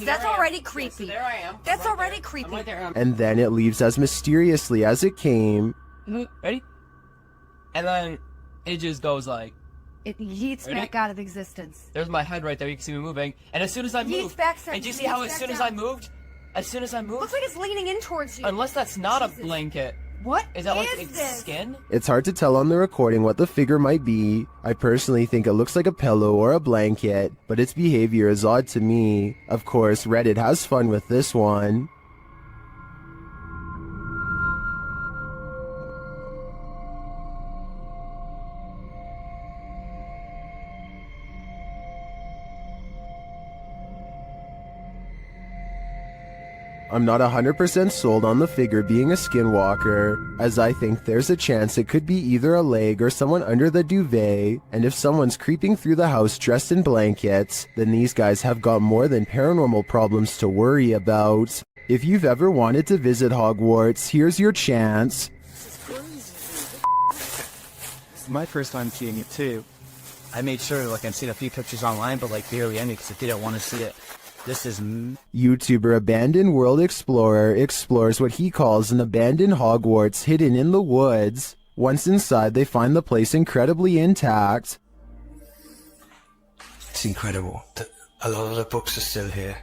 that's already creepy. There I am. That's already creepy. I'm right there. And then it leaves as mysteriously as it came. Ready? And then it just goes like... It yeets back out of existence. There's my head right there. You can see me moving. And as soon as I moved, and do you see how as soon as I moved, looks like it's leaning in towards you. Unless that's not a blanket. What is that? Like is its this? skin? It's hard to tell on the recording what the figure might be. I personally think it looks like a pillow or a blanket, but its behavior is odd to me. Of course, Reddit has fun with this one. I'm not 100% sold on the figure being a skinwalker, as I think there's a chance it could be either a leg or someone under the duvet, and if someone's creeping through the house dressed in blankets, then these guys have got more than paranormal problems to worry about. If you've ever wanted to visit Hogwarts, here's your chance. It's my first time seeing it too. I made sure I've seen a few pictures online, but barely any because I didn't want to see it. This is... YouTuber Abandoned World Explorer explores what he calls an abandoned Hogwarts hidden in the woods. Once inside, they find the place incredibly intact. It's incredible that a lot of the books are still here.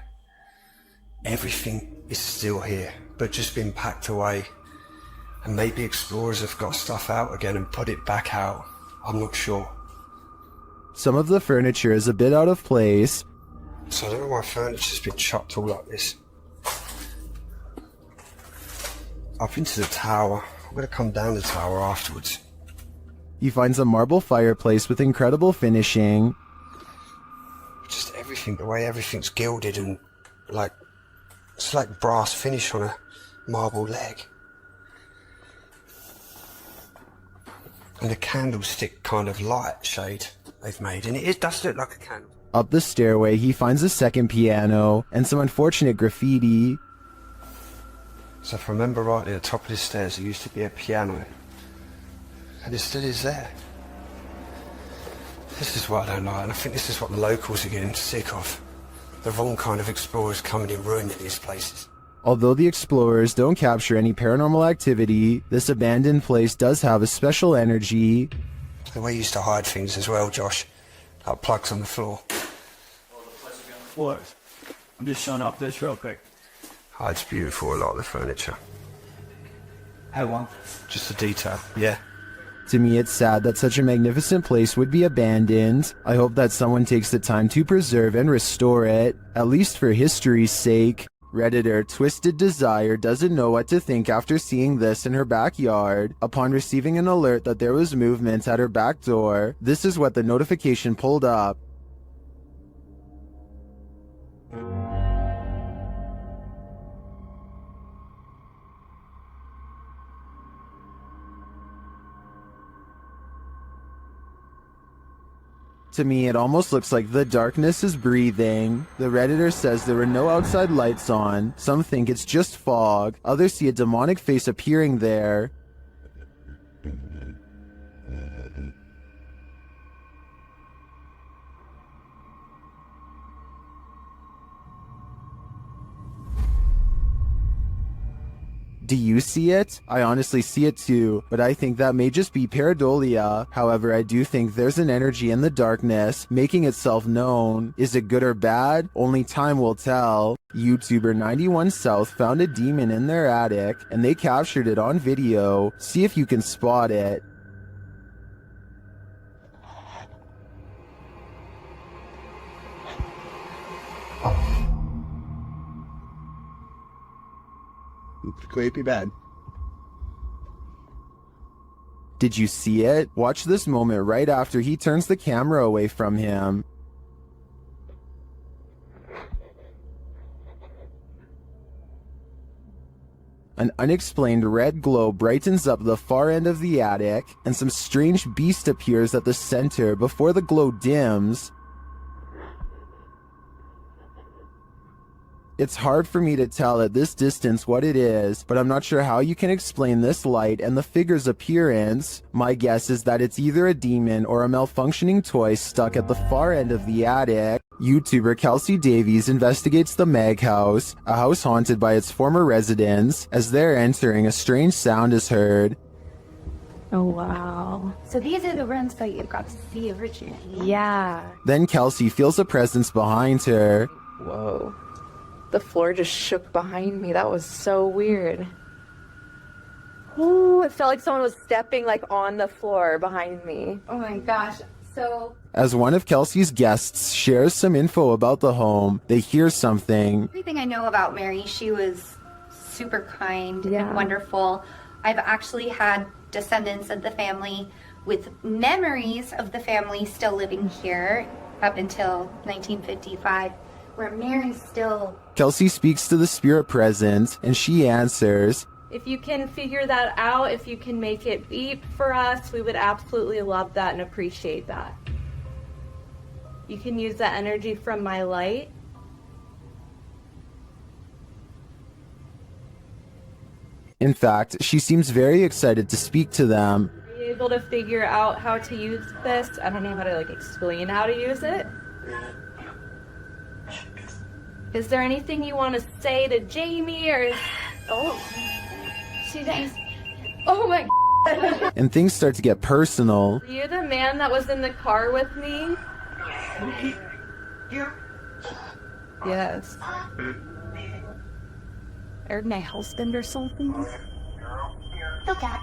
Everything is still here, but just been packed away. And maybe explorers have got stuff out again and put it back out. I'm not sure. Some of the furniture is a bit out of place. So I don't know why furniture's been chucked all like this. I've been to the tower. I'm gonna come down the tower afterwards. He finds a marble fireplace with incredible finishing. Just everything, the way everything's gilded and it's like brass finish on a marble leg. And a candlestick kind of light shade they've made, and it does look like a candle. Up the stairway, he finds a second piano and some unfortunate graffiti. So if I remember rightly, at the top of the stairs there used to be a piano. And it still is there. This is what I don't like, and I think this is what the locals are getting sick of. The wrong kind of explorers coming in ruining these places. Although the explorers don't capture any paranormal activity, this abandoned place does have a special energy. The way you used to hide things as well, Josh. Like plugs on the floor. What? I'm just showing off this real quick. Oh, it's beautiful, a lot of the furniture. Have one. Just the detail, yeah. To me, it's sad that such a magnificent place would be abandoned. I hope that someone takes the time to preserve and restore it, at least for history's sake. Redditor Twisted Desire doesn't know what to think after seeing this in her backyard. Upon receiving an alert that there was movement at her back door, this is what the notification pulled up. To me, it almost looks like the darkness is breathing. The Redditor says there were no outside lights on. Some think it's just fog. Others see a demonic face appearing there. Do you see it? I honestly see it too, but I think that may just be pareidolia. However, I do think there's an energy in the darkness, making itself known. Is it good or bad? Only time will tell. YouTuber 91 South found a demon in their attic, and they captured it on video. See if you can spot it. Creepy bad. Did you see it? Watch this moment right after he turns the camera away from him. An unexplained red glow brightens up the far end of the attic, and some strange beast appears at the center before the glow dims. It's hard for me to tell at this distance what it is, but I'm not sure how you can explain this light and the figure's appearance. My guess is that it's either a demon or a malfunctioning toy stuck at the far end of the attic. YouTuber Kelsey Davies investigates the Meg House, a house haunted by its former residents. As they're entering, a strange sound is heard. Oh, wow. So these are the rooms that you got to see originally. Yeah. Then Kelsey feels a presence behind her. Whoa. The floor just shook behind me. That was so weird. Ooh, it felt like someone was stepping like on the floor behind me. Oh my gosh. So As one of Kelsey's guests shares some info about the home, they hear something. everything I know about Mary, she was super kind and wonderful. I've actually had descendants of the family with memories of the family still living here up until 1955, where Mary's still... Kelsey speaks to the spirit present, and she answers. If you can figure that out, if you can make it beep for us, we would absolutely love that and appreciate that. You can use that energy from my light. In fact, she seems very excited to speak to them. Are you able to figure out how to use this? I don't know how to explain how to use it. Is there anything you want to say to Jamie or oh, she does. Oh my God. And things start to get personal. Are you the man that was in the car with me? Yes. Or my husband or something? Okay.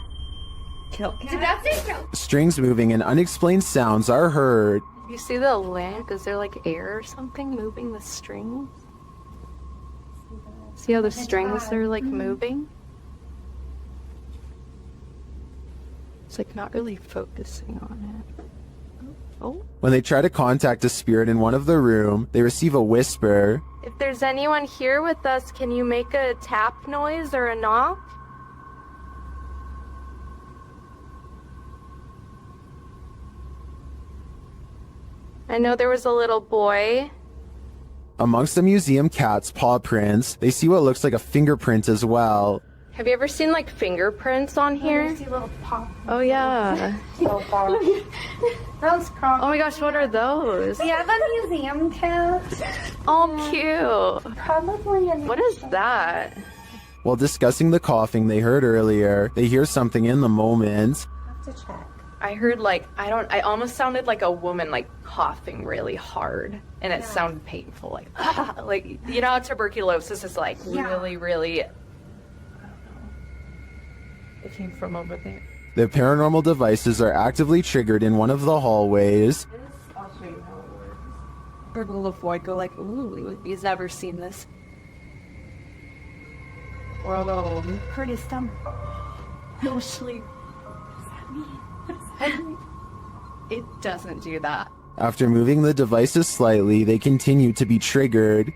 Kill. That's it. Strings moving and unexplained sounds are heard. You see the lamp? Is there air or something moving the strings? See how the strings are moving? It's not really focusing on it. Oh. When they try to contact a spirit in one of the room, they receive a whisper. If there's anyone here with us, can you make a tap noise or a knock? I know there was a little boy. Amongst the museum cat's paw prints, they see what looks like a fingerprint as well. Have you ever seen like fingerprints on here? See little pop. Oh yeah. Those Oh my gosh, what are those? We have a museum too. Oh, cute. Probably a What is that? While discussing the coughing they heard earlier, they hear something in the moment. have to check. I heard like, I almost sounded like a woman like coughing really hard. And it sounded painful, like, like, you know how tuberculosis is like really, really, I don't know. It came from over there. The paranormal devices are actively triggered in one of the hallways. I'll show you how it works. Gurgle of white go like, ooh, he's never seen this. Or Curtis, no sleep. It doesn't do that. After moving the devices slightly, they continue to be triggered.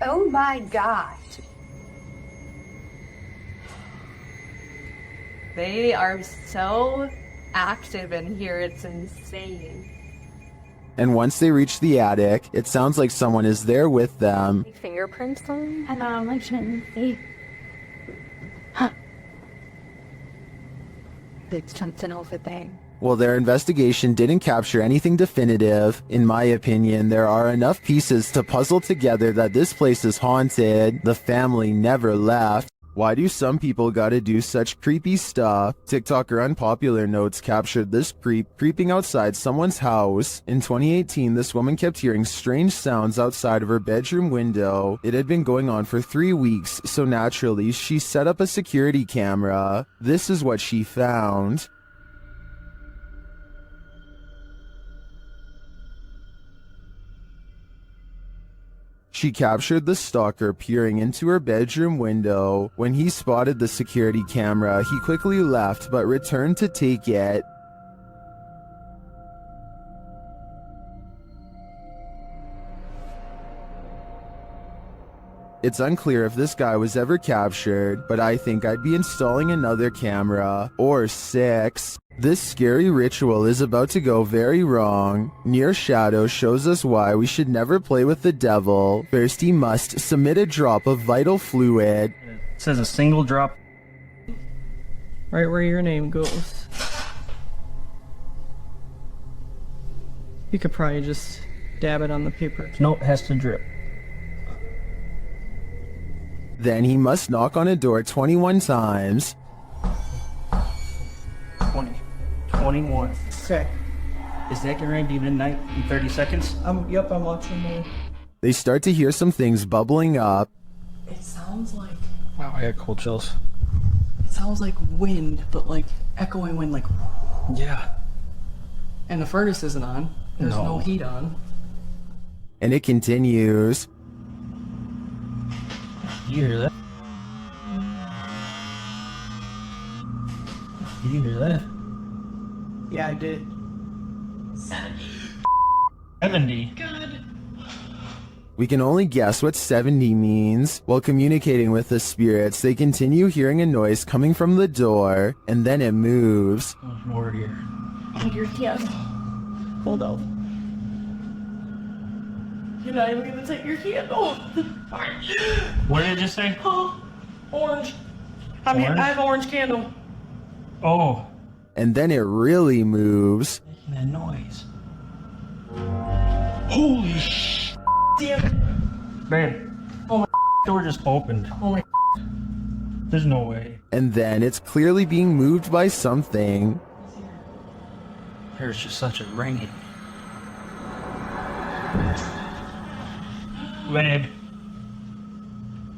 Oh my gosh. They are so active in here, it's insane. And once they reach the attic, it sounds like someone is there with them. Fingerprints on? And I shouldn't see. It's something over there. While their investigation didn't capture anything definitive, in my opinion, there are enough pieces to puzzle together that this place is haunted. The family never left. Why do some people gotta do such creepy stuff? TikToker Unpopular Notes captured this creep creeping outside someone's house. In 2018, this woman kept hearing strange sounds outside of her bedroom window. It had been going on for 3 weeks, so naturally, she set up a security camera. This is what she found. She captured the stalker peering into her bedroom window. When he spotted the security camera, he quickly left but returned to take it. It's unclear if this guy was ever captured, but I think I'd be installing another camera, or 6. This scary ritual is about to go very wrong. Near Shadow shows us why we should never play with the devil. First, he must submit a drop of vital fluid. It says a single drop right where your name goes. You could probably just dab it on the paper. Nope, has to drip. Then he must knock on a door 21 times. 20. 21. Okay. Is that guaranteed midnight in 30 seconds? Yep, I'm watching the... They start to hear some things bubbling up. It sounds like... Wow, I got cold chills. It sounds like wind, but like echoing wind, like... Yeah. And the furnace isn't on. There's no heat on. And it continues. You hear that? Did you hear that? Yeah, I did. 70. God. We can only guess what 70 means. While communicating with the spirits, they continue hearing a noise coming from the door, and then it moves. There's more here. Oh, your kid. Hold on. You're not even gonna take your candle. What did it just say? Oh, orange. I have orange candle. Oh. And then it really moves. Making that noise. Holy sh! Damn it. Babe. Oh my door just opened. Oh my. There's no way. And then it's clearly being moved by something. There's just such a ringing. Babe.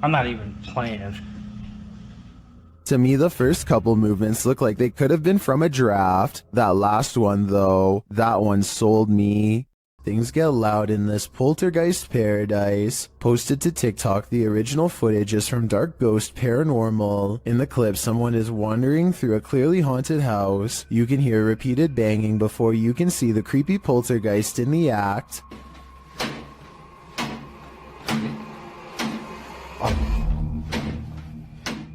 I'm not even playing. To me, the first couple movements look like they could have been from a draft. That last one, though, that one sold me. Things get loud in this poltergeist paradise. Posted to TikTok, the original footage is from Dark Ghost Paranormal. In the clip, someone is wandering through a clearly haunted house. You can hear repeated banging before you can see the creepy poltergeist in the act.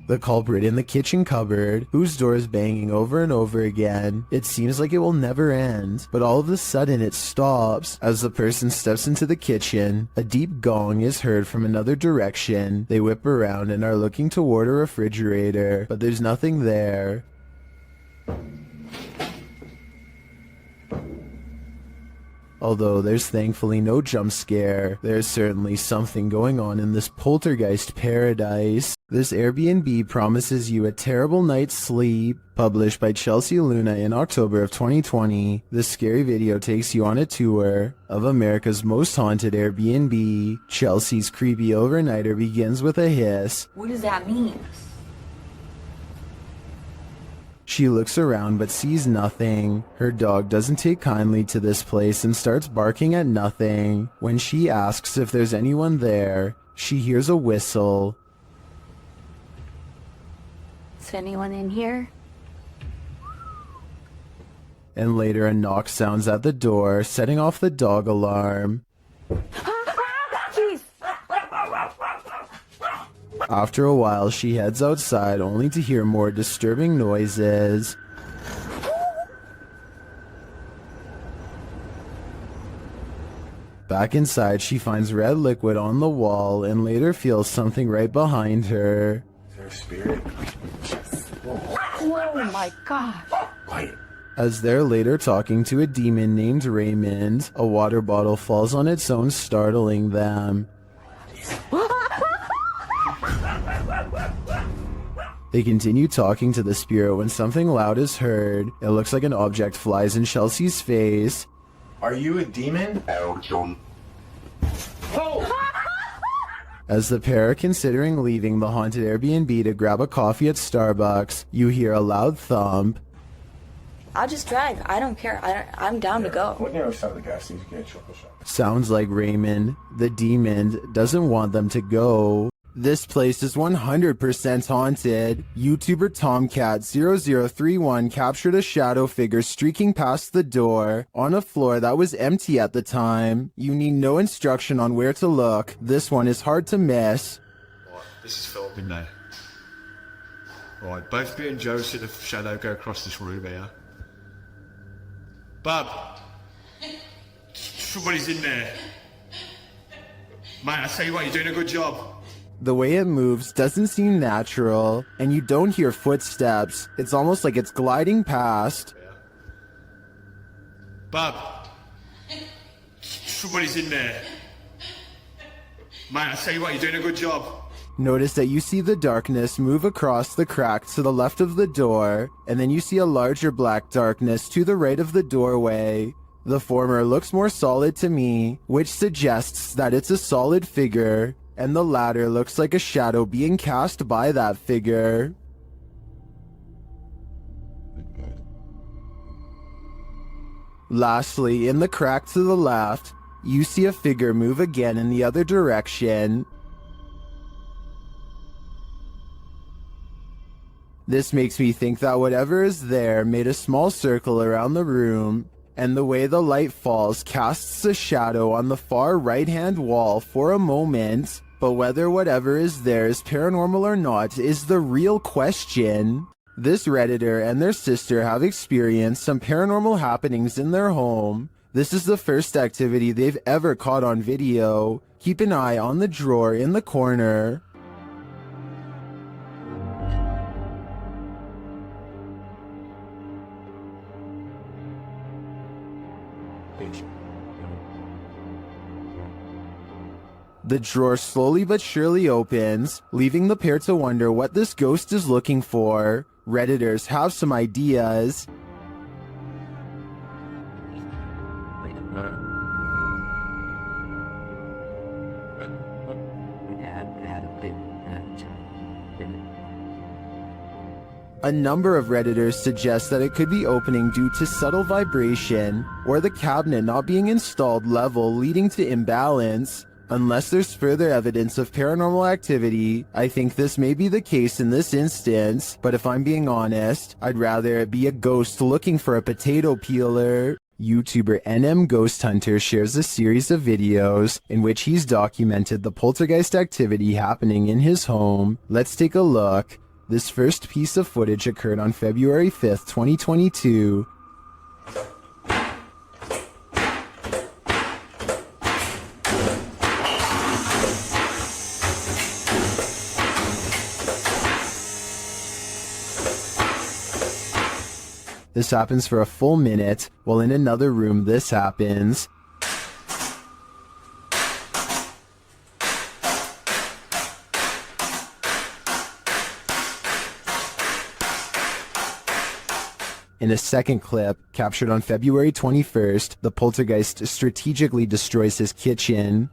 The culprit in the kitchen cupboard, whose door is banging over and over again. It seems like it will never end, but all of a sudden it stops. As the person steps into the kitchen, a deep gong is heard from another direction. They whip around and are looking toward a refrigerator, but there's nothing there. Although there's thankfully no jump scare, there's certainly something going on in this poltergeist paradise. This Airbnb promises you a terrible night's sleep. Published by Chelsea Luna in October of 2020, this scary video takes you on a tour of America's most haunted Airbnb. Chelsea's creepy overnighter begins with a hiss. What does that mean? She looks around but sees nothing. Her dog doesn't take kindly to this place and starts barking at nothing. When she asks if there's anyone there, she hears a whistle. Is anyone in here? And later a knock sounds at the door, setting off the dog alarm. Jeez. After a while, she heads outside only to hear more disturbing noises. Back inside, she finds red liquid on the wall and later feels something right behind her. Is there a spirit? Oh my god. As they're later talking to a demon named Raymond, a water bottle falls on its own, startling them. They continue talking to the spirit when something loud is heard. It looks like an object flies in Chelsea's face. Are you a demon? As the pair are considering leaving the haunted Airbnb to grab a coffee at Starbucks, you hear a loud thump. I'll just drive. I don't care. I'm down to go. What near side of the gas station? Get a chocolate shop. Sounds like Raymond, the demon, doesn't want them to go. This place is 100% haunted. YouTuber Tomcat0031 captured a shadow figure streaking past the door on a floor that was empty at the time. You need no instruction on where to look. This one is hard to miss. Right, this is filmed in there. Right, both me and Joe see the shadow go across this room here. Bub! Somebody's in there. Mate, I tell you what, you're doing a good job. The way it moves doesn't seem natural, and you don't hear footsteps. It's almost like it's gliding past. Bub! Somebody's in there. Mate, I tell you what, you're doing a good job. Notice that you see the darkness move across the crack to the left of the door, and then you see a larger black darkness to the right of the doorway. The former looks more solid to me, which suggests that it's a solid figure, and the latter looks like a shadow being cast by that figure. Lastly, in the crack to the left, you see a figure move again in the other direction. This makes me think that whatever is there made a small circle around the room, and the way the light falls casts a shadow on the far right-hand wall for a moment. But whether whatever is there is paranormal or not is the real question. This Redditor and their sister have experienced some paranormal happenings in their home. This is the first activity they've ever caught on video. Keep an eye on the drawer in the corner. The drawer slowly but surely opens, leaving the pair to wonder what this ghost is looking for. Redditors have some ideas. A number of Redditors suggest that it could be opening due to subtle vibration, or the cabinet not being installed level, leading to imbalance. Unless there's further evidence of paranormal activity, I think this may be the case in this instance, but if I'm being honest, I'd rather it be a ghost looking for a potato peeler. YouTuber NM Ghost Hunter shares a series of videos in which he's documented the poltergeist activity happening in his home. Let's take a look. This first piece of footage occurred on February 5th, 2022. This happens for a full minute, while in another room this happens. In a second clip, captured on February 21st, the poltergeist strategically destroys his kitchen.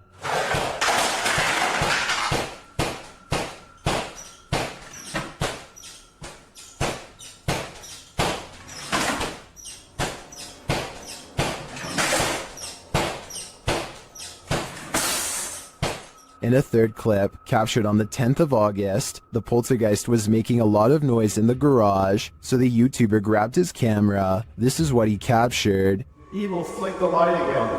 In a third clip, captured on the 10th of August, the poltergeist was making a lot of noise in the garage, so the YouTuber grabbed his camera. This is what he captured. Evil, flick the light again.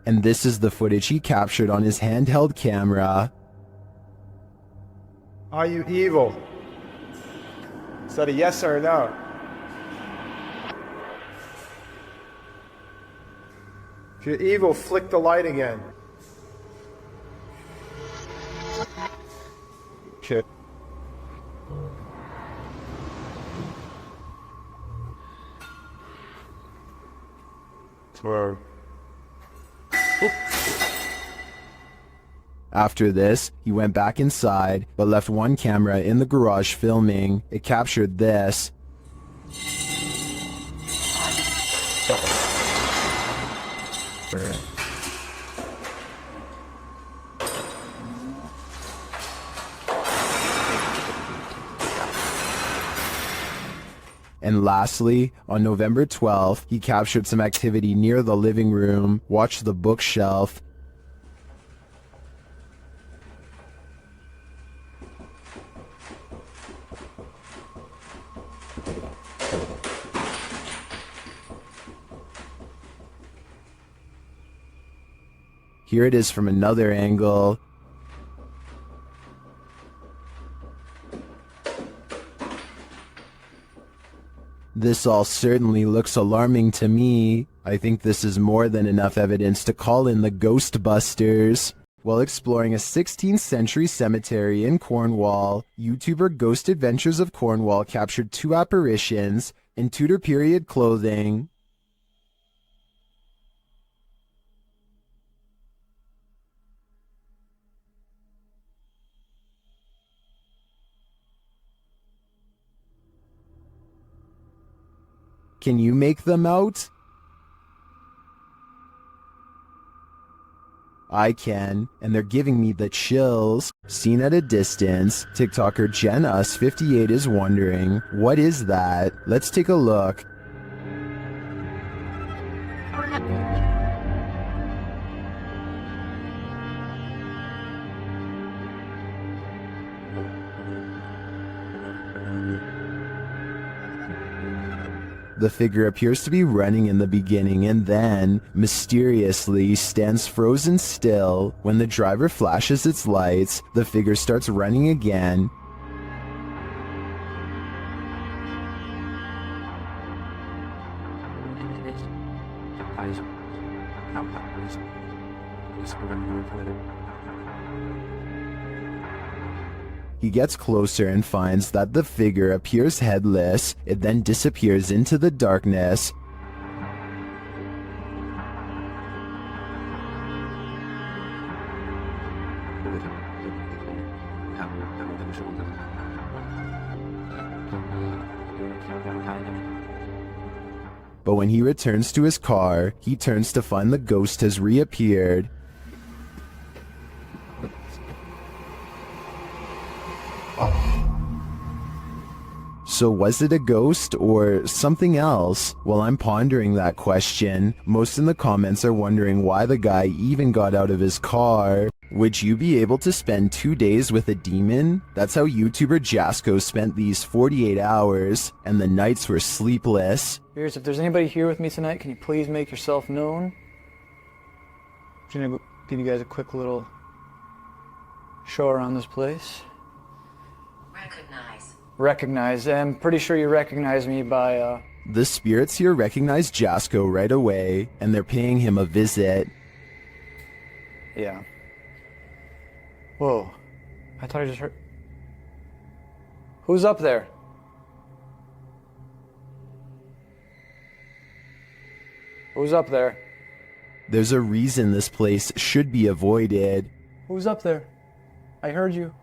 And this is the footage he captured on his handheld camera. Are you evil? Is that a yes or a no? If you're evil, flick the light again. Okay. Tomorrow. After this, he went back inside, but left one camera in the garage filming. It captured this. And lastly, on November 12th, he captured some activity near the living room. Watch the bookshelf. Here it is from another angle. This all certainly looks alarming to me. I think this is more than enough evidence to call in the Ghostbusters. While exploring a 16th century cemetery in Cornwall, YouTuber Ghost Adventures of Cornwall captured two apparitions in Tudor period clothing. Can you make them out? I can, and they're giving me the chills. Seen at a distance, TikToker JenUs58 is wondering, what is that? Let's take a look. The figure appears to be running in the beginning and then, mysteriously, stands frozen still. When the driver flashes its lights, the figure starts running again. He gets closer and finds that the figure appears headless. It then disappears into the darkness. But when he returns to his car, he turns to find the ghost has reappeared. So was it a ghost or something else? While I'm pondering that question, most in the comments are wondering why the guy even got out of his car. Would you be able to spend 2 days with a demon? That's how YouTuber Jasko spent these 48 hours, and the nights were sleepless. Here's, if there's anybody here with me tonight, can you please make yourself known? I'm gonna give you guys a quick little show around this place. Recognize. I'm pretty sure you recognize me by, The spirits here recognize Jasko right away, and they're paying him a visit. Yeah. Whoa. I thought I just heard... Who's up there? Who's up there? There's a reason this place should be avoided. Who's up there? I heard you.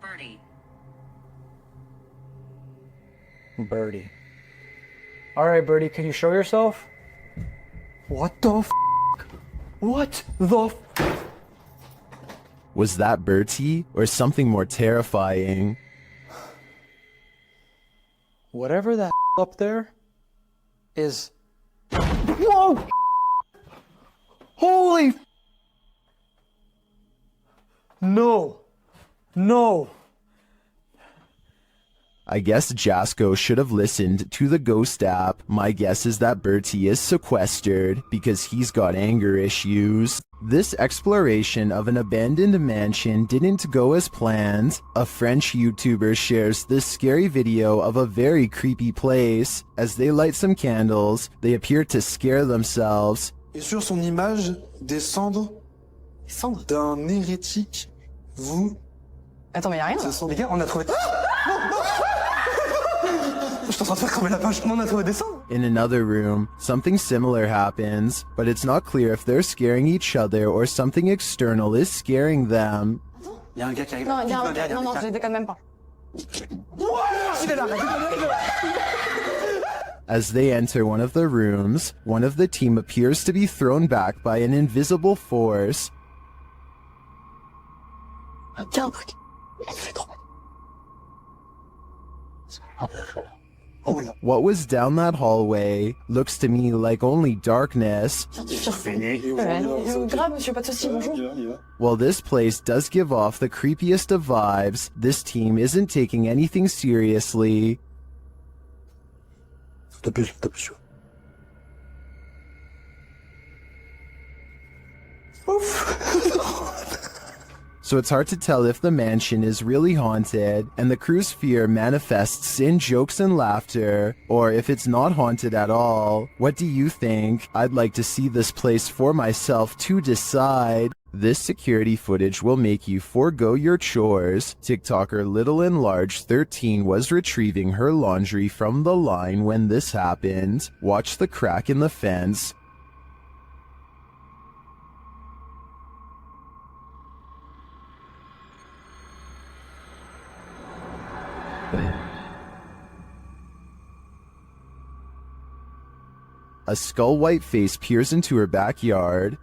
Birdie. Alright, Birdie, can you show yourself? What the f***? What the f***? Was that Bertie, or something more terrifying? Whatever that up there is... Whoa! Holy f***! No. No. I guess Jasko should have listened to the ghost app. My guess is that Bertie is sequestered because he's got anger issues. This exploration of an abandoned mansion didn't go as planned. A French YouTuber shares this scary video of a very creepy place. As they light some candles, they appear to scare themselves. Et sur son image, des cendres d'un hérétique. Vous... Attends, mais y'a rien là. Les gars, on a trouvé... Je suis en train de faire cramer la page. On a trouvé des cendres. In another room, something similar happens, but it's not clear if they're scaring each other or something external is scaring them. Y'a un gars qui arrive. Non, non, je les déconne même pas. As they enter one of the rooms, one of the team appears to be thrown back by an invisible force. What was down that hallway looks to me like only darkness. While this place does give off the creepiest of vibes, this team isn't taking anything seriously. So it's hard to tell if the mansion is really haunted, and the crew's fear manifests in jokes and laughter, or if it's not haunted at all. What do you think? I'd like to see this place for myself to decide. This security footage will make you forego your chores. TikToker Little and Large 13 was retrieving her laundry from the line when this happened. Watch the crack in the fence. A skull-white face peers into her backyard.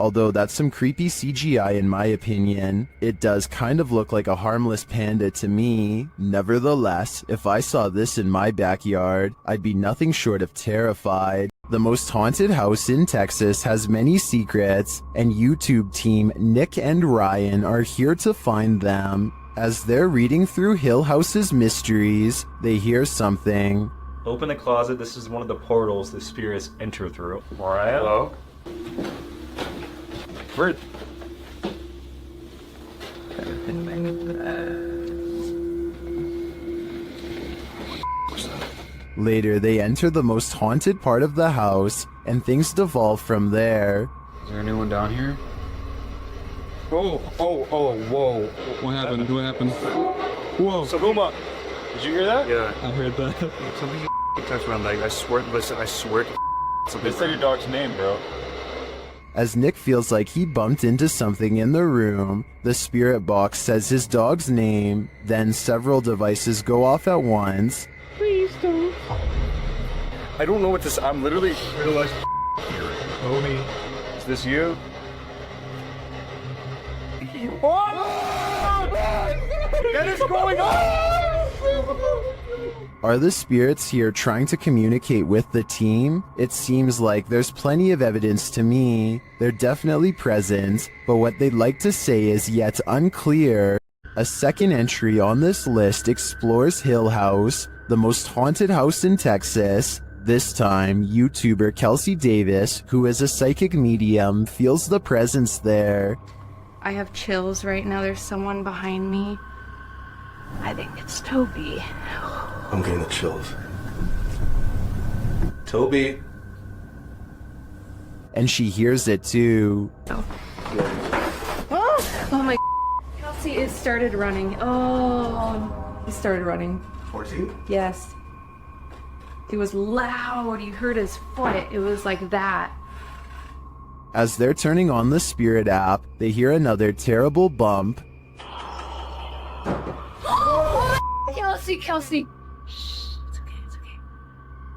Although that's some creepy CGI in my opinion, it does kind of look like a harmless panda to me. Nevertheless, if I saw this in my backyard, I'd be nothing short of terrified. The most haunted house in Texas has many secrets, and YouTube team Nick and Ryan are here to find them. As they're reading through Hill House's mysteries, they hear something. Open the closet. This is one of the portals the spirits enter through. Ryan? Hello? Where? Later, they enter the most haunted part of the house, and things devolve from there. Is there anyone down here? Whoa. What happened? What happened? Whoa. Saguma, did you hear that? Yeah. I heard that. Something touched around, like, I swear to something. They said your dog's name, bro. As Nick feels like he bumped into something in the room, the spirit box says his dog's name, then several devices go off at once. Please don't. I don't know what this. I'm literally realized. Homie, is this you? What is going on? Are the spirits here trying to communicate with the team? It seems like there's plenty of evidence to me. They're definitely present, but what they'd like to say is yet unclear. A second entry on this list explores Hill House, the most haunted house in Texas. This time, YouTuber Kelsey Davis, who is a psychic medium, feels the presence there. I have chills right now. There's someone behind me. I think it's Toby. I'm getting the chills. Toby. And she hears it too. Oh my. Kelsey, it started running. Oh, it started running. 14? Yes. It was loud. You heard his foot. It was like that. As they're turning on the Spirit app, they hear another terrible bump. Kelsey.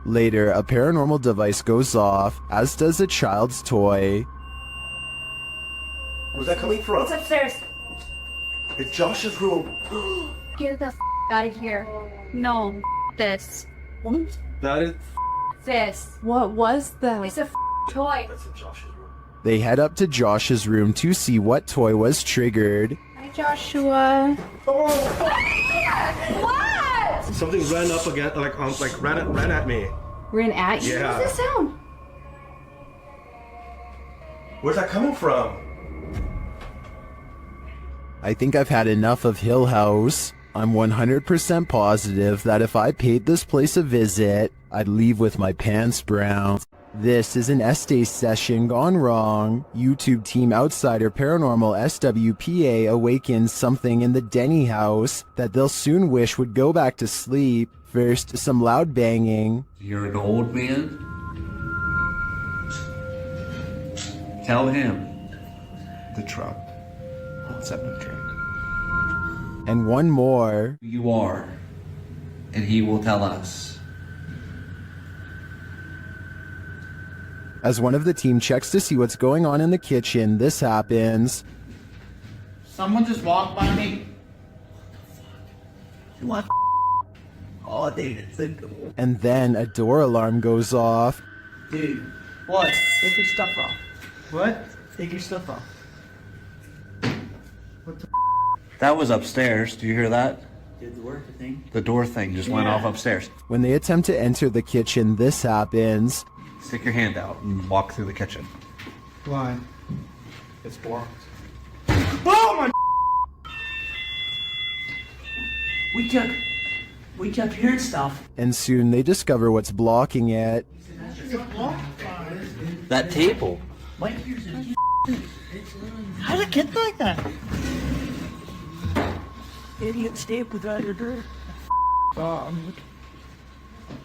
Later, a paranormal device goes off, as does a child's toy. Where's that coming from? It's upstairs. It's Josh's room. Get the out of here. No, this. That is. This. What was that? It's a toy. That's in Josh's room. They head up to Josh's room to see what toy was triggered. Hi, Joshua. What? Something ran up again, ran at me. Ran at you? Yeah. What does this sound? Where's that coming from? I think I've had enough of Hill House. I'm 100% positive that if I paid this place a visit, I'd leave with my pants brown. This is an Estes session gone wrong. YouTube team outsider Paranormal SWPA awakens something in the Denny house that they'll soon wish would go back to sleep. First, some loud banging. You're an old man? Tell him. The truck. What's up with the truck? And one more. Who you are, and he will tell us. As one of the team checks to see what's going on in the kitchen, this happens. Someone just walked by me. What? Oh, dude. And then a door alarm goes off. Dude. What? Take your stuff off. What? Take your stuff off. What the That was upstairs. Do you hear that? Did the work thing? The door thing just went off upstairs. When they attempt to enter the kitchen, this happens. Stick your hand out and walk through the kitchen. Why? It's blocked. Oh my! We kept hearing stuff. And soon they discover what's blocking it. That table. What? How did it get like that? Idiot stayed without your door.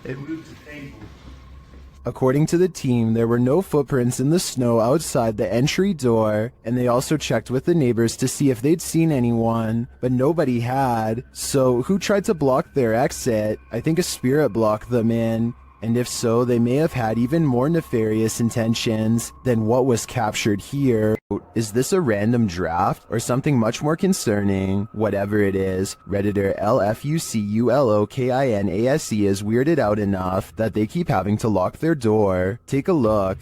It moved the table. According to the team, there were no footprints in the snow outside the entry door, and they also checked with the neighbors to see if they'd seen anyone, but nobody had. So who tried to block their exit? I think a spirit blocked them in. And if so, they may have had even more nefarious intentions than what was captured here. Is this a random draft or something much more concerning? Whatever it is, Redditor LFUCULOKINASE is weirded out enough that they keep having to lock their door. Take a look.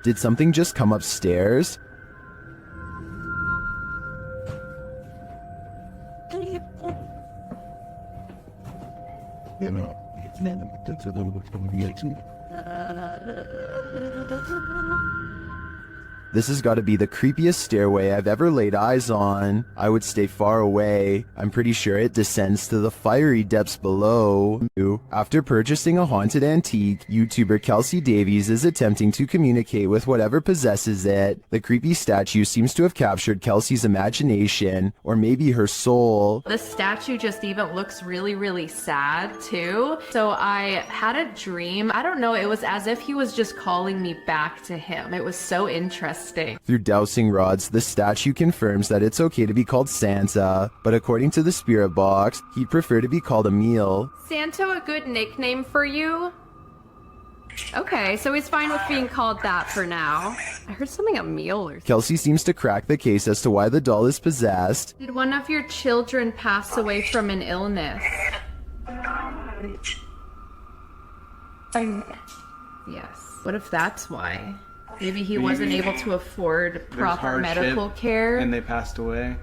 Did something just come upstairs? This has got to be the creepiest stairway I've ever laid eyes on. I would stay far away. I'm pretty sure it descends to the fiery depths below. After purchasing a haunted antique, YouTuber Kelsey Davies is attempting to communicate with whatever possesses it. The creepy statue seems to have captured Kelsey's imagination, or maybe her soul. The statue just even looks really, really sad too. So I had a dream. I don't know, it was as if he was just calling me back to him. It was so interesting. disgusting. Through dowsing rods, the statue confirms that it's okay to be called Santa, but according to the spirit box, he'd prefer to be called Emil. Santa a good nickname for you? Okay, so he's fine with being called that for now. I heard something Emil or something. Kelsey seems to crack the case as to why the doll is possessed. Did one of your children pass away from an illness? Yes. What if that's why? Maybe he wasn't able to afford proper medical care? And they passed away.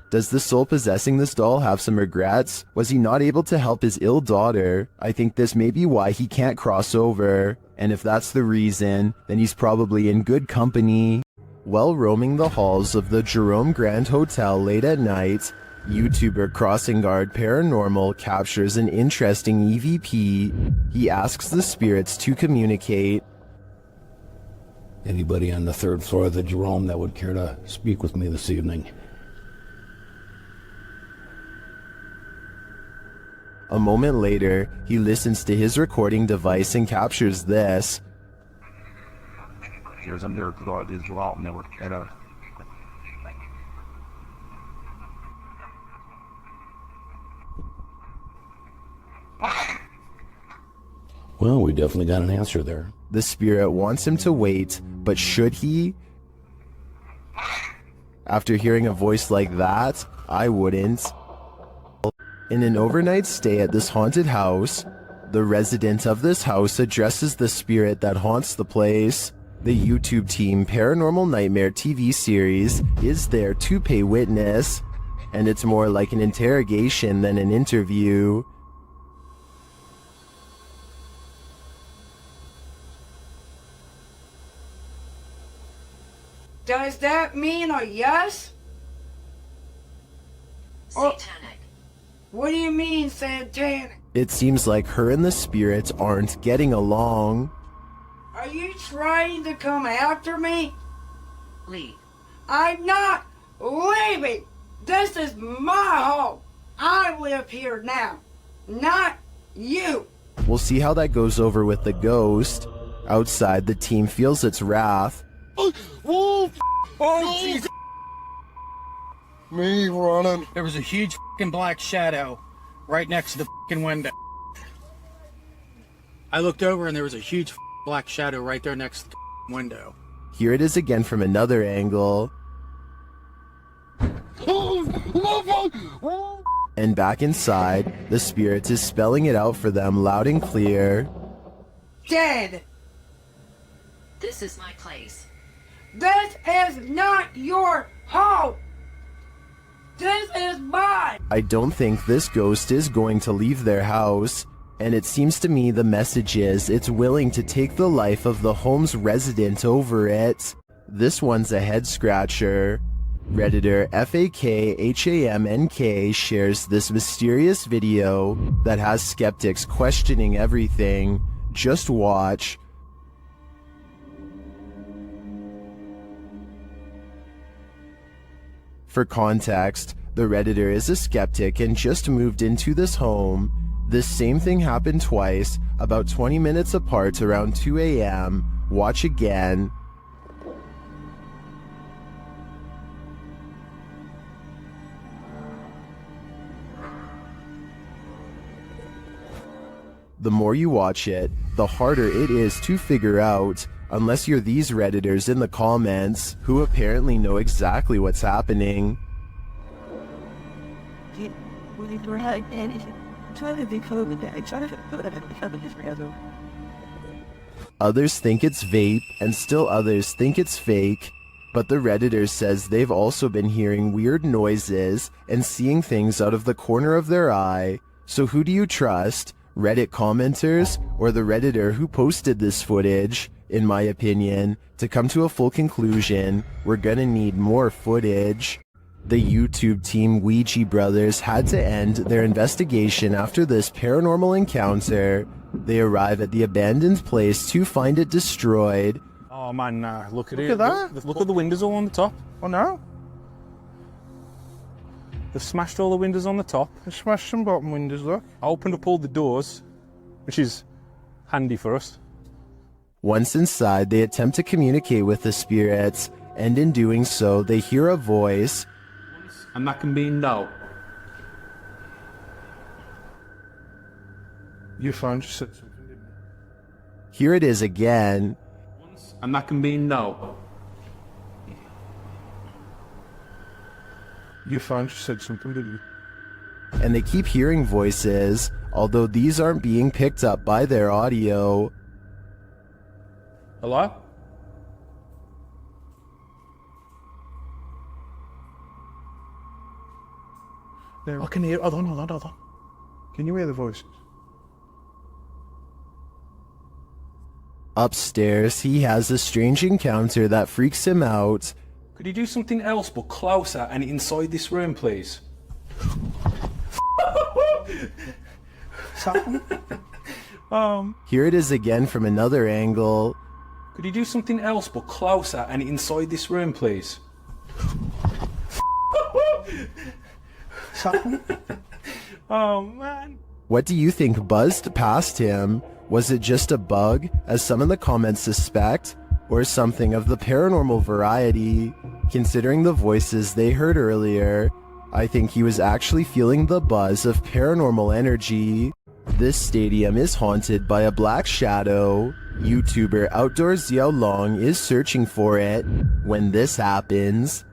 Does the soul possessing this doll have some regrets? Was he not able to help his ill daughter? I think this may be why he can't cross over. And if that's the reason, then he's probably in good company. While roaming the halls of the Jerome Grand Hotel late at night, YouTuber Crossing Guard Paranormal captures an interesting EVP. He asks the spirits to communicate. Anybody on the 3rd floor of the Jerome that would care to speak with me this evening? A moment later, he listens to his recording device and captures this. There's a miracle of this Jerome that would care to. Well, we definitely got an answer there. The spirit wants him to wait, but should he? After hearing a voice like that, I wouldn't. In an overnight stay at this haunted house, the resident of this house addresses the spirit that haunts the place. The YouTube team Paranormal Nightmare TV series is there to pay witness, and it's more like an interrogation than an interview. Does that mean a yes? Satanic. What do you mean, satanic? It seems like her and the spirits aren't getting along. Are you trying to come after me? Leave. I'm not leaving. This is my home. I live here now, not you. We'll see how that goes over with the ghost. Outside, the team feels its wrath. Oh, Jesus. Me running. There was a huge fucking black shadow right next to the fucking window. I looked over and there was a huge black shadow right there next to the window. Here it is again from another angle. And back inside, the spirit is spelling it out for them loud and clear. Dead. This is my place. This is not your home. This is mine. I don't think this ghost is going to leave their house, and it seems to me the message is it's willing to take the life of the home's resident over it. This one's a head scratcher. Redditor FAKHAMNK shares this mysterious video that has skeptics questioning everything. Just watch. For context, the Redditor is a skeptic and just moved into this home. This same thing happened twice, about 20 minutes apart around 2 a.m. Watch again. The more you watch it, the harder it is to figure out, unless you're these Redditors in the comments, who apparently know exactly what's happening. Others think it's vape, and still others think it's fake, but the Redditor says they've also been hearing weird noises and seeing things out of the corner of their eye. So who do you trust? Reddit commenters or the Redditor who posted this footage? In my opinion, to come to a full conclusion, we're gonna need more footage. The YouTube team Ouija Brothers had to end their investigation after this paranormal encounter. They arrive at the abandoned place to find it destroyed. Oh man, nah, look at Look it. at that. Look at the windows all on the top. Oh no. They've smashed all the windows on the top. They smashed some bottom windows, look. I opened up all the doors, which is handy for us. Once inside, they attempt to communicate with the spirits, and in doing so, they hear a voice. And that can be no. You found you said something, didn't Here it is again. And that can be no. you? You found you said something, didn't you? And they keep hearing voices, although these aren't being picked up by their audio. Hello? I can hear. Hold on. Can you hear the voices? Upstairs, he has a strange encounter that freaks him out. Could you do something else but closer and inside this room, please? Here it is again from another angle. Could you do something else but closer and inside this room, please? Oh man. What do you think buzzed past him? Was it just a bug, as some in the comments suspect, or something of the paranormal variety? Considering the voices they heard earlier, I think he was actually feeling the buzz of paranormal energy. This stadium is haunted by a black shadow. YouTuber Outdoors Xiao Long is searching for it when this happens.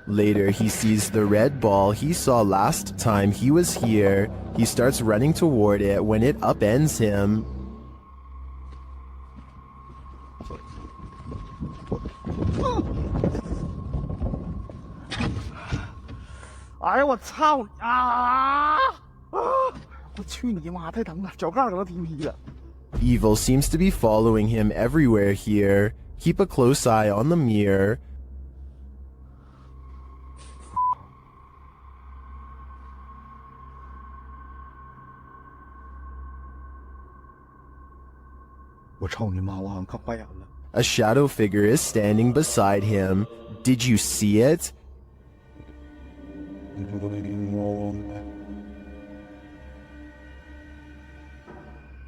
Later, he sees the red ball he saw last time he was here. He starts running toward it when it upends him. Evil seems to be following him everywhere here. Keep a close eye on the mirror. A shadow figure is standing beside him. Did you see it?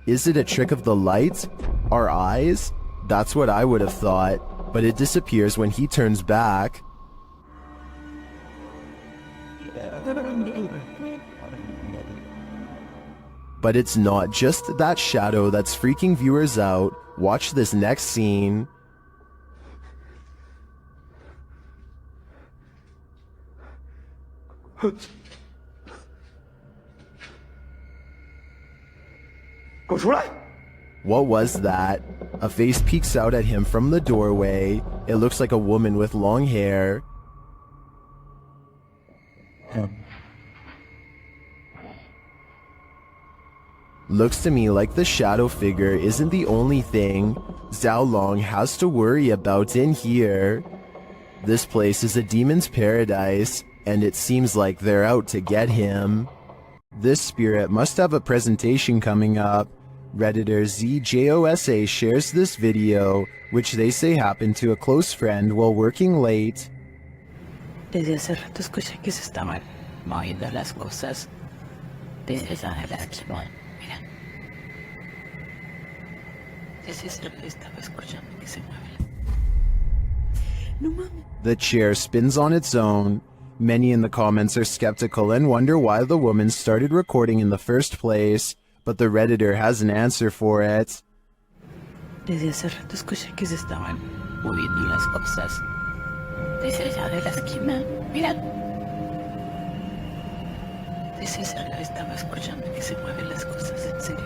Is it a trick of the light? Our eyes? That's what I would have thought, but it disappears when he turns back. But it's not just that shadow that's freaking viewers out. Watch this next scene. What was that? A face peeks out at him from the doorway. It looks like a woman with long hair. Looks to me like the shadow figure isn't the only thing Xiao Long has to worry about in here. This place is a demon's paradise, and it seems like they're out to get him. This spirit must have a presentation coming up. Redditor ZJOSA shares this video, which they say happened to a close friend while working late. Desde hace rato escuché que se estaban moviendo las cosas. Desde esa reacción. Mira. Desde ese rato estaba escuchando que se mueve. No mames. The chair spins on its own. Many in the comments are skeptical and wonder why the woman started recording in the first place, but the Redditor has an answer for it. Desde hace rato escuché que se estaban moviendo las cosas. Desde allá de la esquina, mira. Desde ese rato estaba escuchando que se mueven las cosas, en serio.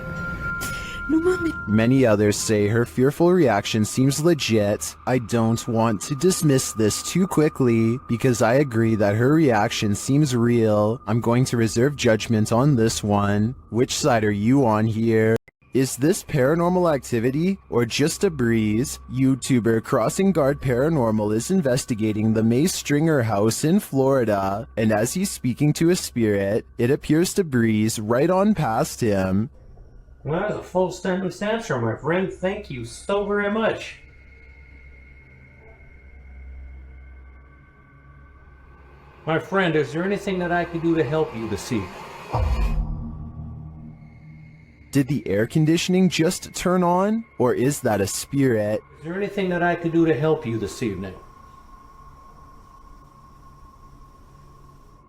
No mames. Many others say her fearful reaction seems legit. I don't want to dismiss this too quickly, because I agree that her reaction seems real. I'm going to reserve judgment on this one. Which side are you on here? Is this paranormal activity or just a breeze? YouTuber Crossing Guard Paranormal is investigating the May Stringer house in Florida, and as he's speaking to a spirit, it appears to breeze right on past him. Well, that was a full sentence answer, my friend. Thank you so very much. My friend, is there anything that I can do to help you this evening? Did the air conditioning just turn on? Or is that a spirit? Is there anything that I can do to help you this evening?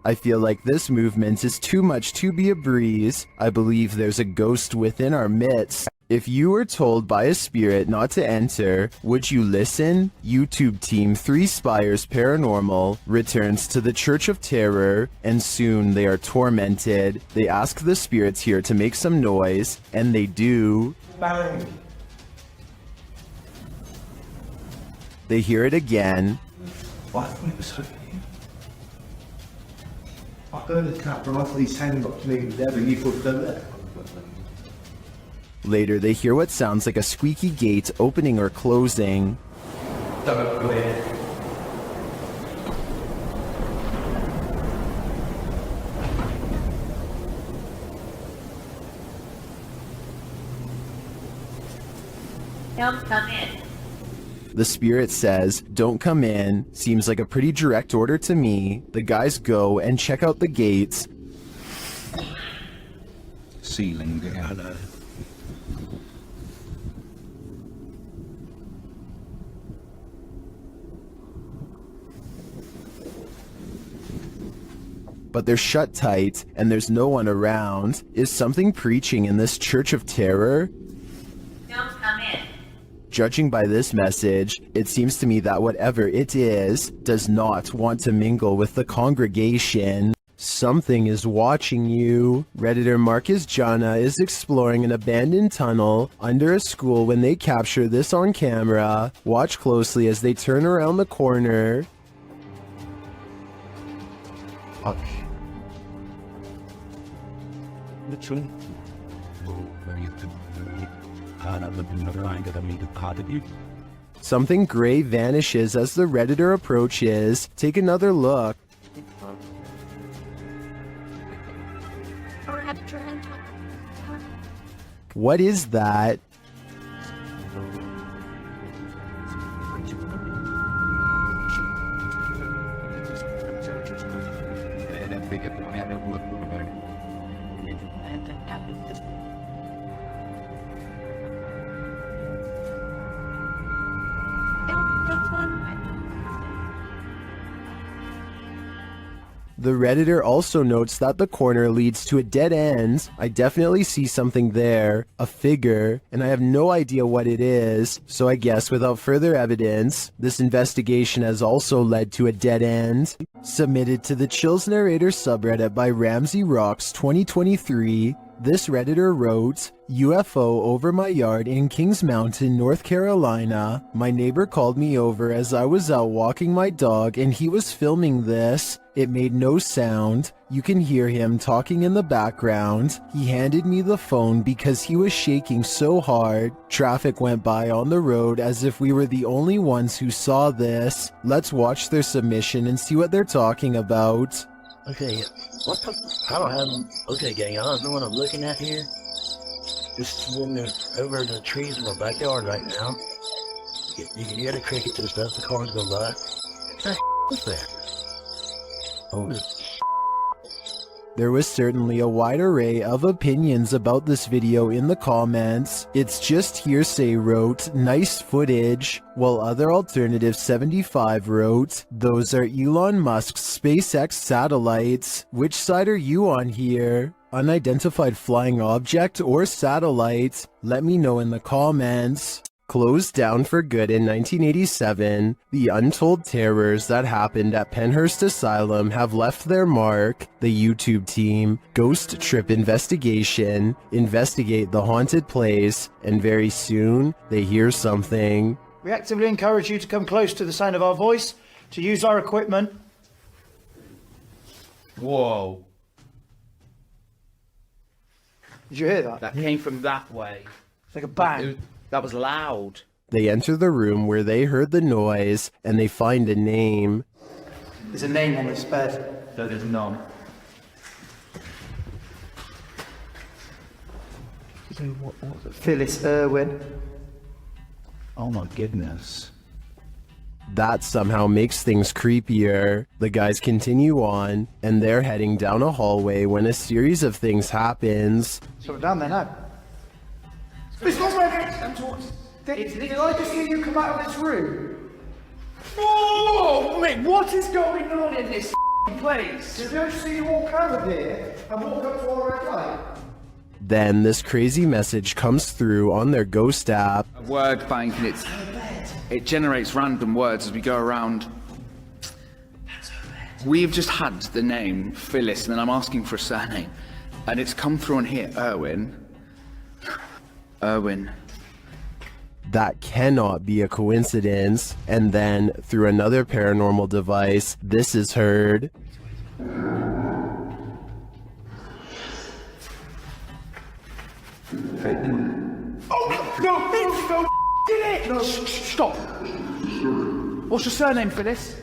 I feel like this movement is too much to be a breeze. I believe there's a ghost within our midst. If you were told by a spirit not to enter, would you listen? YouTube team 3 Spires Paranormal returns to the Church of Terror, and soon they are tormented. They ask the spirits here to make some noise, and they do. Bang. They hear it again. What? I heard the cat from off these hand up to me there, but you put them there. Later, they hear what sounds like a squeaky gate opening or closing. Don't go in. Don't come in. The spirit says, "Don't come in." Seems like a pretty direct order to me. The guys go and check out the gates. Ceiling down. But they're shut tight, and there's no one around. Is something preaching in this Church of Terror? Don't come in. Judging by this message, it seems to me that whatever it is, does not want to mingle with the congregation. Something is watching you. Redditor Marcus Jana is exploring an abandoned tunnel under a school when they capture this on camera. Watch closely as they turn around the corner. Literally. Something gray vanishes as the Redditor approaches. Take another look. What is that? The Redditor also notes that the corner leads to a dead end. I definitely see something there, a figure, and I have no idea what it is, so I guess without further evidence, this investigation has also led to a dead end. Submitted to the Chills Narrator subreddit by Ramsey Rocks 2023, this Redditor wrote, UFO over my yard in Kings Mountain, North Carolina. My neighbor called me over as I was out walking my dog and he was filming this. It made no sound. You can hear him talking in the background. He handed me the phone because he was shaking so hard. Traffic went by on the road as if we were the only ones who saw this. Let's watch their submission and see what they're talking about. Okay, what the? I don't have. Okay, gang, I don't know what I'm looking at here. Just when they're over the trees in my backyard right now. You can hear the crickets and stuff. The cars go by. What the was that? Oh. There was certainly a wide array of opinions about this video in the comments. It's just hearsay wrote, nice footage, while other alternative 75 wrote, those are Elon Musk's SpaceX satellites. Which side are you on here? Unidentified flying object or satellite? Let me know in the comments. Closed down for good in 1987, the untold terrors that happened at Penhurst Asylum have left their mark. The YouTube team, Ghost Trip Investigate the haunted place, and very soon, they hear something. We actively encourage you to come close to the sound of our voice, to use our equipment. Whoa. Did you hear that? That came from that way. It's like a bang. That was loud. They enter the room where they heard the noise, and they find a name. There's a name on this bed. No, there's none. So what was it? Phyllis Irwin. Oh my goodness. That somehow makes things creepier. The guys continue on, and they're heading down a hallway when a series of things happens. So we're down there now. This was where did I just hear you come out of this room? Oh, wait, what is going on in this place? Did I just see you walk over here and walk up to our red light? Then this crazy message comes through on their ghost app. A word bank, and it generates random words as we go around. We've just had the name Phyllis, and then I'm asking for a surname, and it's come through on here, Irwin. That cannot be a coincidence. And then, through another paranormal device, this is heard. Oh, no, did it! No, stop. What's your surname, Phyllis?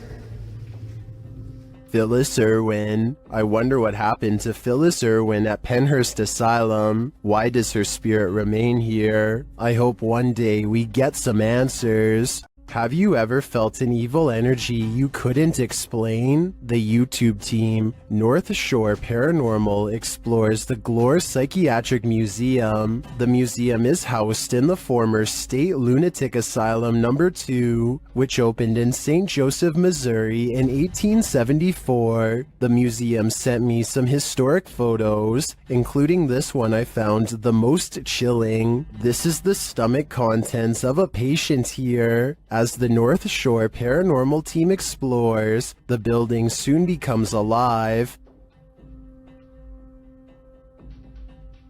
Phyllis Irwin. I wonder what happened to Phyllis Irwin at Penhurst Asylum. Why does her spirit remain here? I hope one day we get some answers. Have you ever felt an evil energy you couldn't explain? The YouTube team, North Shore Paranormal, explores the Glore Psychiatric Museum. The museum is housed in the former State Lunatic Asylum No. 2, which opened in St. Joseph, Missouri in 1874. The museum sent me some historic photos, including this one I found the most chilling. This is the stomach contents of a patient here. As the North Shore Paranormal team explores, the building soon becomes alive.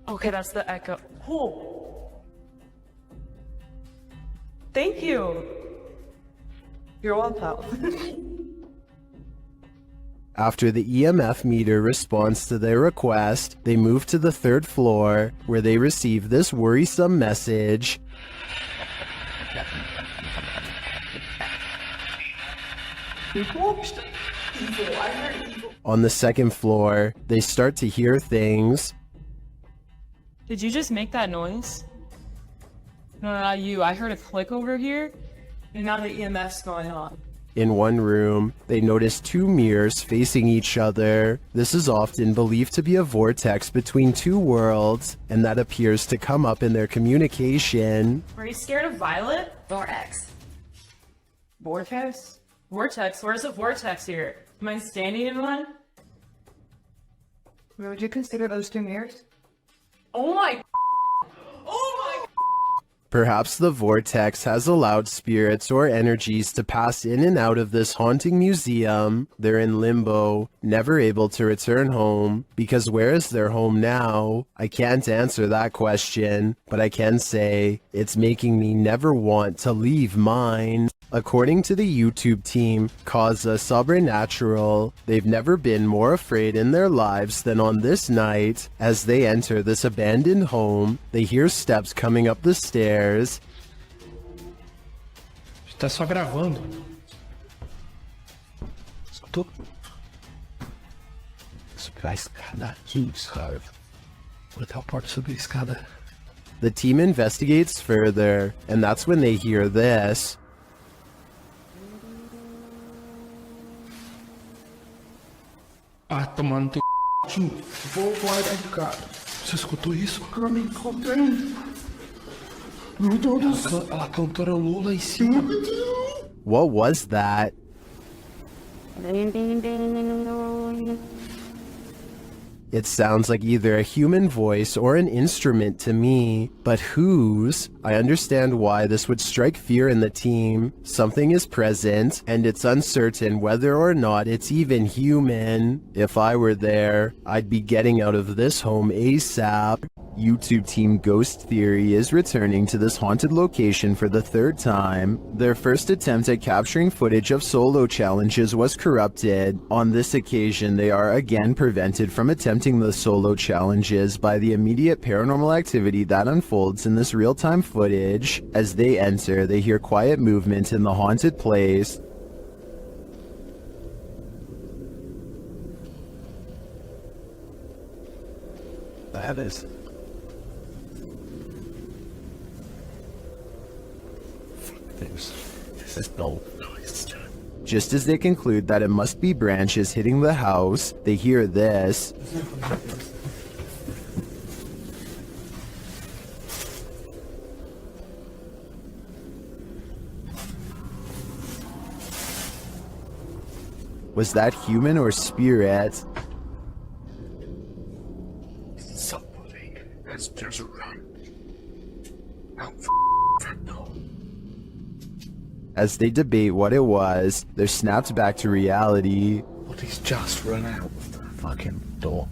Okay, that's the echo. Oh. Thank you. You're welcome. After the EMF meter responds to their request, they move to the 3rd floor, where they receive this worrisome message. On the 2nd floor, they start to hear things. Did you just make that noise? No, not you. I heard a click over here, and now the EMF's going on. In one room, they notice 2 mirrors facing each other. This is often believed to be a vortex between 2 worlds, and that appears to come up in their communication. Are you scared of Violet? Vortex. Vortex? Vortex? Where's the vortex here? Am I standing in one? Would you consider those 2 mirrors? Oh my... Oh my... Perhaps the vortex has allowed spirits or energies to pass in and out of this haunting museum. They're in limbo, never able to return home, because where is their home now? I can't answer that question, but I can say it's making me never want to leave mine. According to the YouTube team, Causa Sobrenatural, they've never been more afraid in their lives than on this night. As they enter this abandoned home, they hear steps coming up the stairs. Tá só gravando. Escutou? Subir a escada aqui, sabe? Vou até a porta subir a escada. The team investigates further, and that's when they hear this. Ah, tomando teu c... Vou dentro, cara. Você escutou isso? Eu me encontrei. Meu Deus do céu. Ela cantarolou lá em cima. What was that? It sounds like either a human voice or an instrument to me, but whose? I understand why this would strike fear in the team. Something is present, and it's uncertain whether or not it's even human. If I were there, I'd be getting out of this home ASAP. YouTube team Ghost Theory is returning to this haunted location for the 3rd time. Their first attempt at capturing footage of solo challenges was corrupted. On this occasion, they are again prevented from attempting the solo challenges by the immediate paranormal activity that unfolds in this real-time footage. As they enter, they hear quiet movement in the haunted place. That is. There's no noise. Just as they conclude that it must be branches hitting the house, they hear this. Was that human or spirit? Somebody has just run out front door. As they debate what it was, they're snapped back to reality. But he's just run out of the fucking door.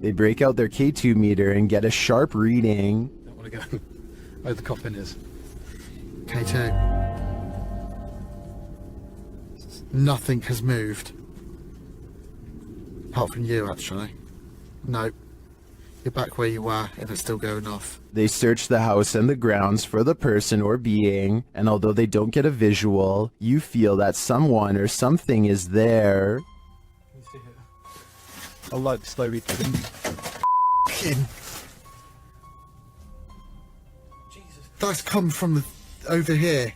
They break out their K2 meter and get a sharp reading. Don't want to go where the coffin is. K2. Nothing has moved. Apart from you, actually. No. You're back where you were, and it's still going off. They search the house and the grounds for the person or being, and although they don't get a visual, you feel that someone or something is there. I like the slow read. Jesus. That's come from over here.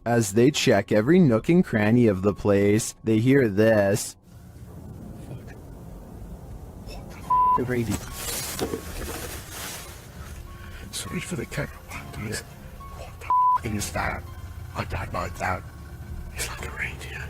As they check every nook and cranny of the place, they hear this. The radio. Sorry for the camera. What the is that? I don't like that. It's like a radio.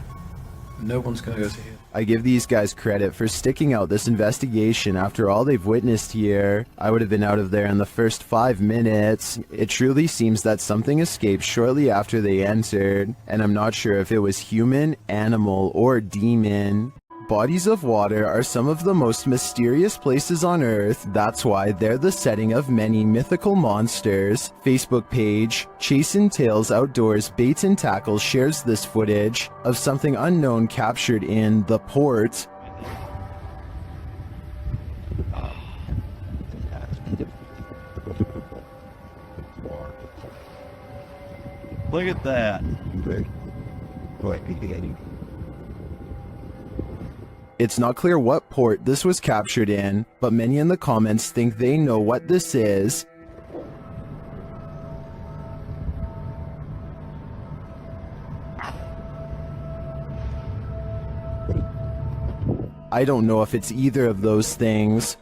No one's gonna go to here. I give these guys credit for sticking out this investigation after all they've witnessed here. I would have been out of there in the first 5 minutes. It truly seems that something escaped shortly after they entered, and I'm not sure if it was human, animal, or demon. Bodies of water are some of the most mysterious places on Earth. That's why they're the setting of many mythical monsters. Facebook page Chasing Tales Outdoors Baits and Tackle shares this footage of something unknown captured in the port. Look at that. It's not clear what port this was captured in, but many in the comments think they know what this is. I don't know if it's either of those things.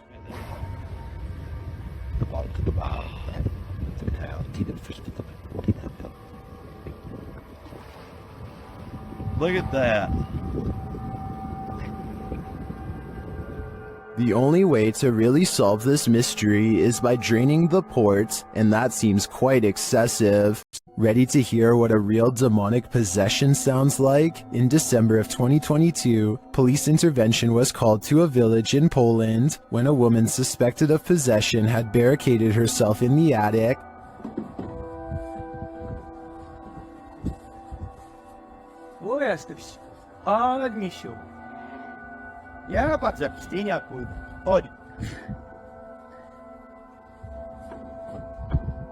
Look at that. The only way to really solve this mystery is by draining the port, and that seems quite excessive. Ready to hear what a real demonic possession sounds like? In December of 2022, police intervention was called to a village in Poland when a woman suspected of possession had barricaded herself in the attic. Wo jesteś? Ale misiu. Ja patrzę, pstiniaku. Chodź.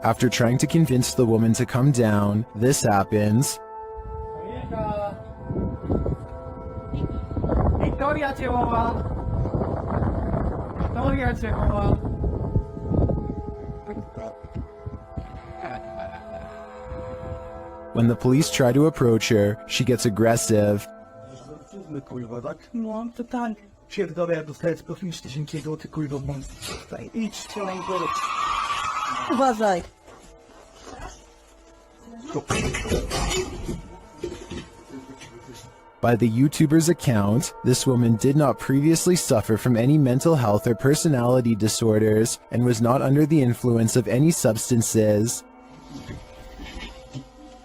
After trying to convince the woman to come down, this happens. Wiktoria cię woła. Wiktoria cię woła. When the police try to approach her, she gets aggressive. Kurwa, tak? No, totalnie. Pierdolę, jak dostaję z profilu dziękiego, ty kurwa, mam. Idź, strzelaj, gorąc. Uważaj. By the YouTuber's account, this woman did not previously suffer from any mental health or personality disorders and was not under the influence of any substances.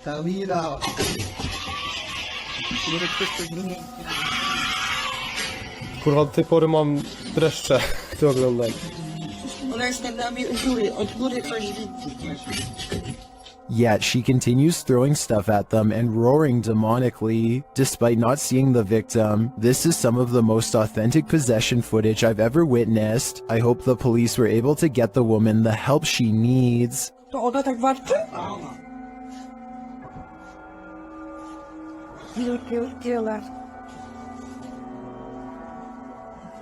Tamira. Kurwa, do tej pory mam dreszcze, to oglądaj. Ona jest nad nami od góry chodzi. Yet she continues throwing stuff at them and roaring demonically, despite not seeing the victim. This is some of the most authentic possession footage I've ever witnessed. I hope the police were able to get the woman the help she needs. To ona tak walczy? Kill us.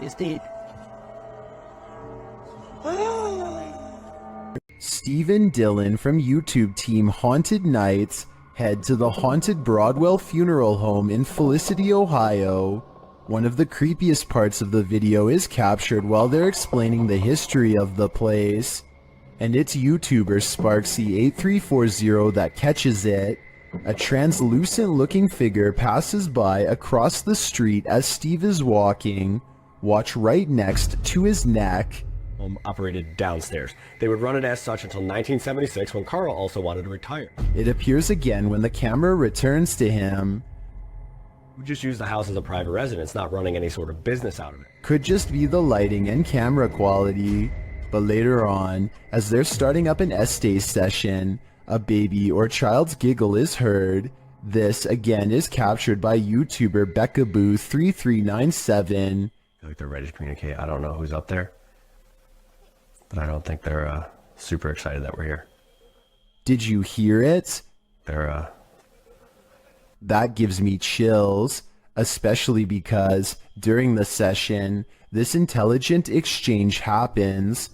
It's dead. Stephen Dillon from YouTube team Haunted Nights head to the haunted Broadwell funeral home in Felicity, Ohio. One of the creepiest parts of the video is captured while they're explaining the history of the place. And it's YouTuber Sparksy8340 that catches it. A translucent looking figure passes by across the street as Steve is walking. Watch right next to his neck. Operated downstairs. They would run it as such until 1976 when Carl also wanted to retire. It appears again when the camera returns to him. We just use the house as a private residence, not running any sort of business out of it. Could just be the lighting and camera quality. But later on, as they're starting up an essay session, a baby or child's giggle is heard. This again is captured by YouTuber BeccaBoo3397. I feel like they're ready to communicate. I don't know who's up there, but I don't think they're super excited that we're here. Did you hear it? They're That gives me chills, especially because during the session, this intelligent exchange happens.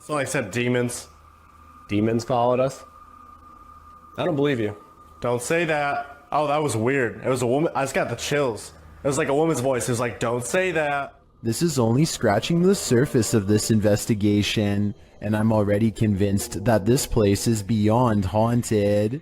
So I said demons. Demons followed us? I don't believe you. Don't say that. Oh, that was weird. It was a woman. I just got the chills. It was like a woman's voice. It was like, don't say that. This is only scratching the surface of this investigation, and I'm already convinced that this place is beyond haunted.